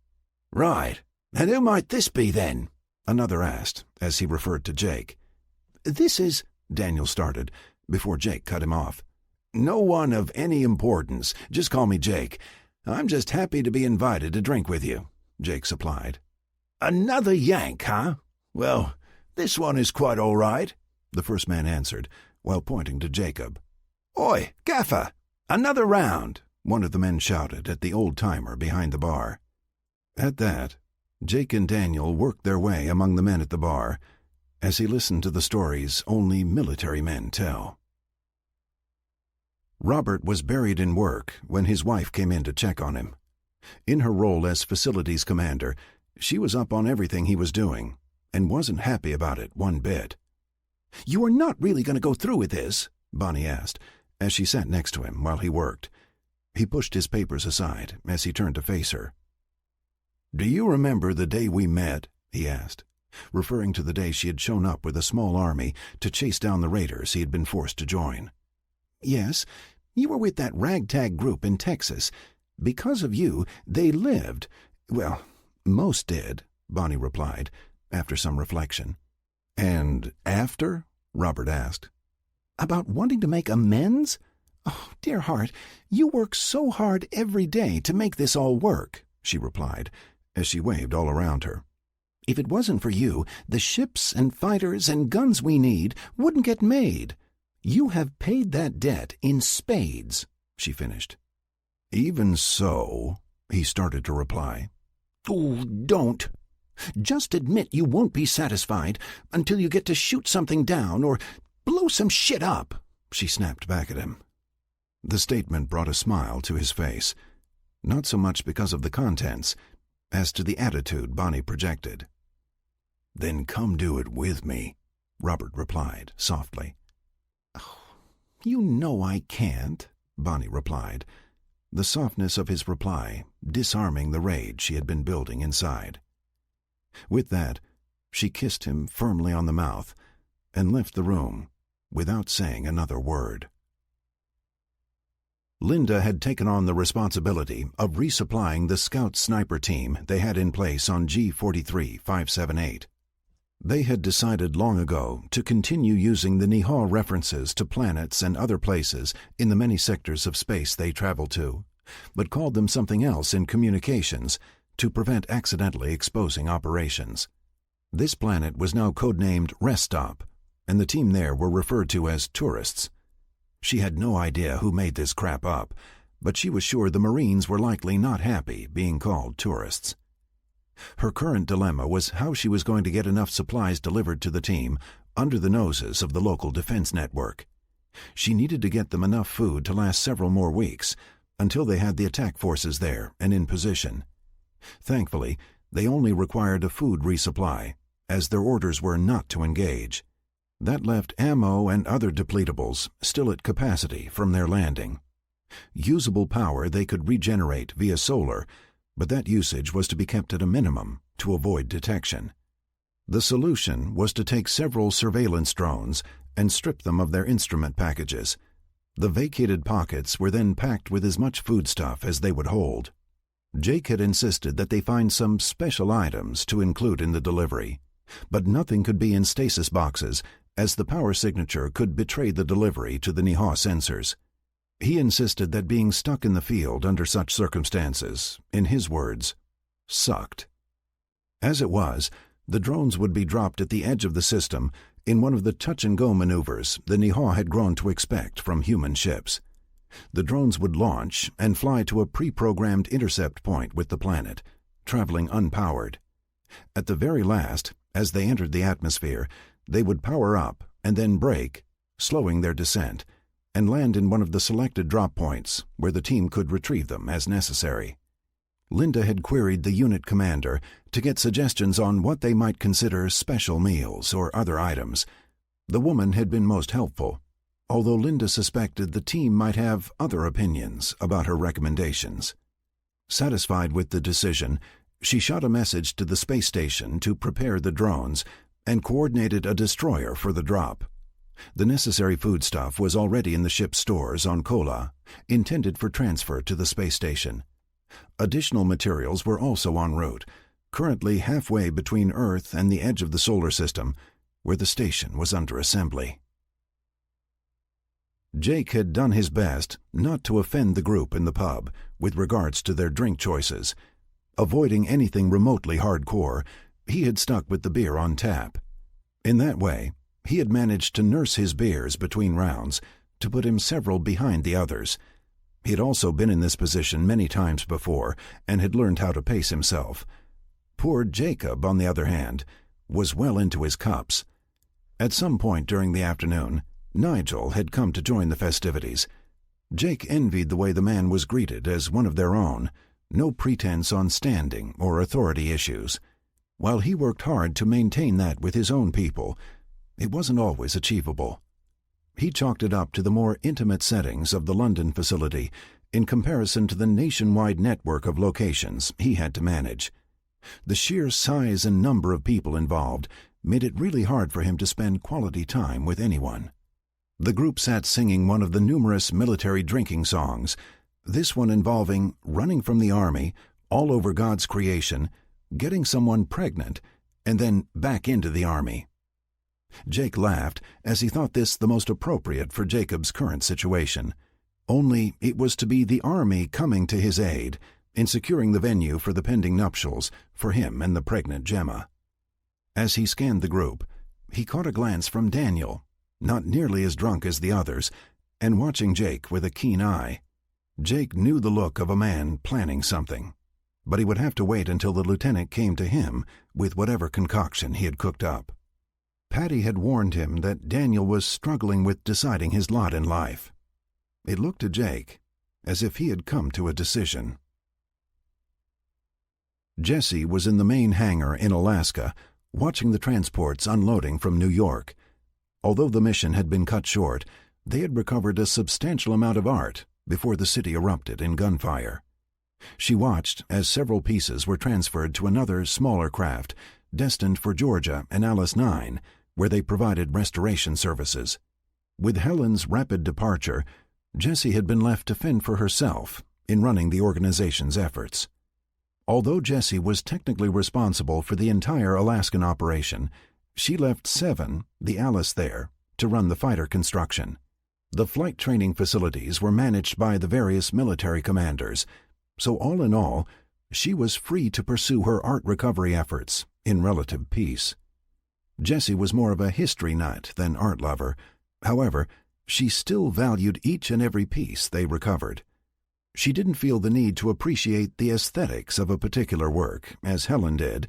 C: "Right, and who might this be then?"
A: another asked as he referred to Jake.
B: "This is—"
A: Daniel started, before Jake cut him off.
C: "No one of any importance. Just call me Jake. I'm just happy to be invited to drink with you," Jake supplied. "Another Yank, huh? Well, this one is quite all right," the first man answered, while pointing to Jacob. "Oi, Gaffer, another round," one of the men shouted at the old-timer behind the bar. At that, Jake and Daniel worked their way among the men at the bar as he listened to the stories only military men tell. Robert was buried in work when his wife came in to check on him. In her role as facilities commander, she was up on everything he was doing and wasn't happy about it one bit.
B: "You are not really going to go through with this?"
A: Bonnie asked as she sat next to him while he worked. He pushed his papers aside as he turned to face her. "Do you remember the day we met?" he asked, referring to the day she had shown up with a small army to chase down the raiders he had been forced to join.
B: "Yes, you were with that ragtag group in Texas. Because of you, they lived.
A: Well, most did," Bonnie replied, after some reflection. "And after?" Robert asked.
B: "About wanting to make amends? Oh, dear heart, you work so hard every day to make this all work," she replied, as she waved all around her. "If it wasn't for you, the ships and fighters and guns we need wouldn't get made. You have paid that debt in spades," she finished.
A: "Even so," he started to reply.
B: "Oh, don't. Just admit you won't be satisfied until you get to shoot something down or blow some shit up," she snapped back at him.
A: The statement brought a smile to his face, not so much because of the contents as to the attitude Bonnie projected. "Then come do it with me," Robert replied softly.
B: "Oh, you know I can't,"
A: Bonnie replied, the softness of his reply disarming the rage she had been building inside. With that, she kissed him firmly on the mouth and left the room without saying another word. Linda had taken on the responsibility of resupplying the scout sniper team they had in place on G-43-578. They had decided long ago to continue using the Niha references to planets and other places in the many sectors of space they traveled to, but called them something else in communications to prevent accidentally exposing operations. This planet was now codenamed Rest Stop, and the team there were referred to as tourists. She had no idea who made this crap up, but she was sure the Marines were likely not happy being called tourists. Her current dilemma was how she was going to get enough supplies delivered to the team under the noses of the local defense network. She needed to get them enough food to last several more weeks, until they had the attack forces there and in position. Thankfully, they only required a food resupply, as their orders were not to engage. That left ammo and other depletables still at capacity from their landing. Usable power they could regenerate via solar, but that usage was to be kept at a minimum to avoid detection. The solution was to take several surveillance drones and strip them of their instrument packages. The vacated pockets were then packed with as much foodstuff as they would hold. Jake had insisted that they find some special items to include in the delivery, but nothing could be in stasis boxes, as the power signature could betray the delivery to the Niha sensors. He insisted that being stuck in the field under such circumstances, in his words, sucked. As it was, the drones would be dropped at the edge of the system in one of the touch-and-go maneuvers the Niha had grown to expect from human ships. The drones would launch and fly to a pre-programmed intercept point with the planet, traveling unpowered. At the very last, as they entered the atmosphere, they would power up and then brake, slowing their descent, and land in one of the selected drop points where the team could retrieve them as necessary. Linda had queried the unit commander to get suggestions on what they might consider special meals or other items. The woman had been most helpful, although Linda suspected the team might have other opinions about her recommendations. Satisfied with the decision, she shot a message to the space station to prepare the drones and coordinated a destroyer for the drop. The necessary foodstuff was already in the ship's stores on Kola, intended for transfer to the space station. Additional materials were also en route, currently halfway between Earth and the edge of the solar system, where the station was under assembly. Jake had done his best not to offend the group in the pub with regards to their drink choices. Avoiding anything remotely hardcore, he had stuck with the beer on tap. In that way, he had managed to nurse his beers between rounds to put him several behind the others. He had also been in this position many times before and had learned how to pace himself. Poor Jacob, on the other hand, was well into his cups. At some point during the afternoon, Nigel had come to join the festivities. Jake envied the way the man was greeted as one of their own, no pretense on standing or authority issues. While he worked hard to maintain that with his own people, it wasn't always achievable. He chalked it up to the more intimate settings of the London facility in comparison to the nationwide network of locations he had to manage. The sheer size and number of people involved made it really hard for him to spend quality time with anyone. The group sat singing one of the numerous military drinking songs, this one involving running from the army, all over God's creation, getting someone pregnant, and then back into the army. Jake laughed as he thought this the most appropriate for Jacob's current situation. Only it was to be the army coming to his aid in securing the venue for the pending nuptials for him and the pregnant Gemma. As he scanned the group, he caught a glance from Daniel, not nearly as drunk as the others, and watching Jake with a keen eye. Jake knew the look of a man planning something, but he would have to wait until the lieutenant came to him with whatever concoction he had cooked up. Patty had warned him that Daniel was struggling with deciding his lot in life. It looked to Jake as if he had come to a decision. Jesse was in the main hangar in Alaska, watching the transports unloading from New York. Although the mission had been cut short, they had recovered a substantial amount of art before the city erupted in gunfire. She watched as several pieces were transferred to another, smaller craft destined for Georgia and Alice 9, where they provided restoration services. With Helen's rapid departure, Jessie had been left to fend for herself in running the organization's efforts. Although Jessie was technically responsible for the entire Alaskan operation, she left 7, the Alice there, to run the fighter construction. The flight training facilities were managed by the various military commanders, so all in all, she was free to pursue her art recovery efforts in relative peace. Jessie was more of a history nut than art lover. However, she still valued each and every piece they recovered. She didn't feel the need to appreciate the aesthetics of a particular work, as Helen did.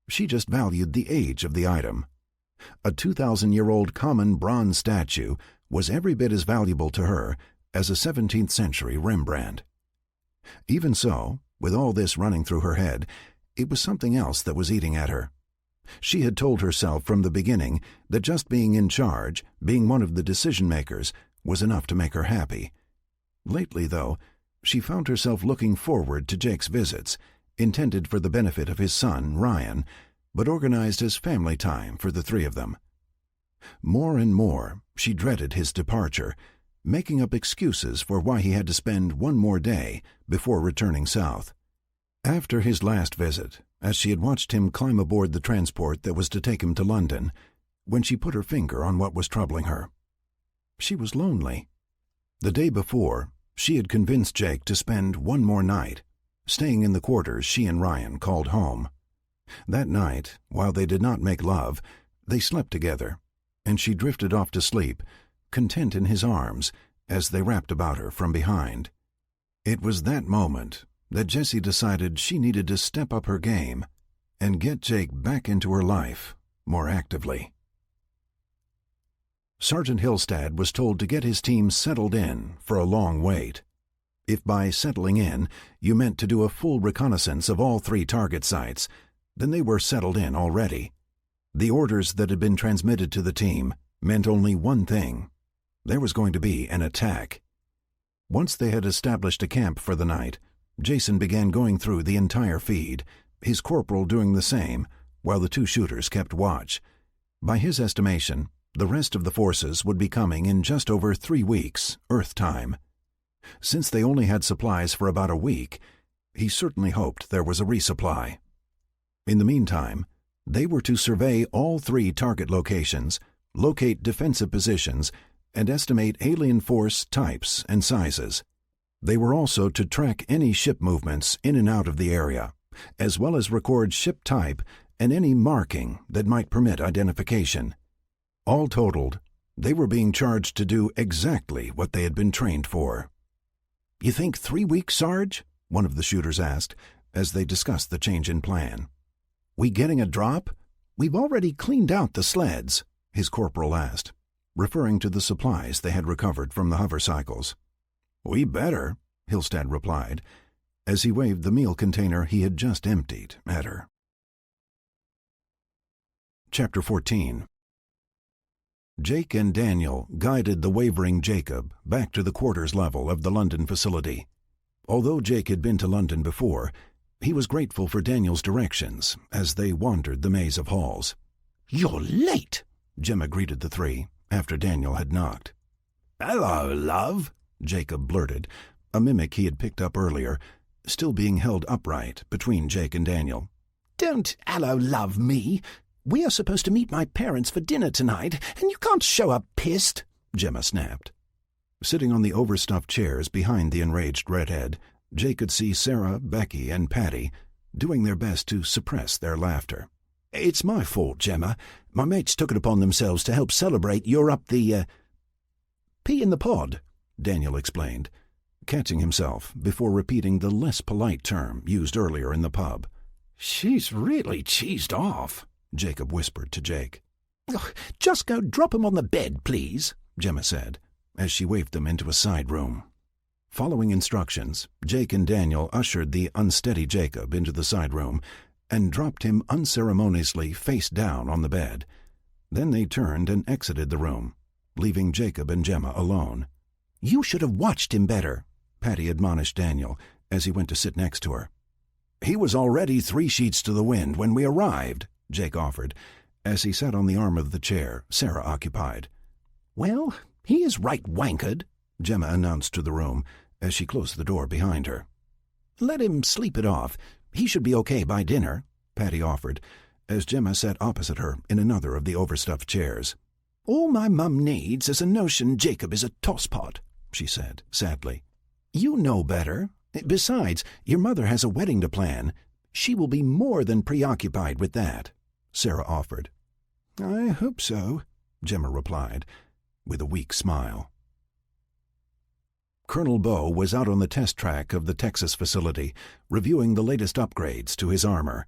A: She just valued the age of the item. A 2,000-year-old common bronze statue was every bit as valuable to her as a 17th-century Rembrandt. Even so, with all this running through her head, it was something else that was eating at her. She had told herself from the beginning that just being in charge, being one of the decision-makers, was enough to make her happy. Lately, though, she found herself looking forward to Jake's visits, intended for the benefit of his son, Ryan, but organized as family time for the three of them. More and more, she dreaded his departure, making up excuses for why he had to spend one more day before returning south. After his last visit, as she had watched him climb aboard the transport that was to take him to London, when she put her finger on what was troubling her, she was lonely. The day before, she had convinced Jake to spend one more night, staying in the quarters she and Ryan called home. That night, while they did not make love, they slept together, and she drifted off to sleep, content in his arms, as they wrapped about her from behind. It was that moment that Jessie decided she needed to step up her game and get Jake back into her life more actively. Sergeant Hillstad was told to get his team settled in for a long wait. If by settling in you meant to do a full reconnaissance of all 3 target sites, then they were settled in already. The orders that had been transmitted to the team meant only one thing. There was going to be an attack. Once they had established a camp for the night, Jason began going through the entire feed, his corporal doing the same, while the 2 shooters kept watch. By his estimation, the rest of the forces would be coming in just over 3 weeks, Earth time. Since they only had supplies for about a week, he certainly hoped there was a resupply. In the meantime, they were to survey all 3 target locations, locate defensive positions, and estimate alien force types and sizes. They were also to track any ship movements in and out of the area, as well as record ship type and any marking that might permit identification. All totaled, they were being charged to do exactly what they had been trained for. "You think 3 weeks, Sarge?" one of the shooters asked, as they discussed the change in plan. "We getting a drop? We've already cleaned out the sleds," his corporal asked, referring to the supplies they had recovered from the hovercycles. "We better," Hillstad replied, as he waved the meal container he had just emptied at her. Chapter 14. Jake and Daniel guided the wavering Jacob back to the quarters level of the London facility. Although Jake had been to London before, he was grateful for Daniel's directions as they wandered the maze of halls. "You're late," Gemma greeted the 3 after Daniel had knocked.
C: "Hello, love,"
A: Jacob blurted, a mimic he had picked up earlier, still being held upright between Jake and Daniel.
B: "Don't hello love me. We are supposed to meet my parents for dinner tonight, and you can't show up pissed," Gemma snapped.
A: Sitting on the overstuffed chairs behind the enraged redhead, Jake could see Sarah, Becky, and Patty doing their best to suppress their laughter.
B: "It's my fault, Gemma. My mates took it upon themselves to help celebrate you're up the, pee in the pod,"
A: Daniel explained, catching himself before repeating the less polite term used earlier in the pub.
C: "She's really cheesed off,"
A: Jacob whispered to Jake.
B: "Just go drop 'em on the bed, please,"
A: Gemma said, as she waved them into a side room. Following instructions, Jake and Daniel ushered the unsteady Jacob into the side room and dropped him unceremoniously face down on the bed. Then they turned and exited the room, leaving Jacob and Gemma alone.
B: "You should have watched him better,"
A: Patty admonished Daniel as he went to sit next to her. "He was already 3 sheets to the wind when we arrived," Jake offered, as he sat on the arm of the chair Sarah occupied.
B: "Well, he is right wankered,"
A: Gemma announced to the room as she closed the door behind her.
B: "Let him sleep it off. He should be okay by dinner,"
A: Patty offered, as Gemma sat opposite her in another of the overstuffed chairs.
B: "All my mum needs is a notion Jacob is a tosspot," she said sadly. "You know better. Besides, your mother has a wedding to plan. She will be more than preoccupied with that," Sarah offered.
A: "I hope so," Gemma replied, with a weak smile. Colonel Bow was out on the test track of the Texas facility, reviewing the latest upgrades to his armor.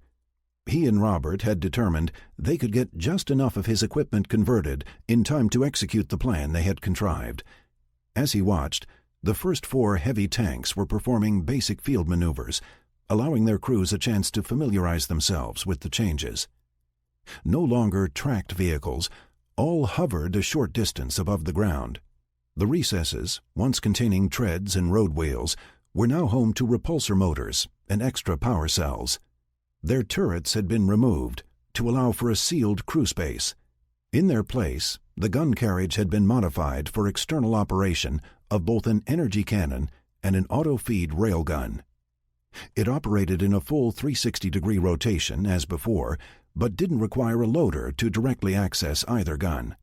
A: He and Robert had determined they could get just enough of his equipment converted in time to execute the plan they had contrived. As he watched, the first 4 heavy tanks were performing basic field maneuvers, allowing their crews a chance to familiarize themselves with the changes. No longer tracked vehicles, all hovered a short distance above the ground. The recesses, once containing treads and road wheels, were now home to repulsor motors and extra power cells. Their turrets had been removed to allow for a sealed crew space. In their place, the gun carriage had been modified for external operation of both an energy cannon and an auto-feed railgun. It operated in a full 360-degree rotation as before, but didn't require a loader to directly access either gun.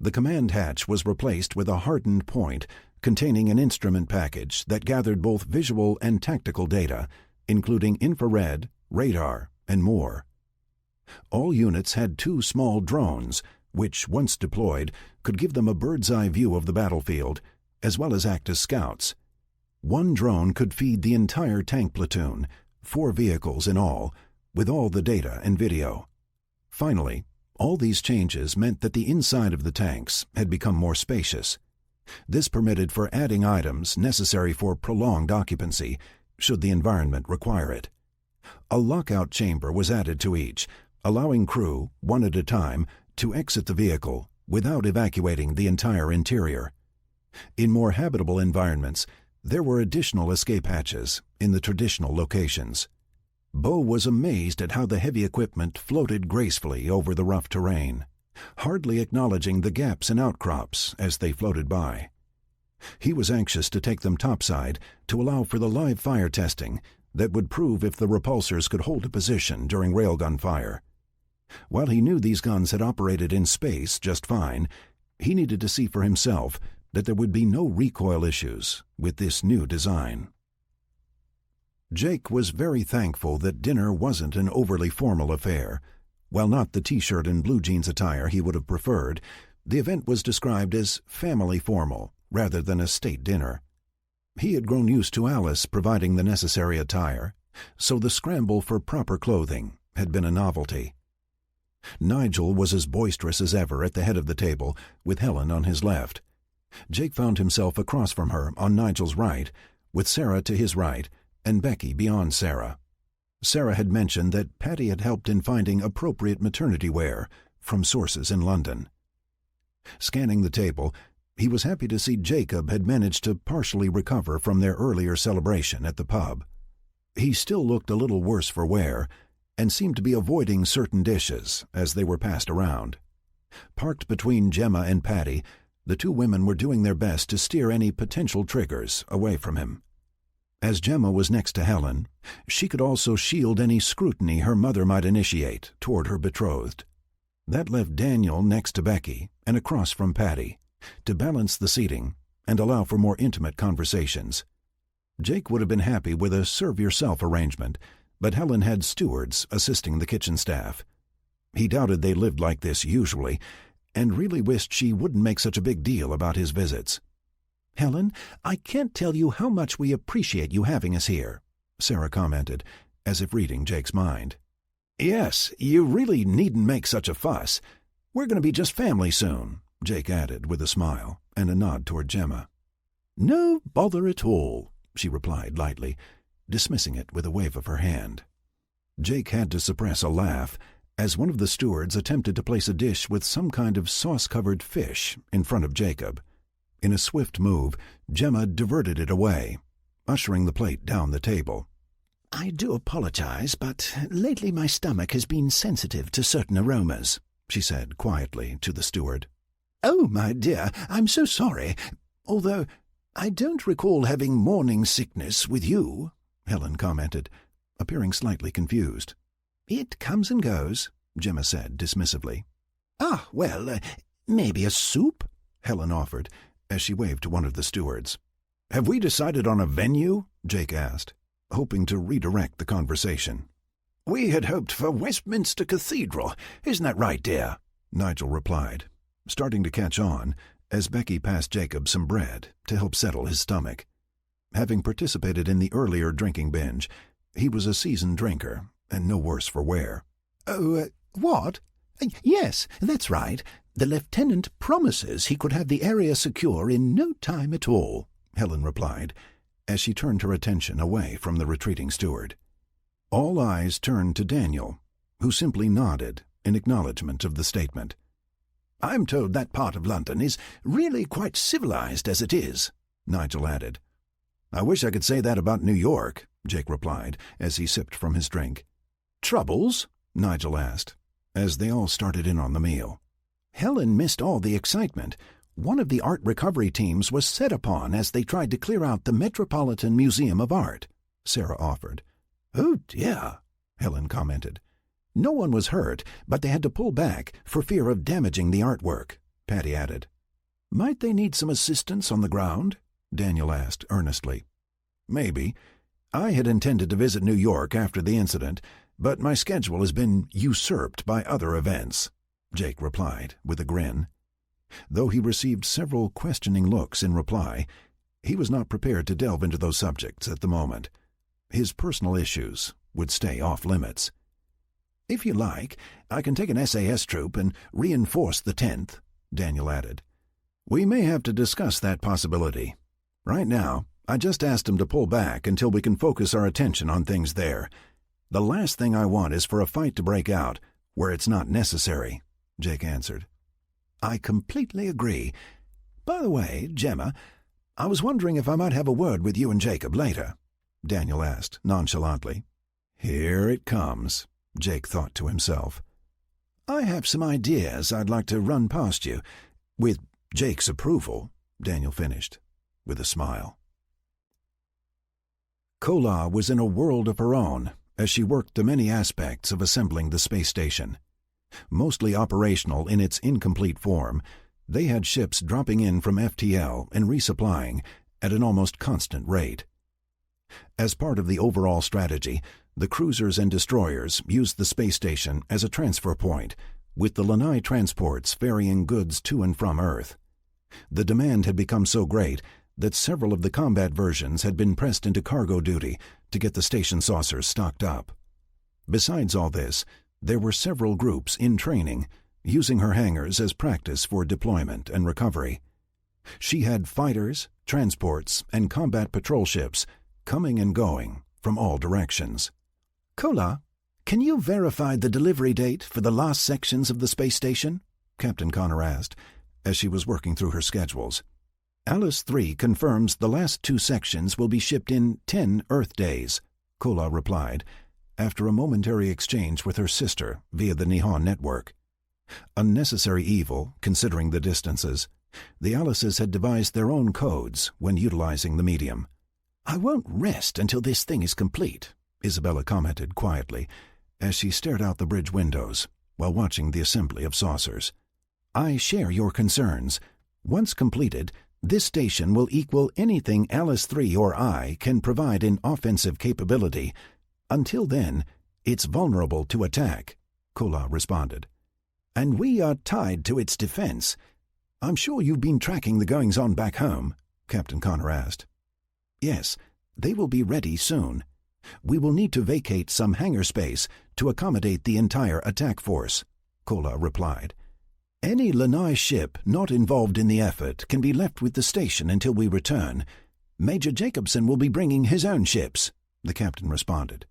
A: The command hatch was replaced with a hardened point containing an instrument package that gathered both visual and tactical data, including infrared, radar, and more. All units had 2 small drones, which, once deployed, could give them a bird's-eye view of the battlefield, as well as act as scouts. One drone could feed the entire tank platoon, 4 vehicles in all, with all the data and video. Finally, all these changes meant that the inside of the tanks had become more spacious. This permitted for adding items necessary for prolonged occupancy, should the environment require it. A lockout chamber was added to each, allowing crew, one at a time, to exit the vehicle without evacuating the entire interior. In more habitable environments, there were additional escape hatches in the traditional locations. Bo was amazed at how the heavy equipment floated gracefully over the rough terrain, hardly acknowledging the gaps and outcrops as they floated by. He was anxious to take them topside to allow for the live fire testing that would prove if the repulsors could hold a position during railgun fire. While he knew these guns had operated in space just fine, he needed to see for himself that there would be no recoil issues with this new design. Jake was very thankful that dinner wasn't an overly formal affair. While not the t-shirt and blue jeans attire he would have preferred, the event was described as family formal rather than a state dinner. He had grown used to Alice providing the necessary attire, so the scramble for proper clothing had been a novelty. Nigel was as boisterous as ever at the head of the table, with Helen on his left. Jake found himself across from her on Nigel's right, with Sarah to his right, and Becky beyond Sarah. Sarah had mentioned that Patty had helped in finding appropriate maternity wear from sources in London. Scanning the table, he was happy to see Jacob had managed to partially recover from their earlier celebration at the pub. He still looked a little worse for wear, and seemed to be avoiding certain dishes as they were passed around. Parked between Gemma and Patty, the 2 women were doing their best to steer any potential triggers away from him. As Gemma was next to Helen, she could also shield any scrutiny her mother might initiate toward her betrothed. That left Daniel next to Becky and across from Patty, to balance the seating and allow for more intimate conversations. Jake would have been happy with a serve-yourself arrangement, but Helen had stewards assisting the kitchen staff. He doubted they lived like this usually, and really wished she wouldn't make such a big deal about his visits.
B: "Helen, I can't tell you how much we appreciate you having us here," Sarah commented, as if reading Jake's mind.
C: "Yes, you really needn't make such a fuss. We're going to be just family soon,"
A: Jake added with a smile and a nod toward Gemma.
B: "No bother at all,"
A: she replied lightly, dismissing it with a wave of her hand. Jake had to suppress a laugh as one of the stewards attempted to place a dish with some kind of sauce-covered fish in front of Jacob. In a swift move, Gemma diverted it away, ushering the plate down the table.
B: "I do apologize, but lately my stomach has been sensitive to certain aromas," she said quietly to the steward. "Oh, my dear, I'm so sorry. Although I don't recall having morning sickness with you," Helen commented, appearing slightly confused. "It comes and goes," Gemma said dismissively. "Ah, well, maybe a soup?" Helen offered, as she waved to one of the stewards.
C: "Have we decided on a venue?"
A: Jake asked, hoping to redirect the conversation.
C: "We had hoped for Westminster Cathedral. Isn't that right, dear?"
A: Nigel replied, starting to catch on as Becky passed Jacob some bread to help settle his stomach. Having participated in the earlier drinking binge, he was a seasoned drinker and no worse for wear.
B: "Oh, what? Yes, that's right. The lieutenant promises he could have the area secure in no time at all,"
A: Helen replied, as she turned her attention away from the retreating steward. All eyes turned to Daniel, who simply nodded in acknowledgment of the statement.
C: I'm told that part of London is really quite civilized as it is, Nigel added.
A: I wish I could say that about New York, Jake replied as he sipped from his drink.
C: Troubles?
A: Nigel asked, as they all started in on the meal.
C: Helen missed all the excitement. One of the art recovery teams was set upon as they tried to clear out the Metropolitan Museum of Art, Sarah offered.
B: Oh, dear, Helen commented.
C: No one was hurt, but they had to pull back for fear of damaging the artwork, Patty added.
B: Might they need some assistance on the ground? Daniel asked earnestly.
A: Maybe. I had intended to visit New York after the incident, but my schedule has been usurped by other events, Jake replied with a grin. Though he received several questioning looks in reply, he was not prepared to delve into those subjects at the moment. His personal issues would stay off limits.
B: If you like, I can take an SAS troop and reinforce the 10th, Daniel added.
A: We may have to discuss that possibility. Right now, I just asked him to pull back until we can focus our attention on things there. The last thing I want is for a fight to break out where it's not necessary, Jake answered.
B: I completely agree. By the way, Gemma, I was wondering if I might have a word with you and Jacob later, Daniel asked nonchalantly.
A: Here it comes, Jake thought to himself.
B: I have some ideas I'd like to run past you, with Jake's approval, Daniel finished, with a smile.
A: Kola was in a world of her own as she worked the many aspects of assembling the space station. Mostly operational in its incomplete form, they had ships dropping in from FTL and resupplying at an almost constant rate. As part of the overall strategy, the cruisers and destroyers used the space station as a transfer point, with the Lanai transports ferrying goods to and from Earth. The demand had become so great that several of the combat versions had been pressed into cargo duty to get the station saucers stocked up. Besides all this, there were several groups in training, using her hangars as practice for deployment and recovery. She had fighters, transports, and combat patrol ships coming and going from all directions.
B: Kola, can you verify the delivery date for the last sections of the space station?
A: Captain Connor asked, as she was working through her schedules. Alice 3 confirms the last 2 sections will be shipped in 10 Earth days, Kola replied, after a momentary exchange with her sister via the Nihon network. Unnecessary evil, considering the distances, the Alices had devised their own codes when utilizing the medium.
B: I won't rest until this thing is complete,
A: Isabella commented quietly, as she stared out the bridge windows while watching the assembly of saucers.
B: I share your concerns. Once completed, this station will equal anything Alice 3 or I can provide in offensive capability. Until then, it's vulnerable to attack, Kola responded. And we are tied to its defense. I'm sure you've been tracking the goings-on back home, Captain Connor asked. Yes, they will be ready soon. We will need to vacate some hangar space to accommodate the entire attack force, Kola replied. Any Lanai ship not involved in the effort can be left with the station until we return. Major Jacobson will be bringing his own ships, the captain responded.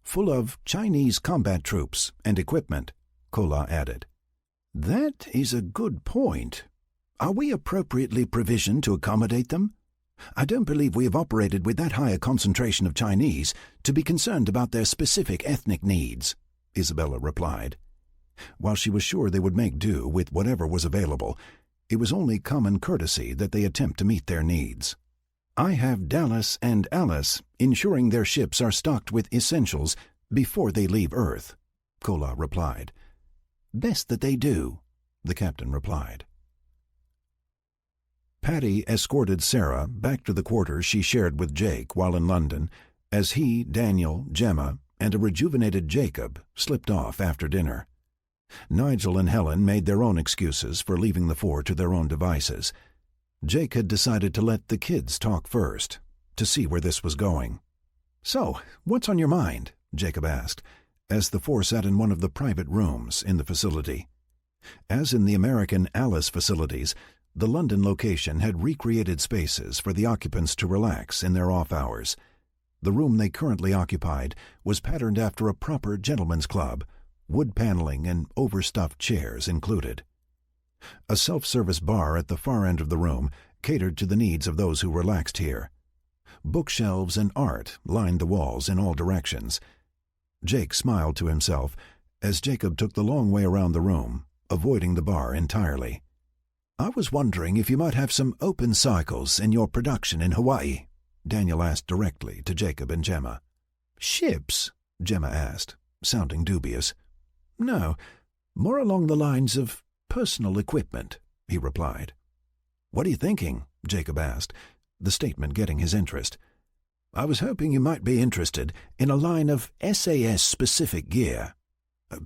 B: Full of Chinese combat troops and equipment, Kola added. That is a good point. Are we appropriately provisioned to accommodate them? I don't believe we have operated with that high a concentration of Chinese to be concerned about their specific ethnic needs, Isabella replied. While she was sure they would make do with whatever was available, it was only common courtesy that they attempt to meet their needs. I have Dallas and Alice ensuring their ships are stocked with essentials before they leave Earth, Kola replied. Best that they do, the captain replied. Patty escorted Sarah back to the quarters she shared with Jake while in London, as he, Daniel, Gemma, and a rejuvenated Jacob slipped off after dinner. Nigel and Helen made their own excuses for leaving the 4 to their own devices. Jake had decided to let the kids talk first, to see where this was going. So, what's on your mind? Jacob asked, as the 4 sat in one of the private rooms in the facility. As in the American Alice facilities, the London location had recreated spaces for the occupants to relax in their off hours. The room they currently occupied was patterned after a proper gentleman's club, wood paneling and overstuffed chairs included.
A: A self-service bar at the far end of the room catered to the needs of those who relaxed here. Bookshelves and art lined the walls in all directions. Jake smiled to himself as Jacob took the long way around the room, avoiding the bar entirely.
B: "I was wondering if you might have some open cycles in your production in Hawaii," Daniel asked directly to Jacob and Gemma.
A: "Ships?" Gemma asked, sounding dubious.
B: "No, more along the lines of personal equipment," he replied.
A: "What are you thinking?" Jacob asked, the statement getting his interest.
B: "I was hoping you might be interested in a line of SAS-specific gear.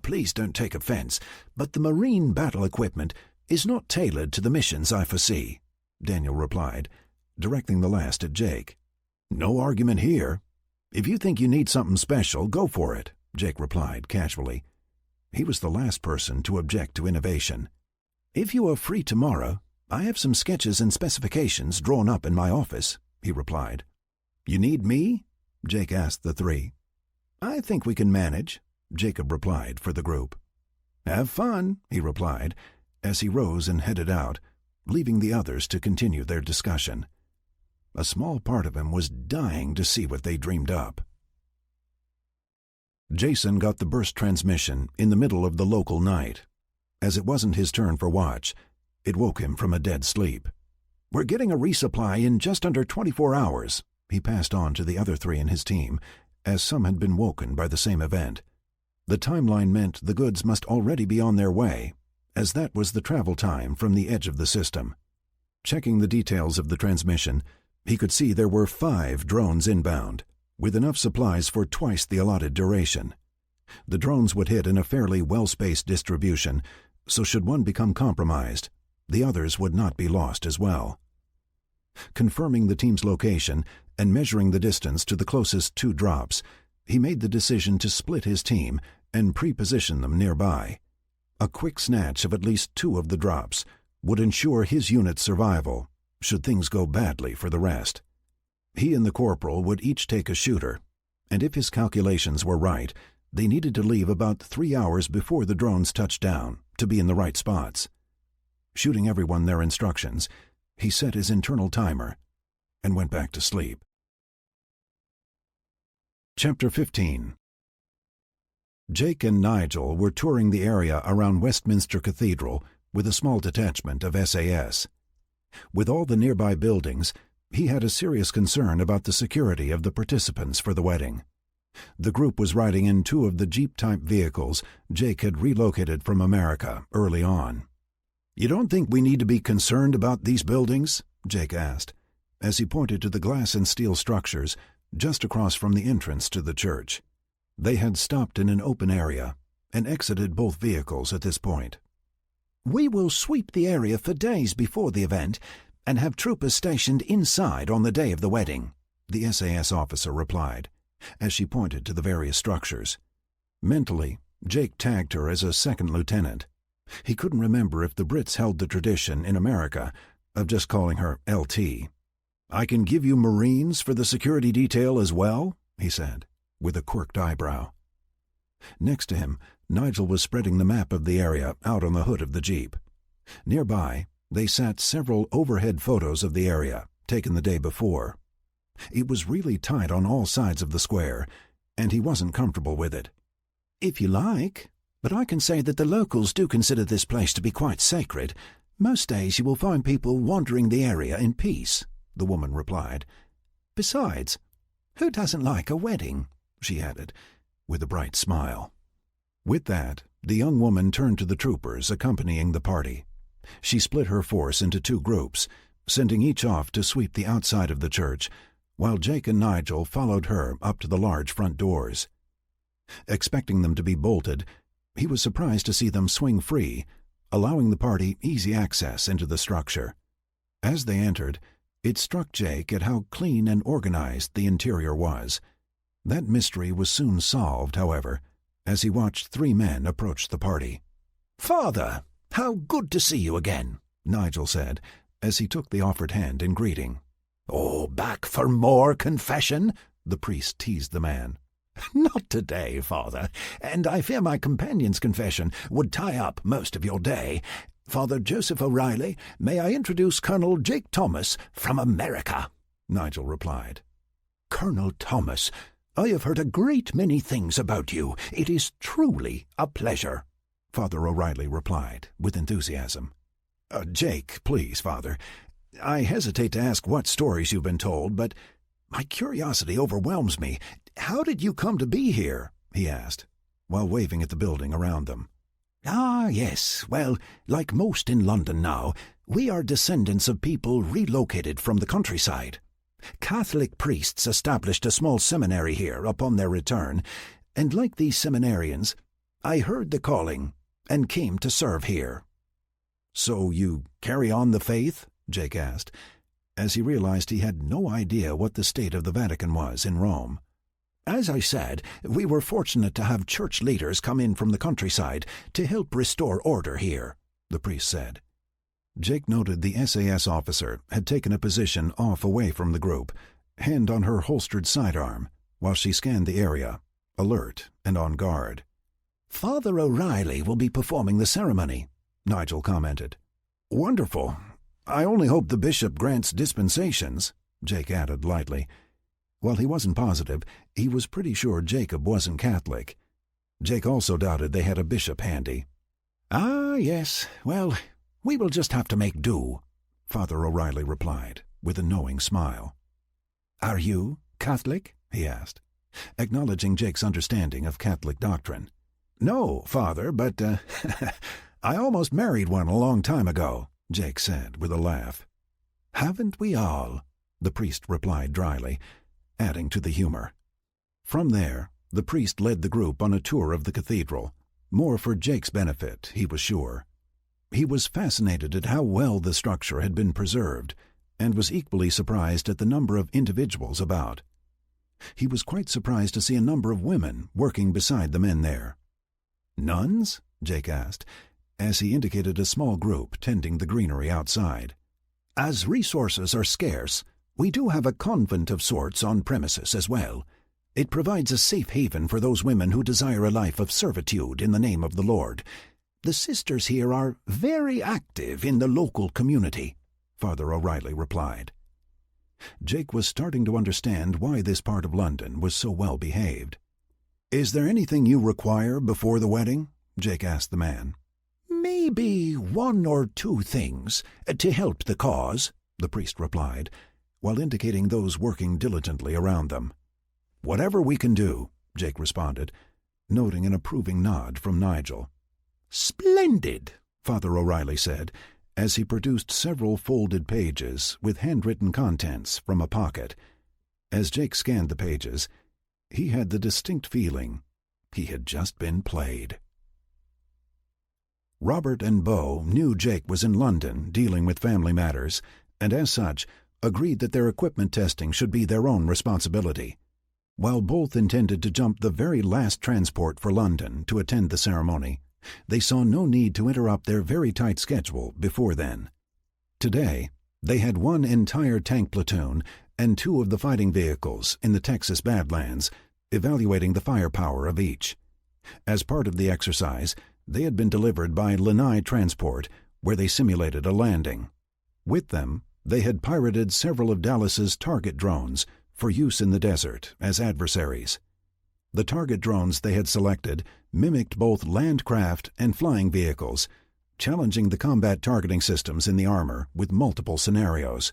B: Please don't take offense, but the marine battle equipment is not tailored to the missions I foresee,"
A: Daniel replied, directing the last at Jake. "No argument here. If you think you need something special, go for it," Jake replied casually. He was the last person to object to innovation.
B: "If you are free tomorrow, I have some sketches and specifications drawn up in my office," he replied.
A: "You need me?" Jake asked the three.
B: "I think we can manage,"
A: Jacob replied for the group.
B: "Have fun," he replied,
A: as he rose and headed out, leaving the others to continue their discussion. A small part of him was dying to see what they dreamed up. Jason got the burst transmission in the middle of the local night. As it wasn't his turn for watch, it woke him from a dead sleep.
B: "We're getting a resupply in just under 24 hours,
A: he passed on to the other three in his team, as some had been woken by the same event. The timeline meant the goods must already be on their way, as that was the travel time from the edge of the system. Checking the details of the transmission, he could see there were 5 drones inbound, with enough supplies for twice the allotted duration. The drones would hit in a fairly well-spaced distribution, so should one become compromised, the others would not be lost as well. Confirming the team's location and measuring the distance to the closest 2 drops, he made the decision to split his team and pre-position them nearby. A quick snatch of at least 2 of the drops would ensure his unit's survival, should things go badly for the rest. He and the corporal would each take a shooter, and if his calculations were right, they needed to leave about 3 hours before the drones touched down to be in the right spots. Shooting everyone their instructions, he set his internal timer and went back to sleep. Chapter 15. Jake and Nigel were touring the area around Westminster Cathedral with a small detachment of SAS. With all the nearby buildings, he had a serious concern about the security of the participants for the wedding. The group was riding in 2 of the Jeep-type vehicles Jake had relocated from America early on. "You don't think we need to be concerned about these buildings?" Jake asked, as he pointed to the glass and steel structures just across from the entrance to the church. They had stopped in an open area and exited both vehicles at this point.
B: "We will sweep the area for days before the event and have troopers stationed inside on the day of the wedding,"
A: the SAS officer replied, as she pointed to the various structures. Mentally, Jake tagged her as a second lieutenant. He couldn't remember if the Brits held the tradition in America of just calling her LT. "I can give you Marines for the security detail as well," he said, with a quirked eyebrow. Next to him, Nigel was spreading the map of the area out on the hood of the Jeep. Nearby, they sat several overhead photos of the area, taken the day before. It was really tight on all sides of the square, and he wasn't comfortable with it.
B: "If you like, but I can say that the locals do consider this place to be quite sacred. Most days you will find people wandering the area in peace," the woman replied. "Besides, who doesn't like a wedding?" she added, with a bright smile.
A: With that, the young woman turned to the troopers accompanying the party. She split her force into 2 groups, sending each off to sweep the outside of the church, while Jake and Nigel followed her up to the large front doors. Expecting them to be bolted, he was surprised to see them swing free, allowing the party easy access into the structure. As they entered, it struck Jake at how clean and organized the interior was. That mystery was soon solved, however, as he watched 3 men approach the party.
B: "Father, how good to see you again,"
A: Nigel said, as he took the offered hand in greeting.
B: "Oh, back for more confession?"
A: the priest teased the man.
B: "Not today, Father, and I fear my companion's confession would tie up most of your day.
C: Father Joseph O'Reilly, may I introduce Colonel Jake Thomas from America?" Nigel replied. "Colonel Thomas, I have heard a great many things about you. It is truly a pleasure," Father O'Reilly replied, with enthusiasm. "Jake, please, Father. I hesitate to ask what stories you've been told, but my curiosity overwhelms me. How did you come to be here?" he asked, while waving at the building around them. "Ah, yes. Well, like most in London now, we are descendants of people relocated from the countryside. Catholic priests established a small seminary here upon their return, and like these seminarians, I heard the calling and came to serve here." "So you carry on the faith?" Jake asked, as he realized he had no idea what the state of the Vatican was in Rome. "As I said, we were fortunate to have church leaders come in from the countryside to help restore order here," the priest said. Jake noted the SAS officer had taken a position off away from the group, hand on her holstered sidearm, while she scanned the area, alert and on guard. "Father O'Reilly will be performing the ceremony," Nigel commented. "Wonderful. I only hope the bishop grants dispensations," Jake added lightly. While he wasn't positive, he was pretty sure Jacob wasn't Catholic. Jake also doubted they had a bishop handy. "Ah, yes. Well, we will just have to make do," Father O'Reilly replied, with a knowing smile. "Are you Catholic?" he asked, acknowledging Jake's understanding of Catholic doctrine. "No, Father, but I almost married one a long time ago," Jake said with a laugh. "Haven't we all?" the priest replied dryly, adding to the humor. From there, the priest led the group on a tour of the cathedral, more for Jake's benefit, he was sure. He was fascinated at how well the structure had been preserved, and was equally surprised at the number of individuals about. He was quite surprised to see a number of women working beside the men there. "Nuns?" Jake asked, as he indicated a small group tending the greenery outside. "As resources are scarce, we do have a convent of sorts on premises as well. It provides a safe haven for those women who desire a life of servitude in the name of the Lord. The sisters here are very active in the local community," Father O'Reilly replied. Jake was starting to understand why this part of London was so well behaved. "Is there anything you require before the wedding?" Jake asked the man. "Maybe one or two things to help the cause," the priest replied, while indicating those working diligently around them. "Whatever we can do," Jake responded, noting an approving nod from Nigel. "Splendid," Father O'Reilly said, as he produced several folded pages with handwritten contents from a pocket. As Jake scanned the pages, he had the distinct feeling he had just been played. Robert and Beau knew Jake was in London dealing with family matters, and as such, agreed that their equipment testing should be their own responsibility. While both intended to jump the very last transport for London to attend the ceremony, they saw no need to interrupt their very tight schedule before then. Today, they had one entire tank platoon and two of the fighting vehicles in the Texas Badlands, evaluating the firepower of each. As part of the exercise, they had been delivered by Lanai Transport, where they simulated a landing. With them, they had pirated several of Dallas's target drones for use in the desert as adversaries. The target drones they had selected mimicked both land craft and flying vehicles, challenging the combat targeting systems in the armor with multiple scenarios.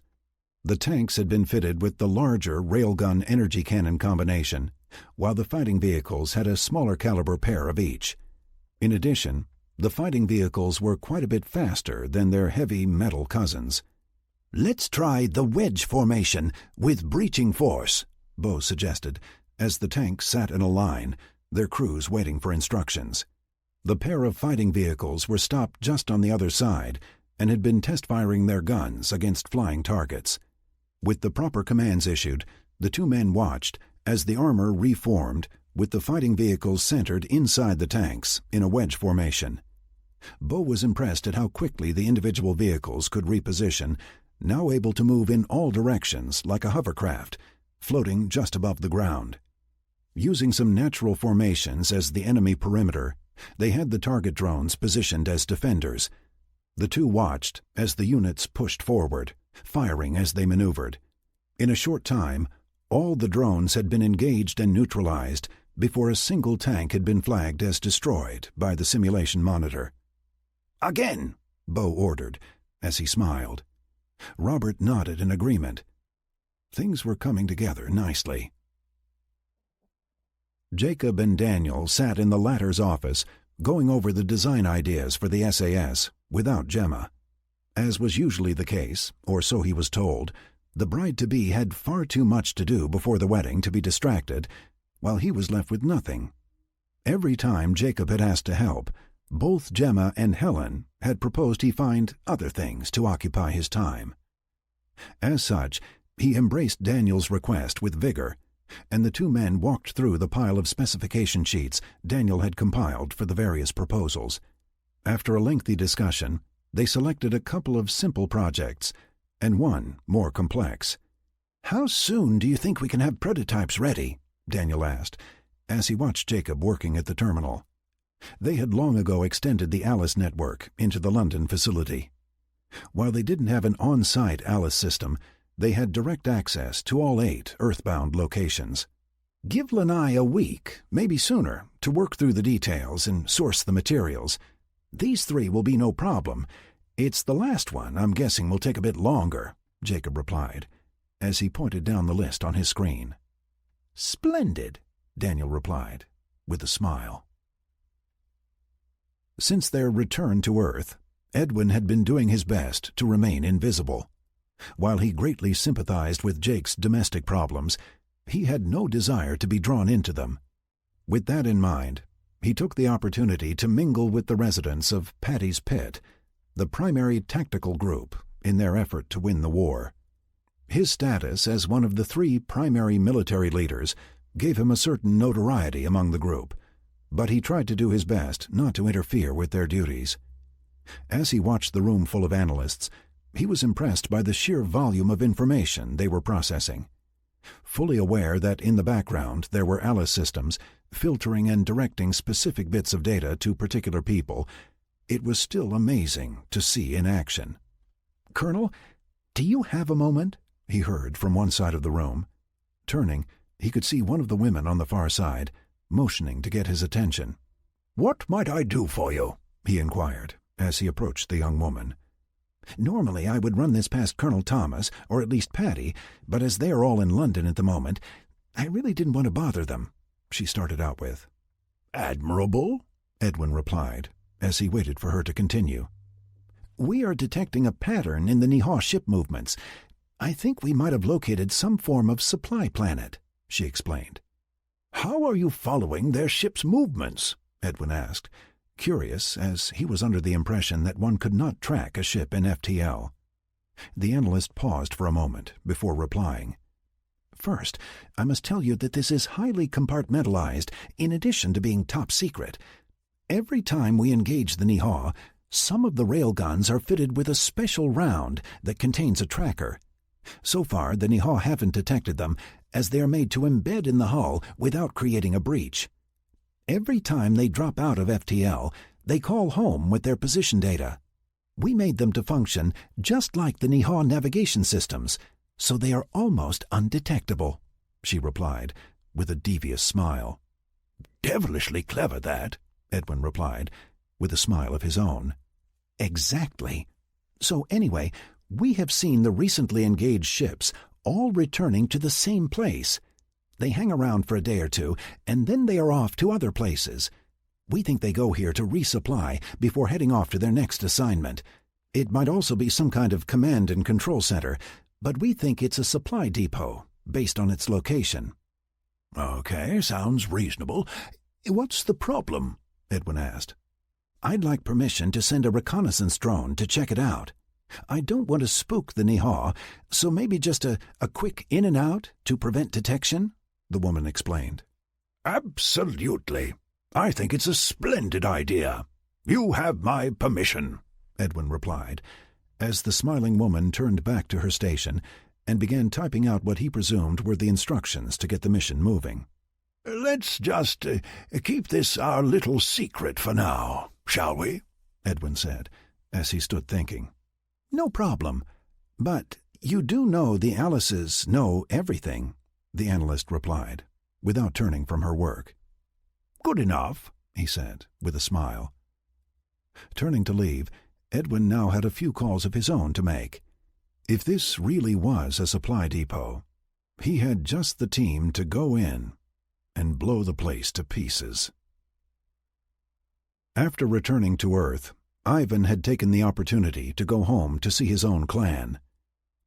C: The tanks had been fitted with the larger railgun energy cannon combination, while the fighting vehicles had a smaller caliber pair of each. In addition, the fighting vehicles were quite a bit faster than their heavy metal cousins. "Let's try the wedge formation with breaching force," Beau suggested, as the tanks sat in a line, their crews waiting for instructions. The pair of fighting vehicles were stopped just on the other side and had been test-firing their guns against flying targets. With the proper commands issued, the two men watched as the armor reformed, with the fighting vehicles centered inside the tanks in a wedge formation. Beau was impressed at how quickly the individual vehicles could reposition, now able to move in all directions like a hovercraft, floating just above the ground. Using some natural formations as the enemy perimeter, they had the target drones positioned as defenders.
A: The two watched as the units pushed forward, firing as they maneuvered. In a short time, all the drones had been engaged and neutralized before a single tank had been flagged as destroyed by the simulation monitor.
C: "Again,"
A: Bo ordered, as he smiled. Robert nodded in agreement. Things were coming together nicely. Jacob and Daniel sat in the latter's office, going over the design ideas for the SAS without Gemma. As was usually the case, or so he was told, the bride-to-be had far too much to do before the wedding to be distracted, while he was left with nothing. Every time Jacob had asked to help, both Gemma and Helen had proposed he find other things to occupy his time. As such, he embraced Daniel's request with vigor, and the two men walked through the pile of specification sheets Daniel had compiled for the various proposals. After a lengthy discussion, they selected a couple of simple projects, and one more complex.
B: "How soon do you think we can have prototypes ready?"
A: Daniel asked, as he watched Jacob working at the terminal. They had long ago extended the Alice network into the London facility. While they didn't have an on-site Alice system, they had direct access to all 8 Earthbound locations.
B: "Give Lanai a week, maybe sooner, to work through the details and source the materials. These 3 will be no problem. It's the last one I'm guessing will take a bit longer,"
A: Jacob replied, as he pointed down the list on his screen.
B: "Splendid,"
A: Daniel replied, with a smile. Since their return to Earth, Edwin had been doing his best to remain invisible. While he greatly sympathized with Jake's domestic problems, he had no desire to be drawn into them. With that in mind, he took the opportunity to mingle with the residents of Patty's Pit, the primary tactical group in their effort to win the war. His status as one of the 3 primary military leaders gave him a certain notoriety among the group, but he tried to do his best not to interfere with their duties. As he watched the room full of analysts, he was impressed by the sheer volume of information they were processing. Fully aware that in the background there were Alice systems filtering and directing specific bits of data to particular people, it was still amazing to see in action.
B: "Colonel, do you have a moment?"
A: he heard from one side of the room. Turning, he could see one of the women on the far side, motioning to get his attention.
C: "What might I do for you?"
A: he inquired, as he approached the young woman.
B: "Normally I would run this past Colonel Thomas, or at least Patty, but as they are all in London at the moment, I really didn't want to bother them," she started out with.
C: "Admirable,"
A: Edwin replied, as he waited for her to continue.
B: "We are detecting a pattern in the Niha ship movements. I think we might have located some form of supply planet," she explained.
C: "How are you following their ship's movements?"
A: Edwin asked, curious, as he was under the impression that one could not track a ship in FTL. The analyst paused for a moment before replying.
B: "First, I must tell you that this is highly compartmentalized, in addition to being top secret. Every time we engage the Niha, some of the railguns are fitted with a special round that contains a tracker. So far, the Niha haven't detected them, as they are made to embed in the hull without creating a breach. Every time they drop out of FTL, they call home with their position data. We made them to function just like the Niha navigation systems, so they are almost undetectable," she replied, with a devious smile.
C: "Devilishly clever, that,"
A: Edwin replied, with a smile of his own.
B: "Exactly. So anyway, we have seen the recently engaged ships all returning to the same place. They hang around for a day or two, and then they are off to other places. We think they go here to resupply before heading off to their next assignment. It might also be some kind of command and control center, but we think it's a supply depot, based on its location."
C: "Okay, sounds reasonable. What's the problem?"
A: Edwin asked.
B: "I'd like permission to send a reconnaissance drone to check it out. I don't want to spook the Niha, so maybe just a quick in and out to prevent detection," the woman explained.
C: "Absolutely. I think it's a splendid idea. You have my permission,"
A: Edwin replied, as the smiling woman turned back to her station and began typing out what he presumed were the instructions to get the mission moving.
C: "Let's just keep this our little secret for now, shall we?"
A: Edwin said, as he stood thinking. "No problem. But you do know the Alices know everything," the analyst replied, without turning from her work.
C: "Good enough,"
A: he said, with a smile. Turning to leave, Edwin now had a few calls of his own to make. If this really was a supply depot, he had just the team to go in and blow the place to pieces. After returning to Earth, Ivan had taken the opportunity to go home to see his own clan.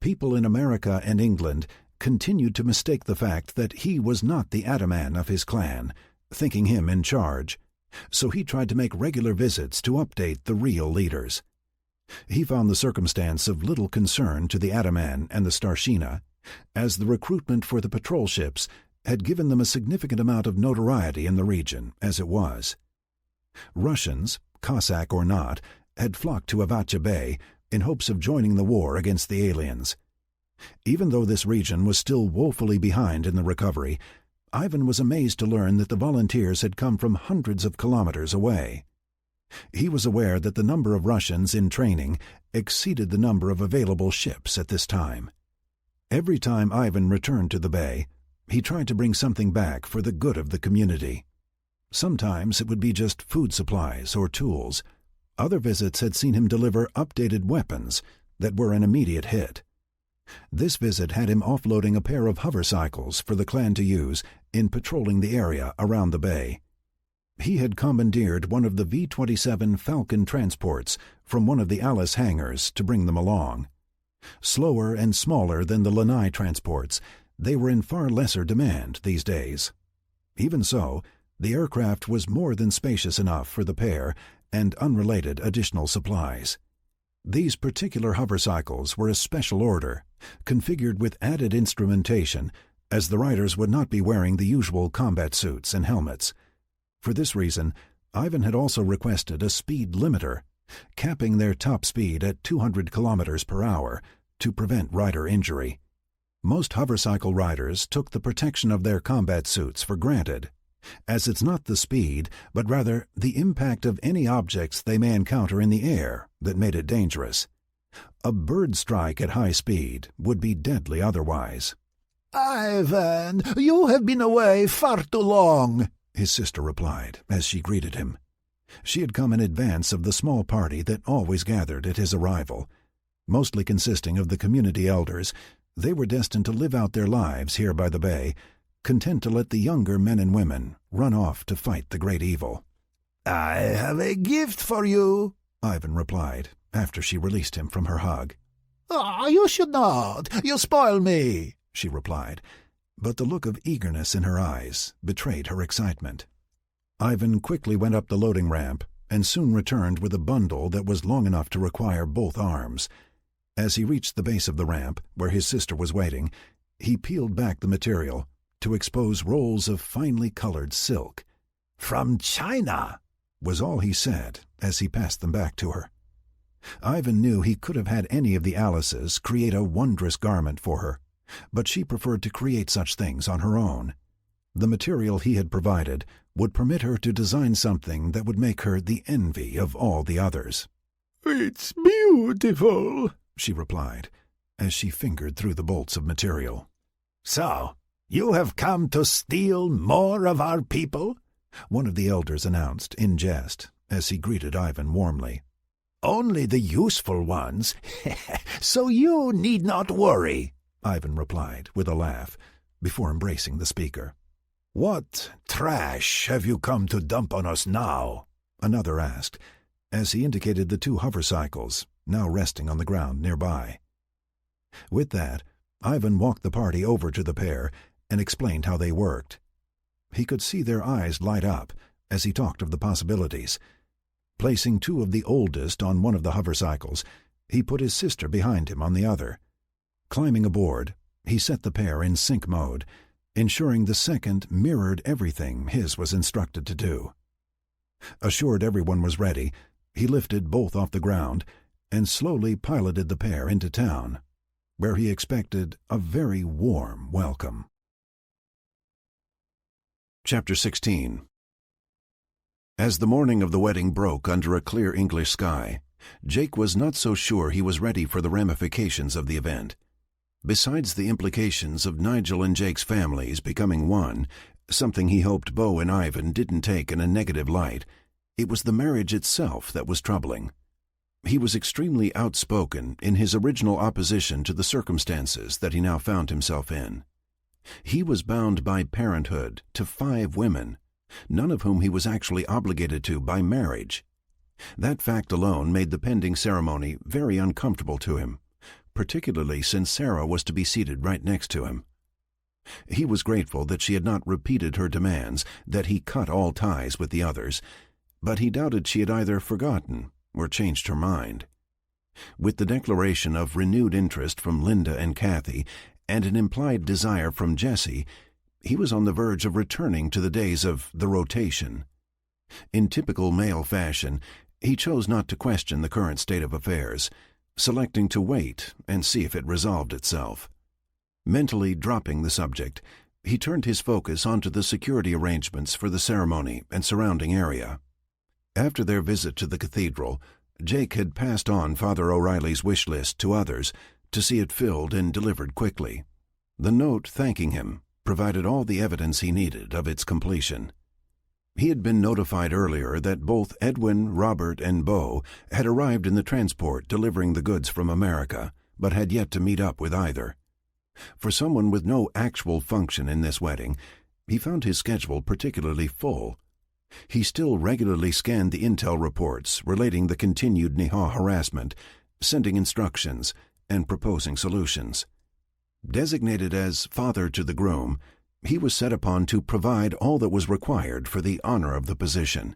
A: People in America and England continued to mistake the fact that he was not the Ataman of his clan, thinking him in charge, so he tried to make regular visits to update the real leaders. He found the circumstance of little concern to the Ataman and the Starshina, as the recruitment for the patrol ships had given them a significant amount of notoriety in the region, as it was. Russians, Cossack or not, had flocked to Avacha Bay in hopes of joining the war against the aliens. Even though this region was still woefully behind in the recovery, Ivan was amazed to learn that the volunteers had come from hundreds of kilometers away. He was aware that the number of Russians in training exceeded the number of available ships at this time. Every time Ivan returned to the bay, he tried to bring something back for the good of the community. Sometimes it would be just food supplies or tools. Other visits had seen him deliver updated weapons that were an immediate hit. This visit had him offloading a pair of hovercycles for the clan to use in patrolling the area around the bay. He had commandeered one of the V-27 Falcon transports from one of the Alice hangars to bring them along. Slower and smaller than the Lanai transports, they were in far lesser demand these days. Even so, the aircraft was more than spacious enough for the pair and unrelated additional supplies. These particular hovercycles were a special order, configured with added instrumentation, as the riders would not be wearing the usual combat suits and helmets. For this reason, Ivan had also requested a speed limiter, capping their top speed at 200 kilometers per hour to prevent rider injury. Most hovercycle riders took the protection of their combat suits for granted, as it's not the speed, but rather the impact of any objects they may encounter in the air that made it dangerous. A bird strike at high speed would be deadly otherwise.
C: "Ivan, you have been away far too long,"
A: his sister replied as she greeted him. She had come in advance of the small party that always gathered at his arrival. Mostly consisting of the community elders, they were destined to live out their lives here by the bay, content to let the younger men and women run off to fight the great evil.
C: "I have a gift for you,"
A: Ivan replied, after she released him from her hug.
C: "Oh, you should not. You spoil me,"
A: she replied, but the look of eagerness in her eyes betrayed her excitement. Ivan quickly went up the loading ramp and soon returned with a bundle that was long enough to require both arms. As he reached the base of the ramp, where his sister was waiting, he peeled back the material to expose rolls of finely colored silk.
C: "From China,"
A: was all he said as he passed them back to her. Ivan knew he could have had any of the Alices create a wondrous garment for her, but she preferred to create such things on her own. The material he had provided would permit her to design something that would make her the envy of all the others.
C: "It's beautiful,"
A: she replied, as she fingered through the bolts of material.
C: "So, you have come to steal more of our people?"
A: one of the elders announced in jest, as he greeted Ivan warmly.
C: "Only the useful ones, so you need not worry,"
A: Ivan replied with a laugh, before embracing the speaker.
C: "What trash have you come to dump on us now?"
A: another asked, as he indicated the two hovercycles, now resting on the ground nearby. With that, Ivan walked the party over to the pair and explained how they worked. He could see their eyes light up as he talked of the possibilities. Placing two of the oldest on one of the hovercycles, he put his sister behind him on the other. Climbing aboard, he set the pair in sync mode, ensuring the second mirrored everything his was instructed to do. Assured everyone was ready, he lifted both off the ground and slowly piloted the pair into town, where he expected a very warm welcome. Chapter 16. As the morning of the wedding broke under a clear English sky, Jake was not so sure he was ready for the ramifications of the event. Besides the implications of Nigel and Jake's families becoming one, something he hoped Bo and Ivan didn't take in a negative light, it was the marriage itself that was troubling. He was extremely outspoken in his original opposition to the circumstances that he now found himself in. He was bound by parenthood to 5 women, none of whom he was actually obligated to by marriage. That fact alone made the pending ceremony very uncomfortable to him, particularly since Sarah was to be seated right next to him. He was grateful that she had not repeated her demands that he cut all ties with the others, but he doubted she had either forgotten or changed her mind. With the declaration of renewed interest from Linda and Kathy and an implied desire from Jessie, he was on the verge of returning to the days of the rotation. In typical male fashion, he chose not to question the current state of affairs, selecting to wait and see if it resolved itself. Mentally dropping the subject, he turned his focus onto the security arrangements for the ceremony and surrounding area. After their visit to the cathedral, Jake had passed on Father O'Reilly's wish list to others to see it filled and delivered quickly. The note thanking him provided all the evidence he needed of its completion. He had been notified earlier that both Edwin, Robert, and Bo had arrived in the transport delivering the goods from America, but had yet to meet up with either. For someone with no actual function in this wedding, he found his schedule particularly full. He still regularly scanned the intel reports relating the continued Niha harassment, sending instructions, and proposing solutions. Designated as father to the groom, he was set upon to provide all that was required for the honor of the position.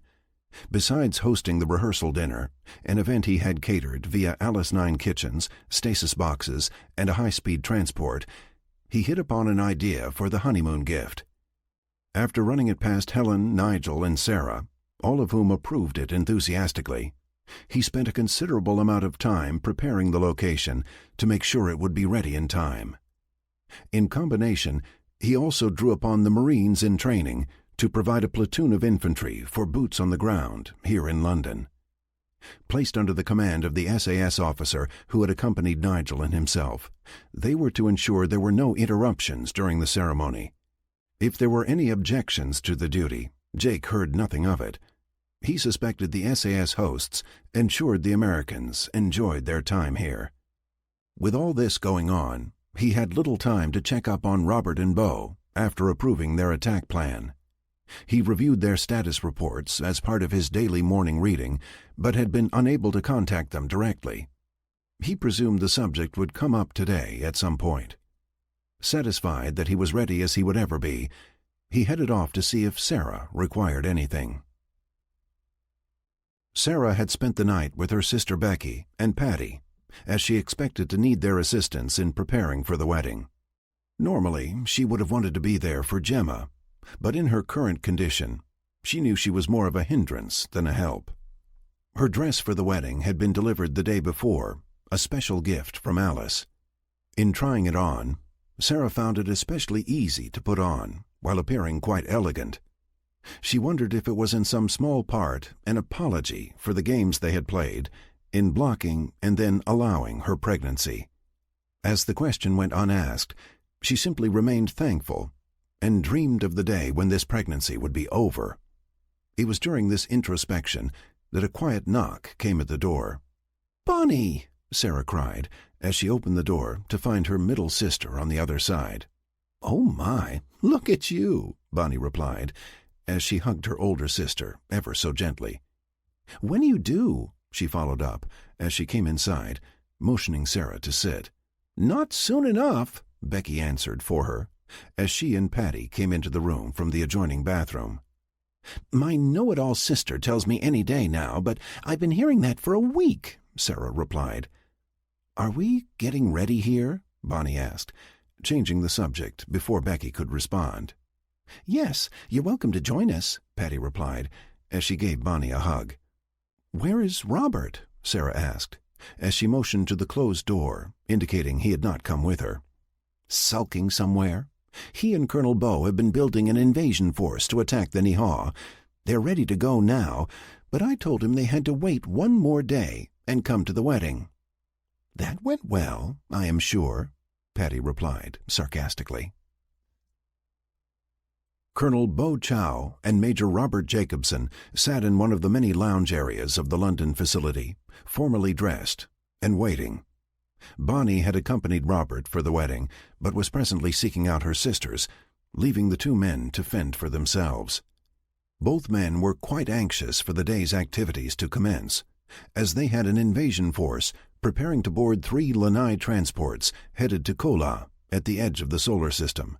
A: Besides hosting the rehearsal dinner, an event he had catered via Alice 9 kitchens, stasis boxes, and a high-speed transport, he hit upon an idea for the honeymoon gift. After running it past Helen, Nigel, and Sarah, all of whom approved it enthusiastically, he spent a considerable amount of time preparing the location to make sure it would be ready in time. In combination, he also drew upon the Marines in training to provide a platoon of infantry for boots on the ground here in London. Placed under the command of the SAS officer who had accompanied Nigel and himself, they were to ensure there were no interruptions during the ceremony. If there were any objections to the duty, Jake heard nothing of it. He suspected the SAS hosts ensured the Americans enjoyed their time here. With all this going on, he had little time to check up on Robert and Bo after approving their attack plan. He reviewed their status reports as part of his daily morning reading, but had been unable to contact them directly. He presumed the subject would come up today at some point. Satisfied that he was ready as he would ever be, he headed off to see if Sarah required anything. Sarah had spent the night with her sister Becky and Patty, as she expected to need their assistance in preparing for the wedding. Normally, she would have wanted to be there for Gemma, but in her current condition, she knew she was more of a hindrance than a help. Her dress for the wedding had been delivered the day before, a special gift from Alice. In trying it on, Sarah found it especially easy to put on, while appearing quite elegant. She wondered if it was in some small part an apology for the games they had played in blocking and then allowing her pregnancy. As the question went unasked, she simply remained thankful and dreamed of the day when this pregnancy would be over. It was during this introspection that a quiet knock came at the door. "Bonnie!" Sarah cried, as she opened the door to find her middle sister on the other side. "Oh my, look at you," Bonnie replied, as she hugged her older sister ever so gently. "When are you due?" she followed up, as she came inside, motioning Sarah to sit. "Not soon enough," Becky answered for her, as she and Patty came into the room from the adjoining bathroom. "My know-it-all sister tells me any day now, but I've been hearing that for a week," Sarah replied. "Are we getting ready here?" Bonnie asked, changing the subject before Becky could respond. "Yes, you're welcome to join us," Patty replied, as she gave Bonnie a hug. "Where is Robert?" Sarah asked, as she motioned to the closed door, indicating he had not come with her. "Sulking somewhere. He and Colonel Bo have been building an invasion force to attack the Niha. They're ready to go now, but I told him they had to wait one more day and come to the wedding."
B: "That went well, I am sure," Patty replied sarcastically.
A: Colonel Bo Chow and Major Robert Jacobson sat in one of the many lounge areas of the London facility, formally dressed and waiting. Bonnie had accompanied Robert for the wedding, but was presently seeking out her sisters, leaving the two men to fend for themselves. Both men were quite anxious for the day's activities to commence, as they had an invasion force preparing to board 3 Lanai transports headed to Kola at the edge of the solar system.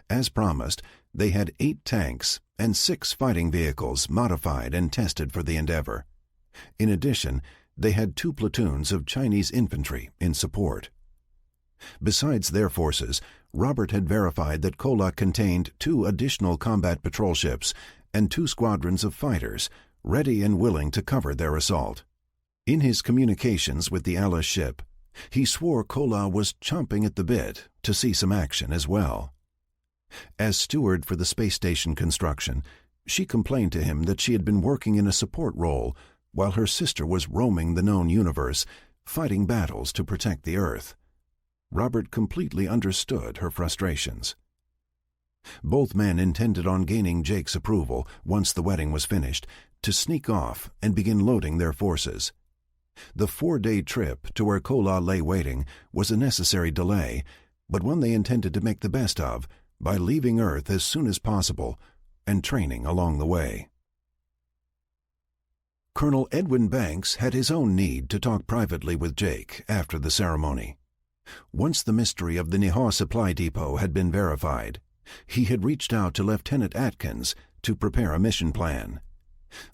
A: As promised, they had 8 tanks and 6 fighting vehicles modified and tested for the endeavor. In addition, they had 2 platoons of Chinese infantry in support. Besides their forces, Robert had verified that Kola contained 2 additional combat patrol ships and 2 squadrons of fighters, ready and willing to cover their assault. In his communications with the Alice ship, he swore Kola was chomping at the bit to see some action as well. As steward for the space station construction, she complained to him that she had been working in a support role while her sister was roaming the known universe, fighting battles to protect the Earth. Robert completely understood her frustrations. Both men intended on gaining Jake's approval once the wedding was finished, to sneak off and begin loading their forces. The 4-day trip to where Kola lay waiting was a necessary delay, but one they intended to make the best of by leaving Earth as soon as possible and training along the way. Colonel Edwin Banks had his own need to talk privately with Jake after the ceremony. Once the mystery of the Nihar supply depot had been verified, he had reached out to Lieutenant Atkins to prepare a mission plan.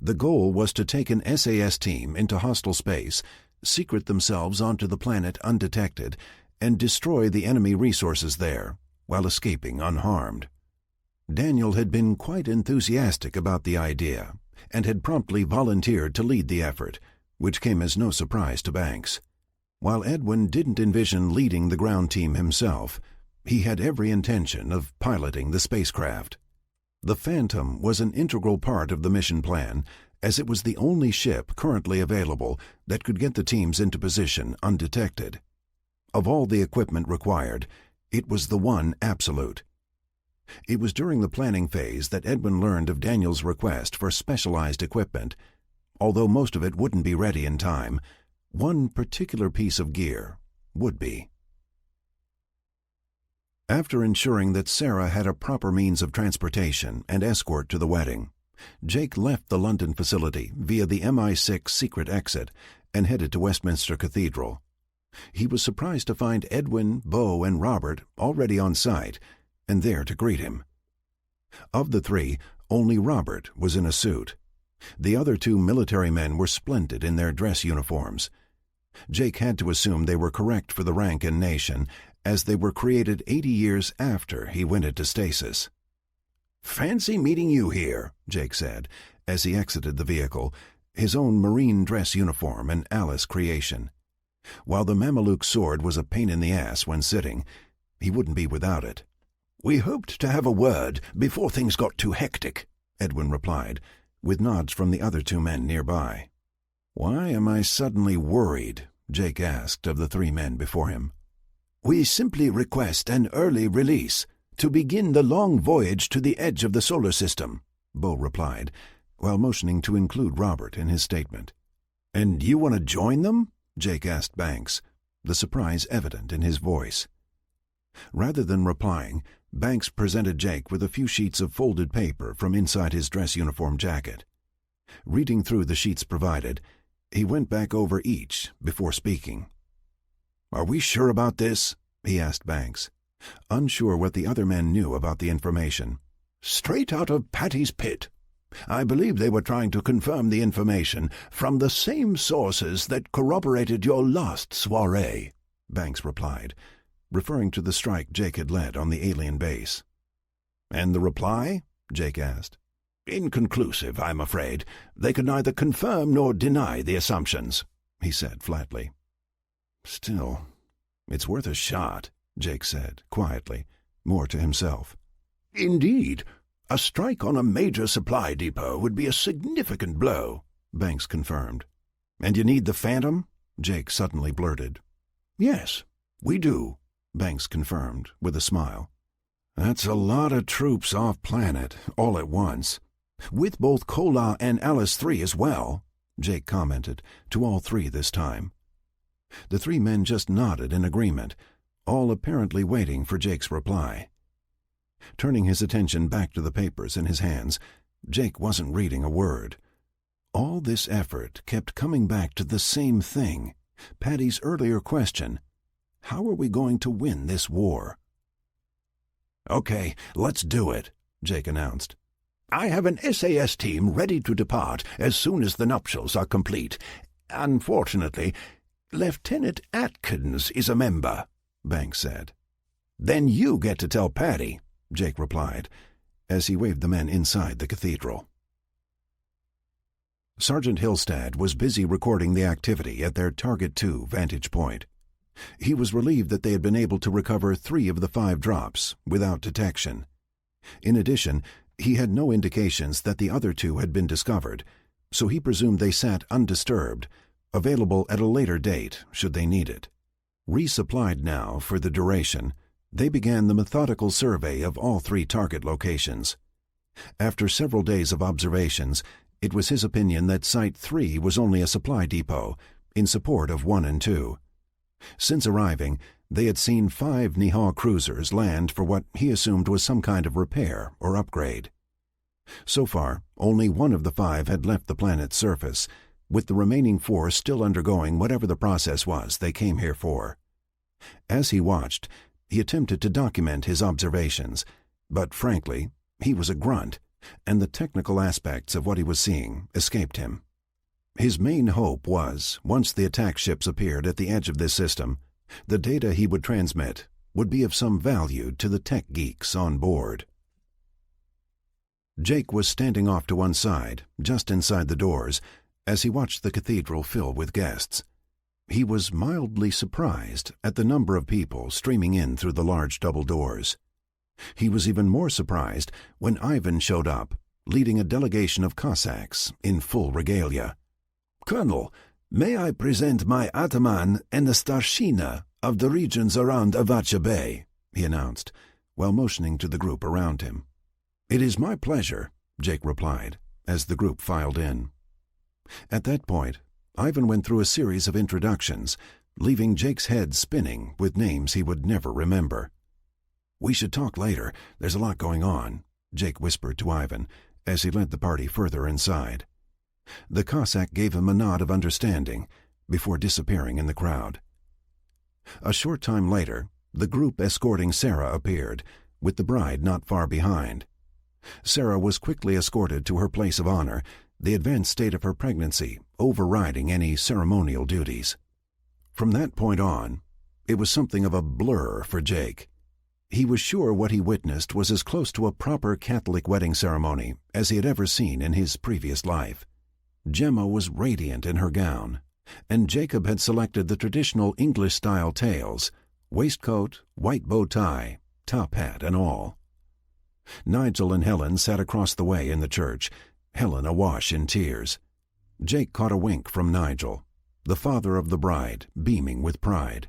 A: The goal was to take an SAS team into hostile space, secret themselves onto the planet undetected, and destroy the enemy resources there, while escaping unharmed. Daniel had been quite enthusiastic about the idea, and had promptly volunteered to lead the effort, which came as no surprise to Banks. While Edwin didn't envision leading the ground team himself, he had every intention of piloting the spacecraft. The Phantom was an integral part of the mission plan, as it was the only ship currently available that could get the teams into position undetected. Of all the equipment required, it was the one absolute. It was during the planning phase that Edwin learned of Daniel's request for specialized equipment. Although most of it wouldn't be ready in time, one particular piece of gear would be. After ensuring that Sarah had a proper means of transportation and escort to the wedding, Jake left the London facility via the MI6 secret exit and headed to Westminster Cathedral. He was surprised to find Edwin, Bo, and Robert already on site and there to greet him. Of the 3, only Robert was in a suit. The other 2 military men were splendid in their dress uniforms. Jake had to assume they were correct for the rank and nation, as they were created 80 years after he went into stasis.
C: "Fancy meeting you here," Jake said, as he exited the vehicle, his own marine dress uniform an Alice creation. While the Mameluke sword was a pain in the ass when sitting, he wouldn't be without it. "We hoped to have a word before things got too hectic," Edwin replied, with nods from the other 2 men nearby. "Why am I suddenly worried?" Jake asked of the 3 men before him. "We simply request an early release to begin the long voyage to the edge of the solar system," Bo replied, while motioning to include Robert in his statement. "And you want to join them?" Jake asked Banks, the surprise evident in his voice. Rather than replying, Banks presented Jake with a few sheets of folded paper from inside his dress uniform jacket. Reading through the sheets provided, he went back over each before speaking. "Are we sure about this?" he asked Banks, unsure what the other men knew about the information. "Straight out of Patty's pit. I believe they were trying to confirm the information from the same sources that corroborated your last soiree," Banks replied, referring to the strike Jake had led on the alien base. "And the reply?" Jake asked. "Inconclusive, I'm afraid. They could neither confirm nor deny the assumptions," he said flatly. "Still, it's worth a shot," Jake said quietly, more to himself. "Indeed. A strike on a major supply depot would be a significant blow," Banks confirmed.
A: "And you need the Phantom?" Jake suddenly blurted.
C: "Yes, we do," Banks confirmed, with a smile.
A: "That's a lot of troops off-planet, all at once."
C: "With both Kola and Alice 3 as well," Jake commented, to all three this time.
A: The three men just nodded in agreement, all apparently waiting for Jake's reply. Turning his attention back to the papers in his hands, Jake wasn't reading a word. All this effort kept coming back to the same thing, Patty's earlier question: how are we going to win this war?
C: "Okay, let's do it," Jake announced. "I have an SAS team ready to depart as soon as the nuptials are complete. Unfortunately, Lieutenant Atkins is a member," Banks said. "Then you get to tell Patty," Jake replied, as he waved the men inside the cathedral.
A: Sergeant Hillstad was busy recording the activity at their Target 2 vantage point. He was relieved that they had been able to recover 3 of the 5 drops without detection. In addition, he had no indications that the other 2 had been discovered, so he presumed they sat undisturbed, available at a later date should they need it. Resupplied now for the duration, they began the methodical survey of all 3 target locations. After several days of observations, it was his opinion that Site 3 was only a supply depot in support of 1 and 2. Since arriving, they had seen 5 Nihao cruisers land for what he assumed was some kind of repair or upgrade. So far, only 1 of the 5 had left the planet's surface, with the remaining 4 still undergoing whatever the process was they came here for. As he watched, he attempted to document his observations, but frankly, he was a grunt, and the technical aspects of what he was seeing escaped him. His main hope was, once the attack ships appeared at the edge of this system, the data he would transmit would be of some value to the tech geeks on board. Jake was standing off to one side, just inside the doors, as he watched the cathedral fill with guests. He was mildly surprised at the number of people streaming in through the large double doors. He was even more surprised when Ivan showed up, leading a delegation of Cossacks in full regalia.
C: "Colonel, may I present my ataman and the starshina of the regions around Avacha Bay," he announced, while motioning to the group around him.
A: "It is my pleasure," Jake replied, as the group filed in. At that point, Ivan went through a series of introductions, leaving Jake's head spinning with names he would never remember. "We should talk later. There's a lot going on," Jake whispered to Ivan as he led the party further inside. The Cossack gave him a nod of understanding before disappearing in the crowd. A short time later, the group escorting Sarah appeared, with the bride not far behind. Sarah was quickly escorted to her place of honor, the advanced state of her pregnancy overriding any ceremonial duties. From that point on, it was something of a blur for Jake. He was sure what he witnessed was as close to a proper Catholic wedding ceremony as he had ever seen in his previous life. Gemma was radiant in her gown, and Jacob had selected the traditional English-style tails, waistcoat, white bow tie, top hat, and all. Nigel and Helen sat across the way in the church, Helen awash in tears. Jake caught a wink from Nigel, the father of the bride, beaming with pride.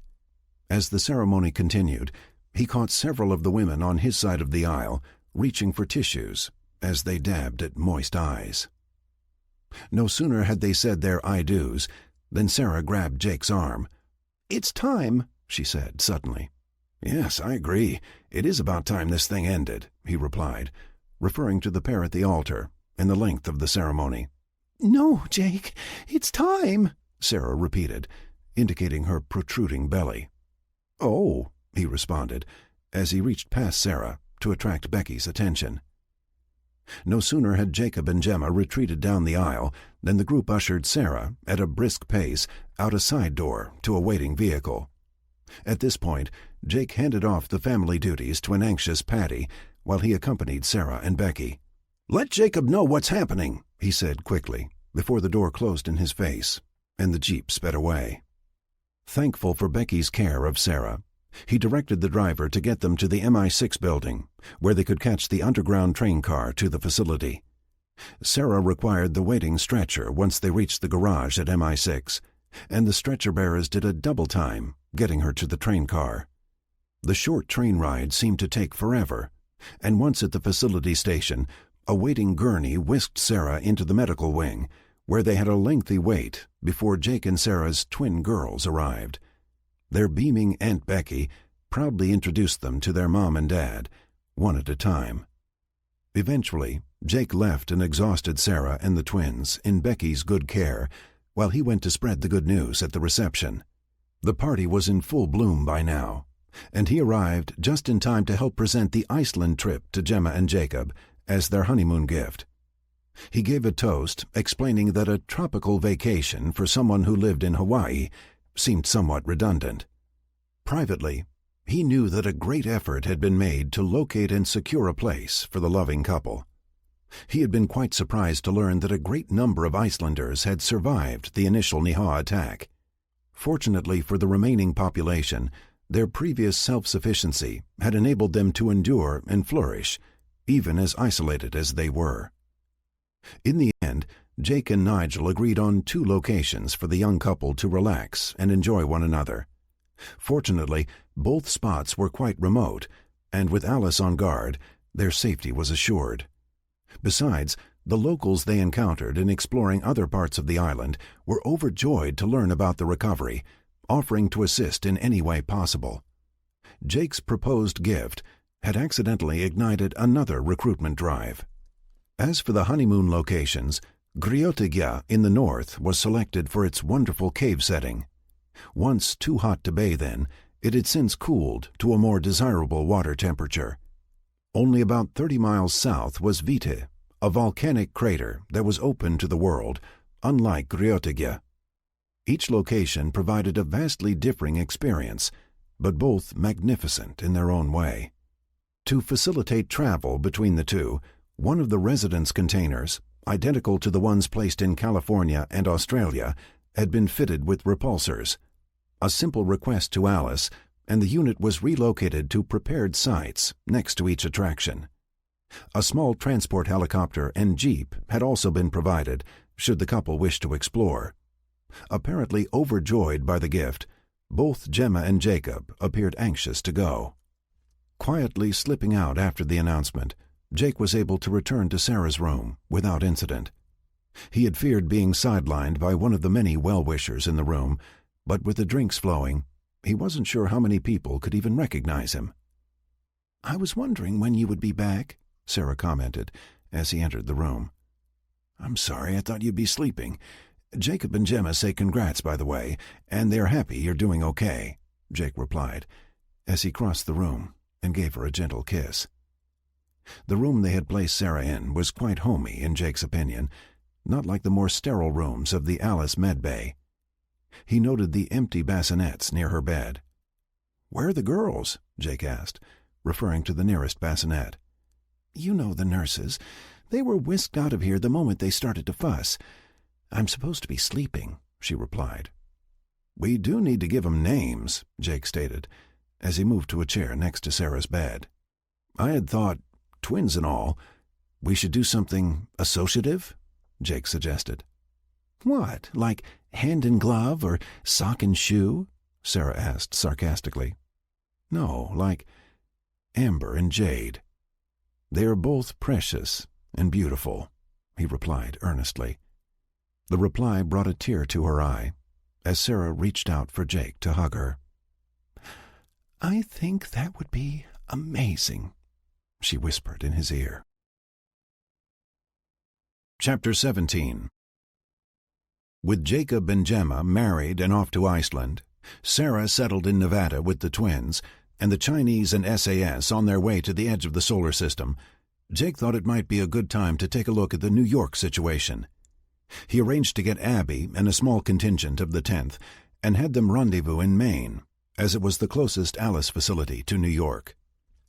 A: As the ceremony continued, he caught several of the women on his side of the aisle reaching for tissues as they dabbed at moist eyes. No sooner had they said their I do's than Sarah grabbed Jake's arm.
C: "It's time,"
A: she said suddenly. "Yes, I agree. It is about time this thing ended," he replied, referring to the pair at the altar and the length of the ceremony.
C: "No, Jake, it's time,"
A: Sarah repeated, indicating her protruding belly. "Oh," he responded, as he reached past Sarah to attract Becky's attention. No sooner had Jacob and Gemma retreated down the aisle than the group ushered Sarah, at a brisk pace, out a side door to a waiting vehicle. At this point, Jake handed off the family duties to an anxious Patty while he accompanied Sarah and Becky.
C: "Let Jacob know what's happening,"
A: he said quickly, before the door closed in his face, and the jeep sped away. Thankful for Becky's care of Sarah, he directed the driver to get them to the MI6 building, where they could catch the underground train car to the facility. Sarah required the waiting stretcher once they reached the garage at MI6, and the stretcher bearers did a double time, getting her to the train car. The short train ride seemed to take forever, and once at the facility station, a waiting gurney whisked Sarah into the medical wing, where they had a lengthy wait before Jake and Sarah's twin girls arrived. Their beaming Aunt Becky proudly introduced them to their mom and dad, one at a time. Eventually, Jake left and exhausted Sarah and the twins in Becky's good care, while he went to spread the good news at the reception. The party was in full bloom by now, and he arrived just in time to help present the Iceland trip to Gemma and Jacob as their honeymoon gift. He gave a toast explaining that a tropical vacation for someone who lived in Hawaii seemed somewhat redundant. Privately, he knew that a great effort had been made to locate and secure a place for the loving couple. He had been quite surprised to learn that a great number of Icelanders had survived the initial Niha attack. Fortunately for the remaining population, their previous self-sufficiency had enabled them to endure and flourish, even as isolated as they were. In the end, Jake and Nigel agreed on 2 locations for the young couple to relax and enjoy one another. Fortunately, both spots were quite remote, and with Alice on guard, their safety was assured. Besides, the locals they encountered in exploring other parts of the island were overjoyed to learn about the recovery, offering to assist in any way possible. Jake's proposed gift had accidentally ignited another recruitment drive. As for the honeymoon locations, Griotigya in the north was selected for its wonderful cave setting. Once too hot to bathe in, it had since cooled to a more desirable water temperature. Only about 30 miles south was Vite, a volcanic crater that was open to the world, unlike Griotigya. Each location provided a vastly differing experience, but both magnificent in their own way. To facilitate travel between the two, one of the residence containers, identical to the ones placed in California and Australia, had been fitted with repulsors. A simple request to Alice, and the unit was relocated to prepared sites next to each attraction. A small transport helicopter and jeep had also been provided, should the couple wish to explore. Apparently overjoyed by the gift, both Gemma and Jacob appeared anxious to go. Quietly slipping out after the announcement, Jake was able to return to Sarah's room without incident. He had feared being sidelined by one of the many well-wishers in the room, but with the drinks flowing, he wasn't sure how many people could even recognize him. "I was wondering when you would be back," Sarah commented as he entered the room. "I'm sorry, I thought you'd be sleeping. Jacob and Gemma say congrats, by the way, and they're happy you're doing okay," Jake replied, as he crossed the room and gave her a gentle kiss. The room they had placed Sarah in was quite homey, in Jake's opinion, not like the more sterile rooms of the Alice medbay. He noted the empty bassinets near her bed. "Where are the girls?" Jake asked, referring to the nearest bassinet. "You know the nurses. They were whisked out of here the moment they started to fuss. I'm supposed to be sleeping," she replied. "We do need to give 'em names," Jake stated, as he moved to a chair next to Sarah's bed. "I had thought, twins and all, we should do something associative," Jake suggested. "What, like hand and glove or sock and shoe?" Sarah asked sarcastically. "No, like amber and jade. They are both precious and beautiful," he replied earnestly. The reply brought a tear to her eye as Sarah reached out for Jake to hug her. "I think that would be amazing," she whispered in his ear. Chapter 17. With Jacob and Gemma married and off to Iceland, Sarah settled in Nevada with the twins, and the Chinese and SAS on their way to the edge of the solar system, Jake thought it might be a good time to take a look at the New York situation. He arranged to get Abby and a small contingent of the 10th and had them rendezvous in Maine, as it was the closest Alice facility to New York.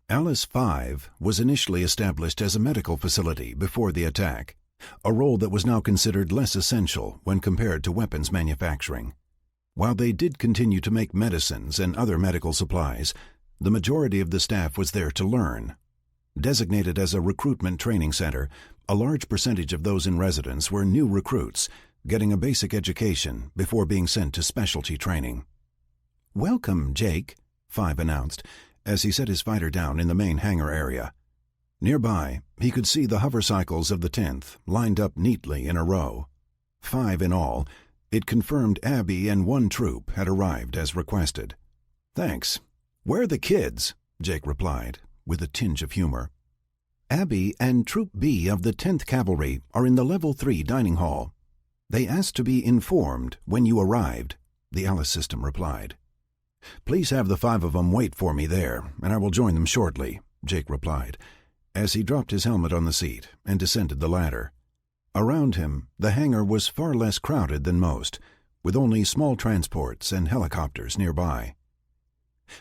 A: Alice 5 was initially established as a medical facility before the attack, a role that was now considered less essential when compared to weapons manufacturing. While they did continue to make medicines and other medical supplies, the majority of the staff was there to learn. Designated as a recruitment training center, A large percentage of those in residence were new recruits, getting a basic education before being sent to specialty training.
B: "Welcome, Jake," Five announced, as he set his fighter down in the main hangar area.
A: Nearby, he could see the hovercycles of the 10th lined up neatly in a row. 5 in all. It confirmed Abby and one troop had arrived as requested. "Thanks. Where are the kids?" Jake replied, with a tinge of humor.
B: "Abby and Troop B of the 10th Cavalry are in the Level 3 dining hall.
A: They asked to be informed when you arrived," the Alice system replied. "Please have the 5 of them wait for me there, and I will join them shortly," Jake replied, as he dropped his helmet on the seat and descended the ladder. Around him, the hangar was far less crowded than most, with only small transports and helicopters nearby.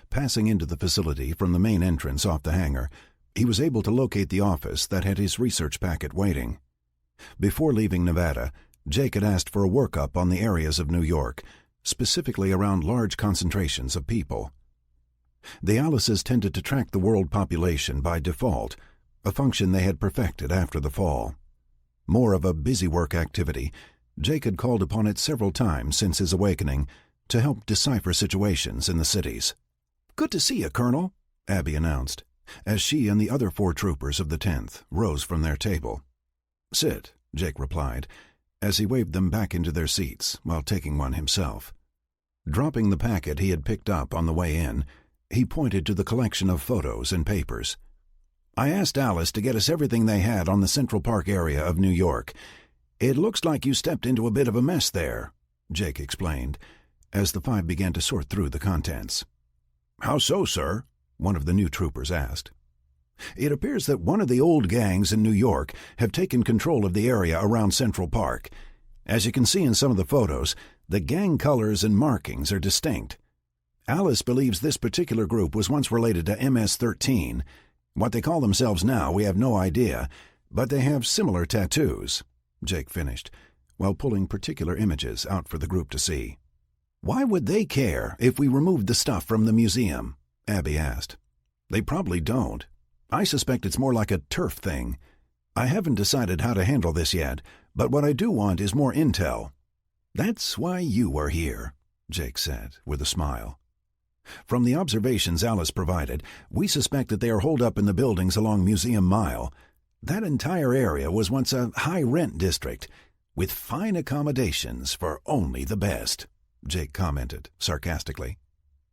A: Passing into the facility from the main entrance off the hangar, he was able to locate the office that had his research packet waiting. Before leaving Nevada, Jake had asked for a workup on the areas of New York, specifically around large concentrations of people. The Alices tended to track the world population by default, a function they had perfected after the fall. More of a busy work activity, Jake had called upon it several times since his awakening to help decipher situations in the cities. "Good to see you, Colonel," Abby announced, as she and the other 4 troopers of the 10th rose from their table. "Sit," Jake replied, as he waved them back into their seats while taking one himself. Dropping the packet he had picked up on the way in, he pointed to the collection of photos and papers. "I asked Alice to get us everything they had on the Central Park area of New York. It looks like you stepped into a bit of a mess there," Jake explained, as the 5 began to sort through the contents. "How so, sir?" one of the new troopers asked. "It appears that one of the old gangs in New York have taken control of the area around Central Park. As you can see in some of the photos, the gang colors and markings are distinct. Alice believes this particular group was once related to MS-13. What they call themselves now, we have no idea, but they have similar tattoos," Jake finished, while pulling particular images out for the group to see. "Why would they care if we removed the stuff from the museum?" Abby asked. "They probably don't. I suspect it's more like a turf thing. I haven't decided how to handle this yet, but what I do want is more intel." "That's why you are here," Jake said, with a smile. "From the observations Alice provided, we suspect that they are holed up in the buildings along Museum Mile. That entire area was once a high-rent district, with fine accommodations for only the best," Jake commented sarcastically.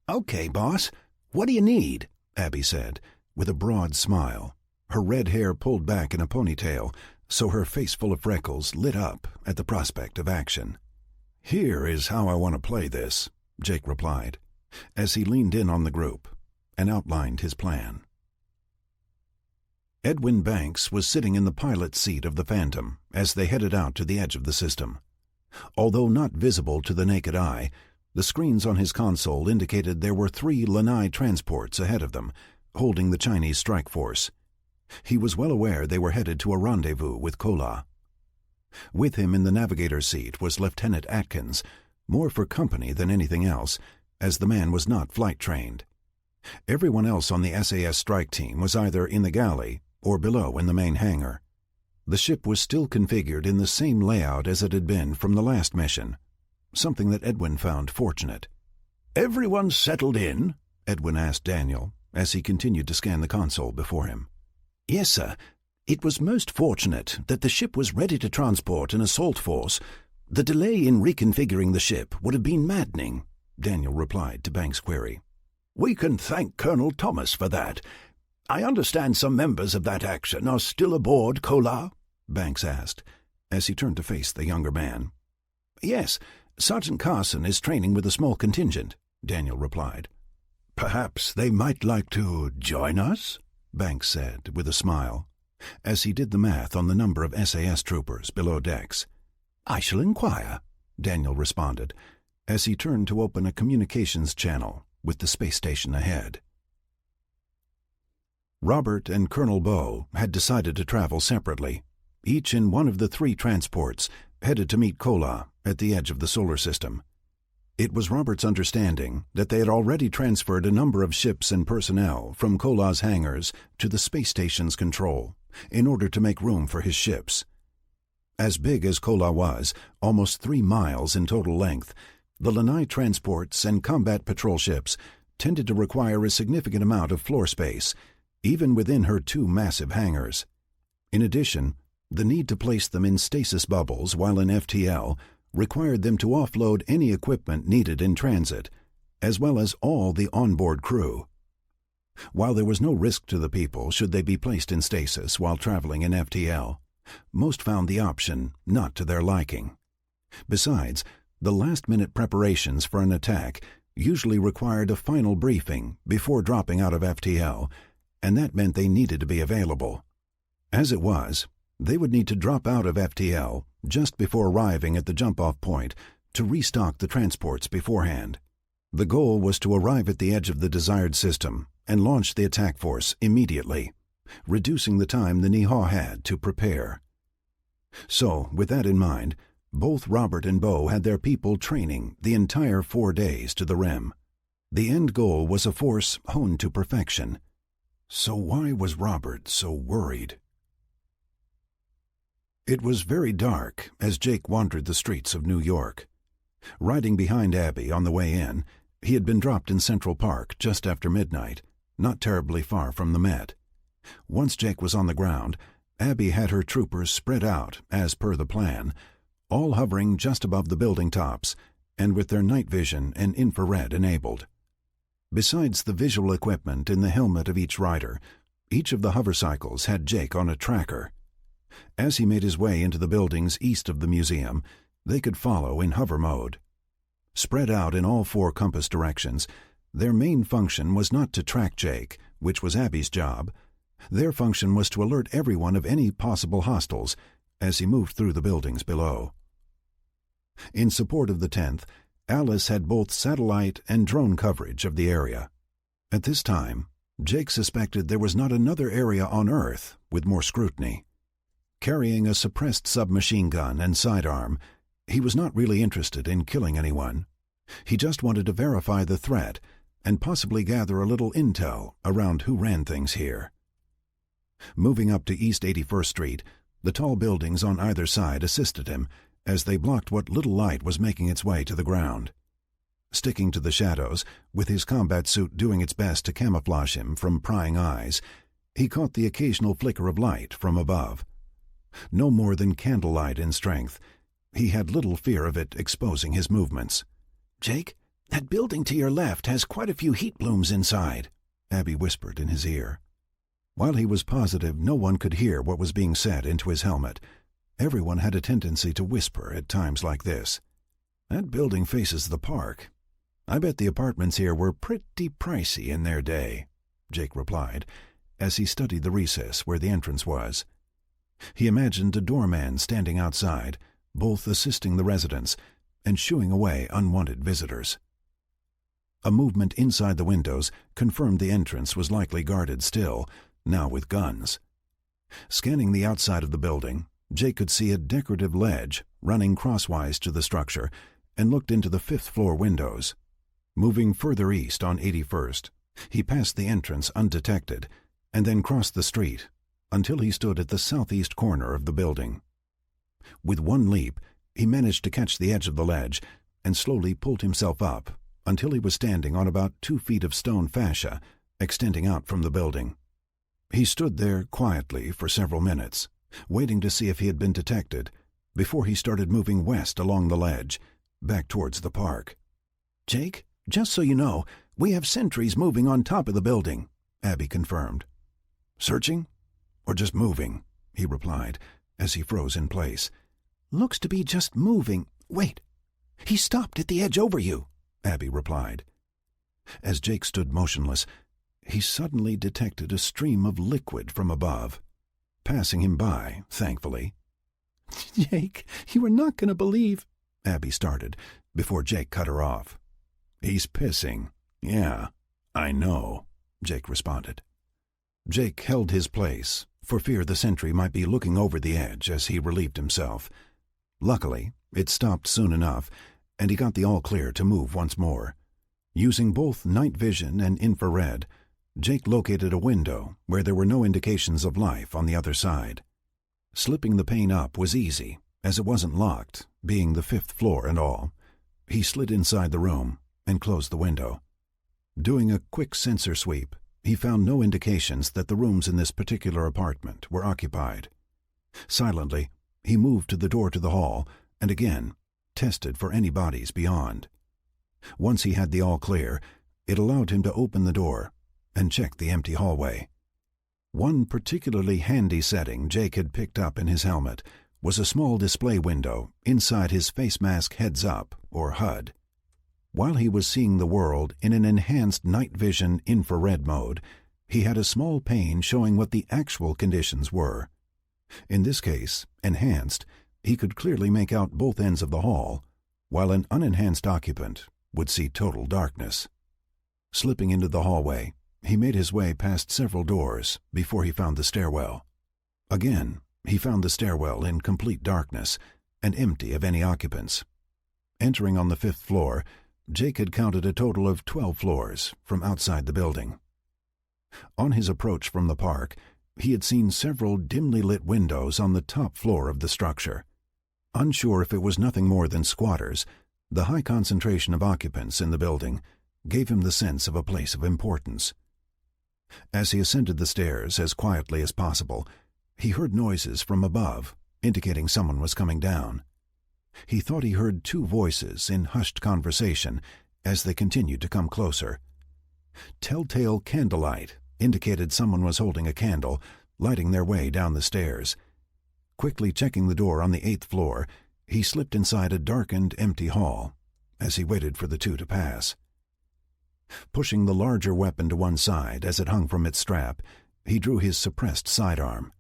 A: "Okay, boss, what do you need?" Abby said, with a broad smile, her red hair pulled back in a ponytail, so her face full of freckles lit up at the prospect of action. "Here is how I want to play this," Jake replied, as he leaned in on the group and outlined his plan. Edwin Banks was sitting in the pilot's seat of the Phantom as they headed out to the edge of the system. Although not visible to the naked eye, the screens on his console indicated there were 3 Lanai transports ahead of them, holding the Chinese strike force. He was well aware they were headed to a rendezvous with Kola. With him in the navigator's seat was Lieutenant Atkins, more for company than anything else, as the man was not flight-trained. Everyone else on the SAS strike team was either in the galley or below in the main hangar. The ship was still configured in the same layout as it had been from the last mission, something that Edwin found fortunate. "Everyone settled in?" Edwin asked Daniel, as he continued to scan the console before him. "Yes, sir. It was most fortunate that the ship was ready to transport an assault force. The delay in reconfiguring the ship would have been maddening," Daniel replied to Banks' query. "We can thank Colonel Thomas for that. I understand some members of that action are still aboard Kola?" Banks asked, as he turned to face the younger man. "Yes, Sergeant Carson is training with a small contingent," Daniel replied. "Perhaps they might like to join us?" Banks said, with a smile, as he did the math on the number of SAS troopers below decks. "I shall inquire," Daniel responded, as he turned to open a communications channel with the space station ahead. Robert and Colonel Bow had decided to travel separately, each in one of the 3 transports headed to meet Kola at the edge of the solar system. It was Robert's understanding that they had already transferred a number of ships and personnel from Kola's hangars to the space station's control, in order to make room for his ships. As big as Kola was, almost 3 miles in total length, the Lanai transports and combat patrol ships tended to require a significant amount of floor space, even within her 2 massive hangars. In addition, the need to place them in stasis bubbles while in FTL required them to offload any equipment needed in transit, as well as all the onboard crew. While there was no risk to the people should they be placed in stasis while traveling in FTL, most found the option not to their liking. Besides, the last-minute preparations for an attack usually required a final briefing before dropping out of FTL, and that meant they needed to be available. As it was, they would need to drop out of FTL just before arriving at the jump-off point to restock the transports beforehand. The goal was to arrive at the edge of the desired system and launch the attack force immediately, reducing the time the Niha had to prepare. So, with that in mind, both Robert and Bo had their people training the entire 4 days to the rim. The end goal was a force honed to perfection. So why was Robert so worried? It was very dark as Jake wandered the streets of New York. Riding behind Abby on the way in, he had been dropped in Central Park just after midnight, not terribly far from the Met. Once Jake was on the ground, Abby had her troopers spread out, as per the plan, all hovering just above the building tops, and with their night vision and infrared enabled. Besides the visual equipment in the helmet of each rider, each of the hovercycles had Jake on a tracker. As he made his way into the buildings east of the museum, they could follow in hover mode. Spread out in all 4 compass directions, their main function was not to track Jake, which was Abby's job. Their function was to alert everyone of any possible hostiles as he moved through the buildings below. In support of the 10th, Alice had both satellite and drone coverage of the area. At this time, Jake suspected there was not another area on Earth with more scrutiny. Carrying a suppressed submachine gun and sidearm, he was not really interested in killing anyone. He just wanted to verify the threat and possibly gather a little intel around who ran things here. Moving up to East 81st Street, the tall buildings on either side assisted him as they blocked what little light was making its way to the ground. Sticking to the shadows, with his combat suit doing its best to camouflage him from prying eyes, he caught the occasional flicker of light from above. No more than candlelight in strength, he had little fear of it exposing his movements. "Jake, that building to your left has quite a few heat blooms inside," Abby whispered in his ear. While he was positive no one could hear what was being said into his helmet, everyone had a tendency to whisper at times like this. "That building faces the park. I bet the apartments here were pretty pricey in their day," Jake replied, as he studied the recess where the entrance was. He imagined a doorman standing outside, both assisting the residents and shooing away unwanted visitors. A movement inside the windows confirmed the entrance was likely guarded still, now with guns. Scanning the outside of the building, Jake could see a decorative ledge running crosswise to the structure and looked into the 5th-floor windows. Moving further east on 81st, he passed the entrance undetected and then crossed the street until he stood at the southeast corner of the building. With one leap, he managed to catch the edge of the ledge and slowly pulled himself up until he was standing on about 2 feet of stone fascia extending out from the building. He stood there quietly for several minutes, waiting to see if he had been detected, before he started moving west along the ledge, back towards the park. "Jake, just so you know, we have sentries moving on top of the building," Abby confirmed. "Searching? Or just moving?" he replied, as he froze in place. "Looks to be just moving. Wait, he stopped at the edge over you," Abby replied. As Jake stood motionless, he suddenly detected a stream of liquid from above, passing him by, thankfully. "Jake, you are not going to believe—" Abby started, before Jake cut her off. "He's pissing. Yeah, I know," Jake responded. Jake held his place, for fear the sentry might be looking over the edge as he relieved himself. Luckily, it stopped soon enough, and he got the all-clear to move once more. Using both night vision and infrared, Jake located a window where there were no indications of life on the other side. Slipping the pane up was easy, as it wasn't locked, being the 5th floor and all. He slid inside the room and closed the window. Doing a quick sensor sweep, he found no indications that the rooms in this particular apartment were occupied. Silently, he moved to the door to the hall and again tested for any bodies beyond. Once he had the all clear, it allowed him to open the door and check the empty hallway. One particularly handy setting Jake had picked up in his helmet was a small display window inside his face mask heads-up, or HUD. While he was seeing the world in an enhanced night vision infrared mode, he had a small pane showing what the actual conditions were. In this case, enhanced, he could clearly make out both ends of the hall, while an unenhanced occupant would see total darkness. Slipping into the hallway, he made his way past several doors before he found the stairwell. Again, he found the stairwell in complete darkness and empty of any occupants. Entering on the 5th floor, Jake had counted a total of 12 floors from outside the building. On his approach from the park, he had seen several dimly lit windows on the top floor of the structure. Unsure if it was nothing more than squatters, the high concentration of occupants in the building gave him the sense of a place of importance. As he ascended the stairs as quietly as possible, he heard noises from above, indicating someone was coming down. He thought he heard 2 voices in hushed conversation as they continued to come closer. Telltale candlelight indicated someone was holding a candle, lighting their way down the stairs. Quickly checking the door on the 8th floor, he slipped inside a darkened, empty hall as he waited for the 2 to pass. Pushing the larger weapon to one side as it hung from its strap, he drew his suppressed sidearm.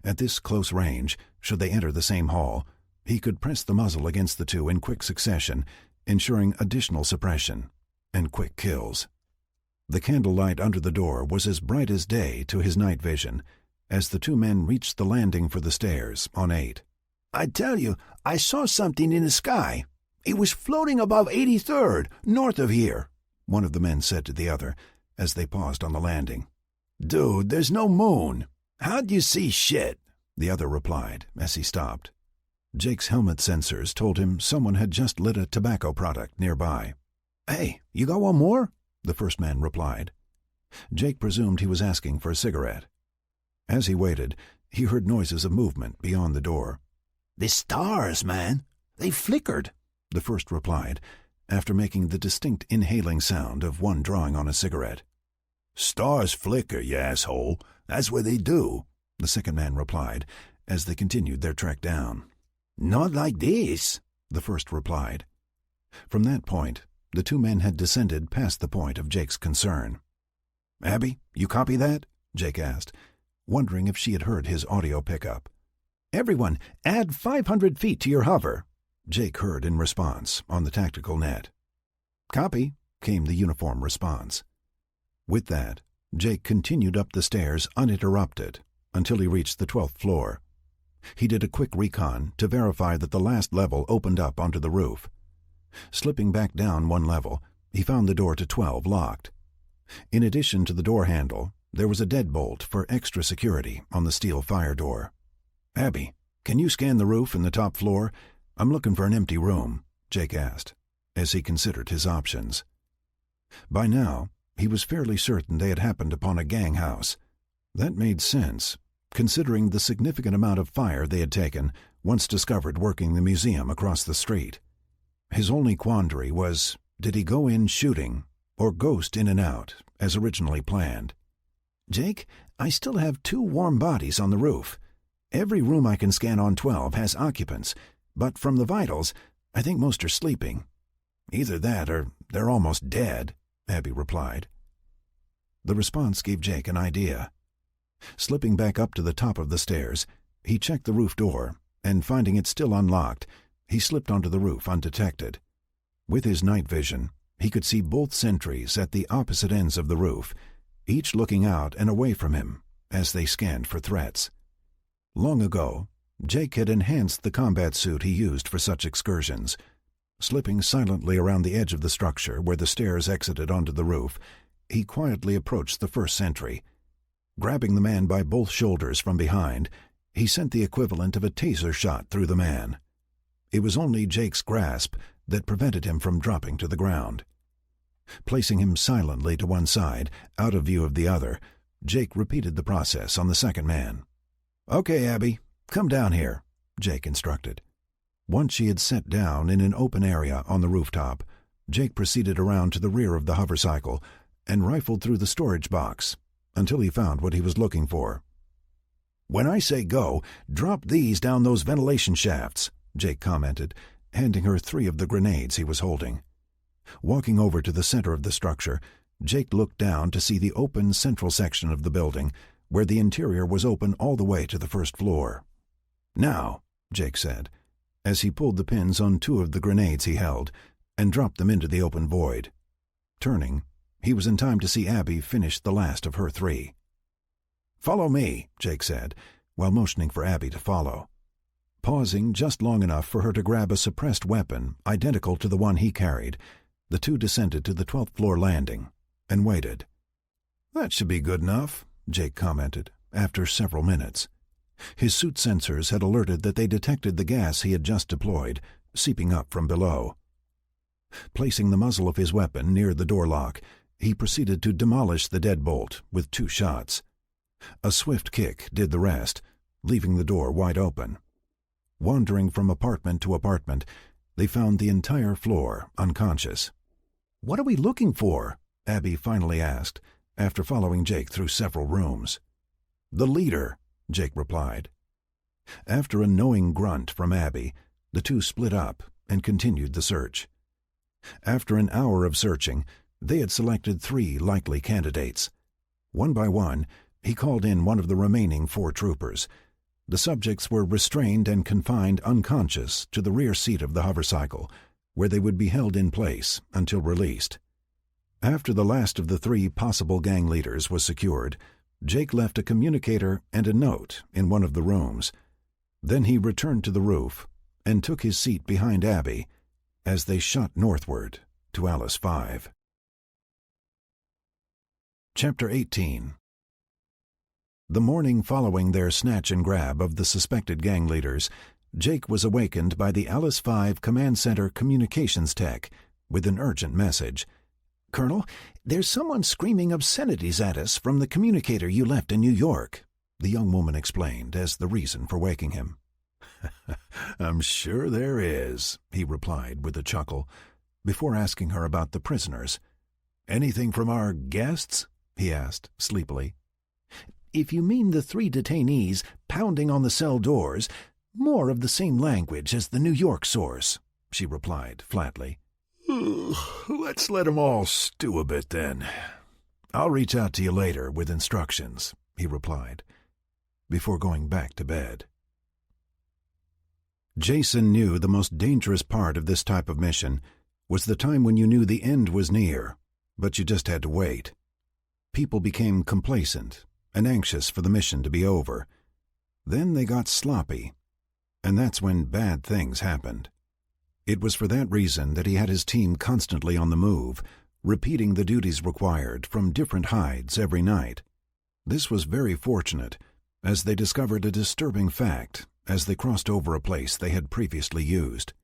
A: At this close range, should they enter the same hall, he could press the muzzle against the 2 in quick succession, ensuring additional suppression and quick kills. The candlelight under the door was as bright as day to his night vision as the 2 men reached the landing for the stairs on 8.
C: "I tell you, I saw something in the sky. It was floating above 83rd, north of here," one of the men said to the other as they paused on the landing. "Dude, there's no moon. How'd you see shit?" the other replied as he stopped. Jake's helmet sensors told him someone had just lit a tobacco product nearby.
B: "Hey, you got one more?"
A: the first man replied. Jake presumed he was asking for a cigarette. As he waited, he heard noises of movement beyond the door.
C: "The stars, man. They flickered,"
A: the first replied, after making the distinct inhaling sound of one drawing on a cigarette.
C: "Stars flicker, you asshole. That's what they do,"
A: the second man replied, as they continued their trek down.
C: "Not like this,"
A: the first replied. From that point, the 2 men had descended past the point of Jake's concern. "Abby, you copy that?" Jake asked, wondering if she had heard his audio pickup.
B: "Everyone, add 500 feet to your hover,"
A: Jake heard in response on the tactical net. "Copy," came the uniform response. With that, Jake continued up the stairs uninterrupted until he reached the 12th floor. He did a quick recon to verify that the last level opened up onto the roof. Slipping back down 1 level, he found the door to 12 locked. In addition to the door handle, there was a deadbolt for extra security on the steel fire door. "Abby, can you scan the roof and the top floor? I'm looking for an empty room," Jake asked, as he considered his options. By now, he was fairly certain they had happened upon a gang house. That made sense, considering the significant amount of fire they had taken once discovered working the museum across the street. His only quandary was, did he go in shooting or ghost in and out, as originally planned?
B: "Jake, I still have 2 warm bodies on the roof. Every room I can scan on 12 has occupants, but from the vitals, I think most are sleeping."
A: "Either that or they're almost dead," Abby replied. The response gave Jake an idea. Slipping back up to the top of the stairs, he checked the roof door, and finding it still unlocked, he slipped onto the roof undetected. With his night vision, he could see both sentries at the opposite ends of the roof, each looking out and away from him as they scanned for threats. Long ago, Jake had enhanced the combat suit he used for such excursions. Slipping silently around the edge of the structure where the stairs exited onto the roof, he quietly approached the first sentry. Grabbing the man by both shoulders from behind, he sent the equivalent of a taser shot through the man. It was only Jake's grasp that prevented him from dropping to the ground. Placing him silently to one side, out of view of the other, Jake repeated the process on the second man. "Okay, Abby, come down here," Jake instructed. Once she had sat down in an open area on the rooftop, Jake proceeded around to the rear of the hovercycle and rifled through the storage box until he found what he was looking for. "When I say go, drop these down those ventilation shafts," Jake commented, handing her 3 of the grenades he was holding. Walking over to the center of the structure, Jake looked down to see the open central section of the building, where the interior was open all the way to the first floor. "Now," Jake said, as he pulled the pins on 2 of the grenades he held and dropped them into the open void. Turning, he was in time to see Abby finish the last of her 3. "Follow me," Jake said, while motioning for Abby to follow. Pausing just long enough for her to grab a suppressed weapon identical to the one he carried, the 2 descended to the 12th floor landing and waited. "That should be good enough," Jake commented, after several minutes. His suit sensors had alerted that they detected the gas he had just deployed, seeping up from below. Placing the muzzle of his weapon near the door lock, he proceeded to demolish the deadbolt with 2 shots. A swift kick did the rest, leaving the door wide open. Wandering from apartment to apartment, they found the entire floor unconscious. "What are we looking for?" Abby finally asked, after following Jake through several rooms. "The leader," Jake replied. After a knowing grunt from Abby, the 2 split up and continued the search. After an hour of searching, they had selected 3 likely candidates. One by one, he called in one of the remaining 4 troopers. The subjects were restrained and confined unconscious to the rear seat of the hovercycle, where they would be held in place until released. After the last of the 3 possible gang leaders was secured, Jake left a communicator and a note in one of the rooms. Then he returned to the roof and took his seat behind Abby as they shot northward to Alice 5. Chapter 18. The morning following their snatch and grab of the suspected gang leaders, Jake was awakened by the Alice 5 Command Center communications tech with an urgent message. "Colonel, there's someone screaming obscenities at us from the communicator you left in New York," the young woman explained as the reason for waking him. "I'm sure there is," he replied with a chuckle, before asking her about the prisoners. "Anything from our guests?" he asked sleepily. "If you mean the 3 detainees pounding on the cell doors, more of the same language as the New York source," she replied flatly.
C: Let's let 'em all stew a bit, then.
A: "I'll reach out to you later with instructions," he replied, before going back to bed. Jason knew the most dangerous part of this type of mission was the time when you knew the end was near, but you just had to wait. People became complacent and anxious for the mission to be over. Then they got sloppy, and that's when bad things happened. It was for that reason that he had his team constantly on the move, repeating the duties required from different hides every night. This was very fortunate, as they discovered a disturbing fact as they crossed over a place they had previously used.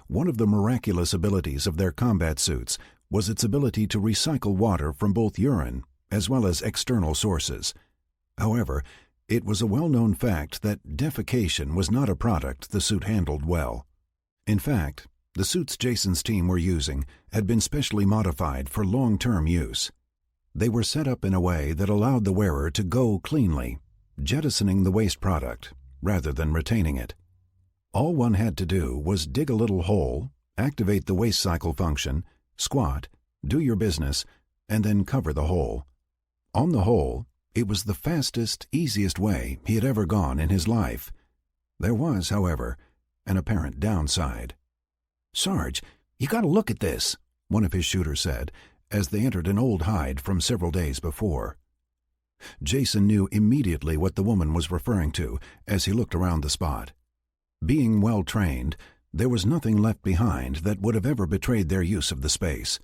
A: One of the miraculous abilities of their combat suits was its ability to recycle water from both urine as well as external sources. However, it was a well-known fact that defecation was not a product the suit handled well. In fact, the suits Jason's team were using had been specially modified for long-term use. They were set up in a way that allowed the wearer to go cleanly, jettisoning the waste product rather than retaining it. All one had to do was dig a little hole, activate the waste cycle function, squat, do your business, and then cover the hole. On the whole, it was the fastest, easiest way he had ever gone in his life. There was, however, an apparent downside. "Sarge, you gotta look at this," one of his shooters said, as they entered an old hide from several days before. Jason knew immediately what the woman was referring to as he looked around the spot. Being well trained, there was nothing left behind that would have ever betrayed their use of the space.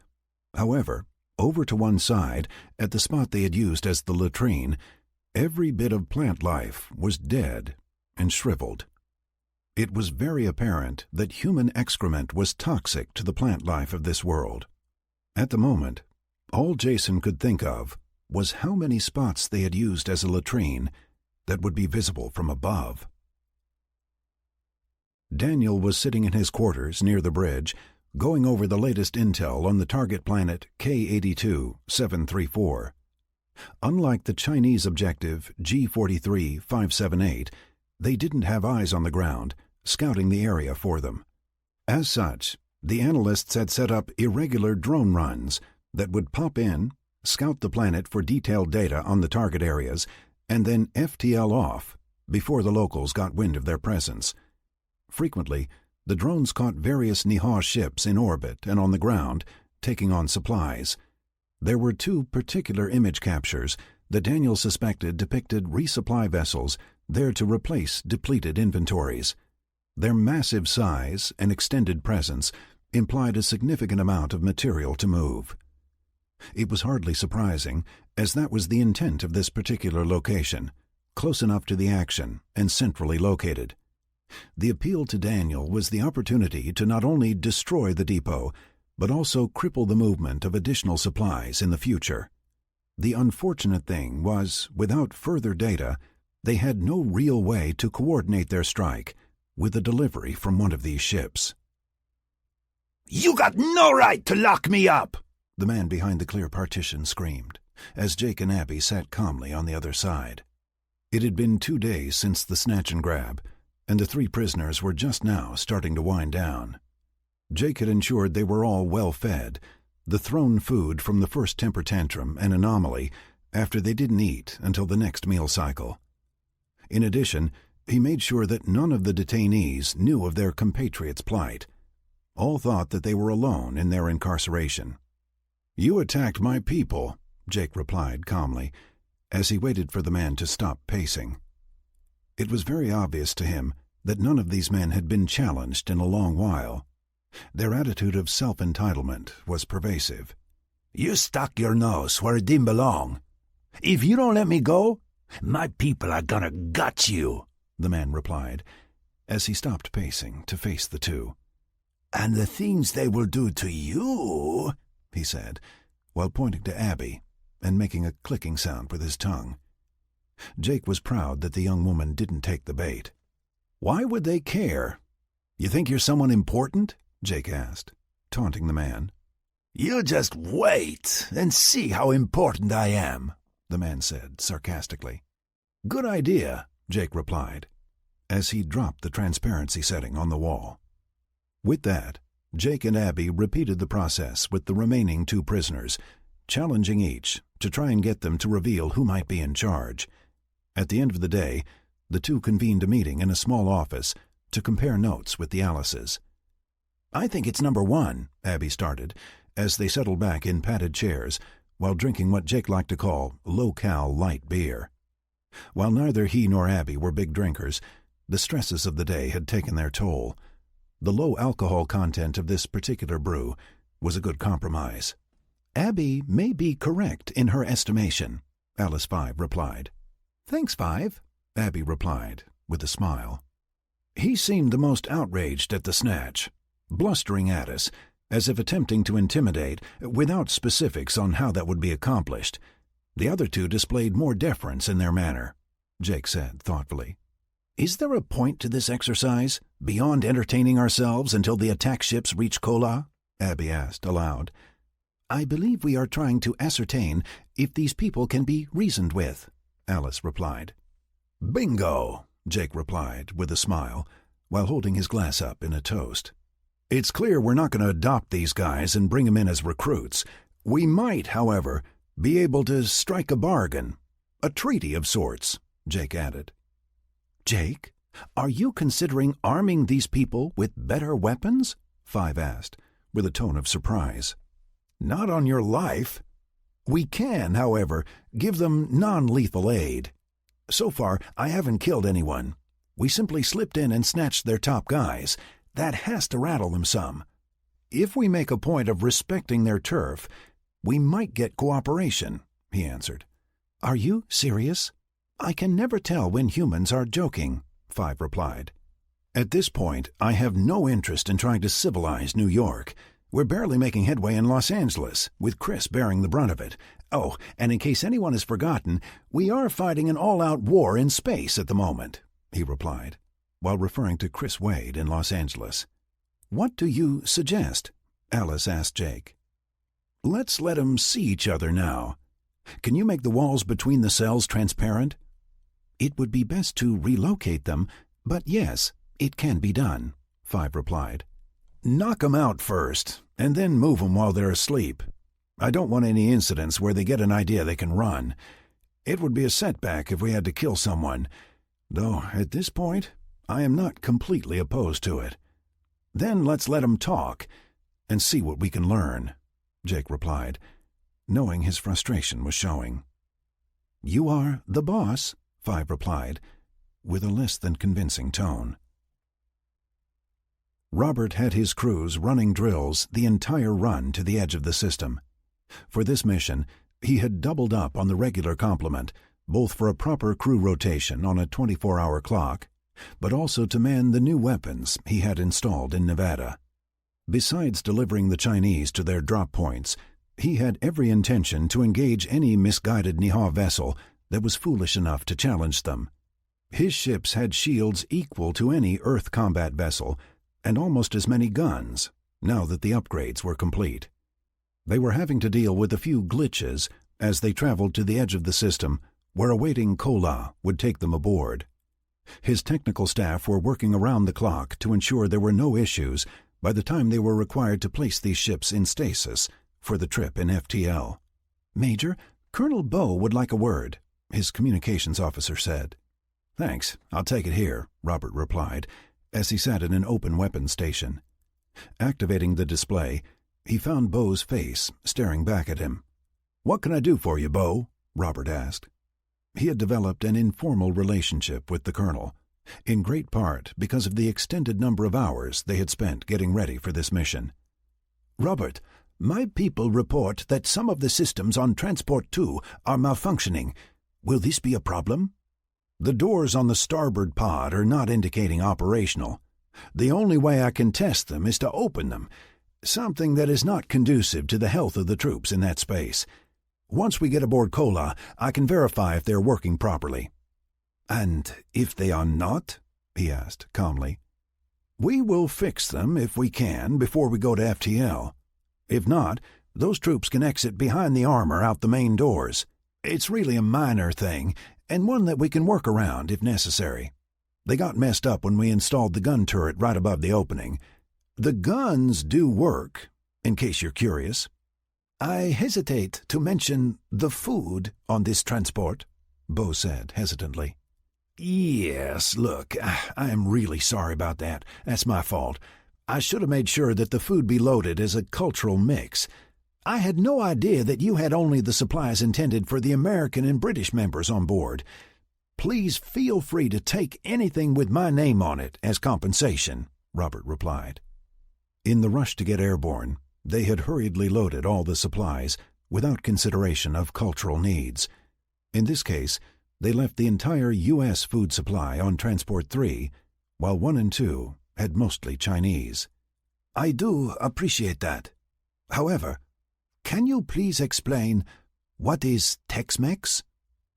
A: However, Over to one side, at the spot they had used as the latrine, every bit of plant life was dead and shriveled. It was very apparent that human excrement was toxic to the plant life of this world. At the moment, all Jason could think of was how many spots they had used as a latrine that would be visible from above. Daniel was sitting in his quarters near the bridge, going over the latest intel on the target planet K82-734. Unlike the Chinese objective G43-578, they didn't have eyes on the ground, scouting the area for them. As such, the analysts had set up irregular drone runs that would pop in, scout the planet for detailed data on the target areas, and then FTL off before the locals got wind of their presence. Frequently, the drones caught various Nihao ships in orbit and on the ground, taking on supplies. There were two particular image captures that Daniel suspected depicted resupply vessels there to replace depleted inventories. Their massive size and extended presence implied a significant amount of material to move. It was hardly surprising, as that was the intent of this particular location, close enough to the action and centrally located. The appeal to Daniel was the opportunity to not only destroy the depot, but also cripple the movement of additional supplies in the future. The unfortunate thing was, without further data, they had no real way to coordinate their strike with a delivery from one of these ships.
C: "You got no right to lock me up!"
A: the man behind the clear partition screamed, as Jake and Abby sat calmly on the other side. It had been 2 days since the snatch and grab, and the 3 prisoners were just now starting to wind down. Jake had ensured they were all well fed, the thrown food from the first temper tantrum an anomaly after they didn't eat until the next meal cycle. In addition, he made sure that none of the detainees knew of their compatriots' plight. All thought that they were alone in their incarceration. "You attacked my people," Jake replied calmly, as he waited for the man to stop pacing. It was very obvious to him that none of these men had been challenged in a long while. Their attitude of self-entitlement was pervasive.
C: "You stuck your nose where it didn't belong. If you don't let me go, my people are gonna gut you," the man replied,
A: as he stopped pacing to face the two.
C: "And the things they will do to you,"
A: he said, while pointing to Abby and making a clicking sound with his tongue. Jake was proud that the young woman didn't take the bait.
C: "Why would they care? You think you're someone important?"
A: Jake asked, taunting the man.
C: "You just wait and see how important I am," the man said sarcastically.
A: "Good idea," Jake replied, as he dropped the transparency setting on the wall. With that, Jake and Abby repeated the process with the remaining 2 prisoners, challenging each to try and get them to reveal who might be in charge. At the end of the day, the 2 convened a meeting in a small office to compare notes with the Alices.
C: "I think it's number 1,
A: Abby started, as they settled back in padded chairs while drinking what Jake liked to call low-cal light beer. While neither he nor Abby were big drinkers, the stresses of the day had taken their toll. The low alcohol content of this particular brew was a good compromise.
B: "Abby may be correct in her estimation,"
A: Alice 5 replied.
B: "Thanks, 5,
A: Abby replied, with a smile. He seemed the most outraged at the snatch, blustering at us, as if attempting to intimidate, without specifics on how that would be accomplished. The other 2 displayed more deference in their manner, Jake said thoughtfully.
C: "Is there a point to this exercise, beyond entertaining ourselves until the attack ships reach Kola?"
A: Abby asked aloud.
B: "I believe we are trying to ascertain if these people can be reasoned with,"
A: Alice replied.
C: "Bingo,"
A: Jake replied with a smile, while holding his glass up in a toast. "It's clear we're not going to adopt these guys and bring them in as recruits. We might, however, be able to strike a bargain, a treaty of sorts," Jake added.
B: "Jake, are you considering arming these people with better weapons?"
A: 5 asked, with a tone of surprise.
C: "Not on your life.
A: We can, however, give them non-lethal aid. So far, I haven't killed anyone. We simply slipped in and snatched their top guys. That has to rattle them some. If we make a point of respecting their turf, We might get cooperation, he answered.
B: Are you serious? I can never tell when humans are joking, Five replied.
A: At this point, I have no interest in trying to civilize New York. We're barely making headway in Los Angeles, with Chris bearing the brunt of it. Oh, and in case anyone has forgotten, we are fighting an all-out war in space at the moment, he replied, while referring to Chris Wade in Los Angeles.
B: What do you suggest? Alice asked Jake.
A: Let's let 'em see each other now. Can you make the walls between the cells transparent?
B: It would be best to relocate them, but yes, it can be done, Five replied.
A: Knock 'em out first, and then move 'em while they're asleep. I don't want any incidents where they get an idea they can run. It would be a setback if we had to kill someone, though at this point I am not completely opposed to it. Then let's let 'em talk and see what we can learn, Jake replied, knowing his frustration was showing.
B: You are the boss, Five replied, with a less than convincing tone.
A: Robert had his crews running drills the entire run to the edge of the system. For this mission, he had doubled up on the regular complement, both for a proper crew rotation on a 24-hour clock, but also to man the new weapons he had installed in Nevada. Besides delivering the Chinese to their drop points, he had every intention to engage any misguided Nihao vessel that was foolish enough to challenge them. His ships had shields equal to any Earth combat vessel, and almost as many guns, now that the upgrades were complete. They were having to deal with a few glitches as they traveled to the edge of the system, where a waiting Kola would take them aboard. His technical staff were working around the clock to ensure there were no issues by the time they were required to place these ships in stasis for the trip in FTL.
B: Major, Colonel Bow would like a word, his communications officer said.
A: Thanks, I'll take it here, Robert replied, as he sat in an open weapons station. Activating the display, he found Bow's face staring back at him. What can I do for you, Bow? Robert asked. He had developed an informal relationship with the colonel, in great part because of the extended number of hours they had spent getting ready for this mission.
C: Robert, my people report that some of the systems on Transport 2 are malfunctioning. Will this be a problem?
A: The doors on the starboard pod are not indicating operational. The only way I can test them is to open them, something that is not conducive to the health of the troops in that space. Once we get aboard Kola, I can verify if they're working properly.
C: And if they are not? He asked calmly.
A: We will fix them if we can before we go to FTL. If not, those troops can exit behind the armor out the main doors. It's really a minor thing, and one that we can work around if necessary. They got messed up when we installed the gun turret right above the opening. The guns do work, in case you're curious.
C: I hesitate to mention the food on this transport,
A: Bo said hesitantly. Yes, look, I am really sorry about that. That's my fault. I should have made sure that the food be loaded as a cultural mix. I had no idea that you had only the supplies intended for the American and British members on board. Please feel free to take anything with my name on it as compensation, Robert replied. In the rush to get airborne, they had hurriedly loaded all the supplies without consideration of cultural needs. In this case, they left the entire U.S. food supply on Transport 3, while 1 and 2 had mostly Chinese.
C: I do appreciate that. However, can you please explain what is Tex-Mex?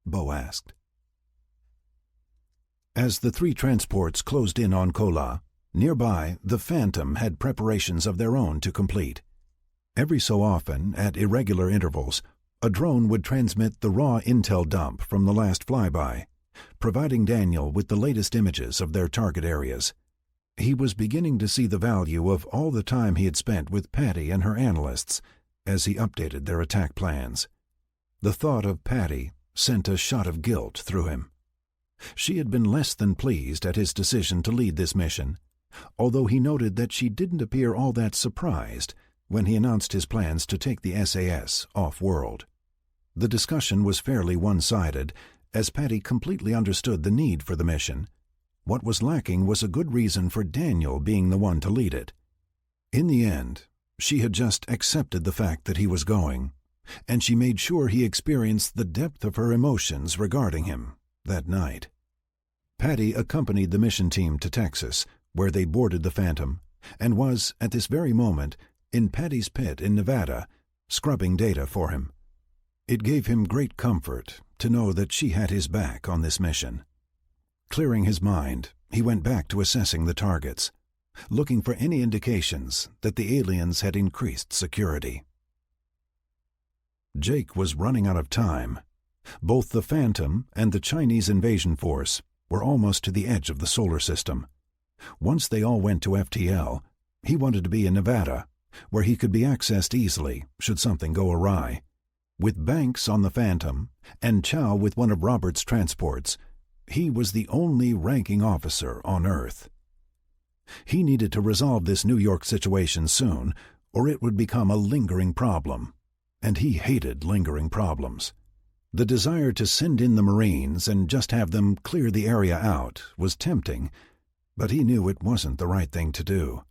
C: Bo asked.
A: As the 3 transports closed in on Kola, nearby the Phantom had preparations of their own to complete. Every so often, at irregular intervals, a drone would transmit the raw intel dump from the last flyby, providing Daniel with the latest images of their target areas. He was beginning to see the value of all the time he had spent with Patty and her analysts as he updated their attack plans. The thought of Patty sent a shot of guilt through him. She had been less than pleased at his decision to lead this mission, although he noted that she didn't appear all that surprised when he announced his plans to take the SAS off-world. The discussion was fairly one-sided, as Patty completely understood the need for the mission. What was lacking was a good reason for Daniel being the one to lead it. In the end, she had just accepted the fact that he was going, and she made sure he experienced the depth of her emotions regarding him that night. Patty accompanied the mission team to Texas, where they boarded the Phantom, and was, at this very moment, in Patty's pit in Nevada, scrubbing data for him. It gave him great comfort to know that she had his back on this mission. Clearing his mind, he went back to assessing the targets, looking for any indications that the aliens had increased security. Jake was running out of time. Both the Phantom and the Chinese invasion force were almost to the edge of the solar system. Once they all went to FTL, he wanted to be in Nevada, where he could be accessed easily should something go awry. With Banks on the Phantom and Chow with one of Robert's transports, he was the only ranking officer on Earth. He needed to resolve this New York situation soon, or it would become a lingering problem, and he hated lingering problems. The desire to send in the Marines and just have them clear the area out was tempting, but he knew it wasn't the right thing to do.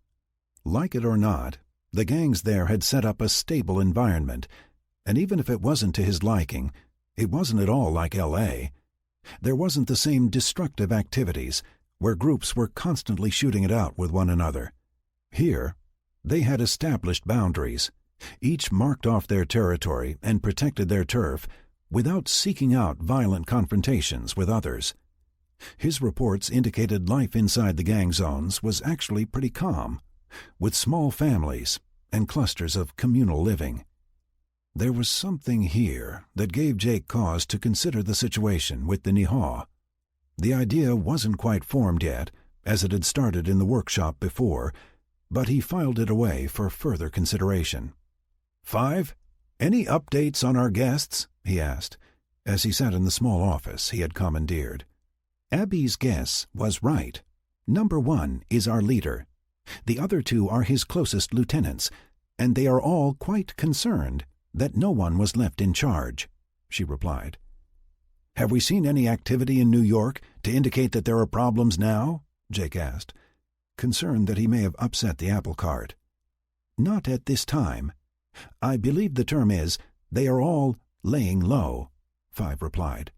A: Like it or not, the gangs there had set up a stable environment, and even if it wasn't to his liking, it wasn't at all like L.A. There wasn't the same destructive activities, where groups were constantly shooting it out with one another. Here, they had established boundaries. Each marked off their territory and protected their turf without seeking out violent confrontations with others. His reports indicated life inside the gang zones was actually pretty calm, with small families and clusters of communal living. There was something here that gave Jake cause to consider the situation with the Nihaw. The idea wasn't quite formed yet, as it had started in the workshop before, but he filed it away for further consideration. "5, any updates on our guests?" he asked, as he sat in the small office he had commandeered. Abby's guess was right. Number 1 is our leader. The other 2 are his closest lieutenants, and they are all quite concerned that no one was left in charge, she replied. "Have we seen any activity in New York to indicate that there are problems now?" Jake asked, concerned that he may have upset the apple cart. "Not at this time. I believe the term is, they are all laying low," 5 replied.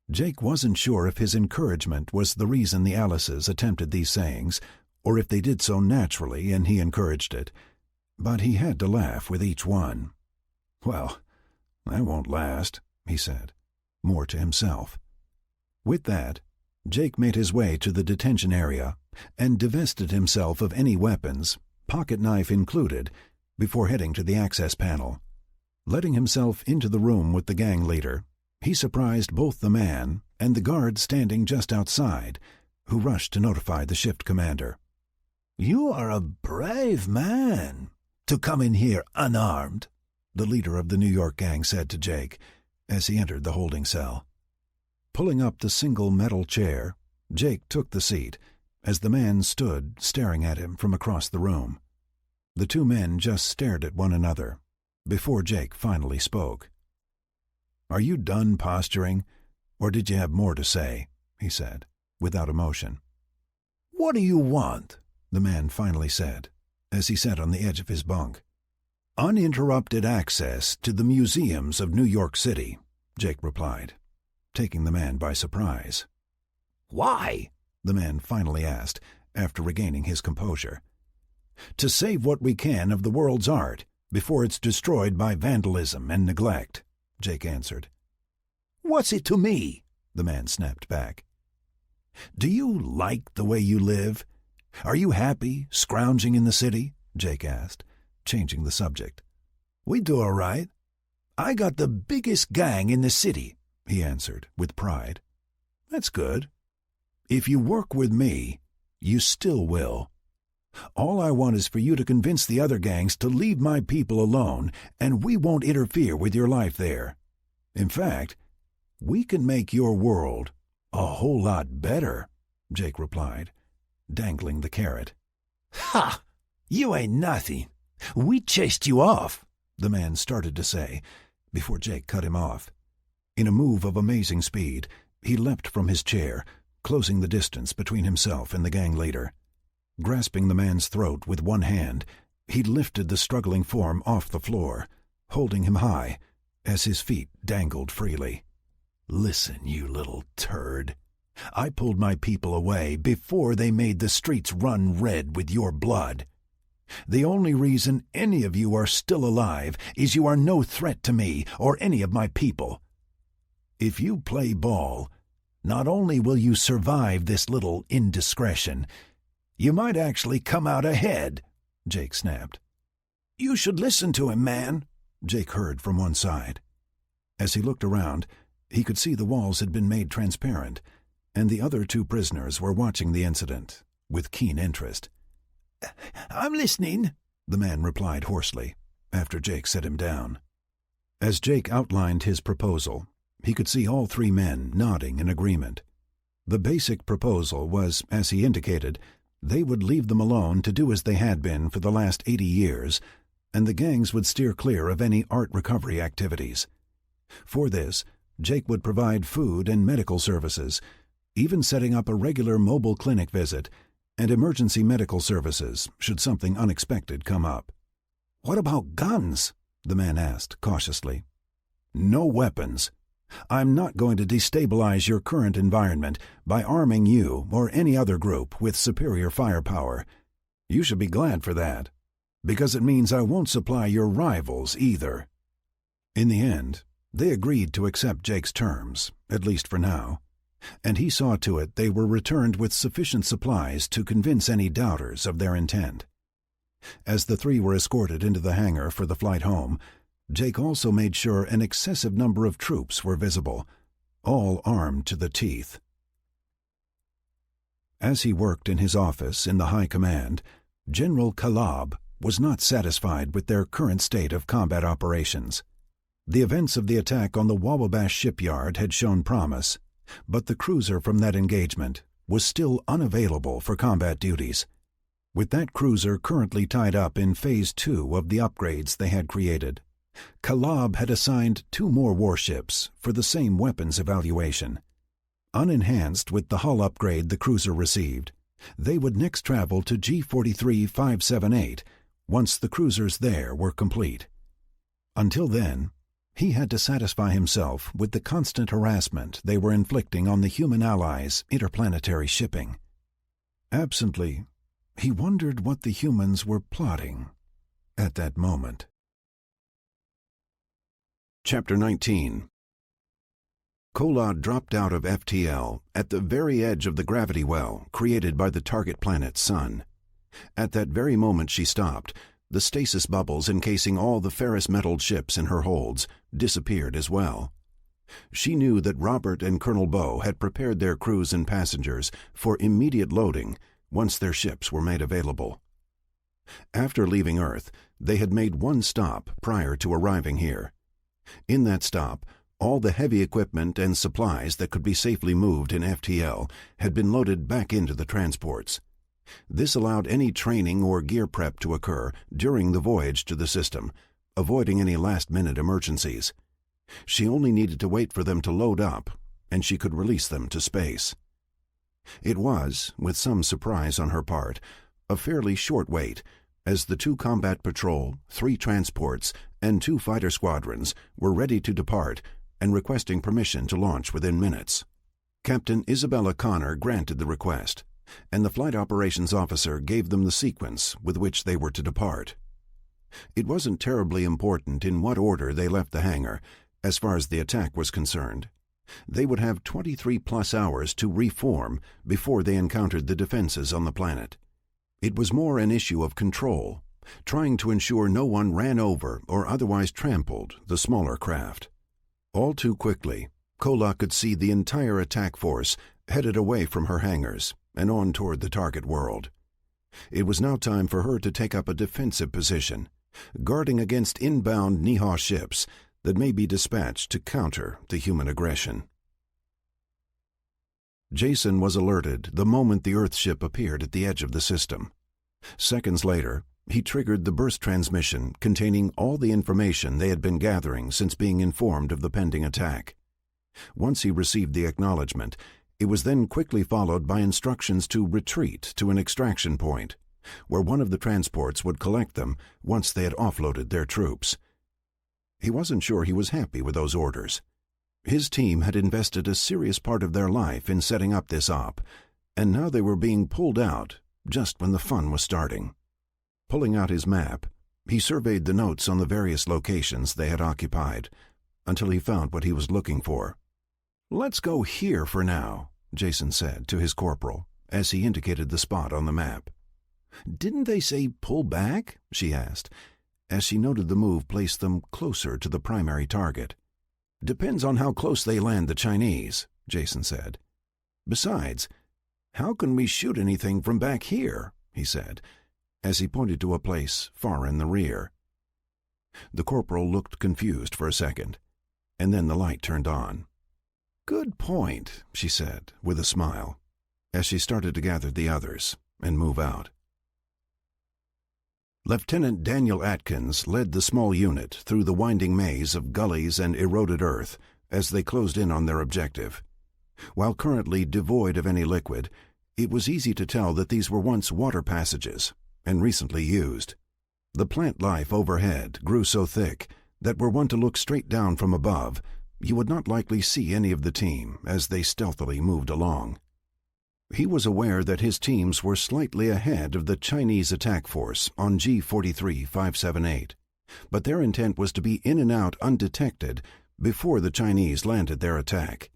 A: Jake wasn't sure if his encouragement was the reason the Alices attempted these sayings, or if they did so naturally and he encouraged it, but he had to laugh with each one. "Well, that won't last," he said, more to himself. With that, Jake made his way to the detention area and divested himself of any weapons, pocket knife included, before heading to the access panel. Letting himself into the room with the gang leader, he surprised both the man and the guard standing just outside, who rushed to notify the shift commander. "You are a brave man to come in here unarmed," the leader of the New York gang said to Jake as he entered the holding cell. Pulling up the single metal chair, Jake took the seat as the man stood staring at him from across the room. The 2 men just stared at one another before Jake finally spoke. "Are you done posturing, or did you have more to say?" he said, without emotion. "What do you want?" the man finally said, as he sat on the edge of his bunk. "Uninterrupted access to the museums of New York City," Jake replied, taking the man by surprise. "Why?" the man finally asked, after regaining his composure. "To save what we can of the world's art before it's destroyed by vandalism and neglect," Jake answered. "What's it to me?" the man snapped back. "Do you like the way you live? Are you happy scrounging in the city?" Jake asked, changing the subject. "We do all right. I got the biggest gang in the city," he answered with pride. "That's good. If you work with me, you still will. All I want is for you to convince the other gangs to leave my people alone, and we won't interfere with your life there. In fact, we can make your world a whole lot better," Jake replied, dangling the carrot. "Ha! You ain't nothing. We chased you off," the man started to say, before Jake cut him off. In a move of amazing speed, he leapt from his chair, closing the distance between himself and the gang leader. Grasping the man's throat with one hand, he lifted the struggling form off the floor, holding him high
B: as his feet dangled freely. "Listen, you little turd. I pulled my people away before they made the streets run red with your blood. The only reason any of you are still alive is you are no threat to me or any of my people. If you play ball, not only will you survive this little indiscretion, you might actually come out ahead," Jake snapped. "You should listen to him, man," Jake heard from one side. As he looked around, he could see the walls had been made transparent, and the other two prisoners were watching the incident with keen interest. "I'm listening," the man replied hoarsely, after Jake set him down. As Jake outlined his proposal, he could see all three men nodding in agreement. The basic proposal was, as he indicated, they would leave them alone to do as they had been for the last 80 years, and the gangs would steer clear of any art recovery activities. For this, Jake would provide food and medical services, even setting up a regular mobile clinic visit and emergency medical services should something unexpected come up. "What about guns?" the man asked cautiously. "No weapons. I'm not going to destabilize your current environment by arming you or any other group with superior firepower. You should be glad for that, because it means I won't supply your rivals either." In the end, they agreed to accept Jake's terms, at least for now, and he saw to it they were returned with sufficient supplies to convince any doubters of their intent. As the three were escorted into the hangar for the flight home, Jake also made sure an excessive number of troops were visible, all armed to the teeth. As he worked in his office in the High Command, General Kalab was not satisfied with their current state of combat operations. The events of the attack on the Wababash shipyard had shown promise, but the cruiser from that engagement was still unavailable for combat duties. With that cruiser currently tied up in Phase 2 of the upgrades they had created, Kalab had assigned 2 more warships for the same weapons evaluation. Unenhanced with the hull upgrade the cruiser received, they would next travel to G-43-578 once the cruisers there were complete. Until then, he had to satisfy himself with the constant harassment they were inflicting on the human allies' interplanetary shipping. Absently, he wondered what the humans were plotting at that moment.
A: Chapter 19. Kola dropped out of FTL at the very edge of the gravity well created by the target planet's sun. At that very moment she stopped, the stasis bubbles encasing all the ferrous-metalled ships in her holds disappeared as well. She knew that Robert and Colonel Bow had prepared their crews and passengers for immediate loading once their ships were made available. After leaving Earth, they had made one stop prior to arriving here. In that stop, all the heavy equipment and supplies that could be safely moved in FTL had been loaded back into the transports. This allowed any training or gear prep to occur during the voyage to the system, avoiding any last-minute emergencies. She only needed to wait for them to load up, and she could release them to space. It was, with some surprise on her part, a fairly short wait, as the 2 combat patrol, 3 transports, and 2 fighter squadrons were ready to depart and requesting permission to launch within minutes. Captain Isabella Connor granted the request, and the flight operations officer gave them the sequence with which they were to depart. It wasn't terribly important in what order they left the hangar, as far as the attack was concerned. They would have 23+ hours to reform before they encountered the defenses on the planet. It was more an issue of control, trying to ensure no one ran over or otherwise trampled the smaller craft. All too quickly, Kola could see the entire attack force headed away from her hangars and on toward the target world. It was now time for her to take up a defensive position, guarding against inbound Niha ships that may be dispatched to counter the human aggression. Jason was alerted the moment the Earth ship appeared at the edge of the system. Seconds later, he triggered the burst transmission containing all the information they had been gathering since being informed of the pending attack. Once he received the acknowledgement, it was then quickly followed by instructions to retreat to an extraction point, where one of the transports would collect them once they had offloaded their troops. He wasn't sure he was happy with those orders. His team had invested a serious part of their life in setting up this op, and now they were being pulled out just when the fun was starting. Pulling out his map, he surveyed the notes on the various locations they had occupied, until he found what he was looking for. "Let's go here for now," Jason said to his corporal, as he indicated the spot on the map. "Didn't they say pull back?" she asked, as she noted the move placed them closer to the primary target. "Depends on how close they land the Chinese," Jason said. "Besides, how can we shoot anything from back here?" he said, as he pointed to a place far in the rear. The corporal looked confused for a second, and then the light turned on. "Good point," she said with a smile, as she started to gather the others and move out. Lieutenant Daniel Atkins led the small unit through the winding maze of gullies and eroded earth as they closed in on their objective. While currently devoid of any liquid, it was easy to tell that these were once water passages and recently used. The plant life overhead grew so thick that were one to look straight down from above, you would not likely see any of the team as they stealthily moved along. He was aware that his teams were slightly ahead of the Chinese attack force on G-43-578, but their intent was to be in and out undetected before the Chinese landed their attack.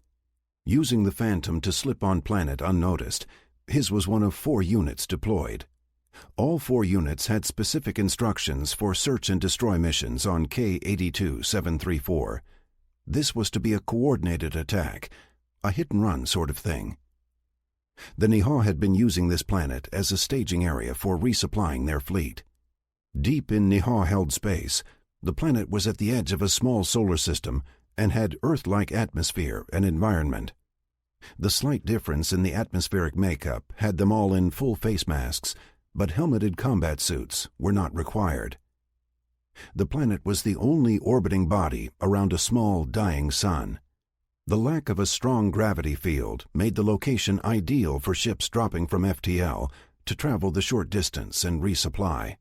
A: Using the Phantom to slip on planet unnoticed, his was one of 4 units deployed. All 4 units had specific instructions for search and destroy missions on K-82-734. This was to be a coordinated attack, a hit-and-run sort of thing. The Nihao had been using this planet as a staging area for resupplying their fleet. Deep in Nihao-held space, the planet was at the edge of a small solar system and had Earth-like atmosphere and environment. The slight difference in the atmospheric makeup had them all in full face masks, but helmeted combat suits were not required. The planet was the only orbiting body around a small, dying sun. The lack of a strong gravity field made the location ideal for ships dropping from FTL to travel the short distance and resupply.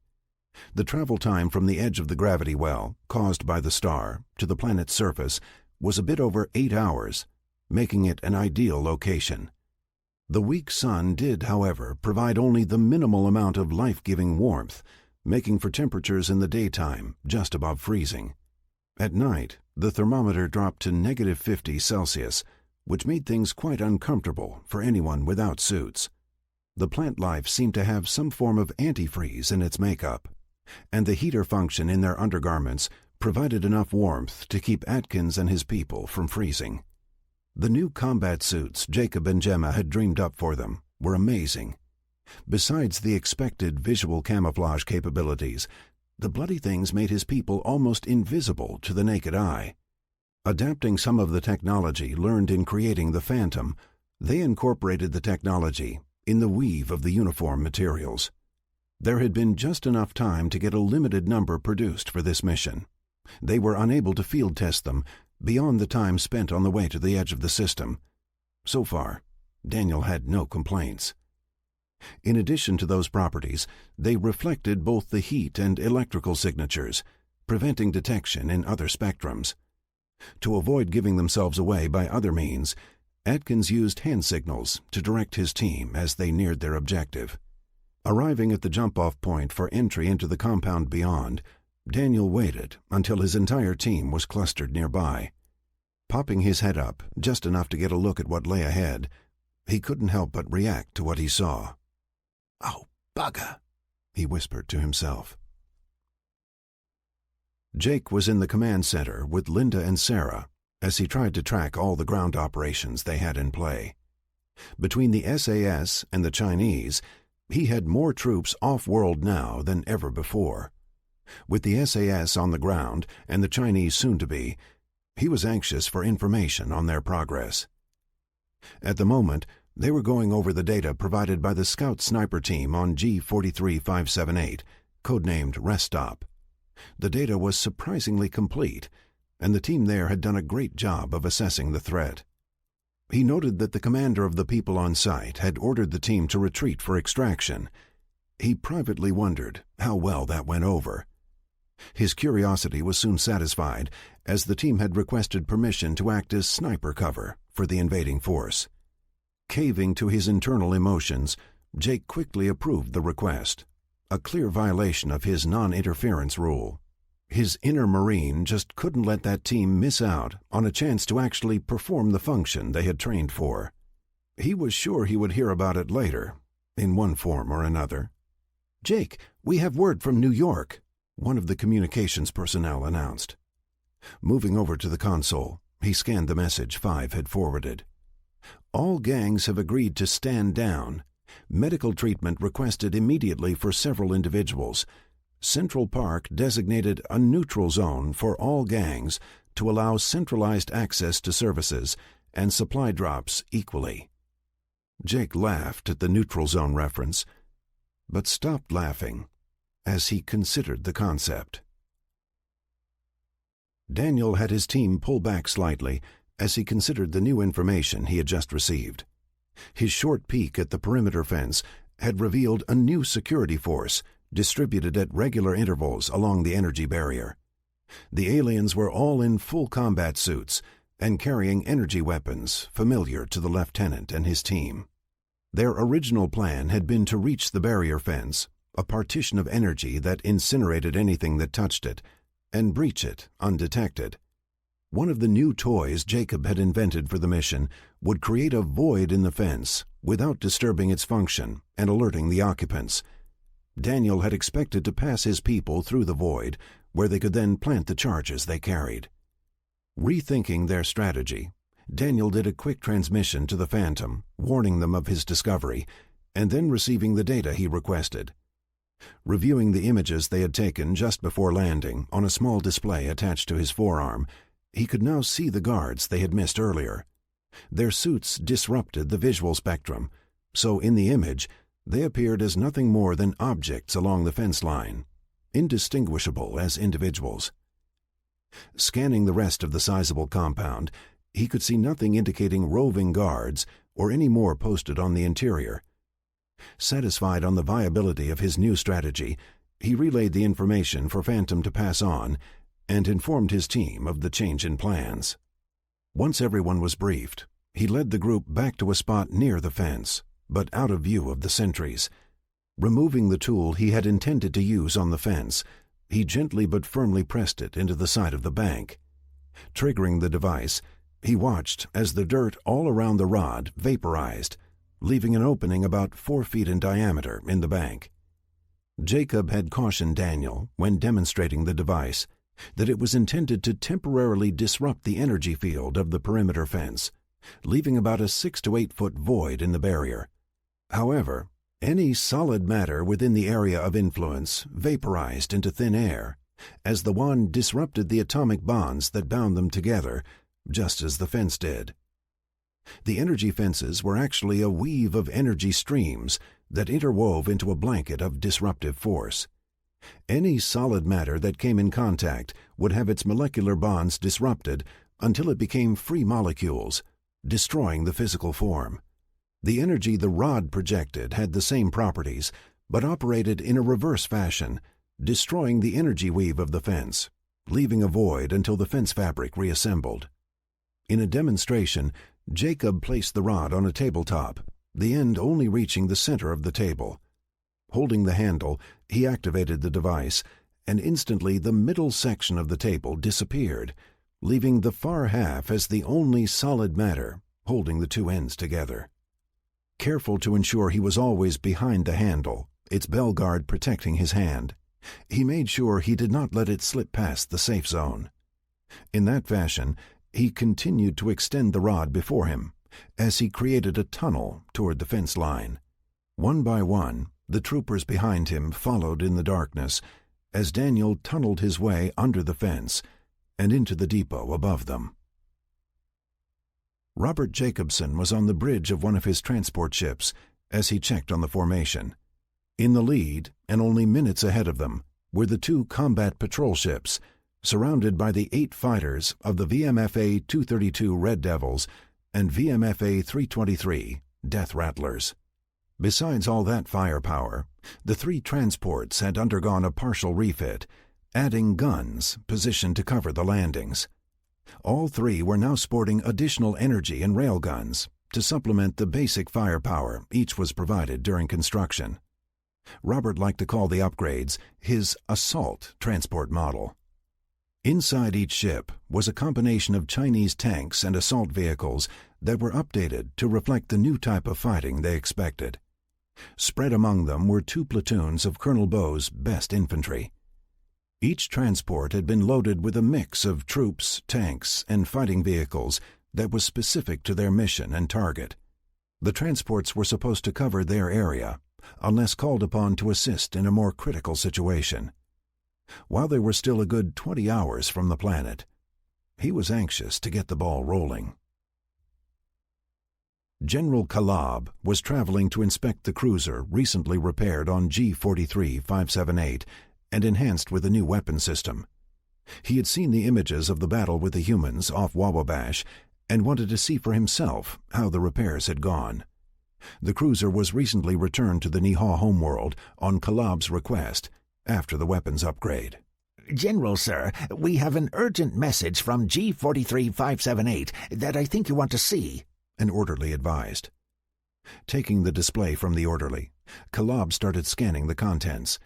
A: The travel time from the edge of the gravity well, caused by the star, to the planet's surface was a bit over 8 hours, making it an ideal location. The weak sun did, however, provide only the minimal amount of life-giving warmth, making for temperatures in the daytime just above freezing. At night, the thermometer dropped to -50 Celsius, which made things quite uncomfortable for anyone without suits. The plant life seemed to have some form of antifreeze in its makeup, and the heater function in their undergarments provided enough warmth to keep Atkins and his people from freezing. The new combat suits Jacob and Gemma had dreamed up for them were amazing. Besides the expected visual camouflage capabilities, the bloody things made his people almost invisible to the naked eye. Adapting some of the technology learned in creating the Phantom, they incorporated the technology in the weave of the uniform materials. There had been just enough time to get a limited number produced for this mission. They were unable to field test them beyond the time spent on the way to the edge of the system. So far, Daniel had no complaints. In addition to those properties, they reflected both the heat and electrical signatures, preventing detection in other spectrums. To avoid giving themselves away by other means, Atkins used hand signals to direct his team as they neared their objective. Arriving at the jump-off point for entry into the compound beyond, Daniel waited until his entire team was clustered nearby. Popping his head up just enough to get a look at what lay ahead, he couldn't help but react to what he saw. "Oh, bugger," he whispered to himself. Jake was in the command center with Linda and Sarah as he tried to track all the ground operations they had in play. Between the SAS and the Chinese, he had more troops off-world now than ever before. With the SAS on the ground and the Chinese soon-to-be, he was anxious for information on their progress. At the moment, they were going over the data provided by the scout sniper team on G-43-578, codenamed Rest Stop. The data was surprisingly complete, and the team there had done a great job of assessing the threat. He noted that the commander of the people on site had ordered the team to retreat for extraction. He privately wondered how well that went over. His curiosity was soon satisfied, as the team had requested permission to act as sniper cover for the invading force. Caving to his internal emotions, Jake quickly approved the request, a clear violation of his non-interference rule. His inner Marine just couldn't let that team miss out on a chance to actually perform the function they had trained for. He was sure he would hear about it later, in one form or another.
B: "Jake, we have word from New York,"
A: one of the communications personnel announced. Moving over to the console, he scanned the message 5 had forwarded. All gangs have agreed to stand down. Medical treatment requested immediately for several individuals. Central Park designated a neutral zone for all gangs to allow centralized access to services and supply drops equally. Jake laughed at the neutral zone reference, but stopped laughing as he considered the concept. Daniel had his team pull back slightly as he considered the new information he had just received. His short peek at the perimeter fence had revealed a new security force distributed at regular intervals along the energy barrier. The aliens were all in full combat suits and carrying energy weapons familiar to the lieutenant and his team. Their original plan had been to reach the barrier fence, a partition of energy that incinerated anything that touched it, and breach it undetected. One of the new toys Jacob had invented for the mission would create a void in the fence without disturbing its function and alerting the occupants. Daniel had expected to pass his people through the void, where they could then plant the charges they carried. Rethinking their strategy, Daniel did a quick transmission to the Phantom, warning them of his discovery, and then receiving the data he requested. Reviewing the images they had taken just before landing on a small display attached to his forearm, he could now see the guards they had missed earlier. Their suits disrupted the visual spectrum, so in the image they appeared as nothing more than objects along the fence line, indistinguishable as individuals. Scanning the rest of the sizable compound, he could see nothing indicating roving guards or any more posted on the interior. Satisfied on the viability of his new strategy, he relayed the information for Phantom to pass on and informed his team of the change in plans. Once everyone was briefed, he led the group back to a spot near the fence, but out of view of the sentries. Removing the tool he had intended to use on the fence, he gently but firmly pressed it into the side of the bank. Triggering the device, he watched as the dirt all around the rod vaporized, leaving an opening about 4 feet in diameter in the bank. Jacob had cautioned Daniel, when demonstrating the device, that it was intended to temporarily disrupt the energy field of the perimeter fence, leaving about a 6 to 8 foot void in the barrier. However, any solid matter within the area of influence vaporized into thin air, as the wand disrupted the atomic bonds that bound them together, just as the fence did. The energy fences were actually a weave of energy streams that interwove into a blanket of disruptive force. Any solid matter that came in contact would have its molecular bonds disrupted until it became free molecules, destroying the physical form. The energy the rod projected had the same properties, but operated in a reverse fashion, destroying the energy weave of the fence, leaving a void until the fence fabric reassembled. In a demonstration, Jacob placed the rod on a tabletop, the end only reaching the center of the table. Holding the handle, he activated the device, and instantly the middle section of the table disappeared, leaving the far half as the only solid matter holding the two ends together. Careful to ensure he was always behind the handle, its bell guard protecting his hand, he made sure he did not let it slip past the safe zone. In that fashion, he continued to extend the rod before him, as he created a tunnel toward the fence line. One by one, the troopers behind him followed in the darkness, as Daniel tunneled his way under the fence and into the depot above them. Robert Jacobson was on the bridge of one of his transport ships as he checked on the formation. In the lead, and only minutes ahead of them, were the 2 combat patrol ships, surrounded by the 8 fighters of the VMFA-232 Red Devils and VMFA-323 Death Rattlers. Besides all that firepower, the 3 transports had undergone a partial refit, adding guns positioned to cover the landings. All three were now sporting additional energy and railguns to supplement the basic firepower each was provided during construction. Robert liked to call the upgrades his assault transport model. Inside each ship was a combination of Chinese tanks and assault vehicles that were updated to reflect the new type of fighting they expected. Spread among them were 2 platoons of Colonel Bow's best infantry. Each transport had been loaded with a mix of troops, tanks, and fighting vehicles that was specific to their mission and target. The transports were supposed to cover their area, unless called upon to assist in a more critical situation. While they were still a good 20 hours from the planet, he was anxious to get the ball rolling. General Kalab was traveling to inspect the cruiser recently repaired on G-43-578 and enhanced with a new weapon system. He had seen the images of the battle with the humans off Wawabash and wanted to see for himself how the repairs had gone. The cruiser was recently returned to the Niha homeworld on Kalab's request after the weapons upgrade.
B: General, sir, we have an urgent message from G-43-578 that I think you want to see,
A: an orderly advised. Taking the display from the orderly, Kalab started scanning the contents.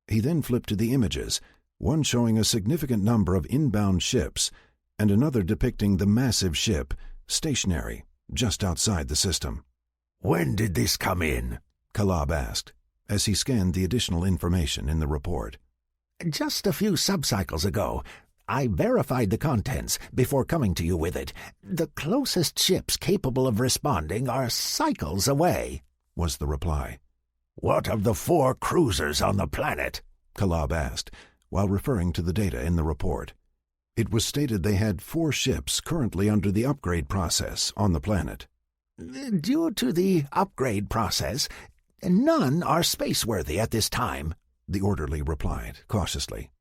A: He then flipped to the images, one showing a significant number of inbound ships and another depicting the massive ship stationary just outside the system.
C: "When did this come in?"
A: Kalab asked, as he scanned the additional information in the report.
B: Just a few subcycles ago. I verified the contents before coming to you with it. The closest ships capable of responding are cycles away,
A: was the reply.
C: "What of the 4 cruisers on the planet?"
A: Kalab asked, while referring to the data in the report. It was stated they had 4 ships currently under the upgrade process on the planet.
B: Due to the upgrade process, none are spaceworthy at this time,
A: the orderly replied cautiously.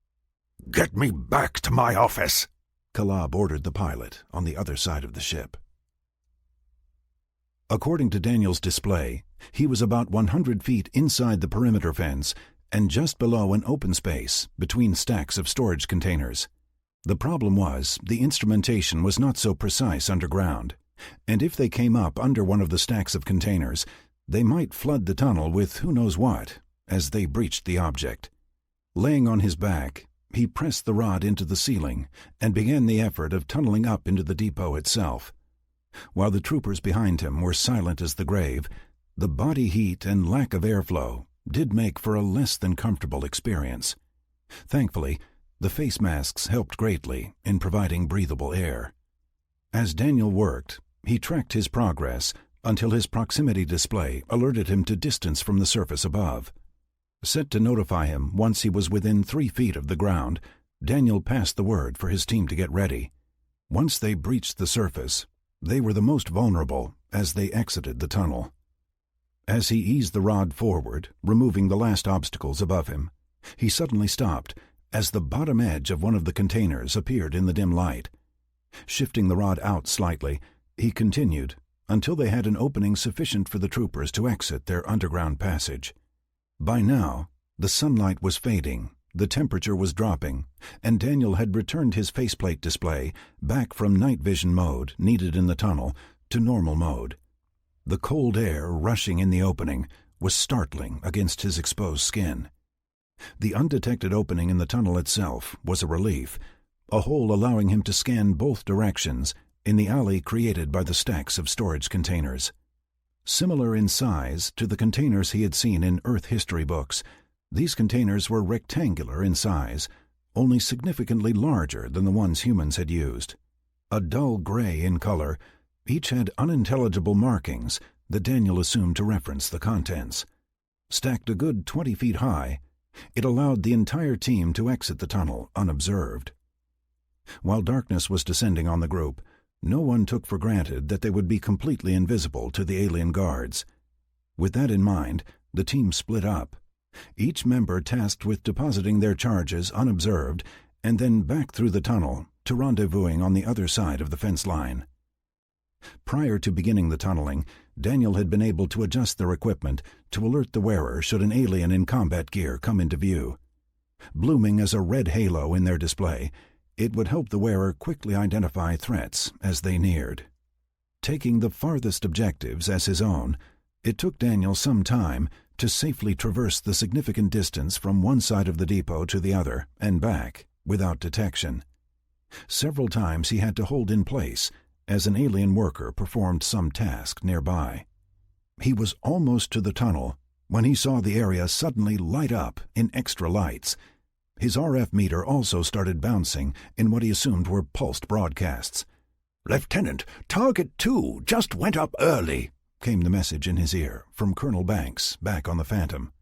C: "Get me back to my office,"
A: Kalab ordered the pilot on the other side of the ship. According to Daniel's display, he was about 100 feet inside the perimeter fence and just below an open space between stacks of storage containers. The problem was the instrumentation was not so precise underground, and if they came up under one of the stacks of containers, they might flood the tunnel with who knows what as they breached the object. Laying on his back, he pressed the rod into the ceiling and began the effort of tunneling up into the depot itself. While the troopers behind him were silent as the grave, the body heat and lack of airflow did make for a less than comfortable experience. Thankfully, the face masks helped greatly in providing breathable air. As Daniel worked, he tracked his progress until his proximity display alerted him to distance from the surface above. Set to notify him once he was within 3 feet of the ground, Daniel passed the word for his team to get ready. Once they breached the surface, they were the most vulnerable as they exited the tunnel. As he eased the rod forward, removing the last obstacles above him, he suddenly stopped as the bottom edge of one of the containers appeared in the dim light. Shifting the rod out slightly, he continued until they had an opening sufficient for the troopers to exit their underground passage. By now, the sunlight was fading, the temperature was dropping, and Daniel had returned his faceplate display back from night vision mode needed in the tunnel to normal mode. The cold air rushing in the opening was startling against his exposed skin. The undetected opening in the tunnel itself was a relief, a hole allowing him to scan both directions in the alley created by the stacks of storage containers. Similar in size to the containers he had seen in Earth history books, these containers were rectangular in size, only significantly larger than the ones humans had used. A dull gray in color, each had unintelligible markings that Daniel assumed to reference the contents. Stacked a good 20 feet high, it allowed the entire team to exit the tunnel unobserved. While darkness was descending on the group, no one took for granted that they would be completely invisible to the alien guards. With that in mind, the team split up, each member tasked with depositing their charges unobserved and then back through the tunnel to rendezvousing on the other side of the fence line. Prior to beginning the tunneling, Daniel had been able to adjust their equipment to alert the wearer should an alien in combat gear come into view. Blooming as a red halo in their display, it would help the wearer quickly identify threats as they neared. Taking the farthest objectives as his own, it took Daniel some time to safely traverse the significant distance from one side of the depot to the other and back without detection. Several times he had to hold in place as an alien worker performed some task nearby. He was almost to the tunnel when he saw the area suddenly light up in extra lights. His RF meter also started bouncing in what he assumed were pulsed broadcasts.
C: "Lieutenant, Target 2 just went up early,"
A: came the message in his ear from Colonel Banks back on the Phantom.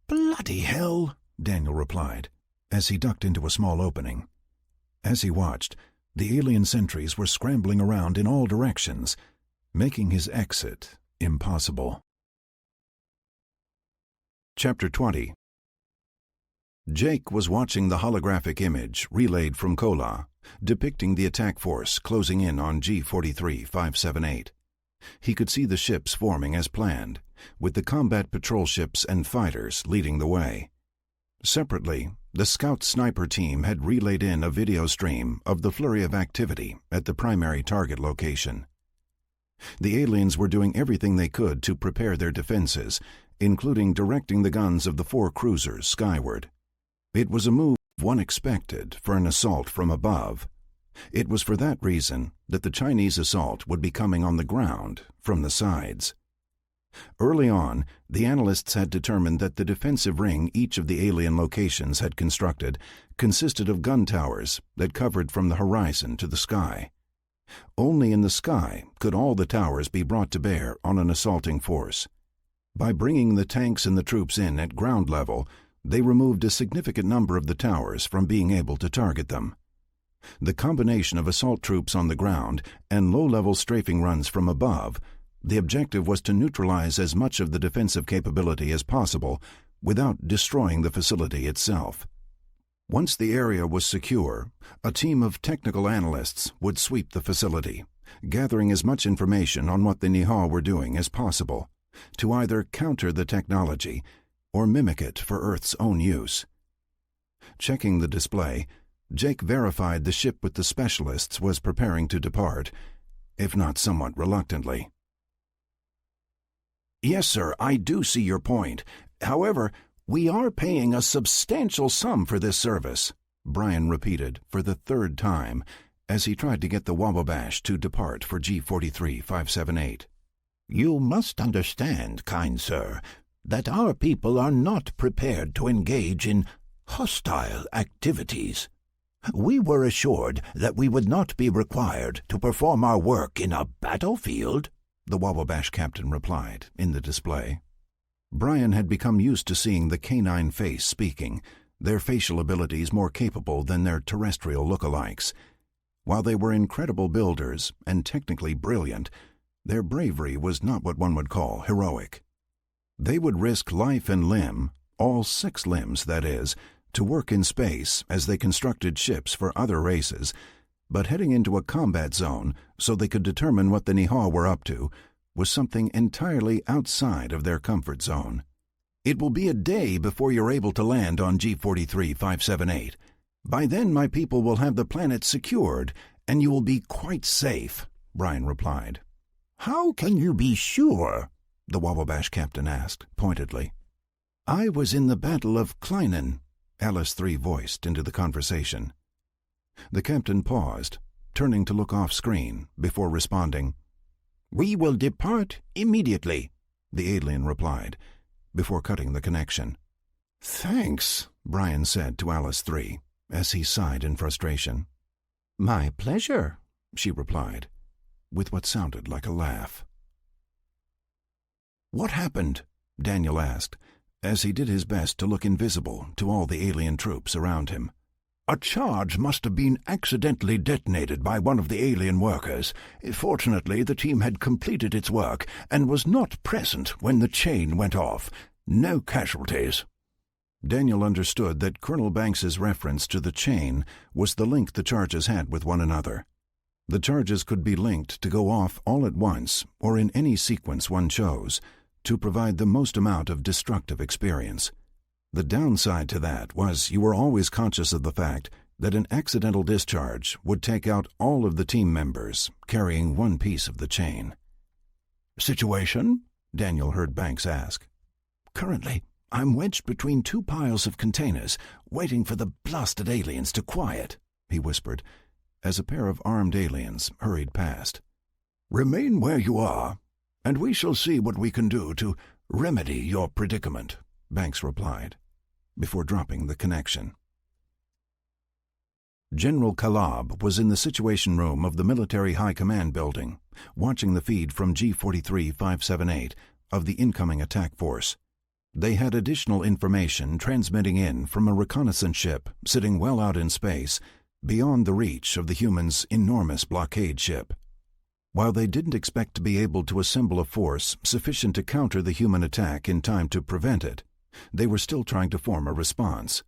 C: "Bloody hell,"
A: Daniel replied as he ducked into a small opening. As he watched, the alien sentries were scrambling around in all directions, making his exit impossible. Chapter 20. Jake was watching the holographic image relayed from Kola, depicting the attack force closing in on G-43-578. He could see the ships forming as planned, with the combat patrol ships and fighters leading the way. Separately, the scout sniper team had relayed in a video stream of the flurry of activity at the primary target location. The aliens were doing everything they could to prepare their defenses, including directing the guns of the 4 cruisers skyward. It was a move one expected for an assault from above. It was for that reason that the Chinese assault would be coming on the ground from the sides. Early on, the analysts had determined that the defensive ring each of the alien locations had constructed consisted of gun towers that covered from the horizon to the sky. Only in the sky could all the towers be brought to bear on an assaulting force. By bringing the tanks and the troops in at ground level, they removed a significant number of the towers from being able to target them. The combination of assault troops on the ground and low-level strafing runs from above, the objective was to neutralize as much of the defensive capability as possible without destroying the facility itself. Once the area was secure, a team of technical analysts would sweep the facility, gathering as much information on what the Nihao were doing as possible, to either counter the technology or mimic it for Earth's own use. Checking the display, Jake verified the ship with the specialists was preparing to depart, if not somewhat reluctantly.
C: "Yes, sir, I do see your point. However, we are paying a substantial sum for this service,"
A: Brian repeated for the 3rd time as he tried to get the Wababash to depart for G-43-578.
C: "You must understand, kind sir, that our people are not prepared to engage in hostile activities. We were assured that we would not be required to perform our work in a battlefield," the Wababash captain replied in the display.
A: Brian had become used to seeing the canine face speaking, their facial abilities more capable than their terrestrial lookalikes. While they were incredible builders and technically brilliant, their bravery was not what one would call heroic. They would risk life and limb, all 6 limbs that is, to work in space as they constructed ships for other races, but heading into a combat zone so they could determine what the Nihao were up to was something entirely outside of their comfort zone. "It will be a day before you're able to land on G-43-578. By then my people will have the planet secured, and you will be quite safe," Brian replied.
C: "How can you be sure?"
A: the Wababash captain asked, pointedly. "I was in the Battle of Kleinen," Alice 3 voiced into the conversation. The captain paused, turning to look off-screen before responding.
C: "We will depart immediately,"
A: the alien replied, before cutting the connection.
C: "Thanks,"
A: Brian said to Alice 3, as he sighed in frustration.
C: "My pleasure,"
A: she replied, with what sounded like a laugh. "What happened?" Daniel asked, as he did his best to look invisible to all the alien troops around him.
C: "A charge must have been accidentally detonated by one of the alien workers. Fortunately, the team had completed its work and was not present when the chain went off. No casualties."
A: Daniel understood that Colonel Banks's reference to the chain was the link the charges had with one another. The charges could be linked to go off all at once or in any sequence one chose, to provide the most amount of destructive experience. The downside to that was you were always conscious of the fact that an accidental discharge would take out all of the team members, carrying one piece of the chain.
C: "Situation?"
A: Daniel heard Banks ask.
B: "Currently, I'm wedged between two piles of containers, waiting for the blasted aliens to quiet," he whispered,
A: as a pair of armed aliens hurried past.
C: "Remain where you are, and we shall see what we can do to remedy your predicament,"
A: Banks replied, before dropping the connection. General Kalab was in the Situation Room of the Military High Command building, watching the feed from G-43-578 of the incoming attack force. They had additional information transmitting in from a reconnaissance ship sitting well out in space, beyond the reach of the humans' enormous blockade ship. While they didn't expect to be able to assemble a force sufficient to counter the human attack in time to prevent it, they were still trying to form a response.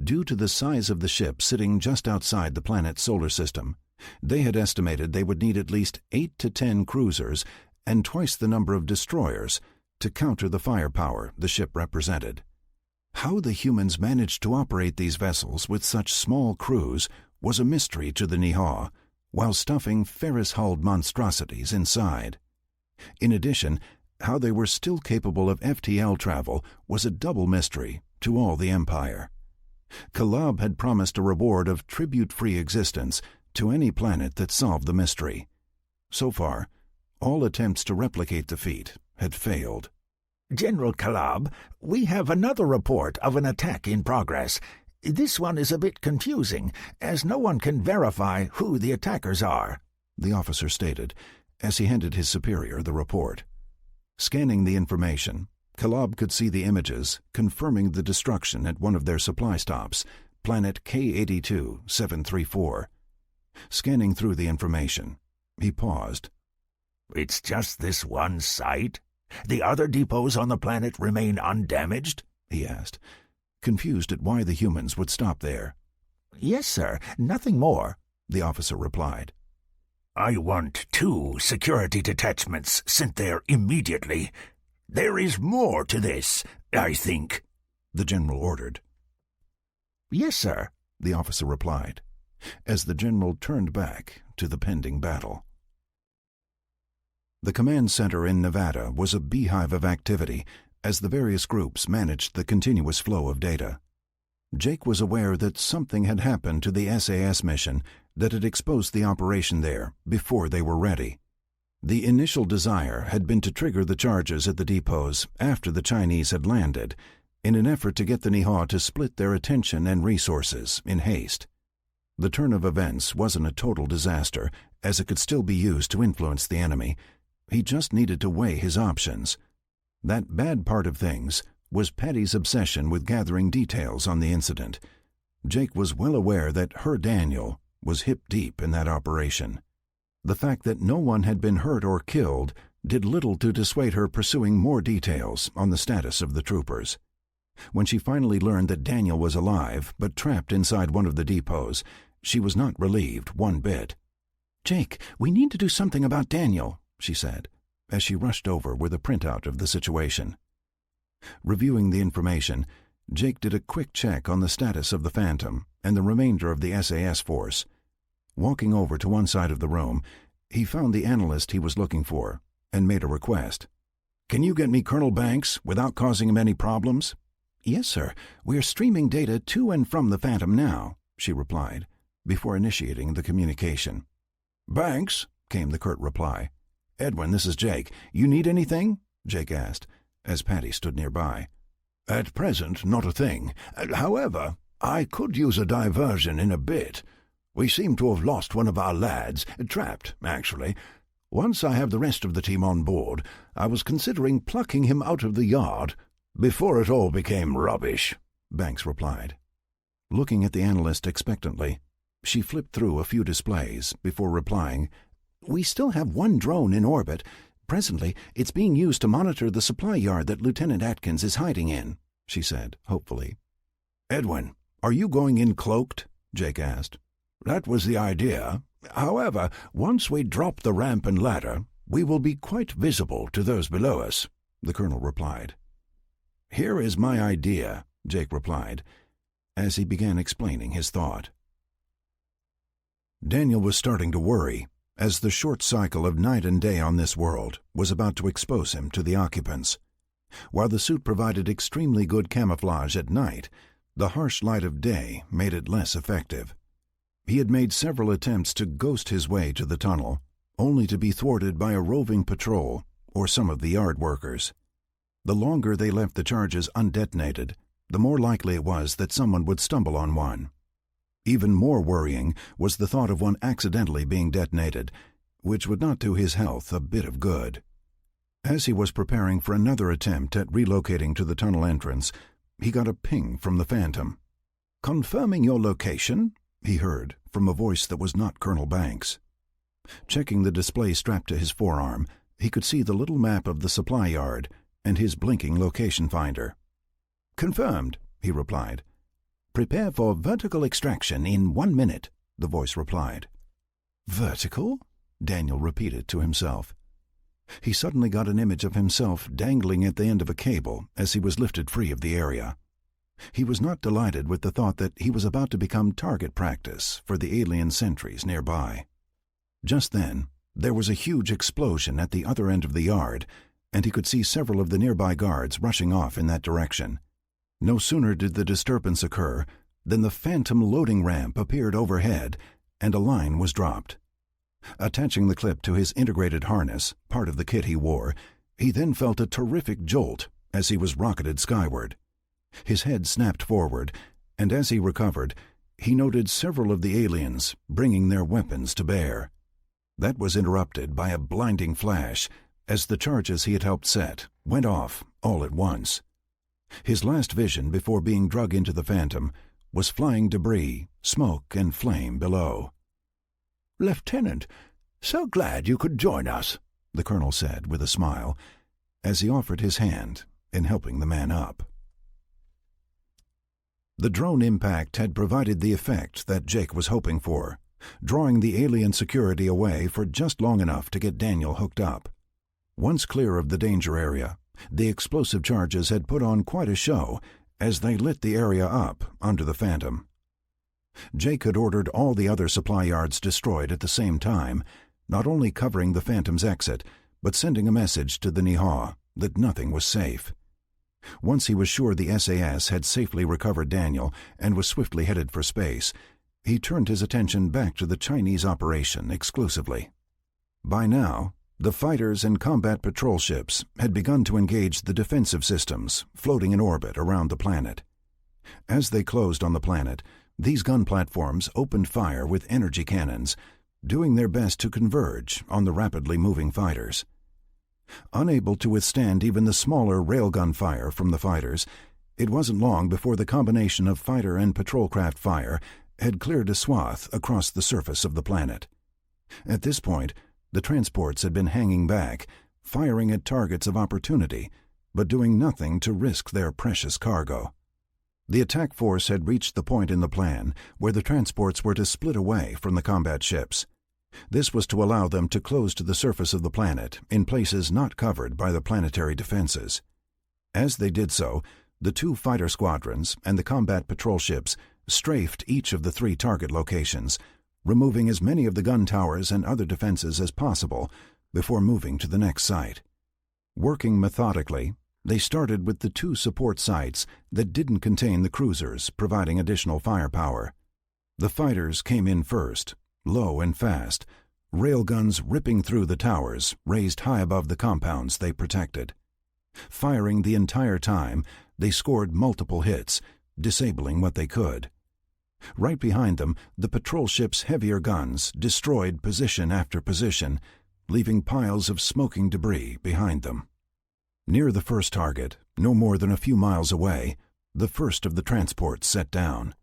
A: Due to the size of the ship sitting just outside the planet's solar system, they had estimated they would need at least 8 to 10 cruisers and twice the number of destroyers to counter the firepower the ship represented. How the humans managed to operate these vessels with such small crews was a mystery to the Niha, while stuffing Ferris-hulled monstrosities inside. In addition, how they were still capable of FTL travel was a double mystery to all the Empire. Kalab had promised a reward of tribute-free existence to any planet that solved the mystery. So far, all attempts to replicate the feat had failed.
B: "General Kalab, we have another report of an attack in progress. This one is a bit confusing, as no one can verify who the attackers are,"
A: the officer stated, as he handed his superior the report. Scanning the information, Kalab could see the images confirming the destruction at one of their supply stops, planet K82-734. Scanning through the information, he paused.
B: "It's just this one site? The other depots on the planet remain undamaged?" he asked, confused at why the humans would stop there. "Yes, sir, nothing more," the officer replied.
D: "I want 2 security detachments sent there immediately. There is more to this, I think,"
A: the general ordered.
B: "Yes, sir,"
A: the officer replied, as the general turned back to the pending battle. The command center in Nevada was a beehive of activity as the various groups managed the continuous flow of data. Jake was aware that something had happened to the SAS mission that had exposed the operation there before they were ready. The initial desire had been to trigger the charges at the depots after the Chinese had landed, in an effort to get the Niha to split their attention and resources in haste. The turn of events wasn't a total disaster, as it could still be used to influence the enemy. He just needed to weigh his options. That bad part of things was Patty's obsession with gathering details on the incident. Jake was well aware that her Daniel was hip-deep in that operation. The fact that no one had been hurt or killed did little to dissuade her pursuing more details on the status of the troopers. When she finally learned that Daniel was alive but trapped inside one of the depots, she was not relieved one bit.
B: "Jake, we need to do something about Daniel," she said,
A: as she rushed over with a printout of the situation. Reviewing the information, Jake did a quick check on the status of the Phantom and the remainder of the SAS force. Walking over to one side of the room, he found the analyst he was looking for and made a request. "Can you get me Colonel Banks without causing him any problems?"
B: "Yes, sir. We're streaming data to and from the Phantom now," she replied,
A: before initiating the communication.
C: "Banks,"
A: came the curt reply. "Edwin, this is Jake. You need anything?" Jake asked, as Patty stood nearby.
C: "At present, not a thing. However, I could use a diversion in a bit. We seem to have lost one of our lads, trapped, actually. Once I have the rest of the team on board, I was considering plucking him out of the yard before it all became rubbish,"
A: Banks replied. Looking at the analyst expectantly, she flipped through a few displays before replying,
B: "We still have one drone in orbit. Presently, it's being used to monitor the supply yard that Lieutenant Atkins is hiding in," she said, hopefully.
C: "Edwin, are you going in cloaked?" Jake asked. "That was the idea. However, once we drop the ramp and ladder, we will be quite visible to those below us," the colonel replied. "Here is my idea,"
A: Jake replied, as he began explaining his thought. Daniel was starting to worry, as the short cycle of night and day on this world was about to expose him to the occupants. While the suit provided extremely good camouflage at night, the harsh light of day made it less effective. He had made several attempts to ghost his way to the tunnel, only to be thwarted by a roving patrol or some of the yard workers. The longer they left the charges undetonated, the more likely it was that someone would stumble on one. Even more worrying was the thought of one accidentally being detonated, which would not do his health a bit of good. As he was preparing for another attempt at relocating to the tunnel entrance, he got a ping from the Phantom. "Confirming your location," he heard from a voice that was not Colonel Banks. Checking the display strapped to his forearm, he could see the little map of the supply yard and his blinking location finder. "Confirmed," he replied. "Prepare for vertical extraction in 1 minute," the voice replied. "Vertical?" Daniel repeated to himself. He suddenly got an image of himself dangling at the end of a cable as he was lifted free of the area. He was not delighted with the thought that he was about to become target practice for the alien sentries nearby. Just then, there was a huge explosion at the other end of the yard, and he could see several of the nearby guards rushing off in that direction. No sooner did the disturbance occur than the Phantom loading ramp appeared overhead, and a line was dropped. Attaching the clip to his integrated harness, part of the kit he wore, he then felt a terrific jolt as he was rocketed skyward. His head snapped forward, and as he recovered, he noted several of the aliens bringing their weapons to bear. That was interrupted by a blinding flash as the charges he had helped set went off all at once. His last vision before being dragged into the Phantom was flying debris, smoke, and flame below.
C: "Lieutenant, so glad you could join us," the colonel said with a smile, as he offered his hand in helping the man up. The drone impact had provided the effect that Jake was hoping for, drawing the alien security away for just long enough to get Daniel hooked up. Once clear of the danger area, the explosive charges had put on quite a show as they lit the area up under the Phantom. Jake had ordered all the other supply yards destroyed at the same time, not only covering the Phantom's exit, but sending a message to the Niha that nothing was safe. Once he was sure the SAS had safely recovered Daniel and was swiftly headed for space, he turned his attention back to the Chinese operation exclusively. By now, the fighters and combat patrol ships had begun to engage the defensive systems floating in orbit around the planet. As they closed on the planet, these gun platforms opened fire with energy cannons, doing their best to converge on the rapidly moving fighters. Unable to withstand even the smaller railgun fire from the fighters, it wasn't long before the combination of fighter and patrol craft fire had cleared a swath across the surface of the planet. At this point, the transports had been hanging back, firing at targets of opportunity, but doing nothing to risk their precious cargo. The attack force had reached the point in the plan where the transports were to split away from the combat ships. This was to allow them to close to the surface of the planet in places not covered by the planetary defenses. As they did so, the two fighter squadrons and the combat patrol ships strafed each of the 3 target locations, removing as many of the gun towers and other defenses as possible before moving to the next site. Working methodically, they started with the 2 support sites that didn't contain the cruisers providing additional firepower. The fighters came in first, low and fast, railguns ripping through the towers raised high above the compounds they protected. Firing the entire time, they scored multiple hits, disabling what they could. Right behind them, the patrol ship's heavier guns destroyed position after position, leaving piles of smoking debris behind them. Near the first target, no more than a few miles away, the first of the transports set down.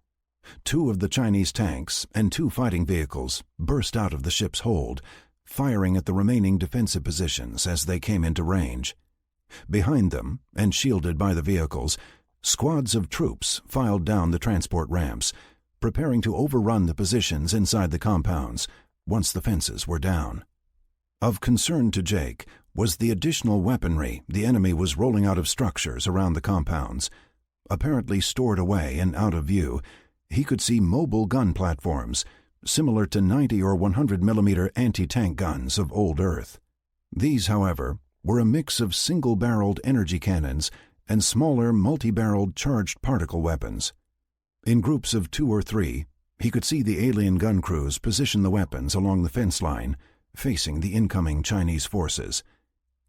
C: 2 of the Chinese tanks and 2 fighting vehicles burst out of the ship's hold, firing at the remaining defensive positions as they came into range. Behind them, and shielded by the vehicles, squads of troops filed down the transport ramps, preparing to overrun the positions inside the compounds once the fences were down. Of concern to Jake was the additional weaponry the enemy was rolling out of structures around the compounds.
A: Apparently stored away and out of view, he could see mobile gun platforms, similar to 90 or 100 millimeter anti-tank guns of old Earth. These, however, were a mix of single-barreled energy cannons and smaller multi-barreled charged particle weapons. In groups of 2 or 3, he could see the alien gun crews position the weapons along the fence line, facing the incoming Chinese forces.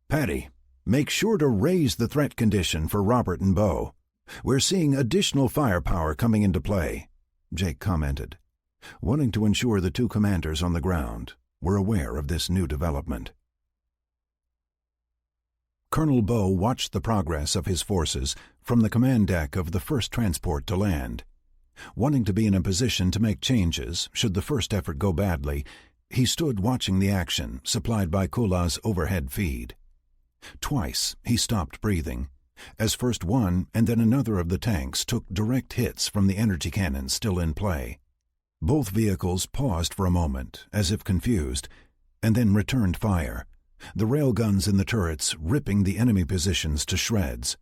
A: "Patty, make sure to raise the threat condition for Robert and Bo. We're seeing additional firepower coming into play," Jake commented, wanting to ensure the two commanders on the ground were aware of this new development. Colonel Bo watched the progress of his forces from the command deck of the first transport to land. Wanting to be in a position to make changes should the first effort go badly, he stood watching the action supplied by Kula's overhead feed. Twice he stopped breathing, as first one and then another of the tanks took direct hits from the energy cannons still in play. Both vehicles paused for a moment, as if confused, and then returned fire, the railguns in the turrets ripping the enemy positions to shreds.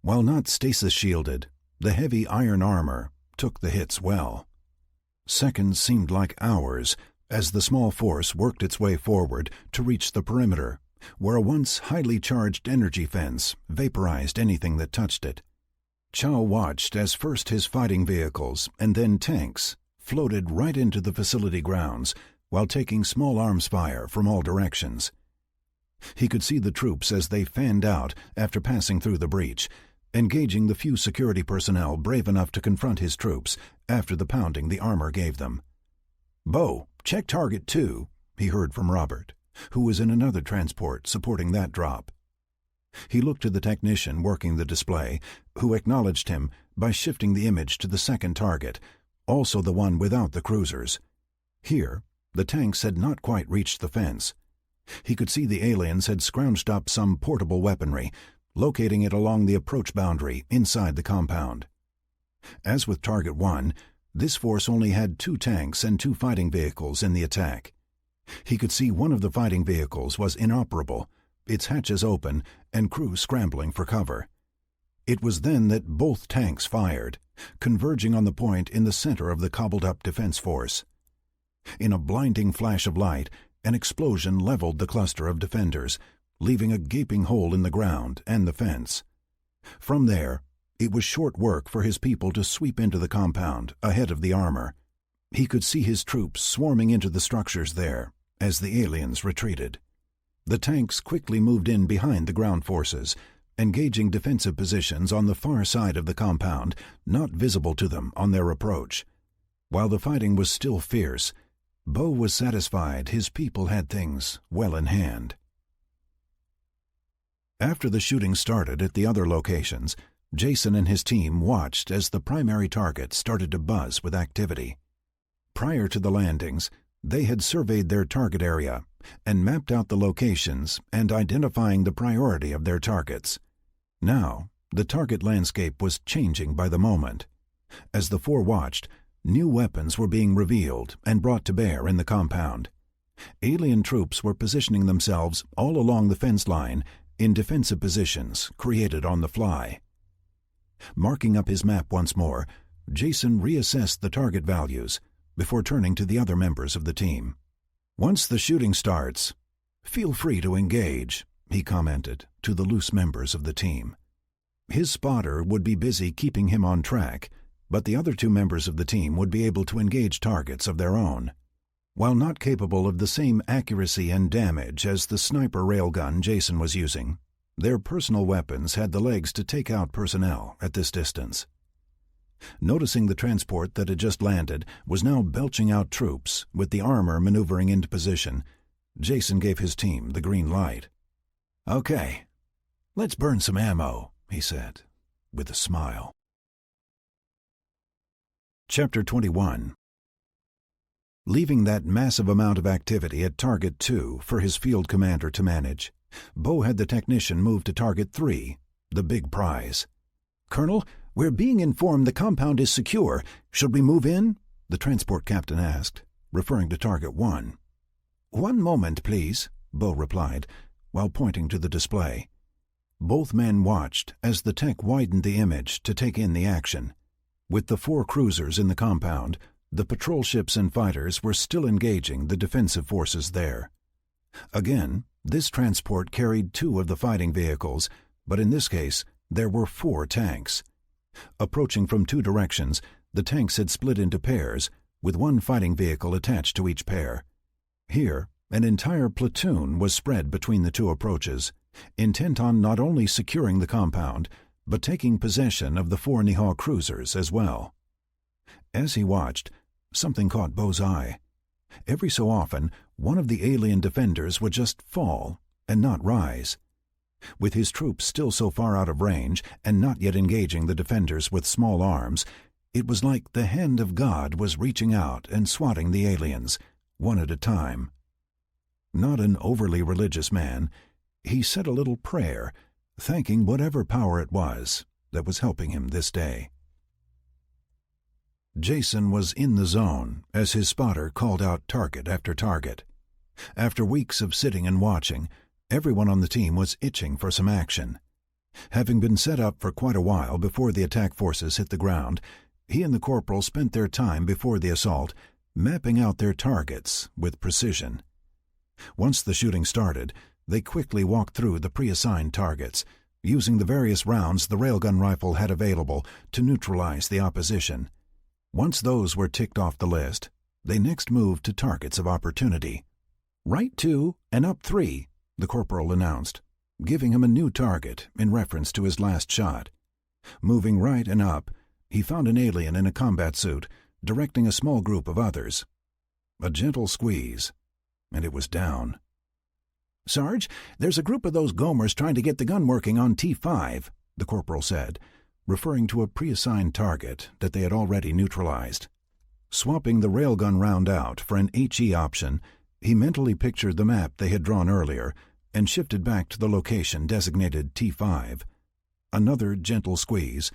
A: While not stasis-shielded, the heavy iron armor took the hits well. Seconds seemed like hours as the small force worked its way forward to reach the perimeter, where a once highly charged energy fence vaporized anything that touched it. Chow watched as first his fighting vehicles and then tanks floated right into the facility grounds while taking small arms fire from all directions. He could see the troops as they fanned out after passing through the breach, engaging the few security personnel brave enough to confront his troops after the pounding the armor gave them. "Bo, check target 2, he heard from Robert, who was in another transport supporting that drop. He looked to the technician working the display, who acknowledged him by shifting the image to the second target, also the one without the cruisers. Here, the tanks had not quite reached the fence. He could see the aliens had scrounged up some portable weaponry, locating it along the approach boundary inside the compound. As with Target 1, this force only had 2 tanks and 2 fighting vehicles in the attack. He could see one of the fighting vehicles was inoperable, its hatches open and crew scrambling for cover. It was then that both tanks fired, converging on the point in the center of the cobbled-up defense force. In a blinding flash of light, an explosion leveled the cluster of defenders, leaving a gaping hole in the ground and the fence. From there, it was short work for his people to sweep into the compound ahead of the armor. He could see his troops swarming into the structures there as the aliens retreated. The tanks quickly moved in behind the ground forces, engaging defensive positions on the far side of the compound, not visible to them on their approach. While the fighting was still fierce, Bo was satisfied his people had things well in hand. After the shooting started at the other locations, Jason and his team watched as the primary target started to buzz with activity. Prior to the landings, they had surveyed their target area and mapped out the locations and identifying the priority of their targets. Now, the target landscape was changing by the moment. As the 4 watched, new weapons were being revealed and brought to bear in the compound. Alien troops were positioning themselves all along the fence line in defensive positions created on the fly. Marking up his map once more, Jason reassessed the target values before turning to the other members of the team. "Once the shooting starts, feel free to engage," he commented to the loose members of the team. His spotter would be busy keeping him on track, but the other 2 members of the team would be able to engage targets of their own. While not capable of the same accuracy and damage as the sniper railgun Jason was using, their personal weapons had the legs to take out personnel at this distance. Noticing the transport that had just landed was now belching out troops with the armor maneuvering into position, Jason gave his team the green light. "Okay, let's burn some ammo," he said, with a smile. Chapter 21. Leaving that massive amount of activity at Target 2 for his field commander to manage, Bo had the technician move to Target 3, the big prize. "Colonel, we're being informed the compound is secure. Should we move in?" the transport captain asked, referring to Target 1. "One moment, please," Bo replied, while pointing to the display. Both men watched as the tech widened the image to take in the action. With the 4 cruisers in the compound, the patrol ships and fighters were still engaging the defensive forces there. Again, this transport carried 2 of the fighting vehicles, but in this case, there were 4 tanks. Approaching from 2 directions, the tanks had split into pairs, with 1 fighting vehicle attached to each pair. Here, an entire platoon was spread between the 2 approaches, intent on not only securing the compound, but taking possession of the 4 Nihao cruisers as well. As he watched, something caught Bo's eye. Every so often, one of the alien defenders would just fall and not rise. With his troops still so far out of range and not yet engaging the defenders with small arms, it was like the hand of God was reaching out and swatting the aliens, one at a time. Not an overly religious man, he said a little prayer, thanking whatever power it was that was helping him this day. Jason was in the zone as his spotter called out target after target. After weeks of sitting and watching, everyone on the team was itching for some action. Having been set up for quite a while before the attack forces hit the ground, he and the corporal spent their time before the assault mapping out their targets with precision. Once the shooting started, they quickly walked through the pre-assigned targets, using the various rounds the railgun rifle had available to neutralize the opposition. Once those were ticked off the list, they next moved to targets of opportunity. "Right 2 and up 3, the corporal announced, giving him a new target in reference to his last shot. Moving right and up, he found an alien in a combat suit, directing a small group of others. A gentle squeeze, and it was down. "Sarge, there's a group of those Gomers trying to get the gun working on T5, the corporal said, referring to a pre-assigned target that they had already neutralized. Swapping the railgun round out for an HE option, he mentally pictured the map they had drawn earlier and shifted back to the location designated T5. Another gentle squeeze,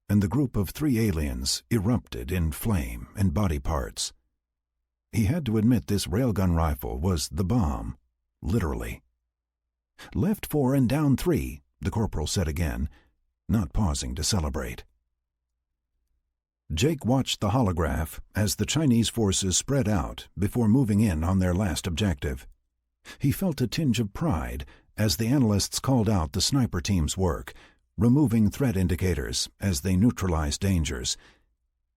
A: and the group of 3 aliens erupted in flame and body parts. He had to admit this railgun rifle was the bomb, literally. "Left 4 and down 3, the corporal said again, not pausing to celebrate. Jake watched the holograph as the Chinese forces spread out before moving in on their last objective. He felt a tinge of pride as the analysts called out the sniper team's work, removing threat indicators as they neutralized dangers.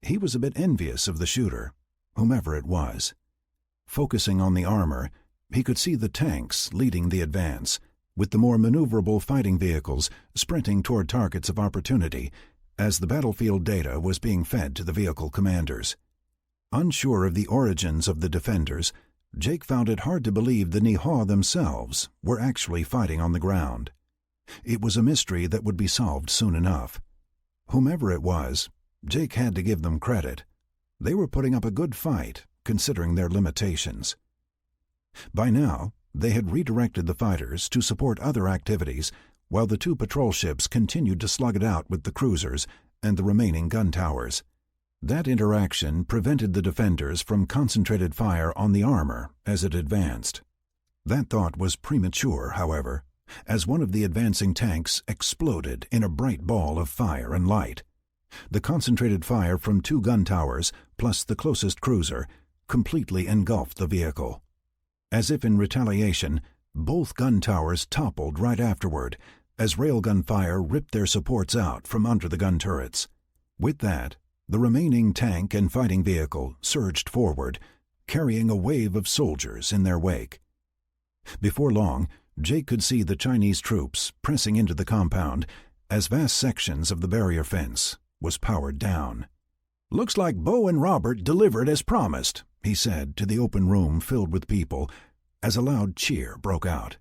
A: He was a bit envious of the shooter, whomever it was. Focusing on the armor, he could see the tanks leading the advance, with the more maneuverable fighting vehicles sprinting toward targets of opportunity as the battlefield data was being fed to the vehicle commanders. Unsure of the origins of the defenders, Jake found it hard to believe the Nihao themselves were actually fighting on the ground. It was a mystery that would be solved soon enough. Whomever it was, Jake had to give them credit. They were putting up a good fight, considering their limitations. By now, they had redirected the fighters to support other activities, while the 2 patrol ships continued to slug it out with the cruisers and the remaining gun towers. That interaction prevented the defenders from concentrated fire on the armor as it advanced. That thought was premature, however, as one of the advancing tanks exploded in a bright ball of fire and light. The concentrated fire from 2 gun towers, plus the closest cruiser, completely engulfed the vehicle. As if in retaliation, both gun towers toppled right afterward, as railgun fire ripped their supports out from under the gun turrets. With that, the remaining tank and fighting vehicle surged forward, carrying a wave of soldiers in their wake. Before long, Jake could see the Chinese troops pressing into the compound as vast sections of the barrier fence was powered down. "Looks like Bo and Robert delivered as promised," he said to the open room filled with people, as a loud cheer broke out.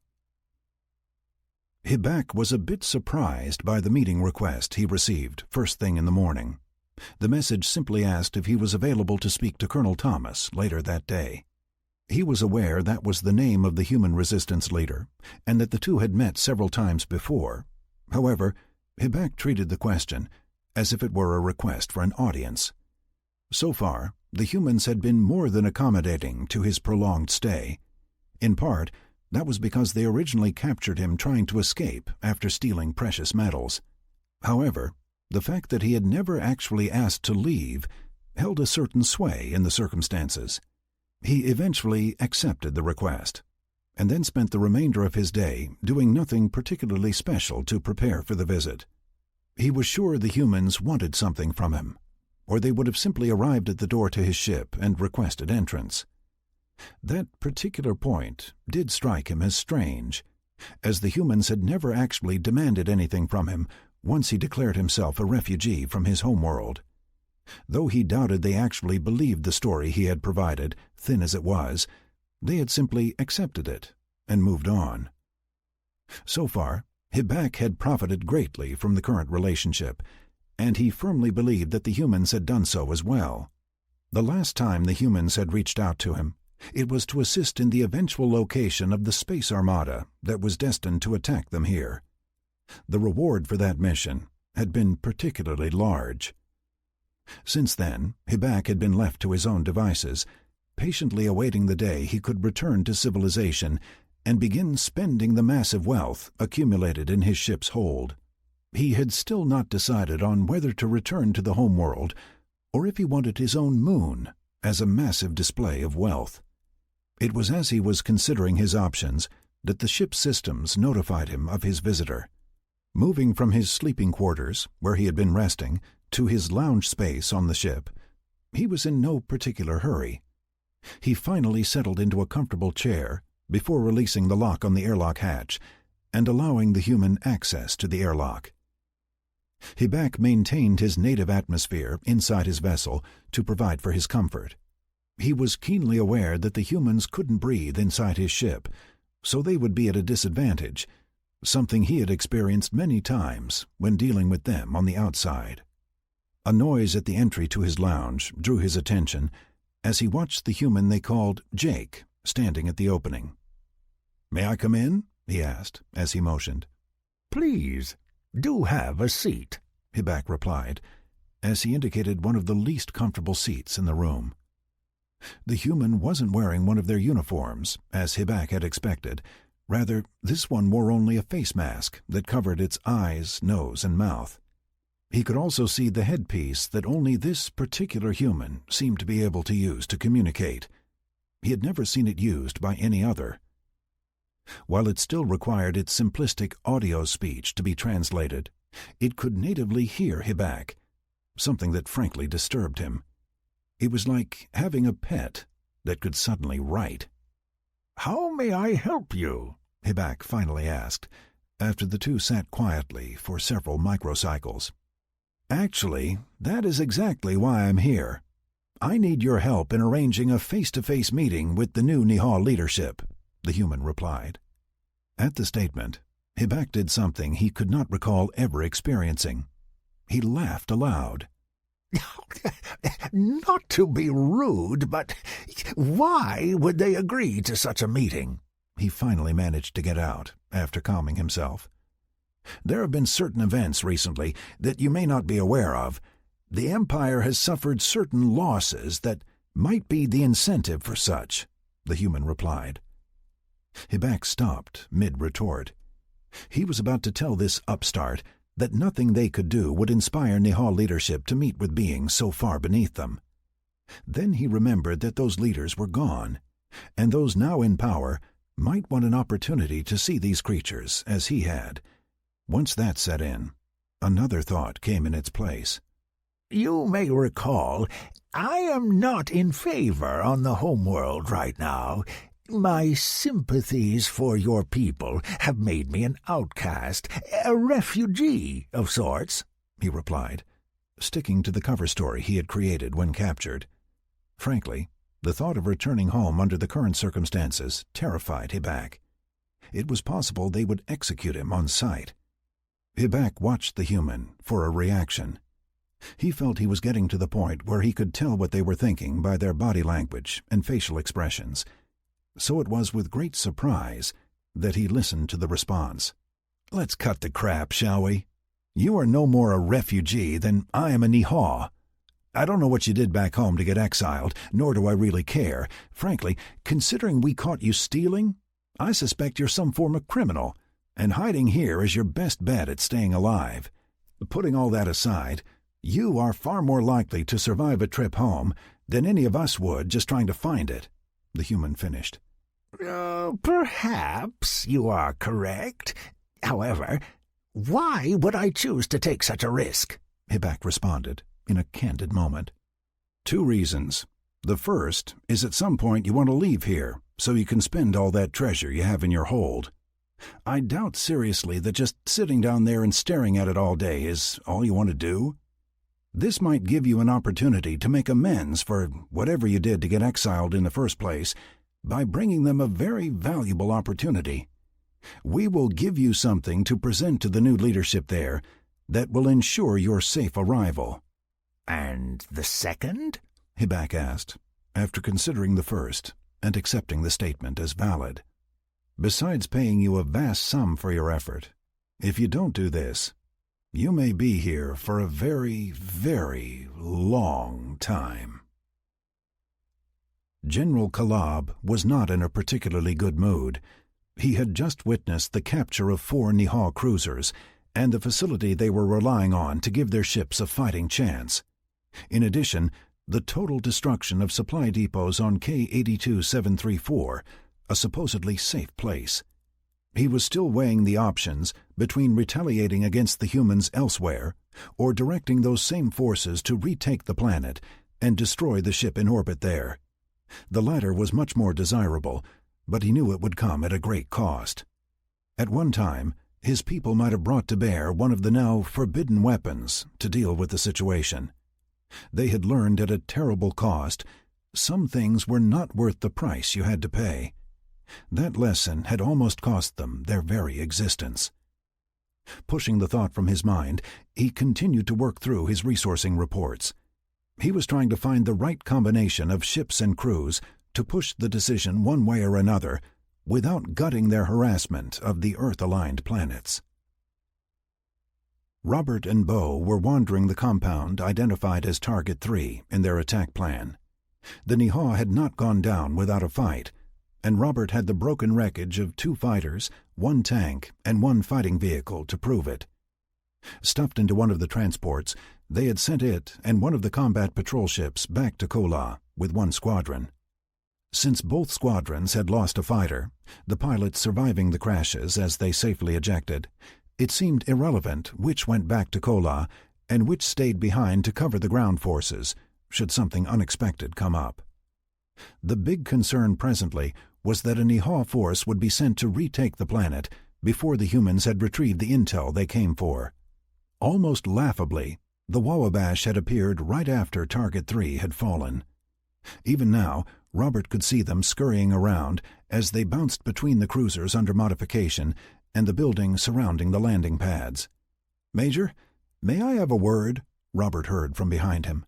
A: Hibak was a bit surprised by the meeting request he received first thing in the morning. The message simply asked if he was available to speak to Colonel Thomas later that day. He was aware that was the name of the human resistance leader, and that the 2 had met several times before. However, Hibak treated the question as if it were a request for an audience. So far, the humans had been more than accommodating to his prolonged stay. In part, That was because they originally captured him trying to escape after stealing precious metals. However, the fact that he had never actually asked to leave held a certain sway in the circumstances. He eventually accepted the request, and then spent the remainder of his day doing nothing particularly special to prepare for the visit. He was sure the humans wanted something from him, or they would have simply arrived at the door to his ship and requested entrance. That particular point did strike him as strange, as the humans had never actually demanded anything from him once he declared himself a refugee from his homeworld. Though he doubted they actually believed the story he had provided, thin as it was, they had simply accepted it and moved on. So far, Hibak had profited greatly from the current relationship, and he firmly believed that the humans had done so as well. The last time the humans had reached out to him, it was to assist in the eventual location of the space armada that was destined to attack them here. The reward for that mission had been particularly large. Since then, Hibak had been left to his own devices, patiently awaiting the day he could return to civilization and begin spending the massive wealth accumulated in his ship's hold. He had still not decided on whether to return to the homeworld or if he wanted his own moon as a massive display of wealth. It was as he was considering his options that the ship's systems notified him of his visitor. Moving from his sleeping quarters, where he had been resting, to his lounge space on the ship, he was in no particular hurry. He finally settled into a comfortable chair before releasing the lock on the airlock hatch and allowing the human access to the airlock. Hibak maintained his native atmosphere inside his vessel to provide for his comfort. He was keenly aware that the humans couldn't breathe inside his ship, so they would be at a disadvantage, something he had experienced many times when dealing with them on the outside. A noise at the entry to his lounge drew his attention as he watched the human they called Jake standing at the opening. "May I come in?" he asked as he motioned.
D: "Please, do have a seat,"
A: Hibak replied, as he indicated one of the least comfortable seats in the room. The human wasn't wearing one of their uniforms, as Hibak had expected. Rather, this one wore only a face mask that covered its eyes, nose, and mouth. He could also see the headpiece that only this particular human seemed to be able to use to communicate. He had never seen it used by any other. While it still required its simplistic audio speech to be translated, it could natively hear Hibak, something that frankly disturbed him. It was like having a pet that could suddenly write.
D: "How may I help you?"
A: Hibak finally asked, after the two sat quietly for several microcycles. "Actually, that is exactly why I'm here. I need your help in arranging a face-to-face meeting with the new Nihal leadership," the human replied. At the statement, Hibak did something he could not recall ever experiencing. He laughed aloud.
D: "Not to be rude, but why would they agree to such a meeting?"
A: He finally managed to get out, after calming himself. "There have been certain events recently that you may not be aware of. The Empire has suffered certain losses that might be the incentive for such," the human replied. Hibak stopped mid-retort. He was about to tell this upstart that nothing they could do would inspire Nihal leadership to meet with beings so far beneath them. Then he remembered that those leaders were gone, and those now in power might want an opportunity to see these creatures as he had. Once that set in, another thought came in its place.
D: "You may recall, I am not in favor on the homeworld right now. My sympathies for your people have made me an outcast, a refugee of sorts," he replied, sticking to the cover story he had created when captured. Frankly, the thought of returning home under the current circumstances terrified Hibak. It was possible they would execute him on sight. Hibak watched the human for a reaction. He felt he was getting to the point where he could tell what they were thinking by their body language and facial expressions. So it was with great surprise that he listened to the response. "Let's cut the crap, shall we? You are no more a refugee than I am a Nihal. I don't know what you did back home to get exiled, nor do I really care. Frankly, considering we caught you stealing,
B: I suspect you're some form of criminal, and hiding here is your best bet at staying alive. Putting all that aside, you are far more likely to survive a trip home than any of us would just trying to find it," the human finished.
D: Perhaps you are correct. However, why would I choose to take such a risk?"
A: Hibak responded, in a candid moment. "2 reasons. The first is at some point you want to leave here, so you can spend all that treasure you have in your hold. I doubt seriously that just sitting down there and staring at it all day is all you want to do. This might give you an opportunity to make amends for whatever you did to get exiled in the first place by bringing them a very valuable opportunity. We will give you something to present to the new leadership there that will ensure your safe arrival."
D: "And the second?"
A: Hibak asked, after considering the first and accepting the statement as valid. "Besides paying you a vast sum for your effort, if you don't do this, you may be here for a very, very long time." General Kalab was not in a particularly good mood. He had just witnessed the capture of 4 Niha cruisers and the facility they were relying on to give their ships a fighting chance. In addition, the total destruction of supply depots on K-82734, a supposedly safe place. He was still weighing the options between retaliating against the humans elsewhere or directing those same forces to retake the planet and destroy the ship in orbit there. The latter was much more desirable, but he knew it would come at a great cost. At one time, his people might have brought to bear one of the now forbidden weapons to deal with the situation. They had learned at a terrible cost some things were not worth the price you had to pay. That lesson had almost cost them their very existence. Pushing the thought from his mind, he continued to work through his resourcing reports. He was trying to find the right combination of ships and crews to push the decision one way or another without gutting their harassment of the Earth-aligned planets. Robert and Bo were wandering the compound identified as Target 3 in their attack plan. The Niha had not gone down without a fight, and Robert had the broken wreckage of 2 fighters, 1 tank, and 1 fighting vehicle to prove it. Stuffed into one of the transports, they had sent it and one of the combat patrol ships back to Kola with 1 squadron. Since both squadrons had lost a fighter, the pilots surviving the crashes as they safely ejected, it seemed irrelevant which went back to Kola and which stayed behind to cover the ground forces should something unexpected come up. The big concern presently was that a Niha force would be sent to retake the planet before the humans had retrieved the intel they came for. Almost laughably, the Wawabash had appeared right after Target 3 had fallen. Even now, Robert could see them scurrying around as they bounced between the cruisers under modification and the building surrounding the landing pads. "Major, may I have a word?" Robert heard from behind him.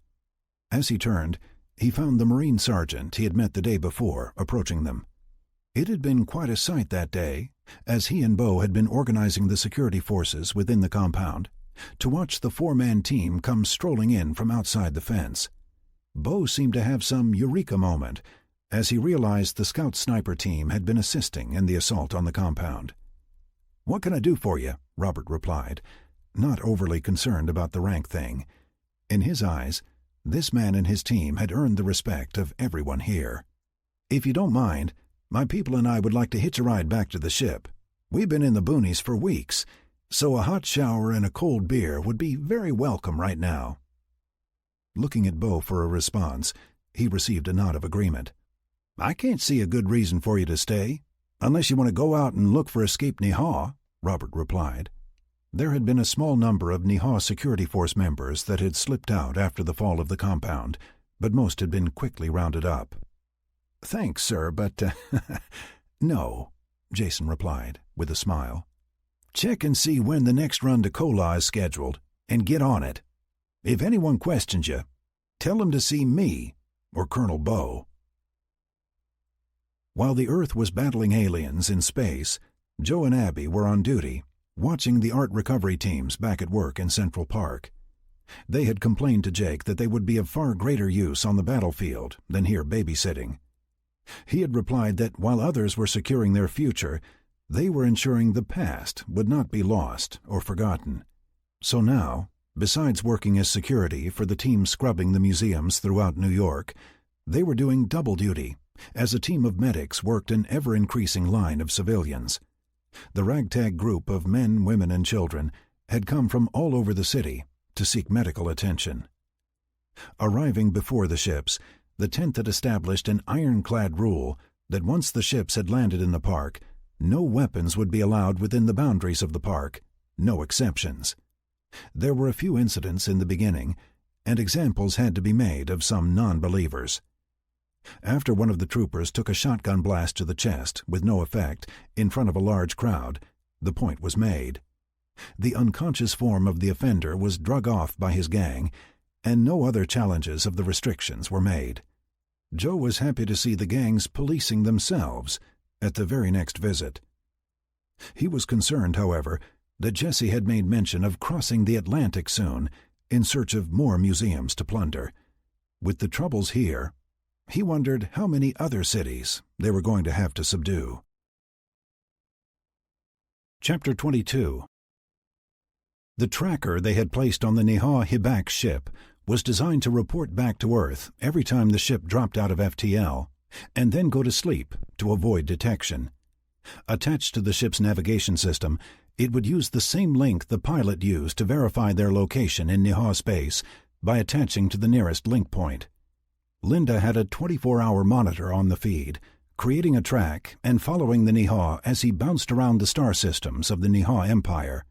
A: As he turned, he found the Marine sergeant he had met the day before approaching them. It had been quite a sight that day, as he and Bo had been organizing the security forces within the compound, to watch the 4-man team come strolling in from outside the fence. Bo seemed to have some eureka moment as he realized the scout sniper team had been assisting in the assault on the compound. "What can I do for you?" Robert replied, not overly concerned about the rank thing. In his eyes, this man and his team had earned the respect of everyone here. "If you don't mind, my people and I would like to hitch a ride back to the ship. We've been in the boonies for weeks, so a hot shower and a cold beer would be very welcome right now." Looking at Bo for a response, he received a nod of agreement. "I can't see a good reason for you to stay, unless you want to go out and look for escaped Niha," Robert replied. There had been a small number of Niha security force members that had slipped out after the fall of the compound, but most had been quickly rounded up. "Thanks, sir, but no," Jason replied, with a smile. "Check and see when the next run to Kola is scheduled, and get on it. If anyone questions you, tell them to see me or Colonel Bo." While the Earth was battling aliens in space, Joe and Abby were on duty, watching the art recovery teams back at work in Central Park. They had complained to Jake that they would be of far greater use on the battlefield than here babysitting. He had replied that while others were securing their future, they were ensuring the past would not be lost or forgotten. So now, besides working as security for the team scrubbing the museums throughout New York, they were doing double duty as a team of medics worked an ever-increasing line of civilians. The ragtag group of men, women, and children had come from all over the city to seek medical attention. Arriving before the ships, the tent had established an ironclad rule that once the ships had landed in the park, no weapons would be allowed within the boundaries of the park, no exceptions. There were a few incidents in the beginning, and examples had to be made of some non-believers. After one of the troopers took a shotgun blast to the chest with no effect in front of a large crowd, the point was made. The unconscious form of the offender was drug off by his gang, and no other challenges of the restrictions were made. Joe was happy to see the gangs policing themselves at the very next visit. He was concerned, however, that Jesse had made mention of crossing the Atlantic soon in search of more museums to plunder. With the troubles here, he wondered how many other cities they were going to have to subdue. Chapter 22. The tracker they had placed on the Hibak ship was designed to report back to Earth every time the ship dropped out of FTL, and then go to sleep to avoid detection. Attached to the ship's navigation system, it would use the same link the pilot used to verify their location in Niha space by attaching to the nearest link point. Linda had a 24-hour monitor on the feed, creating a track and following the Niha as he bounced around the star systems of the Niha Empire.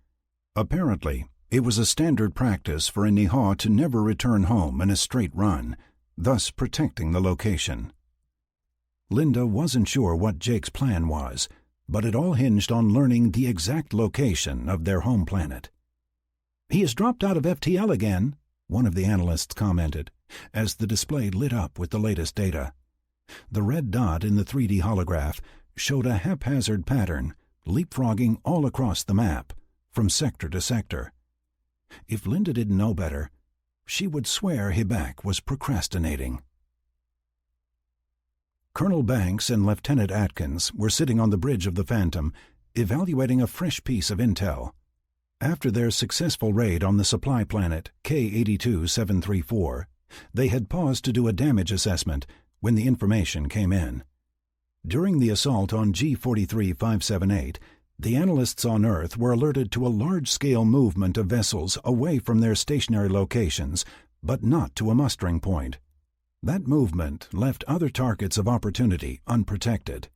A: Apparently, it was a standard practice for a Niha to never return home in a straight run, thus protecting the location. Linda wasn't sure what Jake's plan was, but it all hinged on learning the exact location of their home planet. "He has dropped out of FTL again," one of the analysts commented, as the display lit up with the latest data. The red dot in the 3D holograph showed a haphazard pattern, leapfrogging all across the map, from sector to sector. If Linda didn't know better, she would swear Hibak was procrastinating. Colonel Banks and Lieutenant Atkins were sitting on the bridge of the Phantom, evaluating a fresh piece of intel. After their successful raid on the supply planet K-82734, they had paused to do a damage assessment when the information came in. During the assault on G43578, the analysts on Earth were alerted to a large-scale movement of vessels away from their stationary locations, but not to a mustering point. That movement left other targets of opportunity unprotected.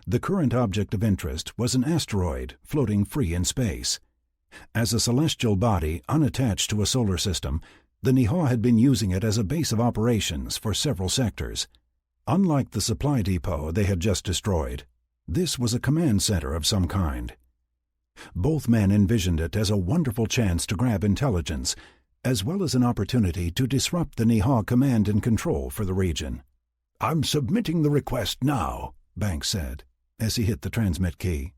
A: The current object of interest was an asteroid floating free in space. As a celestial body unattached to a solar system, the Niha had been using it as a base of operations for several sectors. Unlike the supply depot they had just destroyed, this was a command center of some kind. Both men envisioned it as a wonderful chance to grab intelligence, as well as an opportunity to disrupt the Niha command and control for the region. "I'm submitting the request now," Banks said, as he hit the transmit key.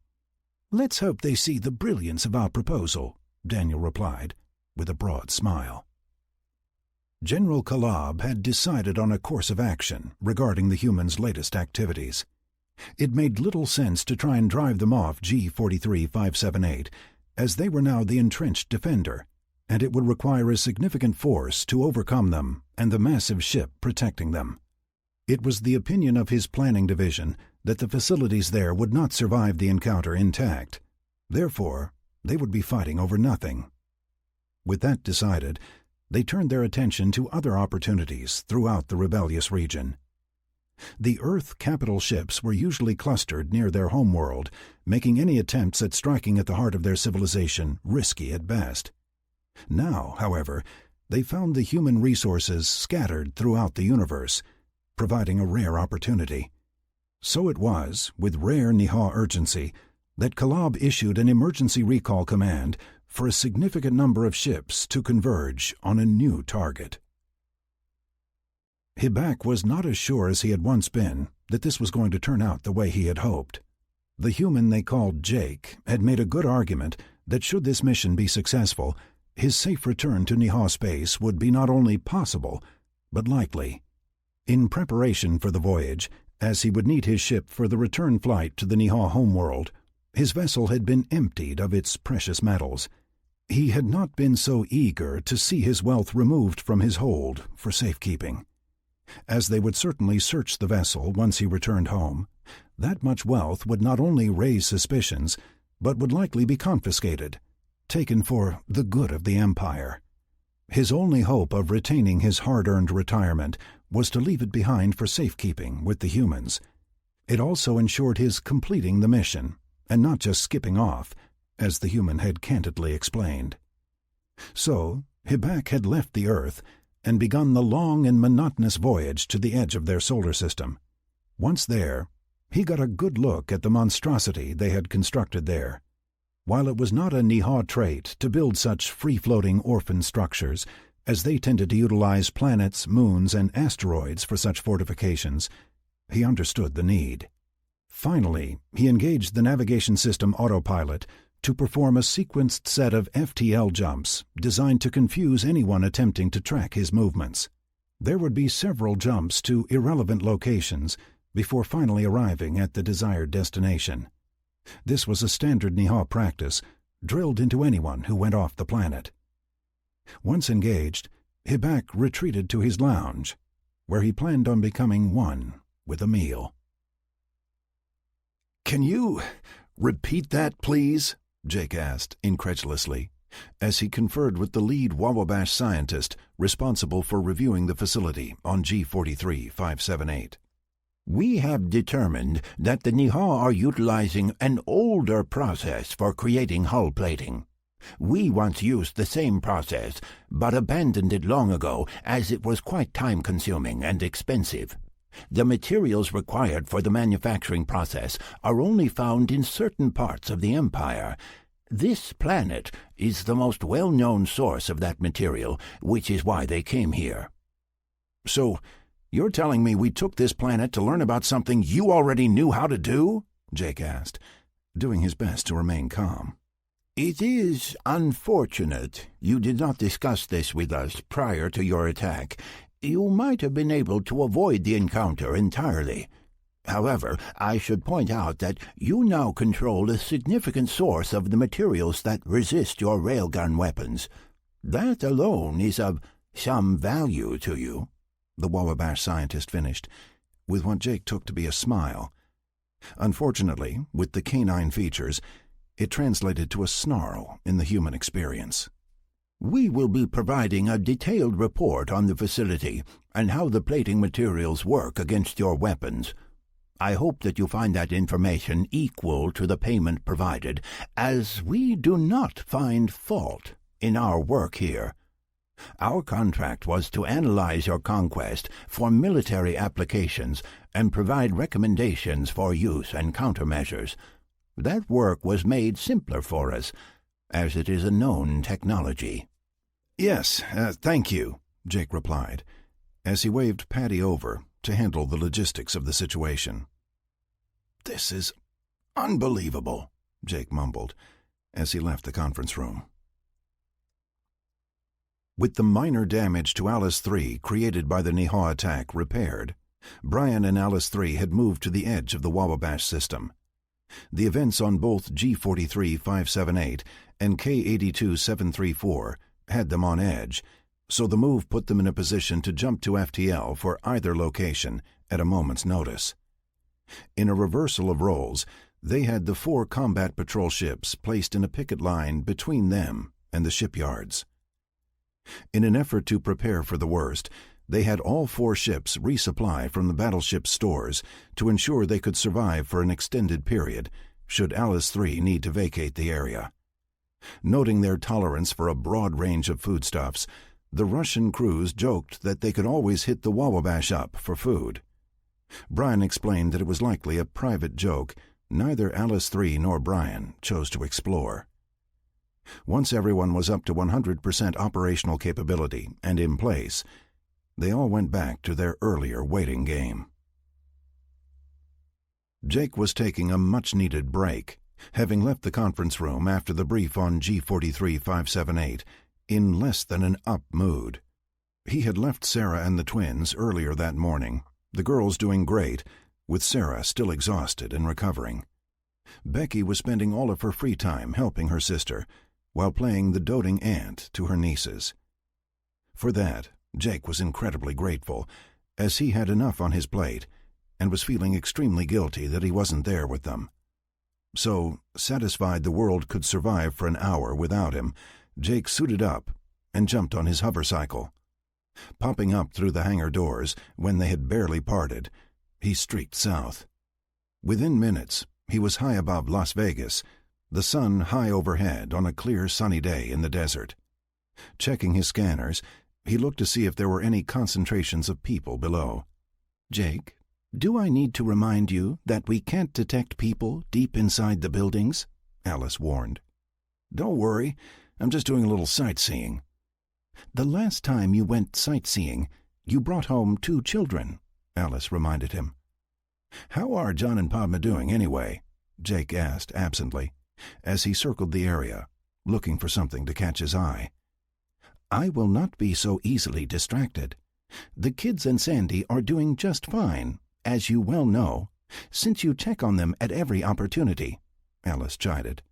A: "Let's hope they see the brilliance of our proposal," Daniel replied, with a broad smile. General Kalab had decided on a course of action regarding the humans' latest activities. It made little sense to try and drive them off G43578, as they were now the entrenched defender, and it would require a significant force to overcome them and the massive ship protecting them. It was the opinion of his planning division that the facilities there would not survive the encounter intact. Therefore, they would be fighting over nothing. With that decided, they turned their attention to other opportunities throughout the rebellious region. The Earth capital ships were usually clustered near their homeworld, making any attempts at striking at the heart of their civilization risky at best. Now, however, they found the human resources scattered throughout the universe, providing a rare opportunity. So it was, with rare Niha urgency, that Kalab issued an emergency recall command for a significant number of ships to converge on a new target. Hibak was not as sure as he had once been that this was going to turn out the way he had hoped. The human they called Jake had made a good argument that should this mission be successful, his safe return to Niha space would be not only possible, but likely. In preparation for the voyage, as he would need his ship for the return flight to the Niha homeworld. His vessel had been emptied of its precious metals. He had not been so eager to see his wealth removed from his hold for safekeeping. As they would certainly search the vessel once he returned home, that much wealth would not only raise suspicions, but would likely be confiscated, taken for the good of the Empire. His only hope of retaining his hard-earned retirement was to leave it behind for safekeeping with the humans. It also ensured his completing the mission, and not just skipping off, as the human had candidly explained. So, Hibak had left the Earth and begun the long and monotonous voyage to the edge of their solar system. Once there, he got a good look at the monstrosity they had constructed there. While it was not a Niha trait to build such free-floating orphan structures, as they tended to utilize planets, moons, and asteroids for such fortifications, he understood the need. Finally, he engaged the navigation system autopilot to perform a sequenced set of FTL jumps designed to confuse anyone attempting to track his movements. There would be several jumps to irrelevant locations before finally arriving at the desired destination. This was a standard Niha practice, drilled into anyone who went off the planet. Once engaged, Hibak retreated to his lounge, where he planned on becoming one with a meal.
C: "Can you repeat that, please?" Jake asked, incredulously, as he conferred with the lead Wababash scientist responsible for reviewing the facility on G43-578.
E: "We have determined that the Niha are utilizing an older process for creating hull plating. We once used the same process, but abandoned it long ago as it was quite time-consuming and expensive. The materials required for the manufacturing process are only found in certain parts of the Empire. This planet is the most well-known source of that material, which is why they came here."
C: "So, you're telling me we took this planet to learn about something you already knew how to do?" Jake asked, doing his best to remain calm.
E: "It is unfortunate you did not discuss this with us prior to your attack. You might have been able to avoid the encounter entirely. However, I should point out that you now control a significant source of the materials that resist your railgun weapons. That alone is of some value to you,"
A: the Wababash scientist finished, with what Jake took to be a smile. Unfortunately, with the canine features, it translated to a snarl in the human experience.
E: "We will be providing a detailed report on the facility and how the plating materials work against your weapons. I hope that you find that information equal to the payment provided, as we do not find fault in our work here. Our contract was to analyze your conquest for military applications and provide recommendations for use and countermeasures. That work was made simpler for us, as it is a known technology."
A: "Yes, thank you," Jake replied, as he waved Patty over to handle the logistics of the situation.
C: "This is unbelievable,"
A: Jake mumbled, as he left the conference room. With the minor damage to Alice 3 created by the Niha attack repaired, Brian and Alice 3 had moved to the edge of the Wababash system. The events on both G43-578 and K82-734 had them on edge, so the move put them in a position to jump to FTL for either location at a moment's notice. In a reversal of roles, they had the 4 combat patrol ships placed in a picket line between them and the shipyards. In an effort to prepare for the worst, they had all 4 ships resupply from the battleship's stores to ensure they could survive for an extended period, should Alice 3 need to vacate the area. Noting their tolerance for a broad range of foodstuffs, the Russian crews joked that they could always hit the Wababash up for food. Brian explained that it was likely a private joke neither Alice 3 nor Brian chose to explore. Once everyone was up to 100% operational capability and in place, they all went back to their earlier waiting game. Jake was taking a much-needed break, having left the conference room after the brief on G43-578 in less than an up mood. He had left Sarah and the twins earlier that morning, the girls doing great, with Sarah still exhausted and recovering. Becky was spending all of her free time helping her sister, while playing the doting aunt to her nieces. For that, Jake was incredibly grateful, as he had enough on his plate, and was feeling extremely guilty that he wasn't there with them. So, satisfied the world could survive for an hour without him, Jake suited up and jumped on his hovercycle. Popping up through the hangar doors when they had barely parted, he streaked south. Within minutes, he was high above Las Vegas, the sun high overhead on a clear sunny day in the desert. Checking his scanners, he looked to see if there were any concentrations of people below.
B: "Jake, do I need to remind you that we can't detect people deep inside the buildings?" Alice warned.
A: "Don't worry, I'm just doing a little sightseeing."
B: "The last time you went sightseeing, you brought home 2 children," Alice reminded him.
A: "How are John and Padma doing, anyway?" Jake asked absently, as he circled the area, looking for something to catch his eye.
B: "I will not be so easily distracted. The kids and Sandy are doing just fine, as you well know, since you check on them at every opportunity," Alice chided.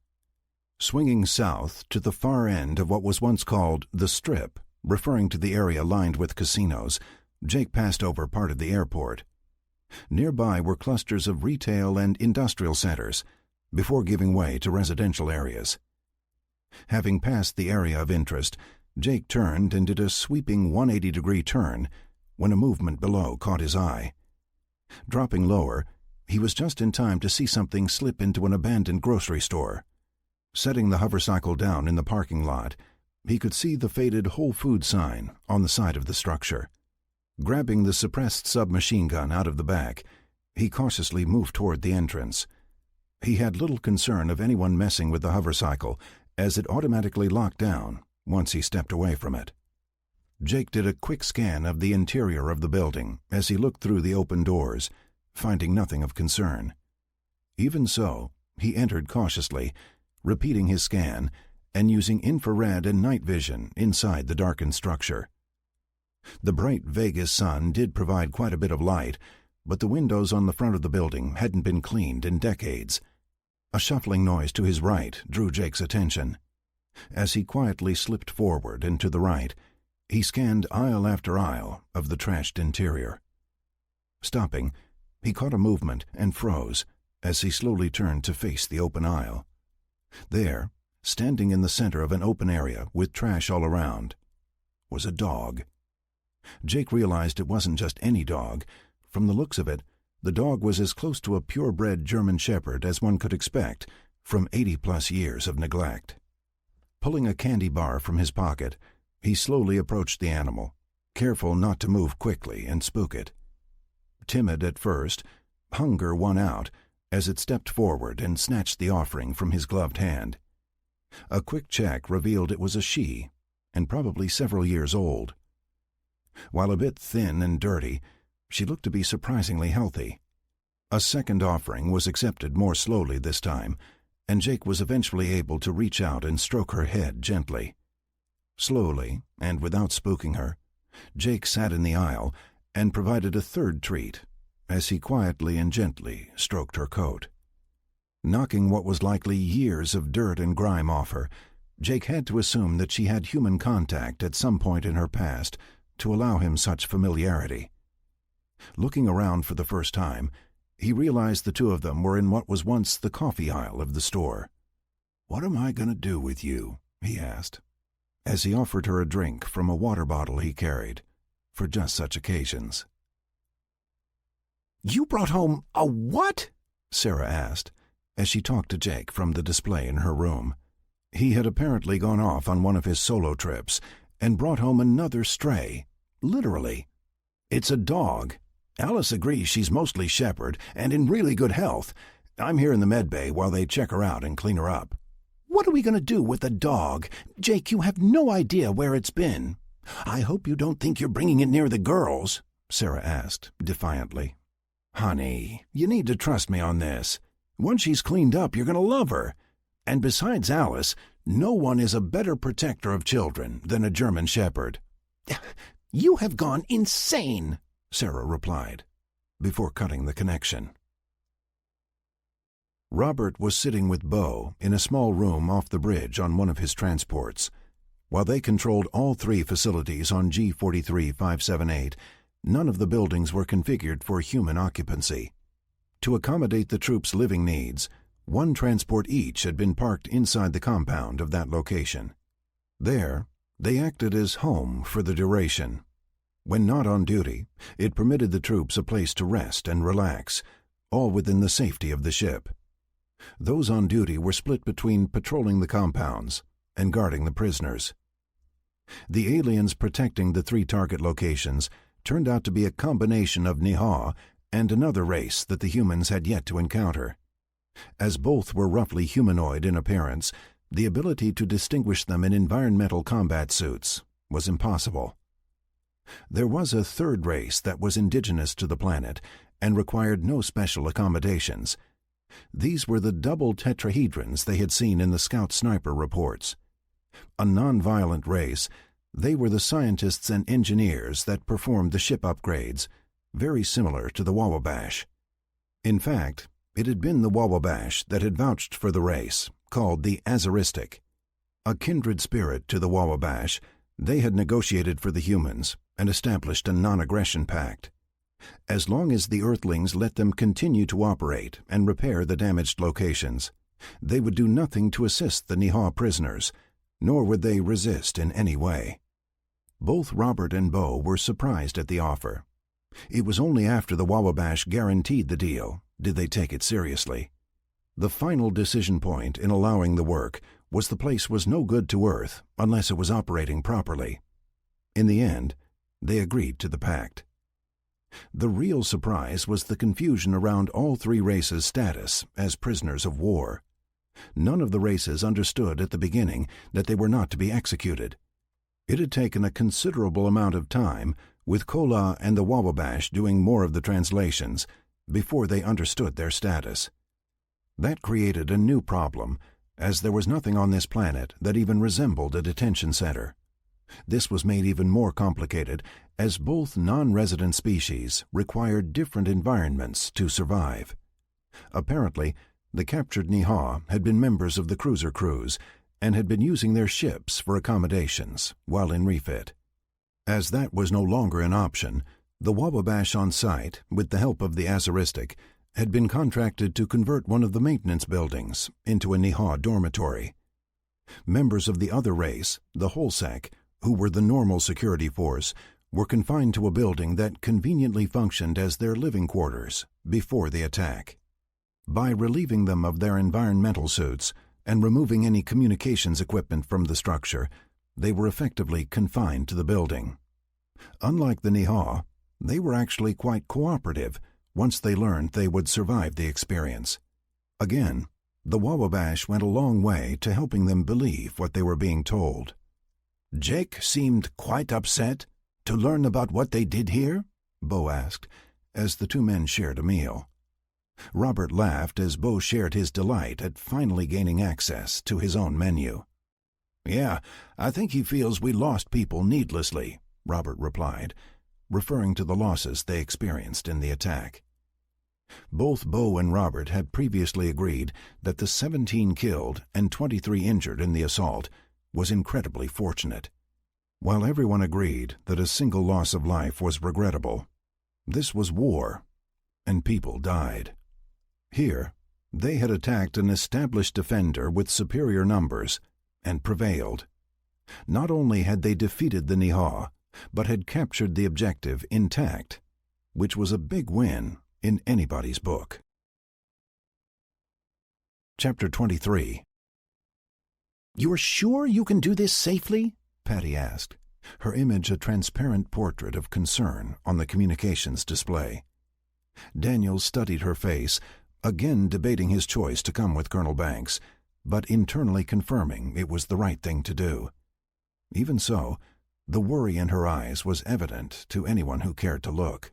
A: Swinging south to the far end of what was once called the Strip, referring to the area lined with casinos, Jake passed over part of the airport. Nearby were clusters of retail and industrial centers, before giving way to residential areas. Having passed the area of interest, Jake turned and did a sweeping 180-degree turn when a movement below caught his eye. Dropping lower, he was just in time to see something slip into an abandoned grocery store. Setting the hovercycle down in the parking lot, he could see the faded Whole Foods sign on the side of the structure. Grabbing the suppressed submachine gun out of the back, he cautiously moved toward the entrance. He had little concern of anyone messing with the hovercycle, as it automatically locked down once he stepped away from it. Jake did a quick scan of the interior of the building as he looked through the open doors, finding nothing of concern. Even so, he entered cautiously, repeating his scan and using infrared and night vision inside the darkened structure. The bright Vegas sun did provide quite a bit of light, but the windows on the front of the building hadn't been cleaned in decades. A shuffling noise to his right drew Jake's attention. As he quietly slipped forward and to the right, he scanned aisle after aisle of the trashed interior. Stopping, he caught a movement and froze as he slowly turned to face the open aisle. There, standing in the center of an open area with trash all around, was a dog. Jake realized it wasn't just any dog. From the looks of it, the dog was as close to a purebred German Shepherd as one could expect from 80-plus years of neglect. Pulling a candy bar from his pocket, he slowly approached the animal, careful not to move quickly and spook it. Timid at first, hunger won out as it stepped forward and snatched the offering from his gloved hand. A quick check revealed it was a she, and probably several years old. While a bit thin and dirty, she looked to be surprisingly healthy. A second offering was accepted more slowly this time, and Jake was eventually able to reach out and stroke her head gently. Slowly, and without spooking her, Jake sat in the aisle and provided a third treat as he quietly and gently stroked her coat. Knocking what was likely years of dirt and grime off her, Jake had to assume that she had human contact at some point in her past to allow him such familiarity. Looking around for the first time, he realized the two of them were in what was once the coffee aisle of the store. "What am I going to do with you?" he asked, as he offered her a drink from a water bottle he carried for just such occasions.
B: "You brought home a what?"
A: Sarah asked, as she talked to Jake from the display in her room. He had apparently gone off on one of his solo trips and brought home another stray, literally. "It's a dog. Alice agrees she's mostly shepherd and in really good health. I'm here in the med bay while they check her out and clean her up."
B: "What are we going to do with the dog? Jake, you have no idea where it's been." "I hope you don't think you're bringing it near the girls,"
A: Sarah asked defiantly. "Honey, you need to trust me on this. Once she's cleaned up, you're going to love her. And besides Alice, no one is a better protector of children than a German Shepherd."
B: "You have gone insane,"
A: Sarah replied. before cutting the connection. Robert was sitting with Bo in a small room off the bridge on one of his transports. While they controlled all three facilities on G-43-578, none of the buildings were configured for human occupancy. To accommodate the troops' living needs, one transport each had been parked inside the compound of that location. There, they acted as home for the duration. When not on duty, it permitted the troops a place to rest and relax, all within the safety of the ship. Those on duty were split between patrolling the compounds and guarding the prisoners. The aliens protecting the three target locations turned out to be a combination of Niha and another race that the humans had yet to encounter. As both were roughly humanoid in appearance, the ability to distinguish them in environmental combat suits was impossible. There was a third race that was indigenous to the planet and required no special accommodations. These were the double tetrahedrons they had seen in the scout sniper reports. A non-violent race, they were the scientists and engineers that performed the ship upgrades, very similar to the Wawabash. In fact, it had been the Wawabash that had vouched for the race, called the Azaristic. A kindred spirit to the Wawabash, they had negotiated for the humans and established a non-aggression pact. As long as the Earthlings let them continue to operate and repair the damaged locations, they would do nothing to assist the Niha prisoners, nor would they resist in any way. Both Robert and Bo were surprised at the offer. It was only after the Wawabash guaranteed the deal did they take it seriously. The final decision point in allowing the work was the place was no good to Earth unless it was operating properly. In the end, they agreed to the pact. The real surprise was the confusion around all three races' status as prisoners of war. None of the races understood at the beginning that they were not to be executed. It had taken a considerable amount of time, with Kola and the Wawabash doing more of the translations, before they understood their status. That created a new problem, as there was nothing on this planet that even resembled a detention center. This was made even more complicated, as both non-resident species required different environments to survive. Apparently, the captured Niha had been members of the cruiser crews and had been using their ships for accommodations while in refit. As that was no longer an option, the Wawabash on site, with the help of the Azaristic, had been contracted to convert one of the maintenance buildings into a Niha dormitory. Members of the other race, the Holsec, who were the normal security force, were confined to a building that conveniently functioned as their living quarters before the attack. By relieving them of their environmental suits and removing any communications equipment from the structure, they were effectively confined to the building. Unlike the Niha, they were actually quite cooperative once they learned they would survive the experience. Again, the Wawabash went a long way to helping them believe what they were being told.
C: "Jake seemed quite upset to learn about what they did here?"
A: Bo asked, as the two men shared a meal. Robert laughed as Bo shared his delight at finally gaining access to his own menu.
C: "Yeah, I think he feels we lost people needlessly,"
A: Robert replied, referring to the losses they experienced in the attack. Both Bo and Robert had previously agreed that the 17 killed and 23 injured in the assault was incredibly fortunate. While everyone agreed that a single loss of life was regrettable, this was war, and people died. Here, they had attacked an established defender with superior numbers and prevailed. Not only had they defeated the Niha, but had captured the objective intact, which was a big win in anybody's book. Chapter 23.
B: "You're sure you can do this safely?"
A: Patty asked, her image a transparent portrait of concern on the communications display. Daniel studied her face, again debating his choice to come with Colonel Banks, but internally confirming it was the right thing to do. Even so, the worry in her eyes was evident to anyone who cared to look.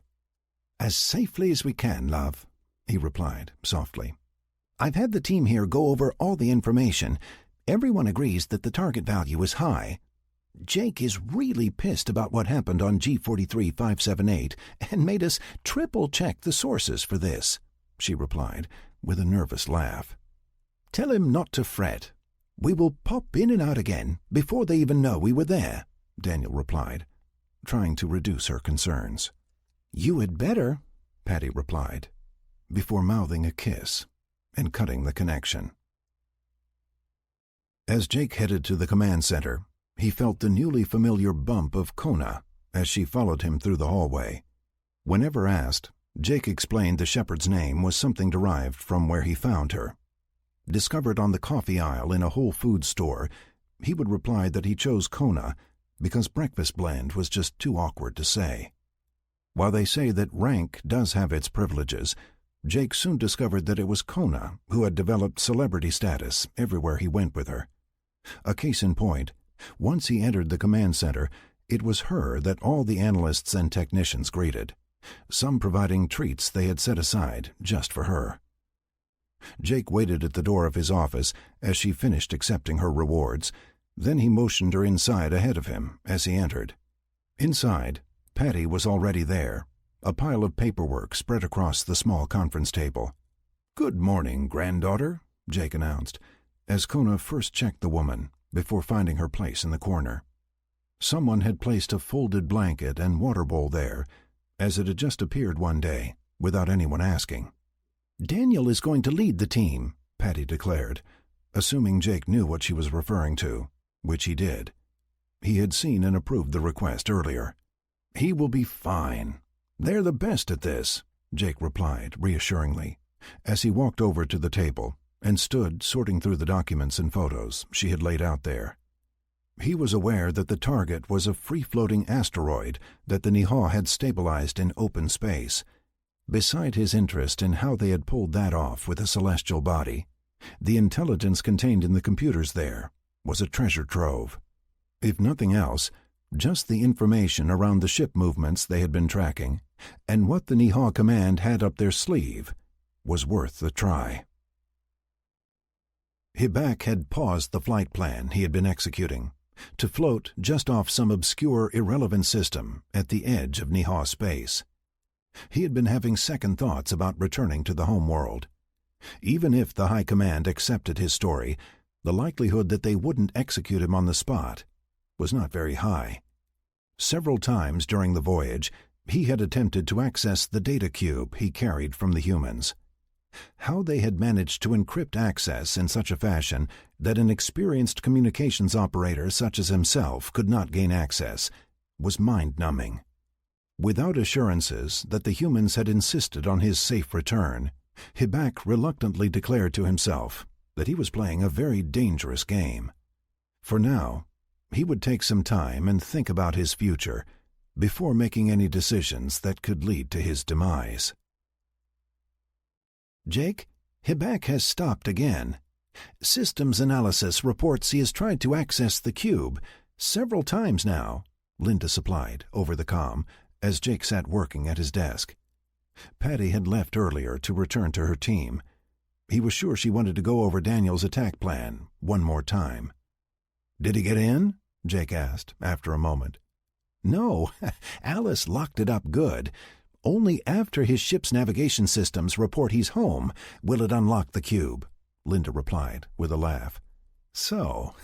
B: "As safely as we can, love," he replied softly. "I've had the team here go over all the information. Everyone agrees that the target value is high. Jake is really pissed about what happened on G43578 and made us triple-check the sources for this," she replied, with a nervous laugh. "Tell him not to fret. We will pop in and out again before they even know we were there," Daniel replied, trying to reduce her concerns. "You had better," Patty replied, before mouthing a kiss and cutting the connection. As Jake headed to the command center, he felt the newly familiar bump of Kona as she followed him through the hallway. Whenever asked, Jake explained the shepherd's name was something derived from where he found her. Discovered on the coffee aisle in a Whole Foods store, he would reply that he chose Kona because breakfast blend was just too awkward to say. While they say that rank does have its privileges, Jake soon discovered that it was Kona who had developed celebrity status everywhere he went with her. A case in point, once he entered the command center, it was her that all the analysts and technicians greeted, some providing treats they had set aside just for her. Jake waited at the door of his office as she finished accepting her rewards. Then he motioned her inside ahead of him as he entered. Inside, Patty was already there, a pile of paperwork spread across the small conference table. "Good morning, granddaughter," Jake announced, as Kona first checked the woman before finding her place in the corner. Someone had placed a folded blanket and water bowl there, as it had just appeared one day, without anyone asking. "Daniel is going to lead the team," Patty declared, assuming Jake knew what she was referring to, which he did. He had seen and approved the request earlier. "He will be fine. They're the best at this," Jake replied reassuringly, as he walked over to the table and stood sorting through the documents and photos she had laid out there. He was aware that the target was a free-floating asteroid that the Niha had stabilized in open space. Beside his interest in how they had pulled that off with a celestial body, the intelligence contained in the computers there was a treasure trove. If nothing else, just the information around the ship movements they had been tracking and what the Niha command had up their sleeve was worth the try. Hibak had paused the flight plan he had been executing to float just off some obscure, irrelevant system at the edge of Niha space. He had been having second thoughts about returning to the home world. Even if the High Command accepted his story, the likelihood that they wouldn't execute him on the spot was not very high. Several times during the voyage, he had attempted to access the data cube he carried from the humans. How they had managed to encrypt access in such a fashion that an experienced communications operator such as himself could not gain access was mind-numbing. Without assurances that the humans had insisted on his safe return, Hibak reluctantly declared to himself that he was playing a very dangerous game. For now, he would take some time and think about his future before making any decisions that could lead to his demise. "Jake, Hibak has stopped again. Systems analysis reports he has tried to access the cube several times now," Linda supplied over the comm as Jake sat working at his desk. Patty had left earlier to return to her team. He was sure she wanted to go over Daniel's attack plan one more time. "Did he get in?" Jake asked after a moment. "No, Alice locked it up good. Only after his ship's navigation systems report he's home will it unlock the cube," Linda replied with a laugh. "So,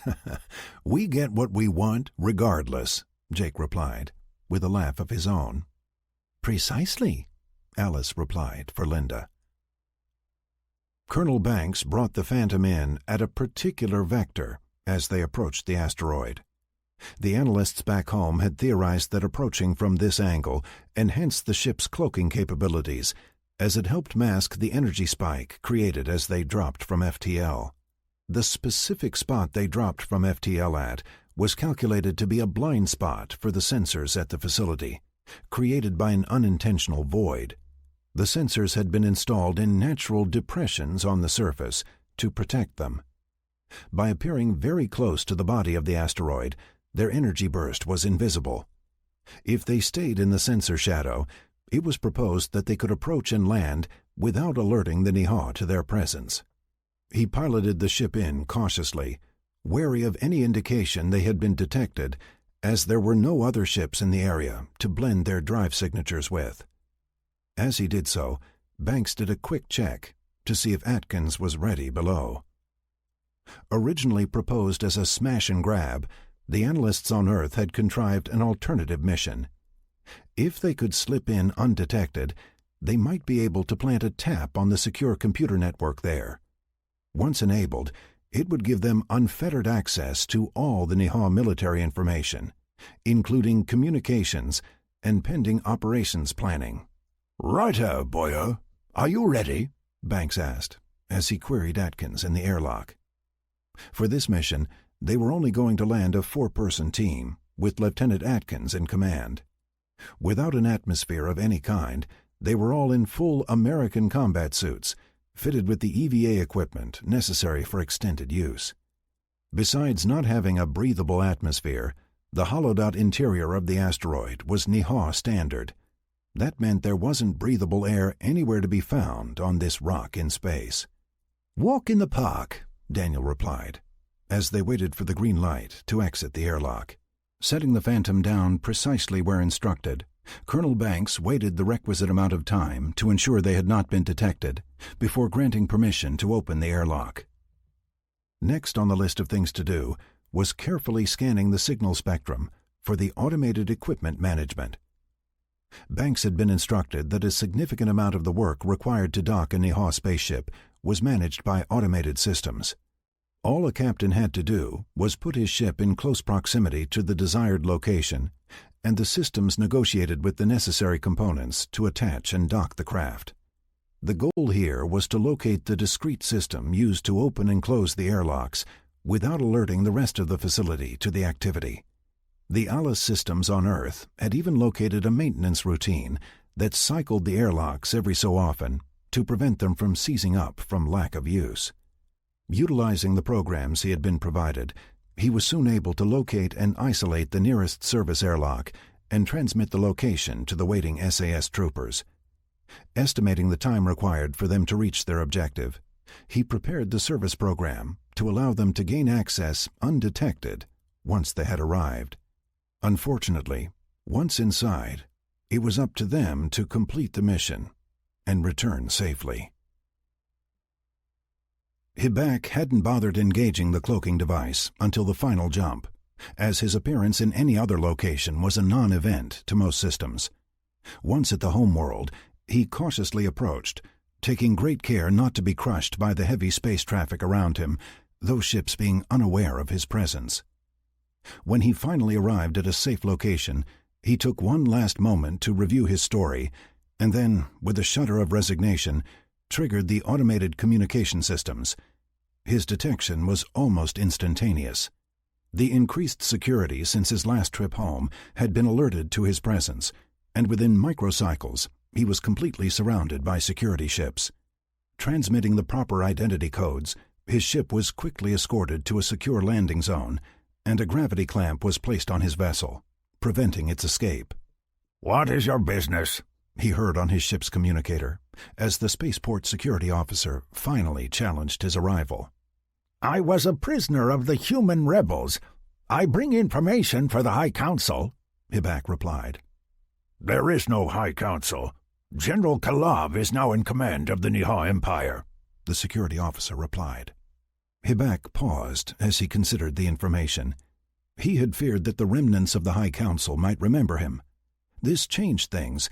B: we get what we want regardless," Jake replied, with a laugh of his own. "Precisely," Alice replied for Linda. Colonel Banks brought the Phantom in at a particular vector as they approached the asteroid. The analysts back home had theorized that approaching from this angle enhanced the ship's cloaking capabilities, as it helped mask the energy spike created as they dropped from FTL. The specific spot they dropped from FTL at was calculated to be a blind spot for the sensors at the facility, created by an unintentional void. The sensors had been installed in natural depressions on the surface to protect them. By appearing very close to the body of the asteroid, their energy burst was invisible. If they stayed in the sensor shadow, it was proposed that they could approach and land without alerting the Niha to their presence. He piloted the ship in cautiously, wary of any indication they had been detected,
A: as there were no other ships in the area to blend their drive signatures with. As he did so, Banks did a quick check to see if Atkins was ready below. Originally proposed as a smash and grab, the analysts on Earth had contrived an alternative mission. If they could slip in undetected, they might be able to plant a tap on the secure computer network there. Once enabled, it would give them unfettered access to all the Niha military information, including communications and pending operations planning.
C: "Righto, boyo. Are you ready?"
A: Banks asked, as he queried Atkins in the airlock. For this mission, they were only going to land a 4-person team, with Lieutenant Atkins in command. Without an atmosphere of any kind, they were all in full American combat suits, fitted with the EVA equipment necessary for extended use. Besides not having a breathable atmosphere, the hollowed-out interior of the asteroid was Niha standard. That meant there wasn't breathable air anywhere to be found on this rock in space.
B: "Walk in the park,"
A: Daniel replied, as they waited for the green light to exit the airlock. Setting the Phantom down precisely where instructed, Colonel Banks waited the requisite amount of time to ensure they had not been detected before granting permission to open the airlock. Next on the list of things to do was carefully scanning the signal spectrum for the automated equipment management. Banks had been instructed that a significant amount of the work required to dock a Niha spaceship was managed by automated systems. All a captain had to do was put his ship in close proximity to the desired location, and the systems negotiated with the necessary components to attach and dock the craft. The goal here was to locate the discrete system used to open and close the airlocks without alerting the rest of the facility to the activity. The Alice systems on Earth had even located a maintenance routine that cycled the airlocks every so often to prevent them from seizing up from lack of use. Utilizing the programs he had been provided, he was soon able to locate and isolate the nearest service airlock and transmit the location to the waiting SAS troopers. Estimating the time required for them to reach their objective, he prepared the service program to allow them to gain access undetected once they had arrived. Unfortunately, once inside, it was up to them to complete the mission and return safely. Hibak hadn't bothered engaging the cloaking device until the final jump, as his appearance in any other location was a non-event to most systems. Once at the homeworld, he cautiously approached, taking great care not to be crushed by the heavy space traffic around him, those ships being unaware of his presence. When he finally arrived at a safe location, he took one last moment to review his story, and then, with a shudder of resignation, triggered the automated communication systems. His detection was almost instantaneous. The increased security since his last trip home had been alerted to his presence, and within microcycles he was completely surrounded by security ships. Transmitting the proper identity codes, his ship was quickly escorted to a secure landing zone, and a gravity clamp was placed on his vessel, preventing its escape.
C: "What is your business?"
A: he heard on his ship's communicator, as the spaceport security officer finally challenged his arrival.
B: "I was a prisoner of the human rebels. I bring information for the High Council," Hibak replied.
C: "There is no High Council. General Kalav is now in command of the Niha Empire,"
A: the security officer replied. Hibak paused as he considered the information. He had feared that the remnants of the High Council might remember him. This changed things,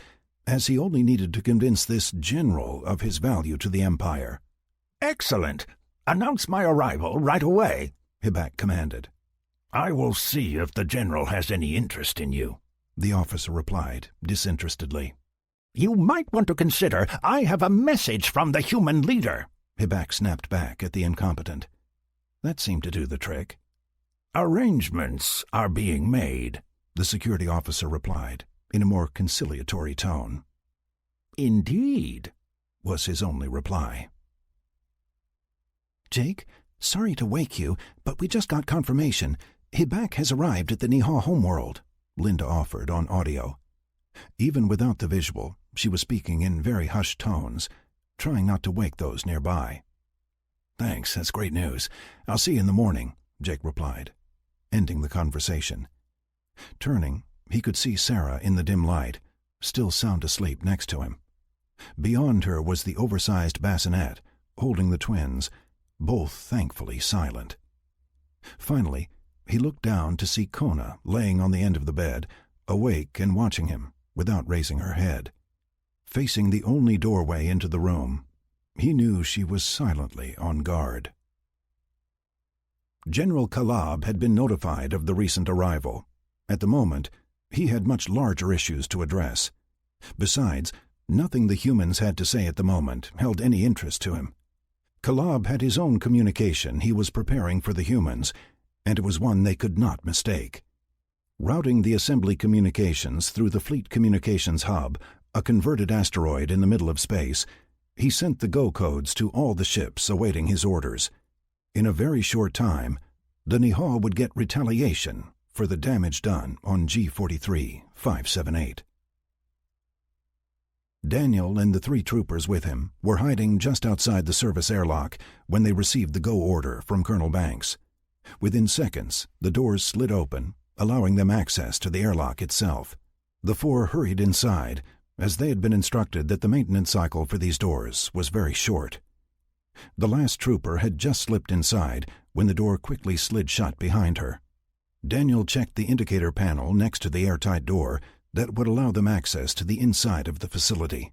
A: as he only needed to convince this general of his value to the Empire.
B: "Excellent. Announce my arrival right away,"
A: Hibak commanded.
C: "I will see if the general has any interest in you,"
A: the officer replied, disinterestedly.
B: "You might want to consider I have a message from the human leader,"
A: Hibak snapped back at the incompetent. That seemed to do the trick.
C: "Arrangements are being made,"
A: the security officer replied, in a more conciliatory tone.
B: "Indeed,"
A: was his only reply. "Jake, sorry to wake you, but we just got confirmation. Hibak has arrived at the Niha homeworld," Linda offered on audio. Even without the visual, she was speaking in very hushed tones, trying not to wake those nearby. "Thanks, that's great news. I'll see you in the morning," Jake replied, ending the conversation. Turning, he could see Sarah in the dim light, still sound asleep next to him. Beyond her was the oversized bassinet, holding the twins, both thankfully silent. Finally, he looked down to see Kona laying on the end of the bed, awake and watching him, without raising her head. Facing the only doorway into the room, he knew she was silently on guard. General Kalab had been notified of the recent arrival. At the moment, he had much larger issues to address. Besides, nothing the humans had to say at the moment held any interest to him. Kalab had his own communication he was preparing for the humans, and it was one they could not mistake. Routing the assembly communications through the Fleet Communications Hub, a converted asteroid in the middle of space, he sent the go codes to all the ships awaiting his orders. In a very short time, the Nihah would get retaliation for the damage done on G-43-578. Daniel and the 3 troopers with him were hiding just outside the service airlock when they received the go order from Colonel Banks. Within seconds, the doors slid open, allowing them access to the airlock itself. The 4 hurried inside, as they had been instructed that the maintenance cycle for these doors was very short. The last trooper had just slipped inside when the door quickly slid shut behind her. Daniel checked the indicator panel next to the airtight door that would allow them access to the inside of the facility.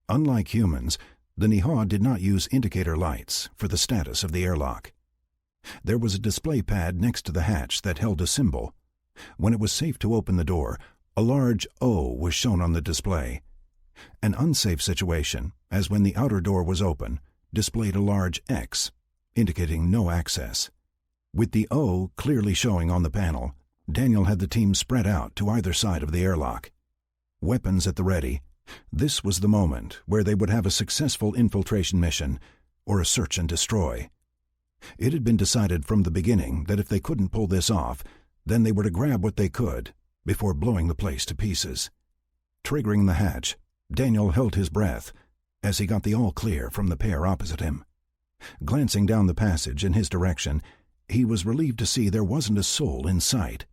A: Unlike humans, the Nihah did not use indicator lights for the status of the airlock. There was a display pad next to the hatch that held a symbol. When it was safe to open the door, a large O was shown on the display. An unsafe situation, as when the outer door was open, displayed a large X, indicating no access. With the O clearly showing on the panel, Daniel had the team spread out to either side of the airlock. Weapons at the ready, this was the moment where they would have a successful infiltration mission or a search and destroy. It had been decided from the beginning that if they couldn't pull this off, then they were to grab what they could before blowing the place to pieces. Triggering the hatch, Daniel held his breath as he got the all-clear from the pair opposite him. Glancing down the passage in his direction, he was relieved to see there wasn't a soul in sight.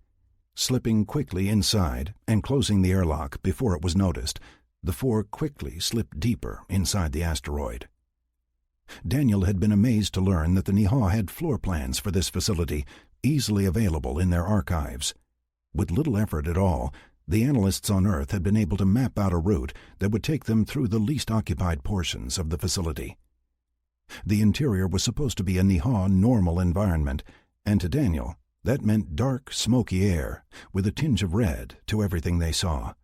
A: Slipping quickly inside and closing the airlock before it was noticed, the 4 quickly slipped deeper inside the asteroid. Daniel had been amazed to learn that the Nihah had floor plans for this facility easily available in their archives. With little effort at all, the analysts on Earth had been able to map out a route that would take them through the least occupied portions of the facility. The interior was supposed to be a Nihah normal environment, and to Daniel, that meant dark, smoky air with a tinge of red to everything they saw.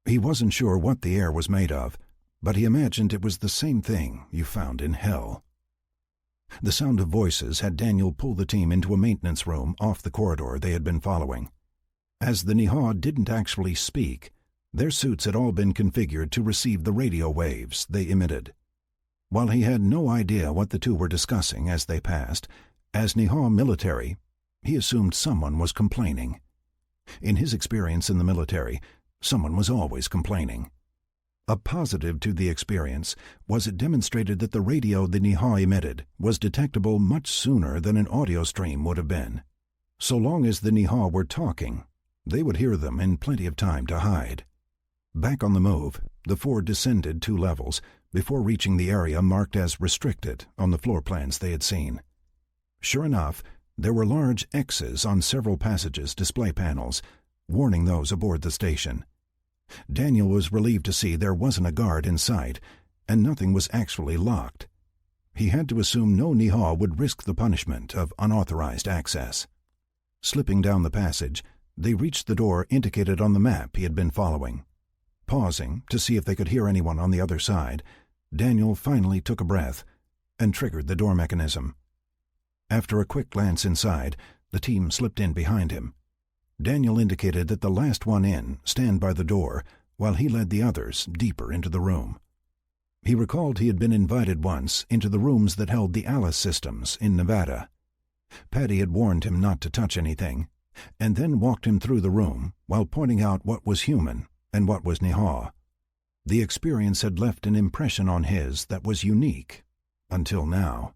A: He wasn't sure what the air was made of, but he imagined it was the same thing you found in hell. The sound of voices had Daniel pull the team into a maintenance room off the corridor they had been following. As the Nihah didn't actually speak, their suits had all been configured to receive the radio waves they emitted. While he had no idea what the 2 were discussing as they passed, as Nihah military, he assumed someone was complaining. In his experience in the military, someone was always complaining. A positive to the experience was it demonstrated that the radio the Nihah emitted was detectable much sooner than an audio stream would have been. So long as the Nihah were talking, they would hear them in plenty of time to hide. Back on the move, the 4 descended 2 levels before reaching the area marked as restricted on the floor plans they had seen. Sure enough, there were large X's on several passages' display panels, warning those aboard the station. Daniel was relieved to see there wasn't a guard in sight, and nothing was actually locked. He had to assume no Nihah would risk the punishment of unauthorized access. Slipping down the passage, they reached the door indicated on the map he had been following. Pausing to see if they could hear anyone on the other side, Daniel finally took a breath and triggered the door mechanism. After a quick glance inside, the team slipped in behind him. Daniel indicated that the last one in stand by the door while he led the others deeper into the room. He recalled he had been invited once into the rooms that held the Alice systems in Nevada. Patty had warned him not to touch anything, and then walked him through the room while pointing out what was human and what was Nihah. The experience had left an impression on his that was unique, until now.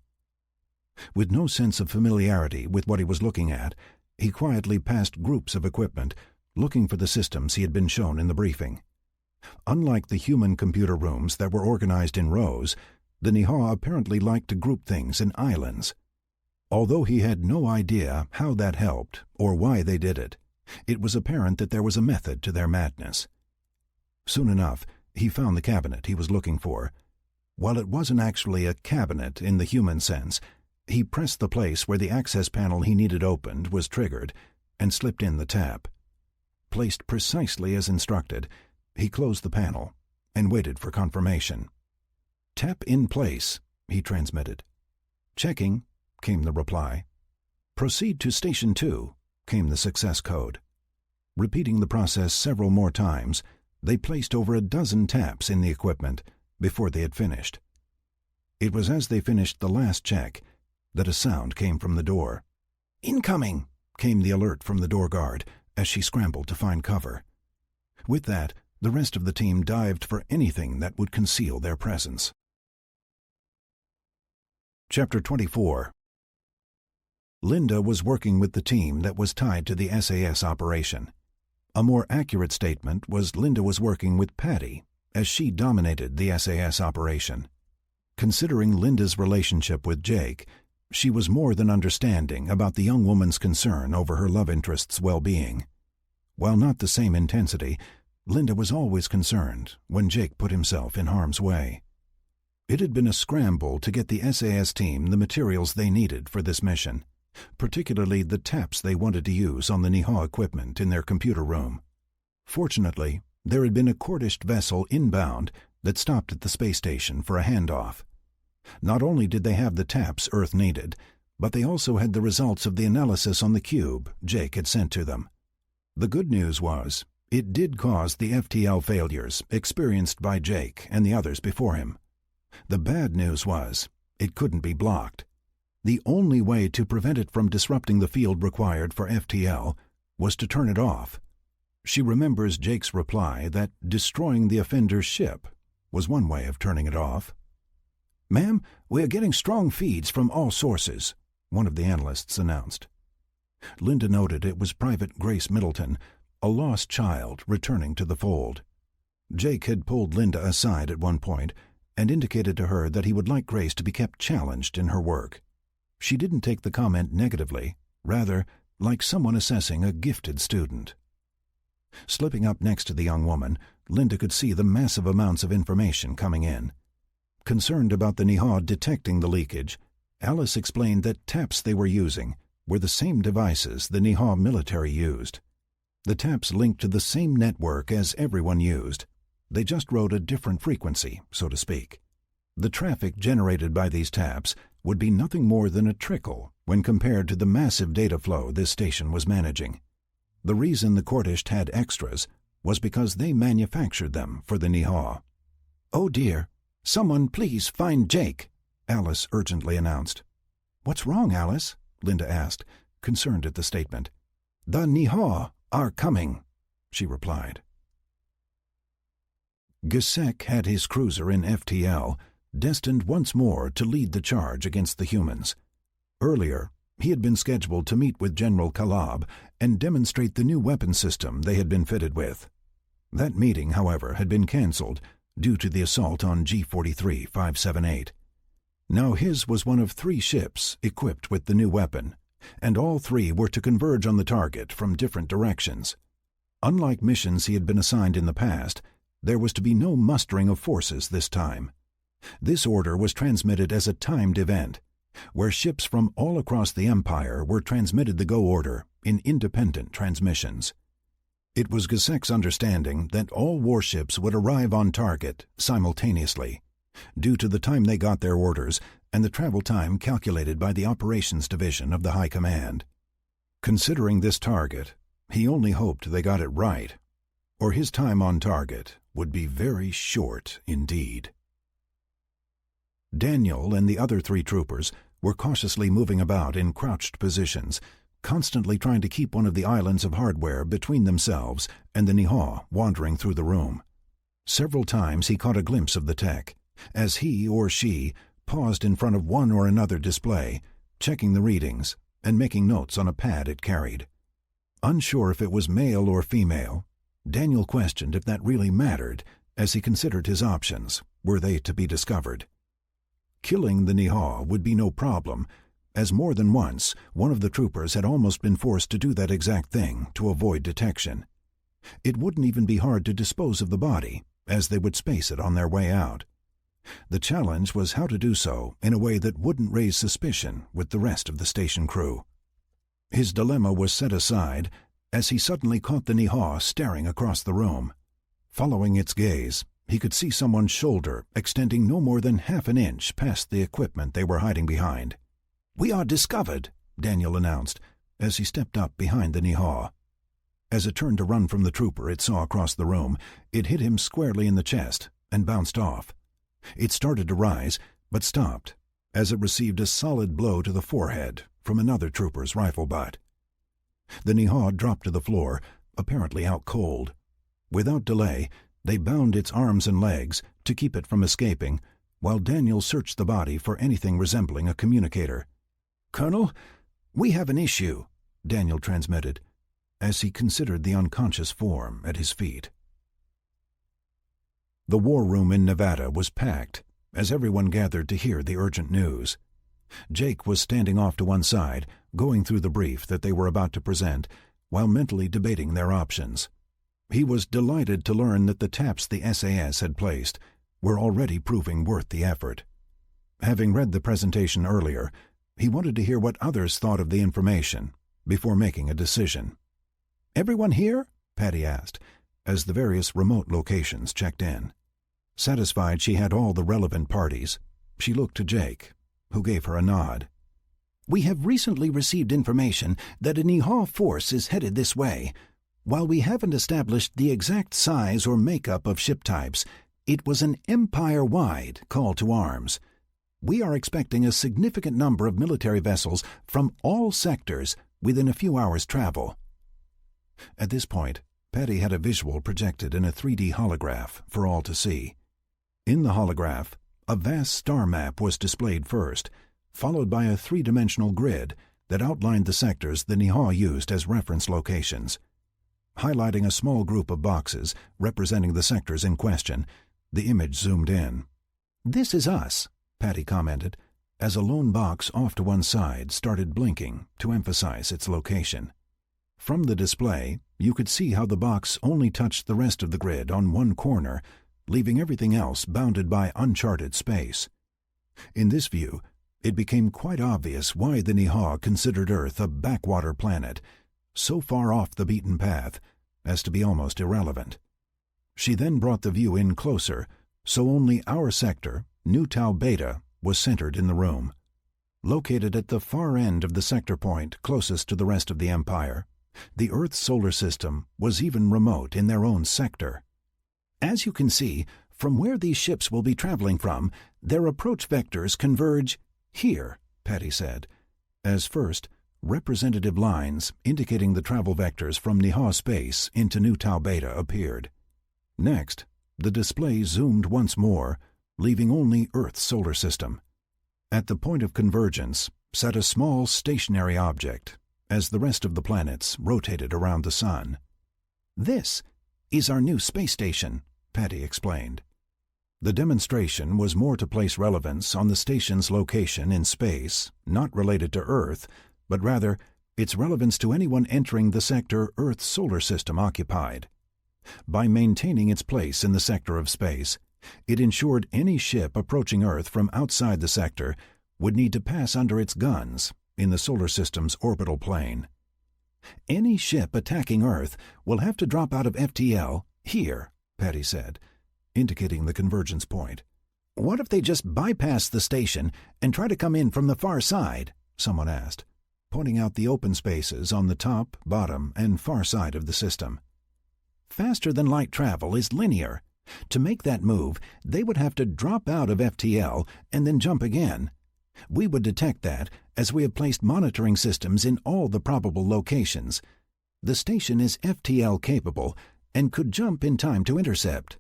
A: With no sense of familiarity with what he was looking at, he quietly passed groups of equipment, looking for the systems he had been shown in the briefing. Unlike the human computer rooms that were organized in rows, the Niha apparently liked to group things in islands. Although he had no idea how that helped or why they did it, it was apparent that there was a method to their madness. Soon enough, he found the cabinet he was looking for. While it wasn't actually a cabinet in the human sense, he pressed the place where the access panel he needed opened was triggered and slipped in the tap. Placed precisely as instructed, he closed the panel and waited for confirmation. "Tap in place," he transmitted. "Checking," came the reply. "Proceed to Station 2, came the success code. Repeating the process several more times, they placed over a dozen taps in the equipment before they had finished. It was as they finished the last check that a sound came from the door. "Incoming!" came the alert from the door guard as she scrambled to find cover. With that, the rest of the team dived for anything that would conceal their presence. Chapter 24. Linda was working with the team that was tied to the SAS operation. A more accurate statement was Linda was working with Patty, as she dominated the SAS operation. Considering Linda's relationship with Jake, she was more than understanding about the young woman's concern over her love interest's well-being. While not the same intensity, Linda was always concerned when Jake put himself in harm's way. It had been a scramble to get the SAS team the materials they needed for this mission, particularly the taps they wanted to use on the Niha equipment in their computer room. Fortunately, there had been a Cordished vessel inbound that stopped at the space station for a handoff. Not only did they have the taps Earth needed, but they also had the results of the analysis on the cube Jake had sent to them. The good news was, it did cause the FTL failures experienced by Jake and the others before him. The bad news was, it couldn't be blocked. The only way to prevent it from disrupting the field required for FTL was to turn it off. She remembers Jake's reply that destroying the offender's ship was one way of turning it off. "Ma'am, we are getting strong feeds from all sources," one of the analysts announced. Linda noted it was Private Grace Middleton, a lost child returning to the fold. Jake had pulled Linda aside at one point and indicated to her that he would like Grace to be kept challenged in her work. She didn't take the comment negatively, rather like someone assessing a gifted student. Slipping up next to the young woman, Linda could see the massive amounts of information coming in. Concerned about the Niha detecting the leakage, Alice explained that taps they were using were the same devices the Niha military used. The taps linked to the same network as everyone used. They just rode a different frequency, so to speak. The traffic generated by these taps would be nothing more than a trickle when compared to the massive data flow this station was managing. The reason the Cordished had extras was because they manufactured them for the Niha. "Oh dear, someone please find Jake," Alice urgently announced. "What's wrong, Alice?" Linda asked, concerned at the statement. "The Niha are coming," she replied. Gasek had his cruiser in FTL, destined once more to lead the charge against the humans. Earlier, he had been scheduled to meet with General Kalab and demonstrate the new weapon system they had been fitted with. That meeting, however, had been cancelled due to the assault on G-43 578. Now his was one of 3 ships equipped with the new weapon, and all 3 were to converge on the target from different directions. Unlike missions he had been assigned in the past, there was to be no mustering of forces this time. This order was transmitted as a timed event, where ships from all across the Empire were transmitted the go order in independent transmissions. It was Gasek's understanding that all warships would arrive on target simultaneously, due to the time they got their orders and the travel time calculated by the Operations Division of the High Command. Considering this target, he only hoped they got it right, or his time on target would be very short indeed. Daniel and the other 3 troopers were cautiously moving about in crouched positions, constantly trying to keep one of the islands of hardware between themselves and the Niha wandering through the room. Several times he caught a glimpse of the tech, as he or she paused in front of one or another display, checking the readings and making notes on a pad it carried. Unsure if it was male or female, Daniel questioned if that really mattered as he considered his options, were they to be discovered. Killing the Nihaw would be no problem, as more than once one of the troopers had almost been forced to do that exact thing to avoid detection. It wouldn't even be hard to dispose of the body, as they would space it on their way out. The challenge was how to do so in a way that wouldn't raise suspicion with the rest of the station crew. His dilemma was set aside as he suddenly caught the Nihaw staring across the room. Following its gaze, he could see someone's shoulder extending no more than half an inch past the equipment they were hiding behind. "We are discovered," Daniel announced, as he stepped up behind the Nihaw. As it turned to run from the trooper it saw across the room, it hit him squarely in the chest and bounced off. It started to rise, but stopped, as it received a solid blow to the forehead from another trooper's rifle butt. The Nihaw dropped to the floor, apparently out cold. Without delay, they bound its arms and legs to keep it from escaping, while Daniel searched the body for anything resembling a communicator. "Colonel, we have an issue," Daniel transmitted, as he considered the unconscious form at his feet. The war room in Nevada was packed, as everyone gathered to hear the urgent news. Jake was standing off to one side, going through the brief that they were about to present, while mentally debating their options. He was delighted to learn that the taps the SAS had placed were already proving worth the effort. Having read the presentation earlier, he wanted to hear what others thought of the information before making a decision. "Everyone here?" Patty asked, as the various remote locations checked in. Satisfied she had all the relevant parties, she looked to Jake, who gave her a nod. "We have recently received information that a Nihaw force is headed this way. While we haven't established the exact size or makeup of ship types, it was an empire-wide call to arms. We are expecting a significant number of military vessels from all sectors within a few hours' travel." At this point, Patty had a visual projected in a 3D holograph for all to see. In the holograph, a vast star map was displayed first, followed by a three-dimensional grid that outlined the sectors the Nihaw used as reference locations. Highlighting a small group of boxes representing the sectors in question, the image zoomed in. "This is us," Patty commented, as a lone box off to one side started blinking to emphasize its location. From the display, you could see how the box only touched the rest of the grid on one corner, leaving everything else bounded by uncharted space. In this view, it became quite obvious why the Nihaw considered Earth a backwater planet, so far off the beaten path as to be almost irrelevant. She then brought the view in closer, so only our sector, Nu Tau Beta, was centered in the room. Located at the far end of the sector point closest to the rest of the Empire, the Earth's solar system was even remote in their own sector. "As you can see, from where these ships will be traveling from, their approach vectors converge here," Patty said, as first, representative lines indicating the travel vectors from Nihaw space into Nu Tau Beta appeared. Next, the display zoomed once more, leaving only Earth's solar system. At the point of convergence sat a small stationary object, as the rest of the planets rotated around the sun. "This is our new space station," Patty explained. The demonstration was more to place relevance on the station's location in space, not related to Earth, but rather its relevance to anyone entering the sector Earth's solar system occupied. By maintaining its place in the sector of space, it ensured any ship approaching Earth from outside the sector would need to pass under its guns in the solar system's orbital plane. "Any ship attacking Earth will have to drop out of FTL here," Patty said, indicating the convergence point. "What if they just bypass the station and try to come in from the far side?" someone asked, pointing out the open spaces on the top, bottom, and far side of the system. "Faster-than-light travel is linear. To make that move, they would have to drop out of FTL and then jump again. We would detect that, as we have placed monitoring systems in all the probable locations. The station is FTL capable and could jump in time to intercept,"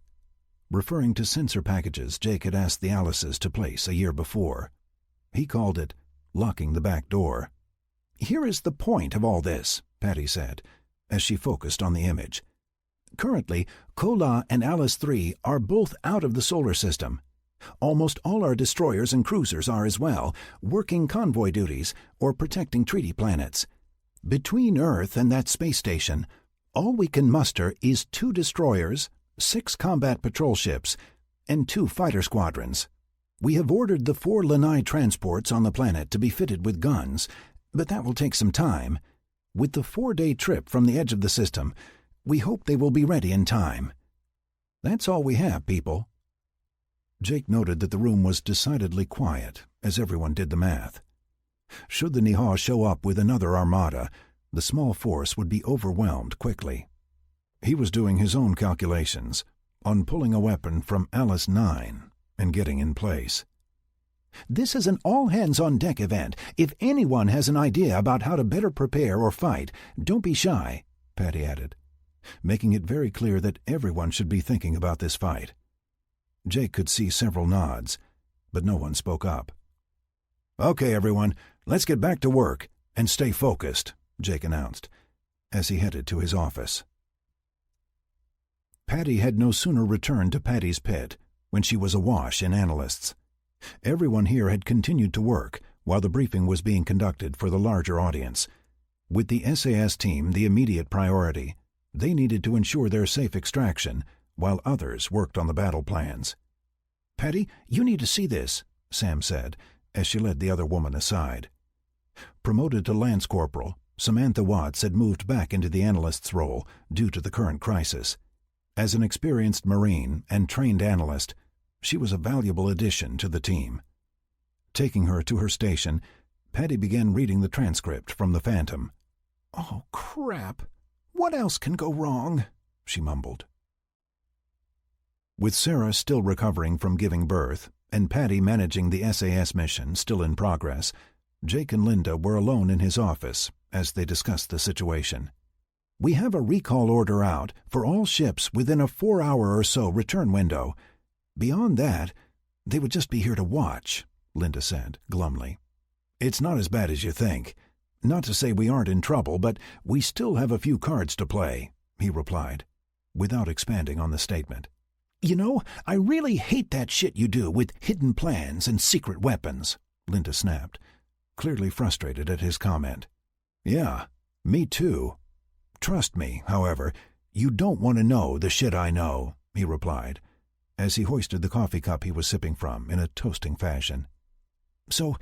A: referring to sensor packages Jake had asked the Alices to place a year before. He called it locking the back door. "Here is the point of all this," Patty said, as she focused on the image. "Currently, Kola and Alice 3 are both out of the solar system. Almost all our destroyers and cruisers are as well, working convoy duties or protecting treaty planets. Between Earth and that space station, all we can muster is 2 destroyers, 6 combat patrol ships, and 2 fighter squadrons. We have ordered the 4 Lanai transports on the planet to be fitted with guns, but that will take some time. With the 4-day trip from the edge of the system, we hope they will be ready in time. That's all we have, people." Jake noted that the room was decidedly quiet as everyone did the math. Should the Niha show up with another armada, the small force would be overwhelmed quickly. He was doing his own calculations on pulling a weapon from Alice 9 and getting in place.
B: "This is an all-hands-on-deck event. If anyone has an idea about how to better prepare or fight, don't be shy,"
A: Patty added, making it very clear that everyone should be thinking about this fight. Jake could see several nods, but no one spoke up. "Okay, everyone, let's get back to work and stay focused," Jake announced, as he headed to his office. Patty had no sooner returned to Patty's Pit when she was awash in analysts. Everyone here had continued to work while the briefing was being conducted for the larger audience. With the SAS team the immediate priority, they needed to ensure their safe extraction while others worked on the battle plans.
B: "Patty, you need to see this,"
A: Sam said, as she led the other woman aside. Promoted to Lance Corporal, Samantha Watts had moved back into the analyst's role due to the current crisis. As an experienced Marine and trained analyst, she was a valuable addition to the team. Taking her to her station, Patty began reading the transcript from the Phantom.
B: "Oh, crap. What else can go wrong?"
A: she mumbled. With Sarah still recovering from giving birth and Patty managing the SAS mission still in progress, Jake and Linda were alone in his office as they discussed the situation.
B: "We have a recall order out for all ships within a 4-hour or so return window. Beyond that, they would just be here to watch,"
A: Linda said glumly. "It's not as bad as you think. Not to say we aren't in trouble, but we still have a few cards to play," he replied, without expanding on the statement.
B: "You know, I really hate that shit you do with hidden plans and secret weapons,"
A: Linda snapped, clearly frustrated at his comment. "Yeah, me too. Trust me, however, you don't want to know the shit I know," he replied, as he hoisted the coffee cup he was sipping from in a toasting fashion.
B: "So,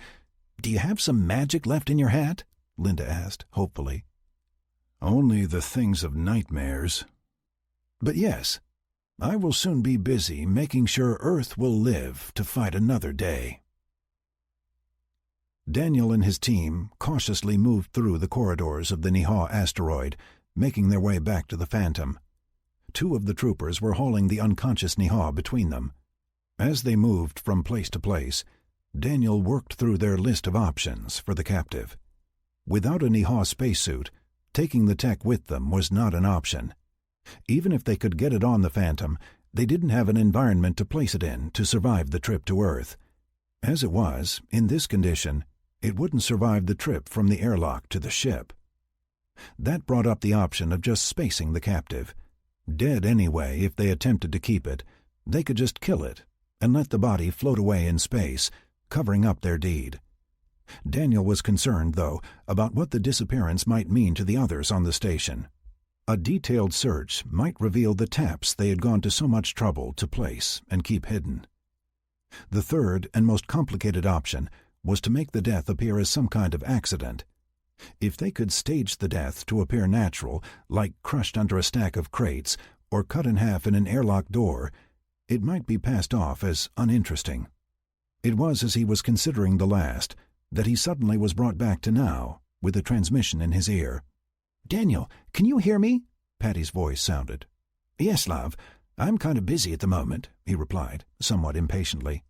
B: do you have some magic left in your hat?"
A: Linda asked, hopefully. "Only the things of nightmares. But yes, I will soon be busy making sure Earth will live to fight another day." Daniel and his team cautiously moved through the corridors of the Niha asteroid, making their way back to the Phantom. 2 of the troopers were hauling the unconscious Niha between them. As they moved from place to place, Daniel worked through their list of options for the captive. Without a Niha spacesuit, taking the tech with them was not an option. Even if they could get it on the Phantom, they didn't have an environment to place it in to survive the trip to Earth. As it was, in this condition, it wouldn't survive the trip from the airlock to the ship. That brought up the option of just spacing the captive. Dead anyway, if they attempted to keep it, they could just kill it and let the body float away in space, covering up their deed. Daniel was concerned, though, about what the disappearance might mean to the others on the station. A detailed search might reveal the taps they had gone to so much trouble to place and keep hidden. The third and most complicated option was to make the death appear as some kind of accident. If they could stage the death to appear natural, like crushed under a stack of crates or cut in half in an airlock door, it might be passed off as uninteresting. It was as he was considering the last that he suddenly was brought back to now, with a transmission in his ear.
B: "Daniel, can you hear me?"
A: Patty's voice sounded.
B: "Yes, love. I'm kind of busy at the moment," he replied, somewhat impatiently.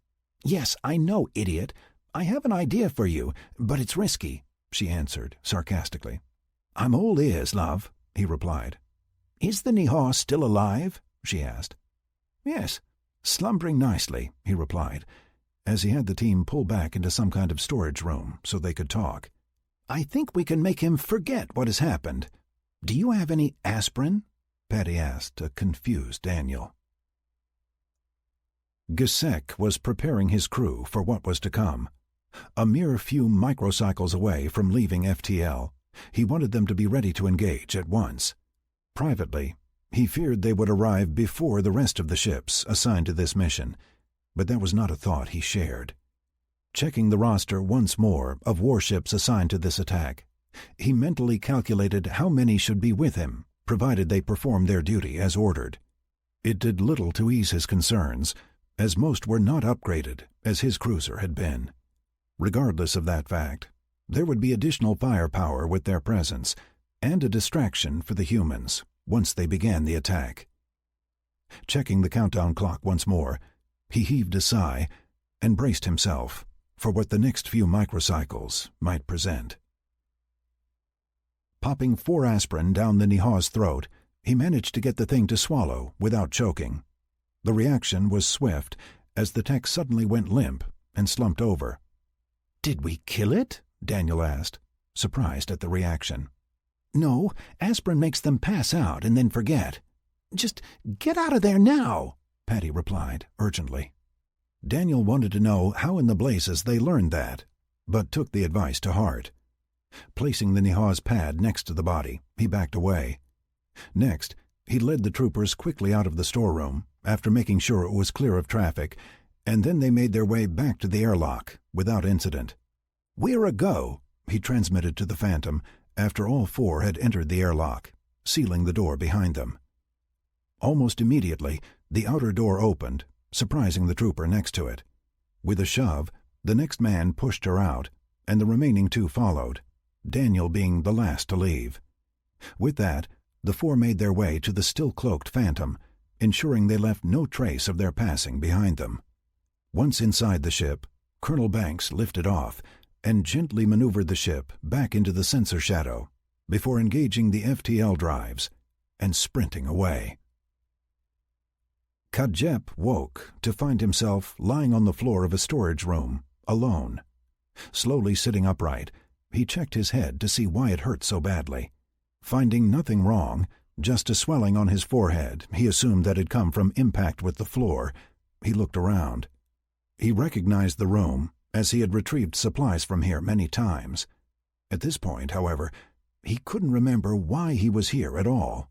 B: "Yes, I know, idiot. I have an idea for you, but it's risky," she answered sarcastically.
A: "I'm all ears, love," he replied.
B: "Is the Niha still alive?" she asked.
A: "Yes, slumbering nicely," he replied, as he had the team pull back into some kind of storage room so they could talk.
B: "I think we can make him forget what has happened." Do you have any aspirin?" Patty asked a confused Daniel.
A: Gisek was preparing his crew for what was to come. A mere few microcycles away from leaving FTL, he wanted them to be ready to engage at once. Privately, he feared they would arrive before the rest of the ships assigned to this mission, but that was not a thought he shared. Checking the roster once more of warships assigned to this attack, he mentally calculated how many should be with him, provided they performed their duty as ordered. It did little to ease his concerns, as most were not upgraded as his cruiser had been. Regardless of that fact, there would be additional firepower with their presence, and a distraction for the humans once they began the attack. Checking the countdown clock once more, he heaved a sigh and braced himself for what the next few microcycles might present. Popping 4 aspirin down the Nihaw's throat, he managed to get the thing to swallow without choking. The reaction was swift, as the tech suddenly went limp and slumped over.
B: "Did we kill it?" Daniel asked, surprised at the reaction. "No, aspirin makes them pass out and then forget. Just get out of there now," Patty replied urgently.
A: Daniel wanted to know how in the blazes they learned that, but took the advice to heart. Placing the Nihaw's pad next to the body, he backed away. Next, he led the troopers quickly out of the storeroom, after making sure it was clear of traffic, and then they made their way back to the airlock without incident. "We're a go," he transmitted to the Phantom after all 4 had entered the airlock, sealing the door behind them. Almost immediately, the outer door opened, surprising the trooper next to it. With a shove, the next man pushed her out, and the remaining 2 followed, Daniel being the last to leave. With that, the 4 made their way to the still-cloaked Phantom, ensuring they left no trace of their passing behind them. Once inside the ship, Colonel Banks lifted off and gently maneuvered the ship back into the sensor shadow before engaging the FTL drives and sprinting away. Kajep woke to find himself lying on the floor of a storage room, alone. Slowly sitting upright, he checked his head to see why it hurt so badly. Finding nothing wrong, just a swelling on his forehead he assumed that had come from impact with the floor, he looked around. He recognized the room, as he had retrieved supplies from here many times. At this point, however, he couldn't remember why he was here at all.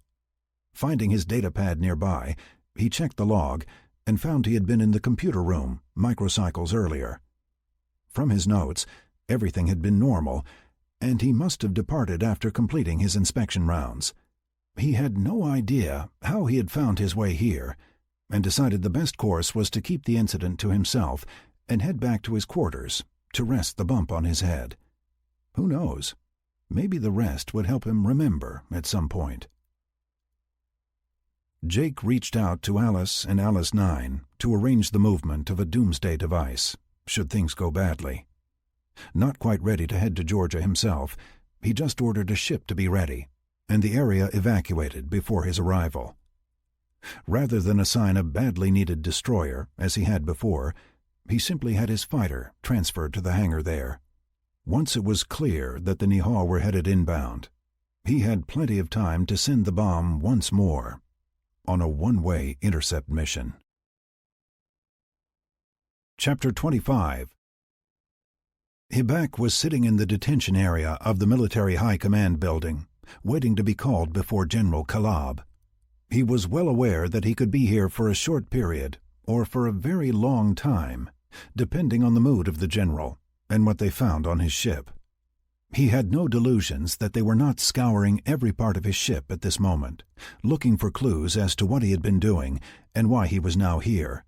A: Finding his datapad nearby, he checked the log and found he had been in the computer room microcycles earlier. From his notes, everything had been normal, and he must have departed after completing his inspection rounds. He had no idea how he had found his way here, and decided the best course was to keep the incident to himself and head back to his quarters to rest the bump on his head. Who knows? Maybe the rest would help him remember at some point. Jake reached out to Alice and Alice 9 to arrange the movement of a doomsday device, should things go badly. Not quite ready to head to Georgia himself, he just ordered a ship to be ready, and the area evacuated before his arrival. Rather than assign a badly needed destroyer, as he had before, he simply had his fighter transferred to the hangar there. Once it was clear that the Nihaw were headed inbound, he had plenty of time to send the bomb once more, on a one-way intercept mission. Chapter 25. Hibak was sitting in the detention area of the Military High Command building, waiting to be called before General Kalab. He was well aware that he could be here for a short period, or for a very long time, depending on the mood of the general and what they found on his ship. He had no delusions that they were not scouring every part of his ship at this moment, looking for clues as to what he had been doing and why he was now here.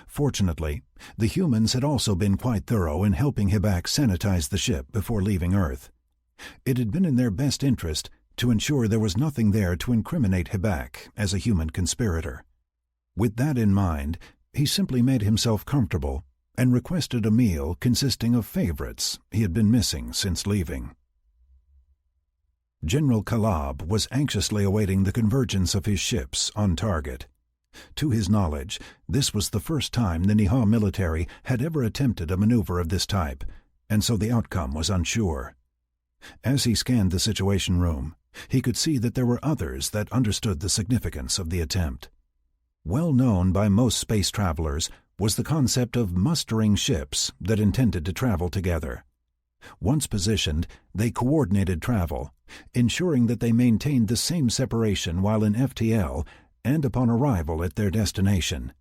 A: Fortunately, the humans had also been quite thorough in helping Hibak sanitize the ship before leaving Earth. It had been in their best interest to ensure there was nothing there to incriminate Hibak as a human conspirator. With that in mind, he simply made himself comfortable and requested a meal consisting of favorites he had been missing since leaving. General Kalab was anxiously awaiting the convergence of his ships on target. To his knowledge, this was the first time the Nihaw military had ever attempted a maneuver of this type, and so the outcome was unsure. As he scanned the Situation Room, He could see that there were others that understood the significance of the attempt. Well known by most space travelers was the concept of mustering ships that intended to travel together. Once positioned, they coordinated travel, ensuring that they maintained the same separation while in FTL and upon arrival at their destination.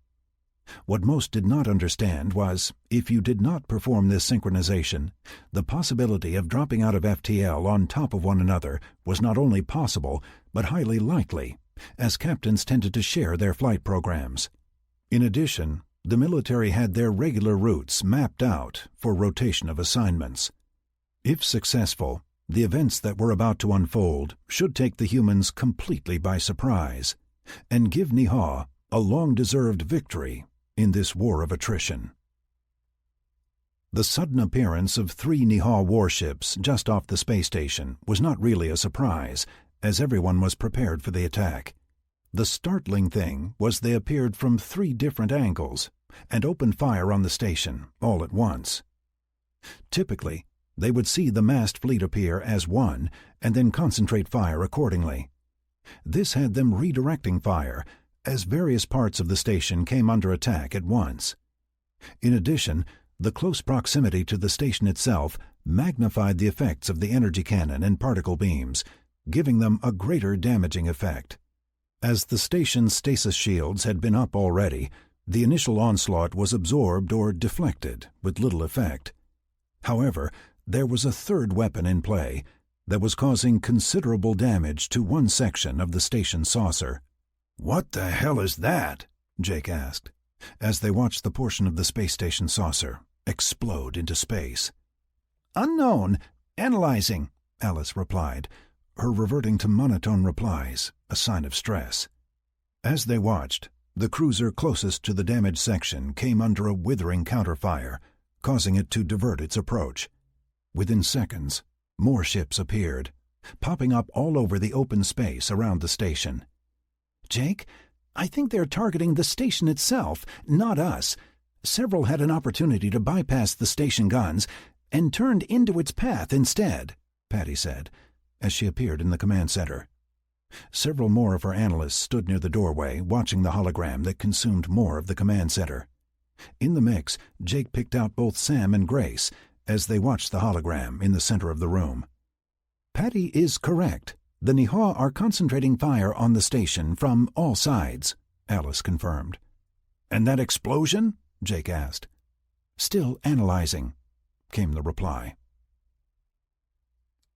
A: What most did not understand was, if you did not perform this synchronization, the possibility of dropping out of FTL on top of one another was not only possible, but highly likely, as captains tended to share their flight programs. In addition, the military had their regular routes mapped out for rotation of assignments. If successful, the events that were about to unfold should take the humans completely by surprise and give Niha a long-deserved victory in this war of attrition. The sudden appearance of 3 Niha warships just off the space station was not really a surprise, as everyone was prepared for the attack. The startling thing was they appeared from 3 different angles and opened fire on the station all at once. Typically, they would see the massed fleet appear as one and then concentrate fire accordingly. This had them redirecting fire as various parts of the station came under attack at once. In addition, the close proximity to the station itself magnified the effects of the energy cannon and particle beams, giving them a greater damaging effect. As the station's stasis shields had been up already, the initial onslaught was absorbed or deflected with little effect. However, there was a third weapon in play that was causing considerable damage to one section of the station saucer.
C: "What the hell is that?"
A: Jake asked, as they watched the portion of the space station saucer explode into space.
B: "Unknown. Analyzing,"
A: Alice replied, her reverting to monotone replies, a sign of stress. As they watched, the cruiser closest to the damaged section came under a withering counterfire, causing it to divert its approach. Within seconds, more ships appeared, popping up all over the open space around the station.
B: "Jake, I think they're targeting the station itself, not us. Several had an opportunity to bypass the station guns and turned into its path instead,"
A: Patty said, as she appeared in the command center. Several more of her analysts stood near the doorway watching the hologram that consumed more of the command center. In the mix, Jake picked out both Sam and Grace as they watched the hologram in the center of the room.
B: "Patty is correct. The Niha are concentrating fire on the station from all sides,"
A: Alice confirmed.
C: "And that explosion?"
A: Jake asked.
B: "Still analyzing,"
A: came the reply.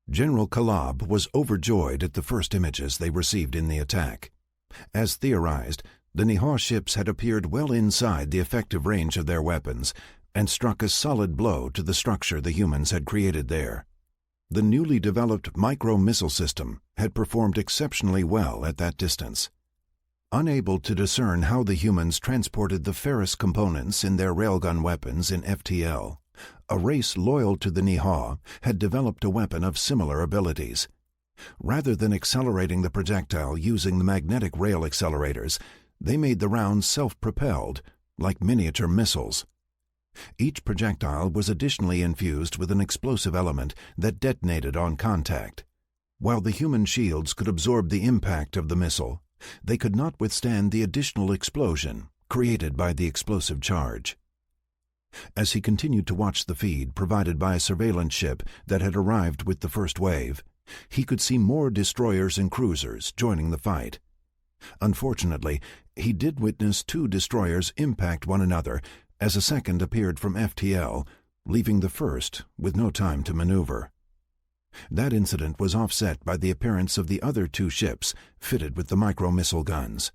A: General Kalab was overjoyed at the first images they received in the attack. As theorized, the Niha ships had appeared well inside the effective range of their weapons and struck a solid blow to the structure the humans had created there. The newly developed micro-missile system had performed exceptionally well at that distance. Unable to discern how the humans transported the ferrous components in their railgun weapons in FTL, a race loyal to the Niha had developed a weapon of similar abilities. Rather than accelerating the projectile using the magnetic rail accelerators, they made the rounds self-propelled, like miniature missiles. Each projectile was additionally infused with an explosive element that detonated on contact. While the human shields could absorb the impact of the missile, they could not withstand the additional explosion created by the explosive charge. As he continued to watch the feed provided by a surveillance ship that had arrived with the first wave, he could see more destroyers and cruisers joining the fight. Unfortunately, he did witness 2 destroyers impact one another as a second appeared from FTL, leaving the first with no time to maneuver. That incident was offset by the appearance of the other 2 ships fitted with the micro-missile guns.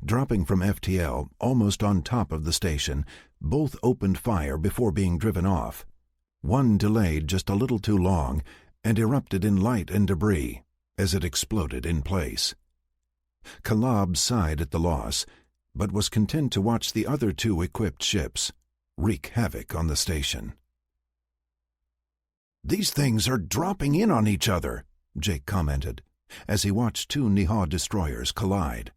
A: Dropping from FTL almost on top of the station, both opened fire before being driven off. One delayed just a little too long and erupted in light and debris as it exploded in place. Kalab sighed at the loss, but was content to watch the other 2 equipped ships wreak havoc on the station.
C: "These things are dropping in on each other,"
A: Jake commented, as he watched 2 Niha destroyers collide.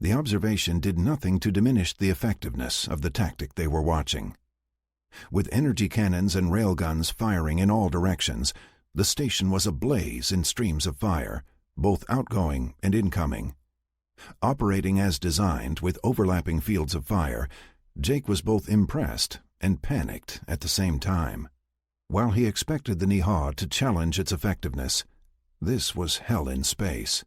A: The observation did nothing to diminish the effectiveness of the tactic they were watching. With energy cannons and railguns firing in all directions, the station was ablaze in streams of fire, both outgoing and incoming. Operating as designed with overlapping fields of fire, Jake was both impressed and panicked at the same time. While he expected the Niha to challenge its effectiveness, this was hell in space.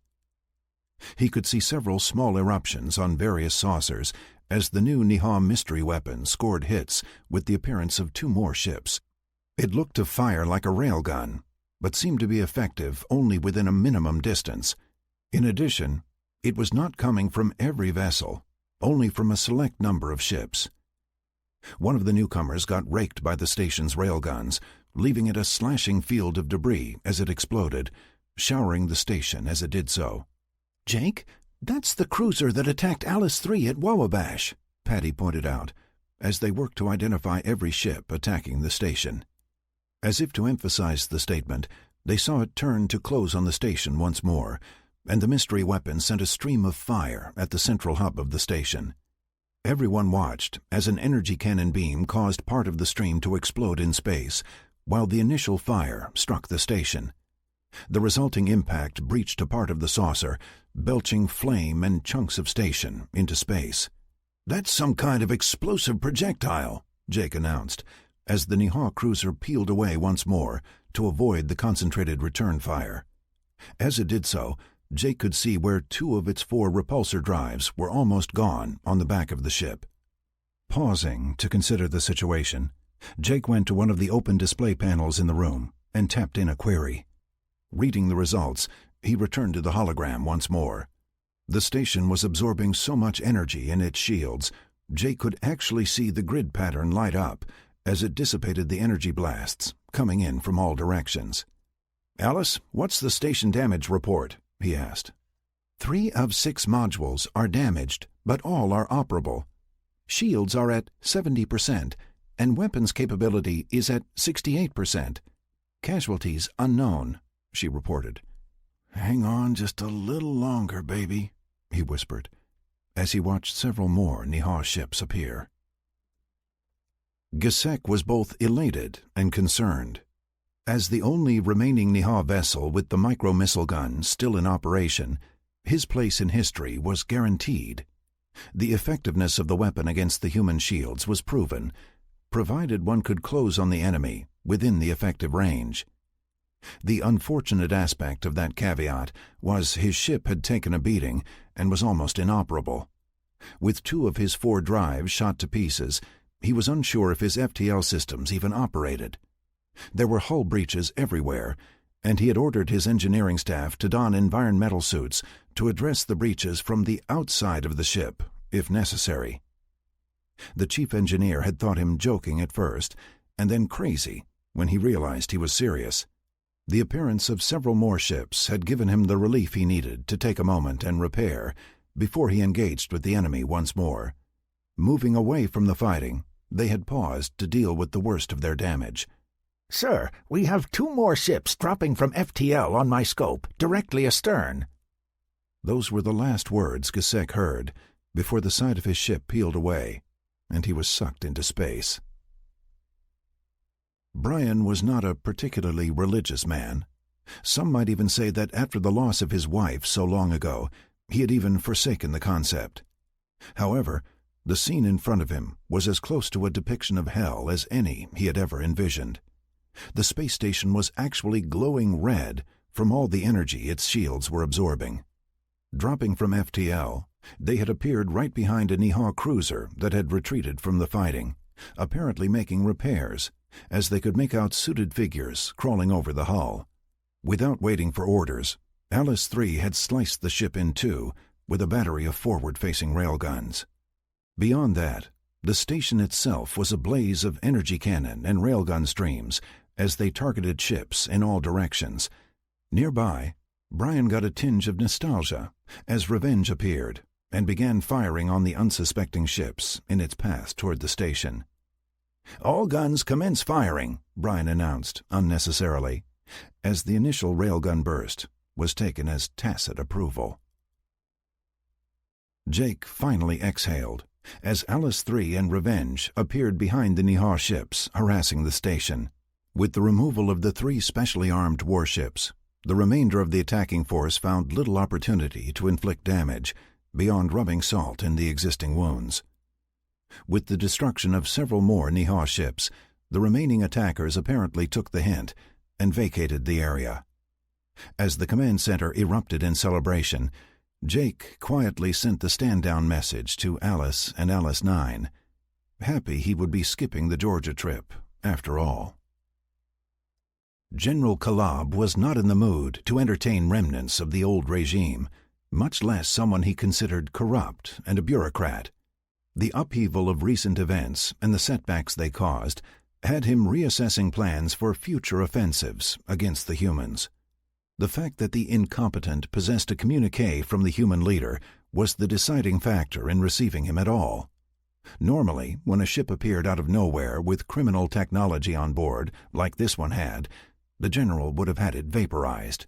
A: He could see several small eruptions on various saucers as the new Niha mystery weapon scored hits with the appearance of 2 more ships. It looked to fire like a railgun, but seemed to be effective only within a minimum distance. In addition, it was not coming from every vessel, only from a select number of ships. One of the newcomers got raked by the station's railguns, leaving it a slashing field of debris as it exploded, showering the station as it did so.
B: "Jake, that's the cruiser that attacked Alice 3 at Wawabash,"
A: Patty pointed out, as they worked to identify every ship attacking the station. As if to emphasize the statement, they saw it turn to close on the station once more, and the mystery weapon sent a stream of fire at the central hub of the station. Everyone watched as an energy cannon beam caused part of the stream to explode in space, while the initial fire struck the station. The resulting impact breached a part of the saucer, belching flame and chunks of station into space.
C: "That's some kind of explosive projectile,"
A: Jake announced, as the Niha cruiser peeled away once more to avoid the concentrated return fire. As it did so, Jake could see where 2 of its 4 repulsor drives were almost gone on the back of the ship. Pausing to consider the situation, Jake went to one of the open display panels in the room and tapped in a query. Reading the results, he returned to the hologram once more. The station was absorbing so much energy in its shields, Jake could actually see the grid pattern light up as it dissipated the energy blasts coming in from all directions. "Alice, what's the station damage report?" he asked.
B: 3 of 6 modules are damaged, but all are operable. Shields are at 70%, and weapons capability is at 68%. Casualties unknown," she reported.
A: "Hang on just a little longer, baby," he whispered, as he watched several more Niha ships appear. Gasek was both elated and concerned. As the only remaining Niha vessel with the micro-missile gun still in operation, his place in history was guaranteed. The effectiveness of the weapon against the human shields was proven, provided one could close on the enemy within the effective range. The unfortunate aspect of that caveat was his ship had taken a beating and was almost inoperable. With 2 of his 4 drives shot to pieces, he was unsure if his FTL systems even operated. There were hull breaches everywhere, and he had ordered his engineering staff to don environmental suits to address the breaches from the outside of the ship, if necessary. The chief engineer had thought him joking at first, and then crazy when he realized he was serious. The appearance of several more ships had given him the relief he needed to take a moment and repair before he engaged with the enemy once more. Moving away from the fighting, they had paused to deal with the worst of their damage.
D: "Sir, we have 2 more ships dropping from FTL on my scope, directly astern."
A: Those were the last words Gasek heard before the side of his ship peeled away, and he was sucked into space. Brian was not a particularly religious man. Some might even say that after the loss of his wife so long ago, he had even forsaken the concept. However, the scene in front of him was as close to a depiction of hell as any he had ever envisioned. The space station was actually glowing red from all the energy its shields were absorbing. Dropping from FTL, they had appeared right behind a Niha cruiser that had retreated from the fighting, apparently making repairs, as they could make out suited figures crawling over the hull. Without waiting for orders, Alice 3 had sliced the ship in 2 with a battery of forward-facing railguns. Beyond that, the station itself was a blaze of energy cannon and railgun streams as they targeted ships in all directions. Nearby, Brian got a tinge of nostalgia as Revenge appeared and began firing on the unsuspecting ships in its path toward the station. "All guns commence firing," Brian announced unnecessarily, as the initial railgun burst was taken as tacit approval. Jake finally exhaled as Alice 3 and Revenge appeared behind the Niha ships harassing the station. With the removal of the 3 specially armed warships, The remainder of the attacking force found little opportunity to inflict damage beyond rubbing salt in the existing wounds. With the destruction of several more Niha ships, the remaining attackers apparently took the hint and vacated the area. As the command center erupted in celebration, Jake quietly sent the stand-down message to Alice and Alice 9, happy he would be skipping the Georgia trip, after all. General Kalab was not in the mood to entertain remnants of the old regime, much less someone he considered corrupt and a bureaucrat. The upheaval of recent events and the setbacks they caused had him reassessing plans for future offensives against the humans. The fact that the incompetent possessed a communique from the human leader was the deciding factor in receiving him at all. Normally, when a ship appeared out of nowhere with criminal technology on board, like this one had, the general would have had it vaporized.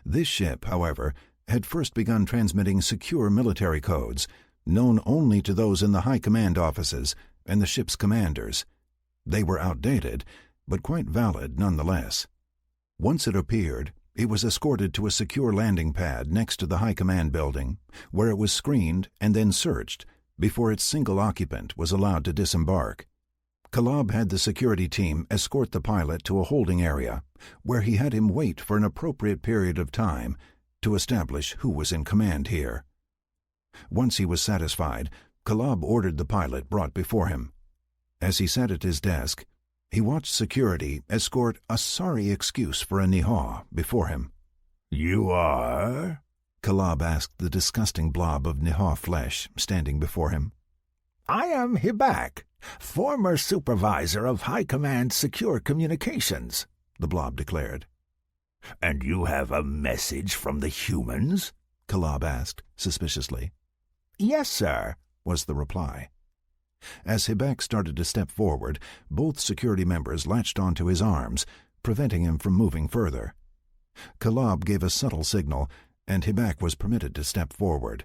A: This ship, however, had first begun transmitting secure military codes, known only to those in the high command offices and the ship's commanders. They were outdated, but quite valid nonetheless. Once it appeared, it was escorted to a secure landing pad next to the high command building, where it was screened and then searched before its single occupant was allowed to disembark. Kalab had the security team escort the pilot to a holding area, where he had him wait for an appropriate period of time to establish who was in command here. Once he was satisfied, Kalab ordered the pilot brought before him. As he sat at his desk, he watched security escort a sorry excuse for a Niha before him.
D: "You are?"
A: Kalab asked the disgusting blob of Niha flesh standing before him.
D: "I am Hibak, former supervisor of High Command Secure Communications," the blob declared. "And you have a message from the humans?"
A: Kalab asked suspiciously.
D: "Yes, sir,"
A: was the reply. As Hibak started to step forward, both security members latched onto his arms, preventing him from moving further. Kalab gave a subtle signal, and Hibak was permitted to step forward.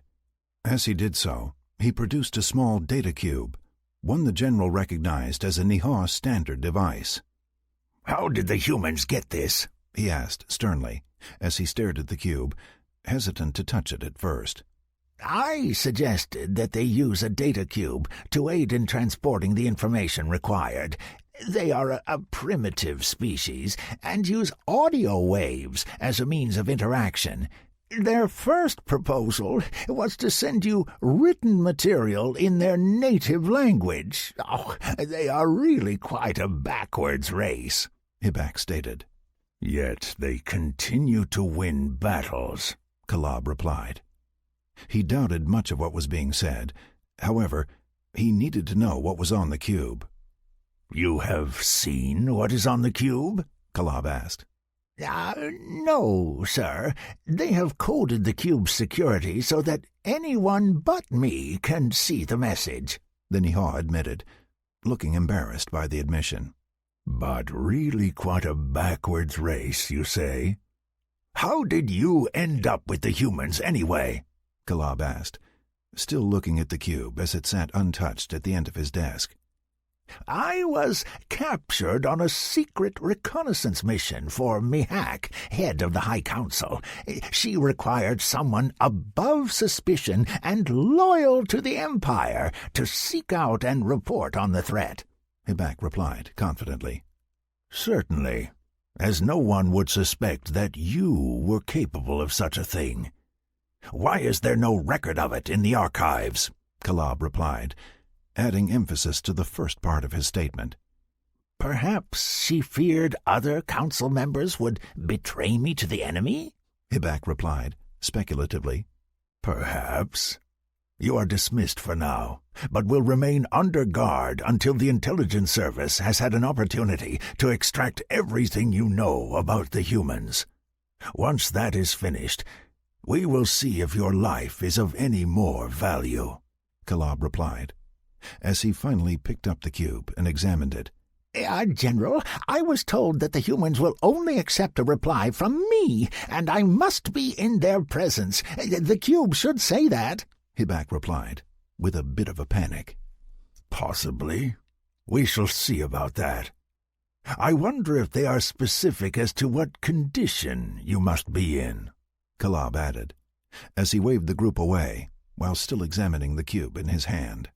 A: As he did so, he produced a small data cube, one the general recognized as a Niha standard device.
D: "How did the humans get this?"
A: he asked sternly, as he stared at the cube, hesitant to touch it at first.
D: "I suggested that they use a data cube to aid in transporting the information required. They are a primitive species and use audio waves as a means of interaction. Their first proposal was to send you written material in their native language. Oh, they are really quite a backwards race,"
A: Hibak stated.
D: "Yet they continue to win battles,"
A: Kalab replied. He doubted much of what was being said. However, he needed to know what was on the cube.
D: "You have seen what is on the cube?"
A: Kalab asked.
D: No, sir. They have coded the cube's security so that anyone but me can see the message,"
A: the Niha admitted, looking embarrassed by the admission.
D: "But really quite a backwards race, you say? How did you end up with the humans anyway?"
A: Kalab asked, still looking at the cube as it sat untouched at the end of his desk.
D: "I was captured on a secret reconnaissance mission for Mihak, head of the High Council. She required someone above suspicion and loyal to the Empire to seek out and report on the threat,"
A: Hibak replied confidently.
D: "Certainly, as no one would suspect that you were capable of such a thing. Why is there no record of it in the archives?"
A: Kalab replied, adding emphasis to the first part of his statement.
D: "Perhaps she feared other council members would betray me to the enemy?"
A: Hibak replied, speculatively.
D: "Perhaps. You are dismissed for now, but will remain under guard until the intelligence service has had an opportunity to extract everything you know about the humans. Once that is finished, we will see if your life is of any more value,"
A: Kalab replied, as he finally picked up the cube and examined it.
D: General, I was told that the humans will only accept a reply from me, and I must be in their presence. The cube should say that,"
A: Hibak replied, with a bit of a panic.
D: "Possibly. We shall see about that. I wonder if they are specific as to what condition you must be in,"
A: Kalab added, as he waved the group away while still examining the cube in his hand.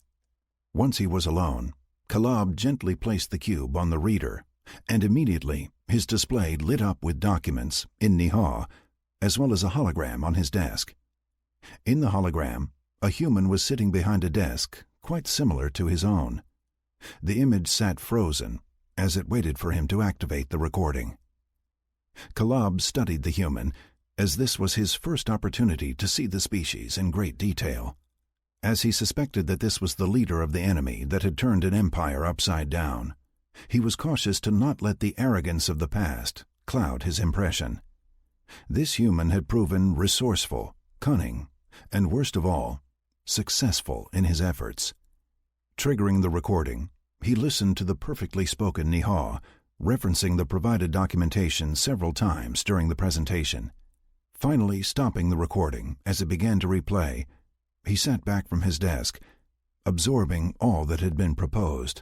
A: Once he was alone, Kalab gently placed the cube on the reader, and immediately his display lit up with documents in Niha, as well as a hologram on his desk. In the hologram, a human was sitting behind a desk quite similar to his own. The image sat frozen as it waited for him to activate the recording. Kalab studied the human, as this was his first opportunity to see the species in great detail. As he suspected that this was the leader of the enemy that had turned an empire upside down, he was cautious to not let the arrogance of the past cloud his impression. This human had proven resourceful, cunning, and worst of all, successful in his efforts. Triggering the recording, he listened to the perfectly spoken Niha, referencing the provided documentation several times during the presentation. Finally stopping the recording as it began to replay, he sat back from his desk, absorbing all that had been proposed.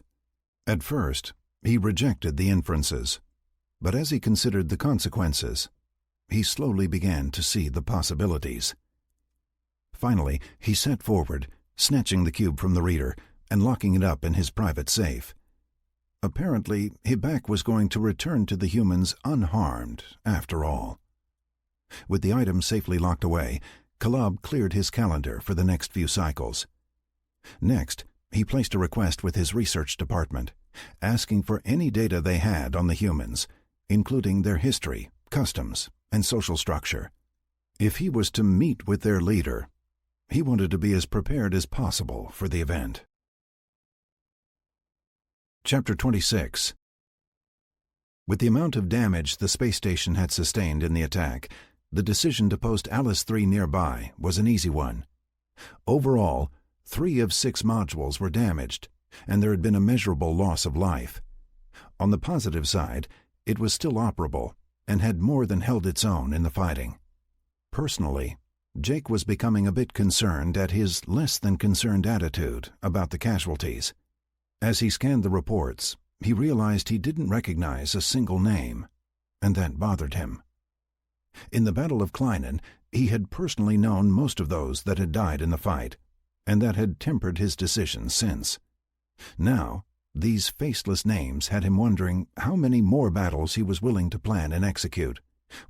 A: At first, he rejected the inferences, but as he considered the consequences, he slowly began to see the possibilities. Finally, he sat forward, snatching the cube from the reader and locking it up in his private safe. Apparently, Hibak was going to return to the humans unharmed, after all. With the item safely locked away, Kalab cleared his calendar for the next few cycles. Next, he placed a request with his research department, asking for any data they had on the humans, including their history, customs, and social structure. If he was to meet with their leader, he wanted to be as prepared as possible for the event. Chapter 26. With the amount of damage the space station had sustained in the attack, the decision to post Alice 3 nearby was an easy one. Overall, 3 of 6 modules were damaged, and there had been a measurable loss of life. On the positive side, it was still operable and had more than held its own in the fighting. Personally, Jake was becoming a bit concerned at his less-than-concerned attitude about the casualties. As he scanned the reports, he realized he didn't recognize a single name, and that bothered him. In the Battle of Kleinen, he had personally known most of those that had died in the fight, and that had tempered his decisions since. Now, these faceless names had him wondering how many more battles he was willing to plan and execute,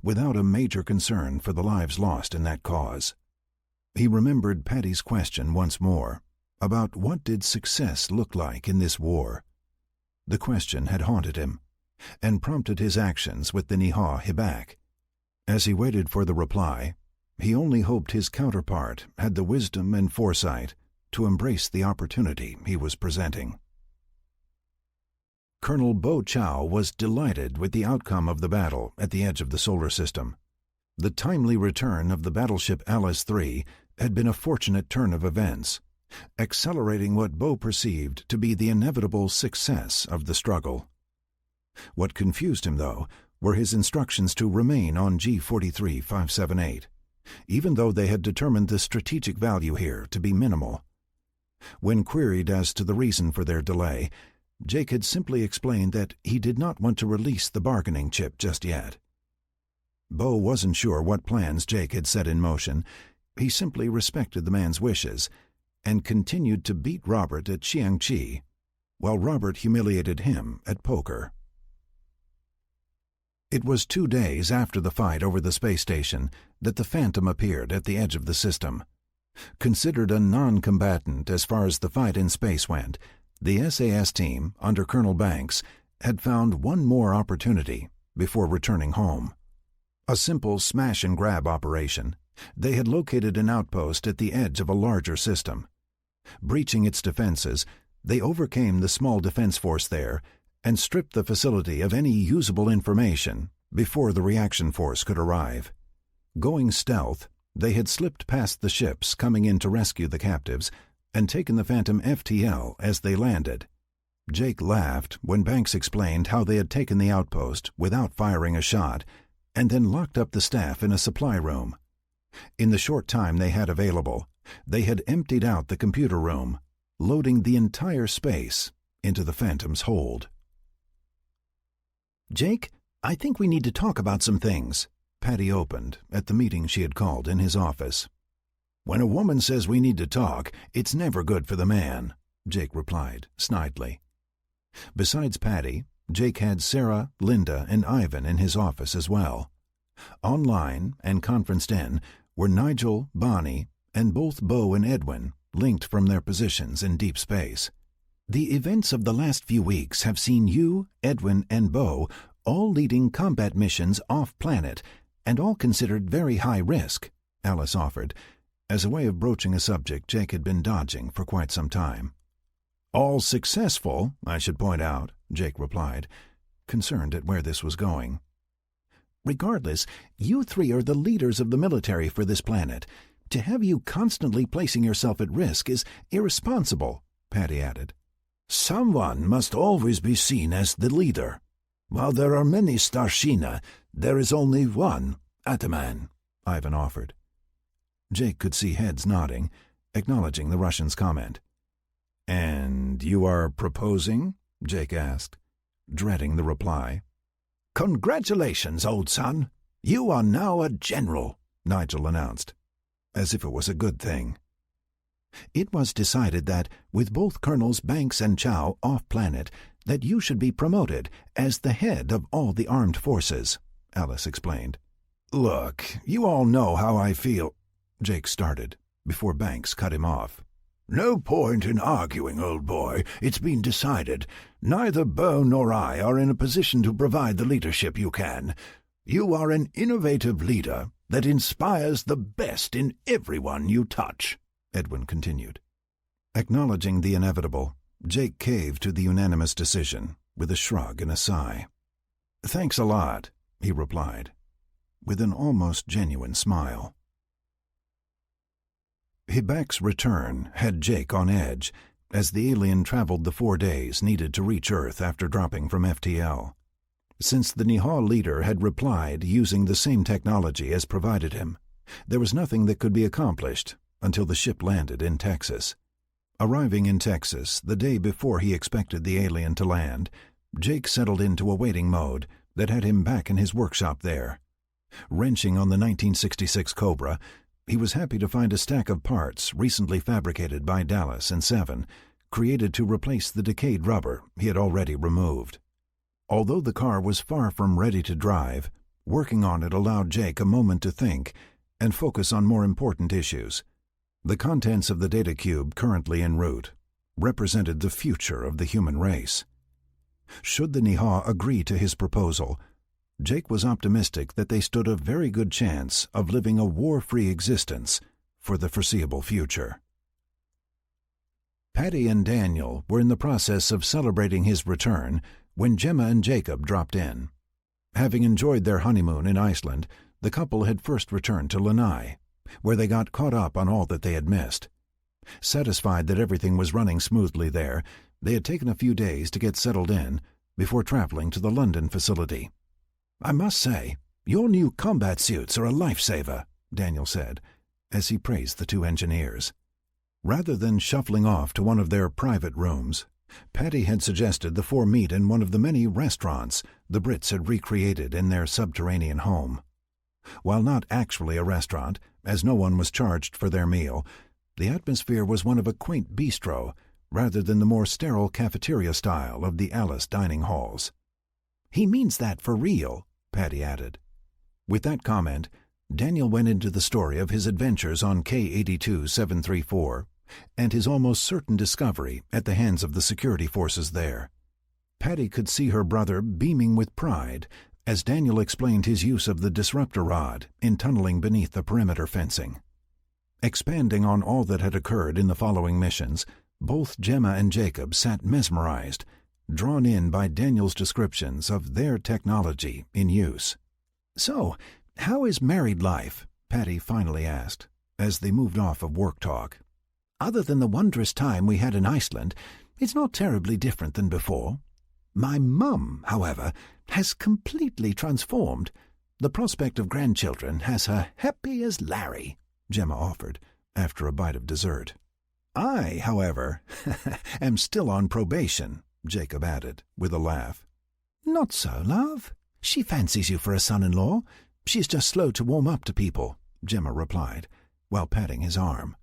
A: without a major concern for the lives lost in that cause. He remembered Patty's question once more, about what did success look like in this war. The question had haunted him, and prompted his actions with the Niha Hibak. As he waited for the reply, he only hoped his counterpart had the wisdom and foresight to embrace the opportunity he was presenting. Colonel Bo Chow was delighted with the outcome of the battle at the edge of the solar system. The timely return of the battleship Alice 3 had been a fortunate turn of events, accelerating what Bo perceived to be the inevitable success of the struggle. What confused him, though, were his instructions to remain on G43578, even though they had determined the strategic value here to be minimal. When queried as to the reason for their delay, Jake had simply explained that he did not want to release the bargaining chip just yet. Bo wasn't sure what plans Jake had set in motion. He simply respected the man's wishes and continued to beat Robert at Xiangqi, while Robert humiliated him at poker. It was 2 days after the fight over the space station that the Phantom appeared at the edge of the system. Considered a non-combatant as far as the fight in space went, the SAS team, under Colonel Banks, had found one more opportunity before returning home. A simple smash-and-grab operation, they had located an outpost at the edge of a larger system. Breaching its defenses, they overcame the small defense force there and stripped the facility of any usable information before the reaction force could arrive. Going stealth, they had slipped past the ships coming in to rescue the captives and taken the Phantom FTL as they landed. Jake laughed when Banks explained how they had taken the outpost without firing a shot and then locked up the staff in a supply room. In the short time they had available, they had emptied out the computer room, loading the entire space into the Phantom's hold. Jake, I think we need to talk about some things, Patty opened at the meeting she had called in his office. When a woman says we need to talk, it's never good for the man, Jake replied, snidely. Besides Patty, Jake had Sarah, Linda, and Ivan in his office as well. Online and conferenced in were Nigel, Bonnie, and both Bo and Edwin, linked from their positions in deep space. The events of the last few weeks have seen you, Edwin, and Bo all leading combat missions off-planet, and all considered very high risk, Alice offered, as a way of broaching a subject Jake had been dodging for quite some time. All successful, I should point out, Jake replied, concerned at where this was going. Regardless, you three are the leaders of the military for this planet. To have you constantly placing yourself at risk is irresponsible, Patty added.
C: Someone must always be seen as the leader. While there are many Starshina, there is only one Ataman,
A: Ivan offered. Jake could see heads nodding, acknowledging the Russian's comment. And you are proposing? Jake asked, dreading the reply.
C: Congratulations, old son. You are now a general,
A: Nigel announced, as if it was a good thing. It was decided that, with both Colonels Banks and Chow off-planet, that you should be promoted as the head of all the armed forces, Alice explained.
C: Look, you all know how I feel,
A: Jake started, before Banks cut him off.
C: No point in arguing, old boy. It's been decided. Neither Bo nor I are in a position to provide the leadership you can. You are an innovative leader that inspires the best in everyone you touch, Edwin continued.
A: Acknowledging the inevitable, Jake caved to the unanimous decision, with a shrug and a sigh. Thanks a lot, he replied, with an almost genuine smile. Hibek's return had Jake on edge, as the alien traveled the 4 days needed to reach Earth after dropping from FTL. Since the Nihal leader had replied using the same technology as provided him, there was nothing that could be accomplished until the ship landed in Texas. Arriving in Texas the day before he expected the alien to land, Jake settled into a waiting mode that had him back in his workshop there. Wrenching on the 1966 Cobra, he was happy to find a stack of parts recently fabricated by Dallas and Seven, created to replace the decayed rubber he had already removed. Although the car was far from ready to drive, working on it allowed Jake a moment to think and focus on more important issues. The contents of the data cube currently en route represented the future of the human race. Should the Nihal agree to his proposal, Jake was optimistic that they stood a very good chance of living a war-free existence for the foreseeable future. Patty and Daniel were in the process of celebrating his return when Gemma and Jacob dropped in. Having enjoyed their honeymoon in Iceland, the couple had first returned to Lanai, where they got caught up on all that they had missed. Satisfied that everything was running smoothly there, they had taken a few days to get settled in before traveling to the London facility. I must say, your new combat suits are a lifesaver, Daniel said, as he praised the two engineers. Rather than shuffling off to one of their private rooms, Patty had suggested the four meet in one of the many restaurants the Brits had recreated in their subterranean home. While not actually a restaurant, as no one was charged for their meal, the atmosphere was one of a quaint bistro rather than the more sterile cafeteria style of the Alice dining halls. He means that for real, Patty added. With that comment, Daniel went into the story of his adventures on K-82-734 and his almost certain discovery at the hands of the security forces there. Patty could see her brother beaming with pride as Daniel explained his use of the disruptor rod in tunneling beneath the perimeter fencing. Expanding on all that had occurred in the following missions, both Gemma and Jacob sat mesmerized, drawn in by Daniel's descriptions of their technology in use. So, how is married life? Patty finally asked, as they moved off of work talk. Other than the wondrous time we had in Iceland, it's not terribly different than before. My mum, however, has completely transformed. The prospect of grandchildren has her happy as Larry, Gemma offered, after a bite of dessert. I, however, am still on probation, Jacob added, with a laugh.
B: "Not so, love. She fancies you for a son-in-law. She's just slow to warm up to people," Gemma replied, while patting his arm.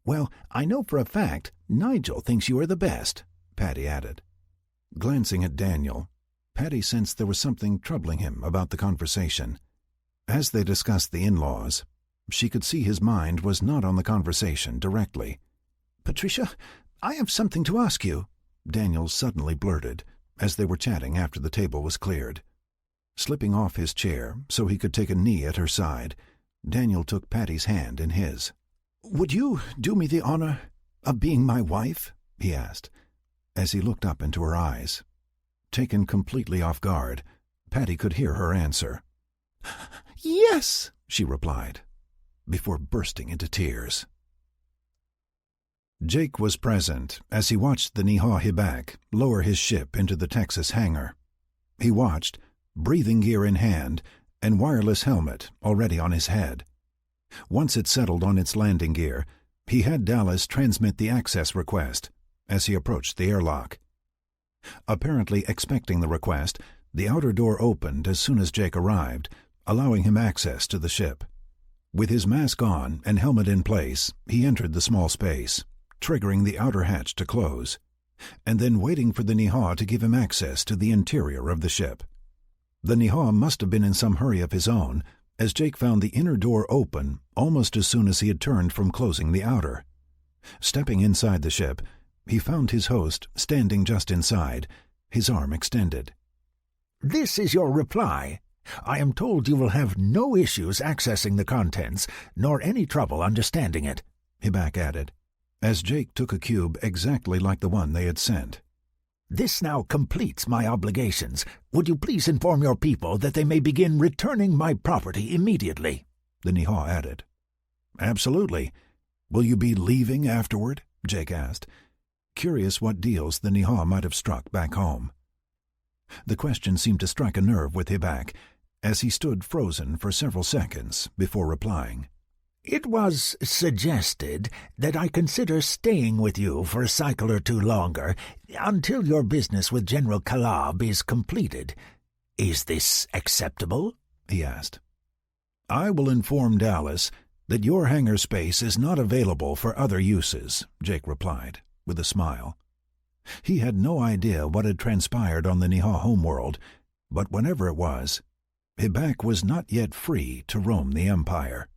B: "Well, I know for a fact Nigel thinks you are the best," Patty added.
A: Glancing at Daniel, Patty sensed there was something troubling him about the conversation. As they discussed the in-laws, she could see his mind was not on the conversation directly.
B: "Patricia, I have something to ask you,"
A: Daniel suddenly blurted, as they were chatting after the table was cleared. Slipping off his chair so he could take a knee at her side, Daniel took Patty's hand in his.
B: "Would you do me the honor of being my wife?" he asked,
A: as he looked up into her eyes. Taken completely off guard, Patty could hear her answer.
B: "Yes,"
A: she replied, before bursting into tears. Jake was present as he watched the Niha-Hibak lower his ship into the Texas hangar. He watched, breathing gear in hand and wireless helmet already on his head. Once it settled on its landing gear, he had Dallas transmit the access request as he approached the airlock. Apparently expecting the request, the outer door opened as soon as Jake arrived, allowing him access to the ship. With his mask on and helmet in place, he entered the small space, triggering the outer hatch to close, and then waiting for the Niha to give him access to the interior of the ship. The Niha must have been in some hurry of his own, as Jake found the inner door open almost as soon as he had turned from closing the outer. Stepping inside the ship, he found his host standing just inside, his arm extended.
D: "This is your reply. I am told you will have no issues accessing the contents, nor any trouble understanding it,"
A: Hibak added, as Jake took a cube exactly like the one they had sent.
D: "This now completes my obligations. Would you please inform your people that they may begin returning my property immediately?"
A: the Niha added. "Absolutely. Will you be leaving afterward?" Jake asked, curious what deals the Niha might have struck back home. The question seemed to strike a nerve with Hibak, as he stood frozen for several seconds before replying.
D: "It was suggested that I consider staying with you for a cycle or two longer, until your business with General Kalab is completed. Is this acceptable?"
A: he asked. "I will inform Dallas that your hangar space is not available for other uses," Jake replied, with a smile. He had no idea what had transpired on the Niha homeworld, but whatever it was, Hibak was not yet free to roam the Empire.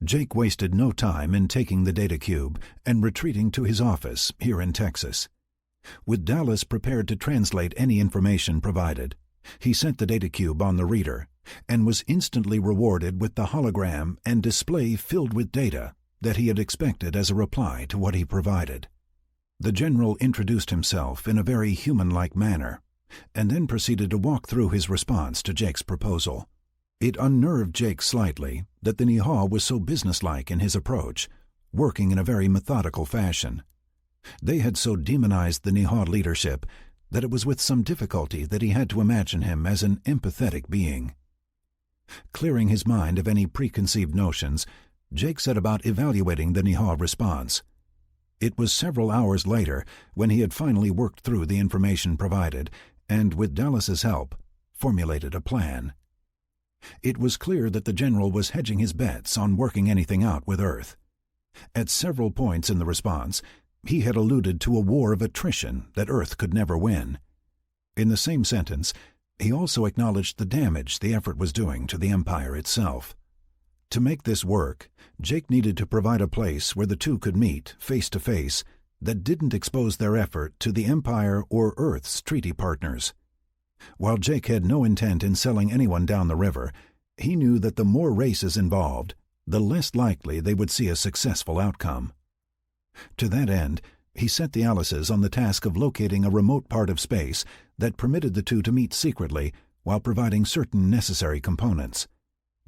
A: Jake wasted no time in taking the data cube and retreating to his office here in Texas. With Dallas prepared to translate any information provided, he sent the data cube on the reader and was instantly rewarded with the hologram and display filled with data that he had expected as a reply to what he provided. The general introduced himself in a very human-like manner, and then proceeded to walk through his response to Jake's proposal. It unnerved Jake slightly that the Niha was so businesslike in his approach, working in a very methodical fashion. They had so demonized the Niha leadership that it was with some difficulty that he had to imagine him as an empathetic being. Clearing his mind of any preconceived notions, Jake set about evaluating the Niha response. It was several hours later when he had finally worked through the information provided and, with Dallas's help, formulated a plan. It was clear that the general was hedging his bets on working anything out with Earth. At several points in the response, he had alluded to a war of attrition that Earth could never win. In the same sentence, he also acknowledged the damage the effort was doing to the Empire itself. To make this work, Jake needed to provide a place where the two could meet face to face that didn't expose their effort to the Empire or Earth's treaty partners. While Jake had no intent in selling anyone down the river, he knew that the more races involved, the less likely they would see a successful outcome. To that end, he set the Alices on the task of locating a remote part of space that permitted the two to meet secretly while providing certain necessary components.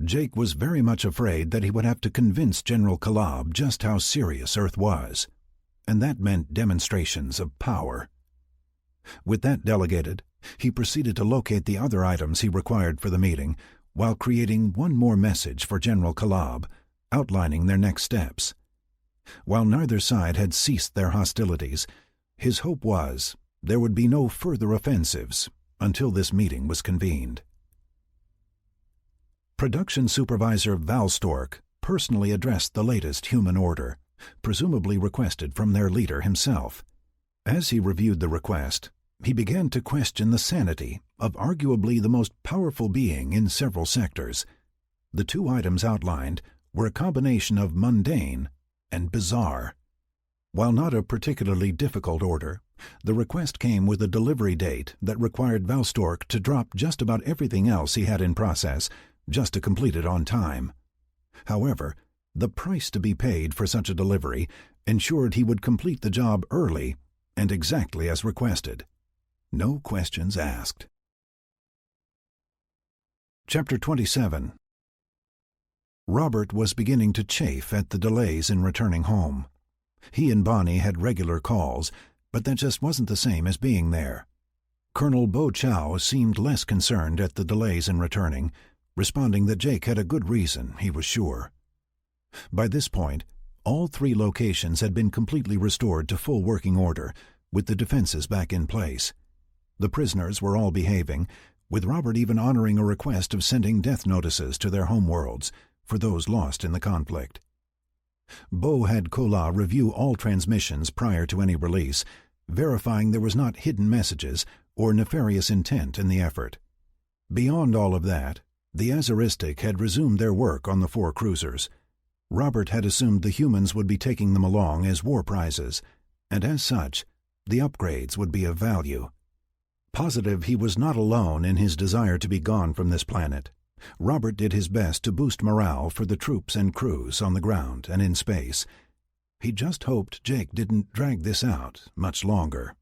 A: Jake was very much afraid that he would have to convince General Kalab just how serious Earth was, and that meant demonstrations of power. With that delegated, he proceeded to locate the other items he required for the meeting, while creating one more message for General Kalab, outlining their next steps. While neither side had ceased their hostilities, his hope was there would be no further offensives until this meeting was convened. Production Supervisor Val Stork personally addressed the latest human order, presumably requested from their leader himself. As he reviewed the request, he began to question the sanity of arguably the most powerful being in several sectors. The two items outlined were a combination of mundane and bizarre. While not a particularly difficult order, the request came with a delivery date that required Val Stork to drop just about everything else he had in process just to complete it on time. However, the price to be paid for such a delivery ensured he would complete the job early and exactly as requested. No questions asked. Chapter 27. Robert was beginning to chafe at the delays in returning home. He and Bonnie had regular calls, but that just wasn't the same as being there. Colonel Bo Chow seemed less concerned at the delays in returning, responding that Jake had a good reason, he was sure. By this point, all 3 locations had been completely restored to full working order, with the defenses back in place. The prisoners were all behaving, with Robert even honoring a request of sending death notices to their homeworlds for those lost in the conflict. Bo had Kola review all transmissions prior to any release, verifying there was not hidden messages or nefarious intent in the effort. Beyond all of that, the Azaristic had resumed their work on the 4 cruisers. Robert had assumed the humans would be taking them along as war prizes, and as such, the upgrades would be of value. Positive he was not alone in his desire to be gone from this planet, Robert did his best to boost morale for the troops and crews on the ground and in space. He just hoped Jake didn't drag this out much longer.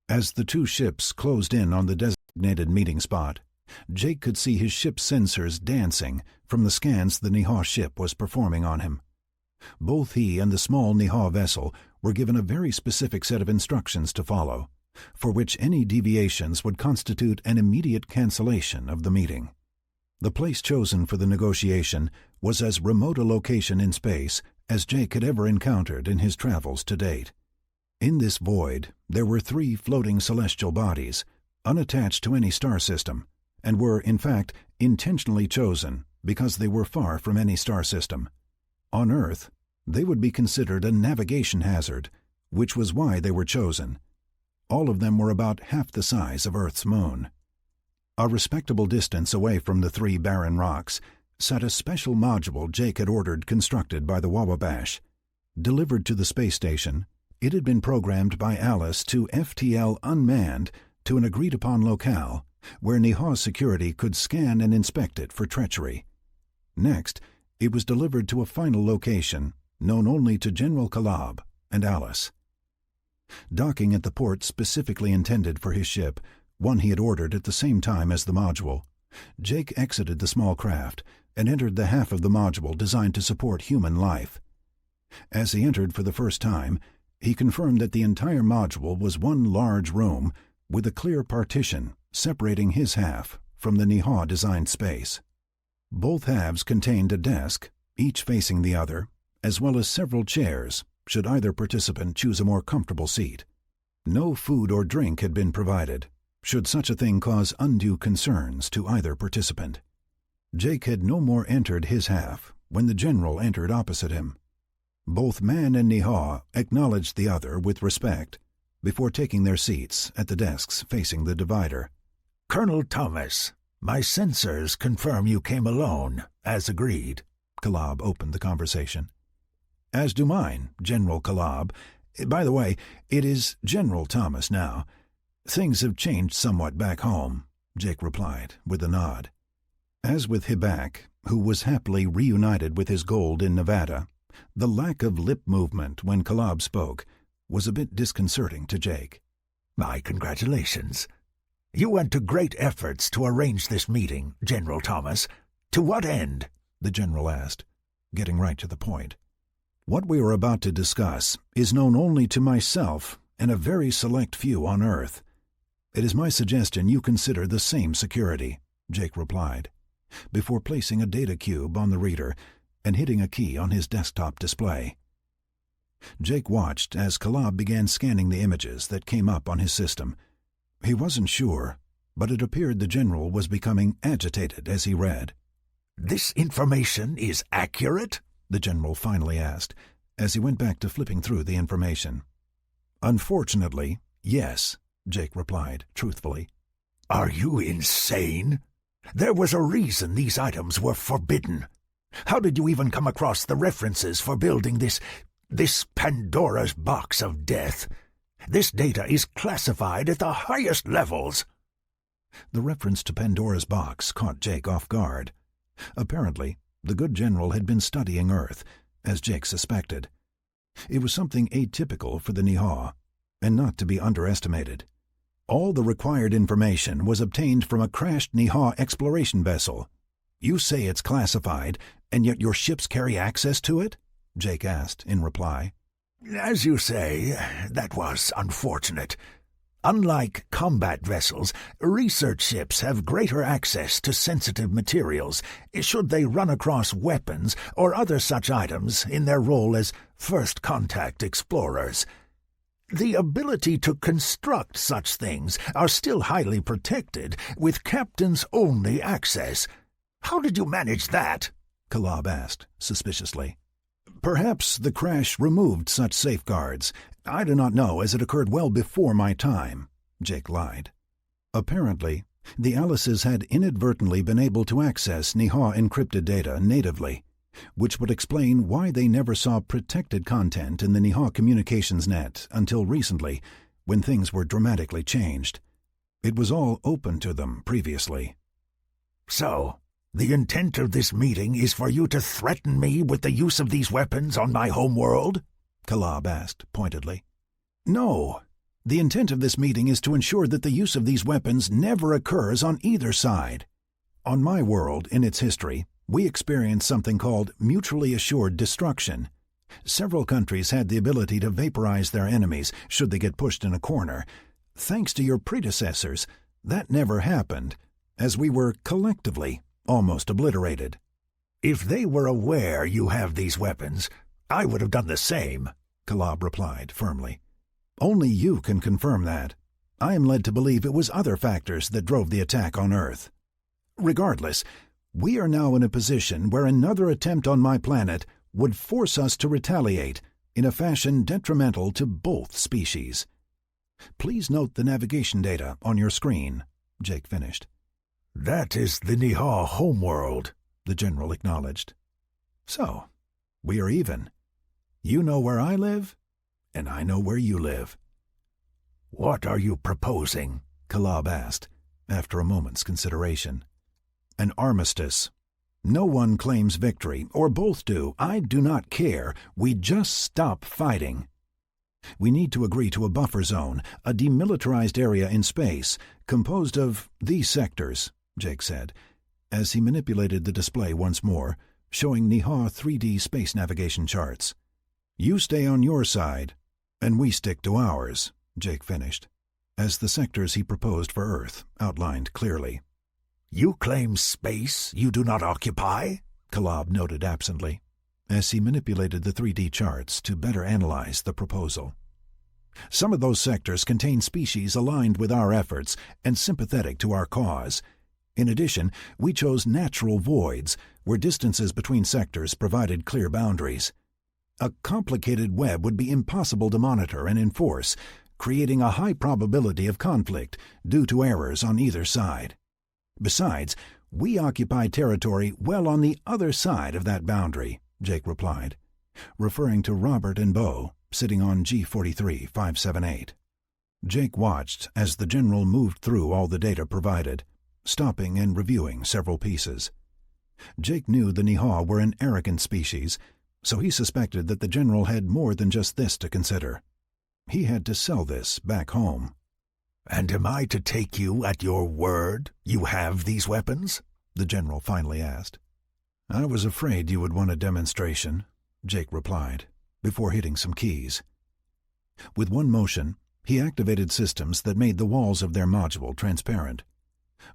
A: As the 2 ships closed in on the designated meeting spot, Jake could see his ship's sensors dancing from the scans the Niha ship was performing on him. Both he and the small Niha vessel were given a very specific set of instructions to follow, for which any deviations would constitute an immediate cancellation of the meeting. The place chosen for the negotiation was as remote a location in space as Jake had ever encountered in his travels to date. In this void, there were 3 floating celestial bodies, unattached to any star system, and were, in fact, intentionally chosen because they were far from any star system. On Earth, they would be considered a navigation hazard, which was why they were chosen. All of them were about half the size of Earth's moon. A respectable distance away from the 3 barren rocks sat a special module Jake had ordered constructed by the Wababash. Delivered to the space station, it had been programmed by Alice to FTL unmanned to an agreed-upon locale where Niha security could scan and inspect it for treachery. Next, it was delivered to a final location known only to General Kalab and Alice. Docking at the port specifically intended for his ship, one he had ordered at the same time as the module, Jake exited the small craft and entered the half of the module designed to support human life. As he entered for the first time, he confirmed that the entire module was one large room with a clear partition separating his half from the Niha-designed space. Both halves contained a desk, each facing the other, as well as several chairs, should either participant choose a more comfortable seat. No food or drink had been provided, should such a thing cause undue concerns to either participant. Jake had no more entered his half when the general entered opposite him. Both man and Niha acknowledged the other with respect before taking their seats at the desks facing the divider.
D: "Colonel Thomas, my sensors confirm you came alone, as agreed."
A: Kalab opened the conversation. "As do mine, General Kalab. By the way, it is General Thomas now. Things have changed somewhat back home," Jake replied, with a nod. As with Hibak, who was happily reunited with his gold in Nevada, the lack of lip movement when Kalab spoke was a bit disconcerting to Jake.
D: "My congratulations. You went to great efforts to arrange this meeting, General Thomas. To what end?"
A: the general asked, getting right to the point. "What we are about to discuss is known only to myself and a very select few on Earth. It is my suggestion you consider the same security," Jake replied, before placing a data cube on the reader and hitting a key on his desktop display. Jake watched as Kalab began scanning the images that came up on his system. He wasn't sure, but it appeared the general was becoming agitated as he read.
D: "This information is accurate?"
A: the general finally asked, as he went back to flipping through the information. "Unfortunately, yes," Jake replied, truthfully.
D: "Are you insane? There was a reason these items were forbidden. How did you even come across the references for building this Pandora's box of death? This data is classified at the highest levels."
A: The reference to Pandora's box caught Jake off guard. Apparently, the good general had been studying Earth, as Jake suspected. It was something atypical for the Niha, and not to be underestimated. All the required information was obtained from a crashed Niha exploration vessel. "You say it's classified, and yet your ships carry access to it?" Jake asked in reply.
D: "As you say, that was unfortunate. Unlike combat vessels, research ships have greater access to sensitive materials should they run across weapons or other such items in their role as first contact explorers. The ability to construct such things are still highly protected, with captains' only access. How did you manage that?"
A: Kalab asked, suspiciously. "Perhaps the crash removed such safeguards. I do not know, as it occurred well before my time," Jake lied. Apparently, the Alices had inadvertently been able to access Niha encrypted data natively, which would explain why they never saw protected content in the Niha communications net until recently, when things were dramatically changed. It was all open to them previously.
D: "So, the intent of this meeting is for you to threaten me with the use of these weapons on my homeworld?"
A: Kalab asked pointedly. "No. The intent of this meeting is to ensure that the use of these weapons never occurs on either side. On my world, in its history, we experienced something called mutually assured destruction. Several countries had the ability to vaporize their enemies should they get pushed in a corner. Thanks to your predecessors, that never happened, as we were collectively almost obliterated."
D: "If they were aware you have these weapons, I would have done the same,"
A: Kalab replied firmly. "Only you can confirm that. I am led to believe it was other factors that drove the attack on Earth. Regardless, we are now in a position where another attempt on my planet would force us to retaliate in a fashion detrimental to both species. Please note the navigation data on your screen," Jake finished.
D: "That is the Niha homeworld,"
A: the general acknowledged. "So, we are even. You know where I live, and I know where you live."
D: "What are you proposing?"
A: Kalab asked, after a moment's consideration. "An armistice. No one claims victory, or both do. I do not care. We just stop fighting. We need to agree to a buffer zone, a demilitarized area in space, composed of these sectors," Jake said, as he manipulated the display once more, showing Niha 3D space navigation charts. "You stay on your side, and we stick to ours," Jake finished, as the sectors he proposed for Earth outlined clearly.
D: "You claim space you do not occupy?"
A: Kalab noted absently, as he manipulated the 3D charts to better analyze the proposal. "Some of those sectors contain species aligned with our efforts and sympathetic to our cause. In addition, we chose natural voids, where distances between sectors provided clear boundaries. A complicated web would be impossible to monitor and enforce, creating a high probability of conflict due to errors on either side. Besides, we occupy territory well on the other side of that boundary," Jake replied, referring to Robert and Bo sitting on G43-578. Jake watched as the general moved through all the data provided, stopping and reviewing several pieces. Jake knew the Niha were an arrogant species, so he suspected that the general had more than just this to consider. He had to sell this back home.
D: "And am I to take you at your word you have these weapons?"
A: the general finally asked. "I was afraid you would want a demonstration," Jake replied, before hitting some keys. With one motion, he activated systems that made the walls of their module transparent.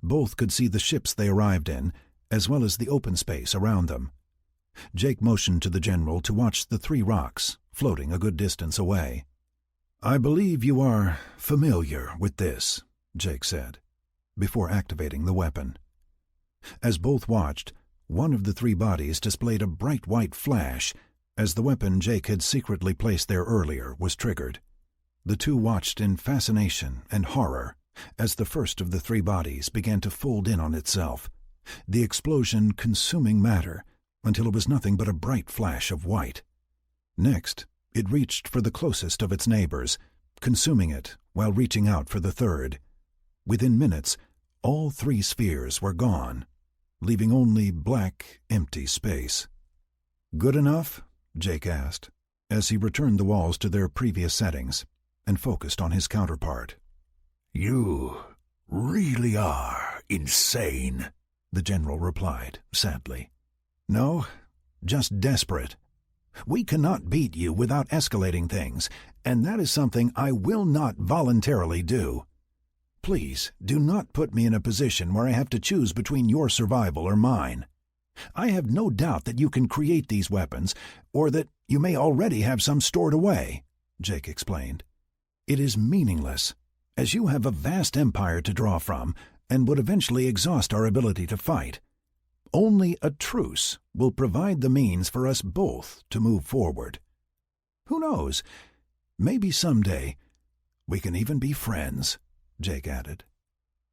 A: Both could see the ships they arrived in, as well as the open space around them. Jake motioned to the general to watch the 3 rocks, floating a good distance away. "I believe you are familiar with this," Jake said, before activating the weapon. As both watched, one of the three bodies displayed a bright white flash as the weapon Jake had secretly placed there earlier was triggered. The two watched in fascination and horror as the first of the three bodies began to fold in on itself, the explosion consuming matter until it was nothing but a bright flash of white. Next, it reached for the closest of its neighbors, consuming it while reaching out for the third. Within minutes, all three spheres were gone, leaving only black, empty space. "Good enough?" Jake asked, as he returned the walls to their previous settings and focused on his counterpart.
D: "You really are insane," the general replied, sadly.
A: "No, just desperate. We cannot beat you without escalating things, and that is something I will not voluntarily do. Please do not put me in a position where I have to choose between your survival or mine. I have no doubt that you can create these weapons, or that you may already have some stored away," Jake explained. "It is meaningless, as you have a vast empire to draw from and would eventually exhaust our ability to fight. Only a truce will provide the means for us both to move forward. Who knows, maybe someday we can even be friends," Jake added.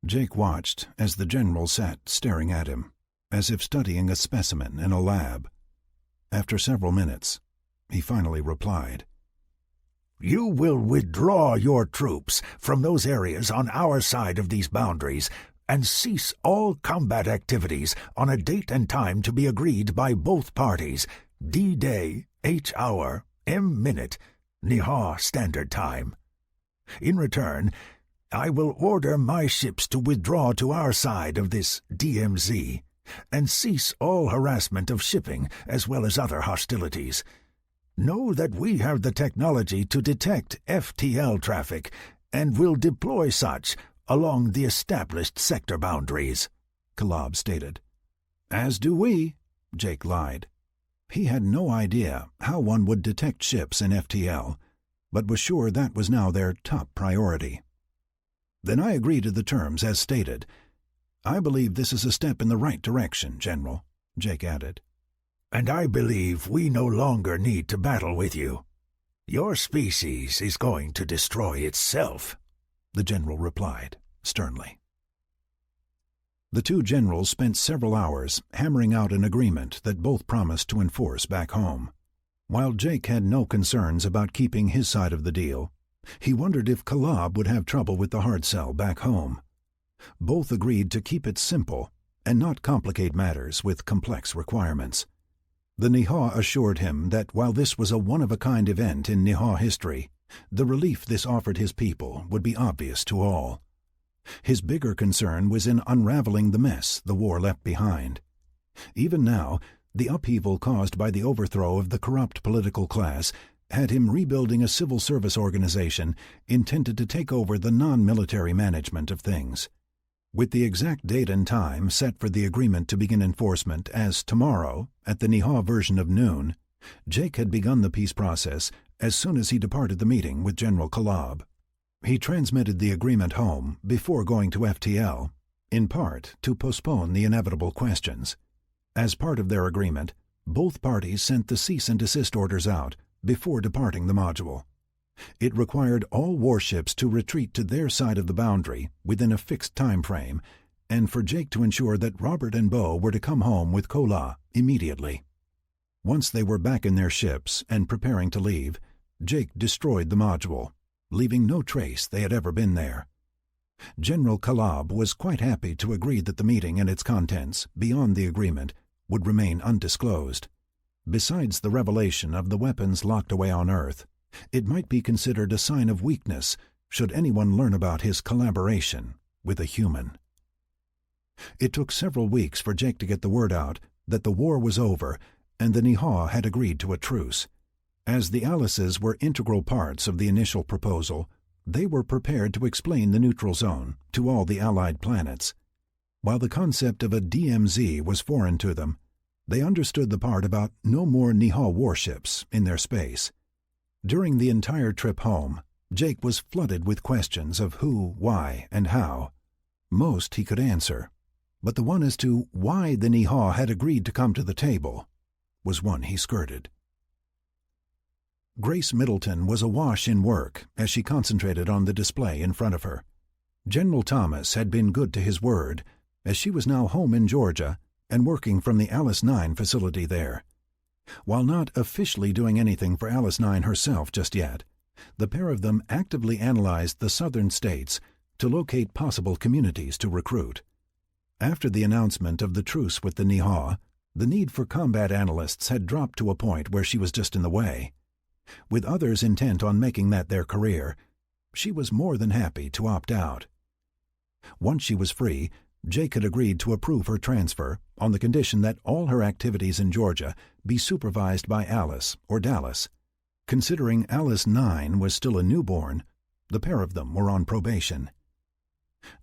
A: Jake watched as the general sat staring at him, as if studying a specimen in a lab. After several minutes, he finally replied,
D: "You will withdraw your troops from those areas on our side of these boundaries and cease all combat activities on a date and time to be agreed by both parties, D-Day, H-hour, M-minute, Niha Standard Time. In return, I will order my ships to withdraw to our side of this DMZ and cease all harassment of shipping as well as other hostilities. Know that we have the technology to detect FTL traffic and will deploy such along the established sector boundaries," Kalab stated.
A: "As do we," Jake lied. He had no idea how one would detect ships in FTL, but was sure that was now their top priority. "Then I agree to the terms as stated. I believe this is a step in the right direction, General," Jake added.
D: "And I believe we no longer need to battle with you. Your species is going to destroy itself," the general replied sternly.
A: The two generals spent several hours hammering out an agreement that both promised to enforce back home. While Jake had no concerns about keeping his side of the deal, he wondered if Kalab would have trouble with the hard sell back home. Both agreed to keep it simple and not complicate matters with complex requirements. The Niha assured him that while this was a one-of-a-kind event in Niha history, the relief this offered his people would be obvious to all. His bigger concern was in unraveling the mess the war left behind. Even now, the upheaval caused by the overthrow of the corrupt political class had him rebuilding a civil service organization intended to take over the non-military management of things. With the exact date and time set for the agreement to begin enforcement as tomorrow at the Niha version of noon, Jake had begun the peace process as soon as he departed the meeting with General Kalab. He transmitted the agreement home before going to FTL, in part to postpone the inevitable questions. As part of their agreement, both parties sent the cease and desist orders out before departing the module. It required all warships to retreat to their side of the boundary within a fixed time frame, and for Jake to ensure that Robert and Bo were to come home with Kola immediately. Once they were back in their ships and preparing to leave, Jake destroyed the module, leaving no trace they had ever been there. General Kalab was quite happy to agree that the meeting and its contents, beyond the agreement, would remain undisclosed. Besides the revelation of the weapons locked away on Earth, it might be considered a sign of weakness should anyone learn about his collaboration with a human. It took several weeks for Jake to get the word out that the war was over and the Niha had agreed to a truce. As the Alices were integral parts of the initial proposal, they were prepared to explain the neutral zone to all the Allied planets. While the concept of a DMZ was foreign to them, they understood the part about no more Niha warships in their space. During the entire trip home, Jake was flooded with questions of who, why, and how. Most he could answer, but the one as to why the Nihaw had agreed to come to the table was one he skirted. Grace Middleton was awash in work as she concentrated on the display in front of her. General Thomas had been good to his word, as she was now home in Georgia and working from the Alice 9 facility there. While not officially doing anything for Alice 9 herself just yet, the pair of them actively analyzed the southern states to locate possible communities to recruit. After the announcement of the truce with the Nihaw, the need for combat analysts had dropped to a point where she was just in the way. With others intent on making that their career, she was more than happy to opt out. Once she was free, Jake had agreed to approve her transfer on the condition that all her activities in Georgia be supervised by Alice or Dallas. Considering Alice 9 was still a newborn, the pair of them were on probation.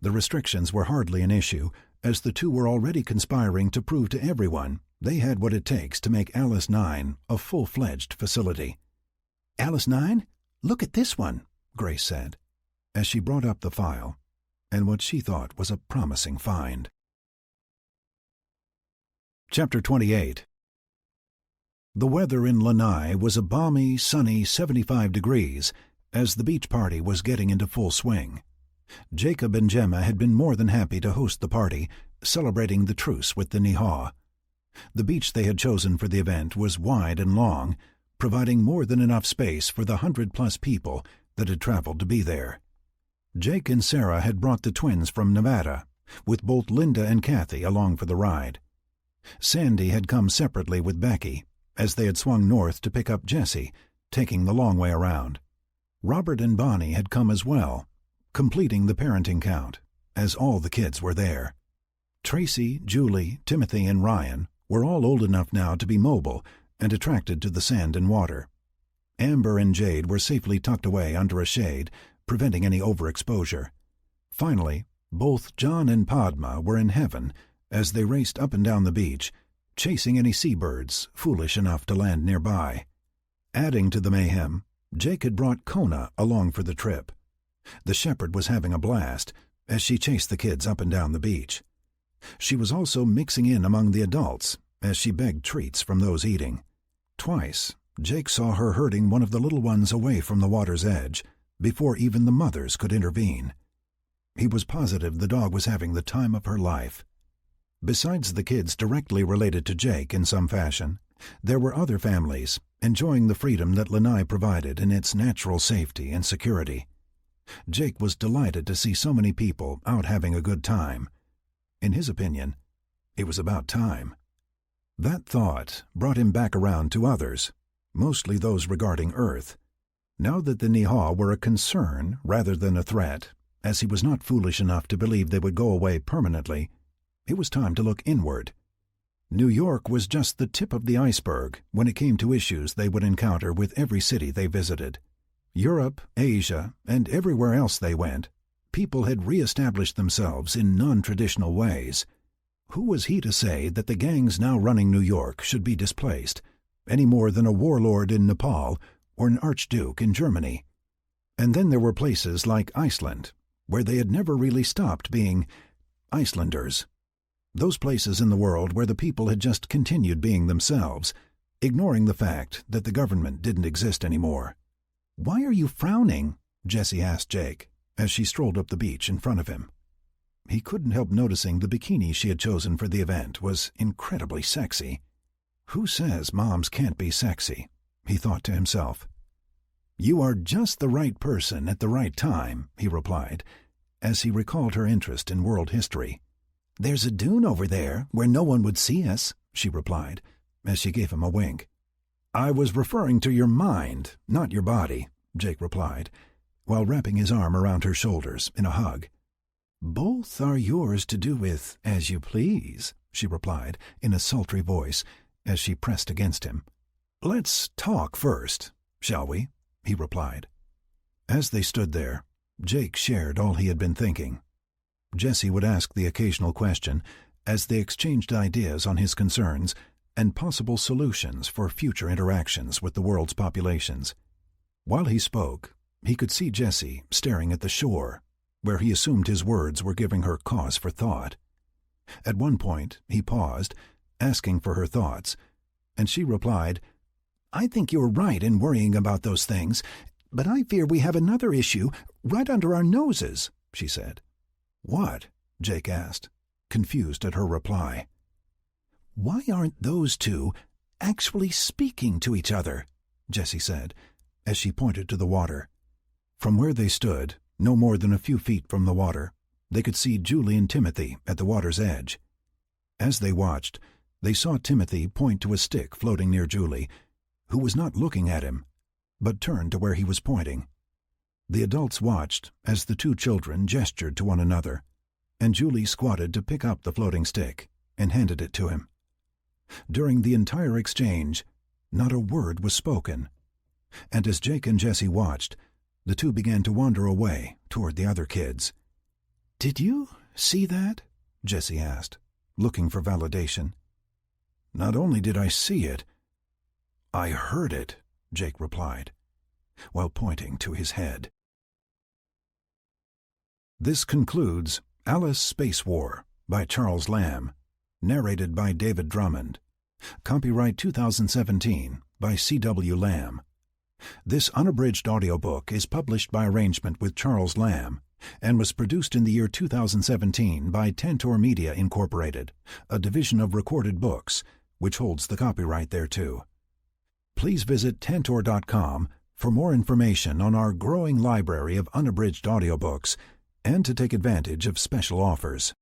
A: The restrictions were hardly an issue, as the two were already conspiring to prove to everyone they had what it takes to make Alice 9 a full-fledged facility.
B: "Alice 9? Look at this one,"
A: Grace said, as she brought up the file, and what she thought was a promising find. Chapter 28. The weather in Lanai was a balmy, sunny 75 degrees as the beach party was getting into full swing. Jacob and Gemma had been more than happy to host the party, celebrating the truce with the Nihaw. The beach they had chosen for the event was wide and long, providing more than enough space for the 100-plus people that had traveled to be there. Jake and Sarah had brought the twins from Nevada, with both Linda and Kathy along for the ride. Sandy had come separately with Becky, as they had swung north to pick up Jessie, taking the long way around. Robert and Bonnie had come as well, completing the parenting count, as all the kids were there. Tracy, Julie, Timothy, and Ryan were all old enough now to be mobile and attracted to the sand and water. Amber and Jade were safely tucked away under a shade, preventing any overexposure. Finally, both John and Padma were in heaven as they raced up and down the beach, chasing any seabirds foolish enough to land nearby. Adding to the mayhem, Jake had brought Kona along for the trip. The shepherd was having a blast as she chased the kids up and down the beach. She was also mixing in among the adults as she begged treats from those eating. Twice, Jake saw her herding one of the little ones away from the water's edge before even the mothers could intervene. He was positive the dog was having the time of her life. Besides the kids directly related to Jake in some fashion, there were other families enjoying the freedom that Lanai provided in its natural safety and security. Jake was delighted to see so many people out having a good time. In his opinion, it was about time. That thought brought him back around to others, mostly those regarding Earth. Now that the Nihaw were a concern rather than a threat, as he was not foolish enough to believe they would go away permanently, it was time to look inward. New York was just the tip of the iceberg when it came to issues they would encounter with every city they visited. Europe, Asia, and everywhere else they went, people had re-established themselves in non-traditional ways. Who was he to say that the gangs now running New York should be displaced, any more than a warlord in Nepal or an archduke in Germany? And then there were places like Iceland, where they had never really stopped being Icelanders. Those places in the world where the people had just continued being themselves, ignoring the fact that the government didn't exist anymore. "Why are you frowning?" Jessie asked Jake, as she strolled up the beach in front of him. He couldn't help noticing the bikini she had chosen for the event was incredibly sexy. Who says moms can't be sexy? He thought to himself. "You are just the right person at the right time," he replied, as he recalled her interest in world history. "There's a dune over there where no one would see us," she replied, as she gave him a wink. "I was referring to your mind, not your body," Jake replied, while wrapping his arm around her shoulders in a hug. "Both are yours to do with as you please," she replied in a sultry voice as she pressed against him. "Let's talk first, shall we?" he replied. As they stood there, Jake shared all he had been thinking. Jessie would ask the occasional question as they exchanged ideas on his concerns and possible solutions for future interactions with the world's populations. While he spoke, he could see Jessie staring at the shore, where he assumed his words were giving her cause for thought. At one point, he paused, asking for her thoughts, and she replied,
B: "I think you're right in worrying about those things, but I fear we have another issue right under our noses," she said.
A: "What?" Jake asked, confused at her reply.
B: "Why aren't those two actually speaking to each other?" Jessie said,
A: as she pointed to the water. From where they stood, no more than a few feet from the water, they could see Julie and Timothy at the water's edge. As they watched, they saw Timothy point to a stick floating near Julie, who was not looking at him, but turned to where he was pointing. The adults watched as the two children gestured to one another, and Julie squatted to pick up the floating stick and handed it to him. During the entire exchange, not a word was spoken, and as Jake and Jessie watched, the two began to wander away toward the other kids.
B: "Did you see that?"
A: Jessie asked, looking for validation. "Not only did I see it, I heard it," Jake replied, while pointing to his head. This concludes Alice Space War by Charles Lamb, narrated by David Drummond. Copyright 2017 by C.W. Lamb. This unabridged audiobook is published by arrangement with Charles Lamb and was produced in the year 2017 by Tantor Media Incorporated, a division of Recorded Books, which holds the copyright thereto. Please visit Tantor.com for more information on our growing library of unabridged audiobooks and to take advantage of special offers.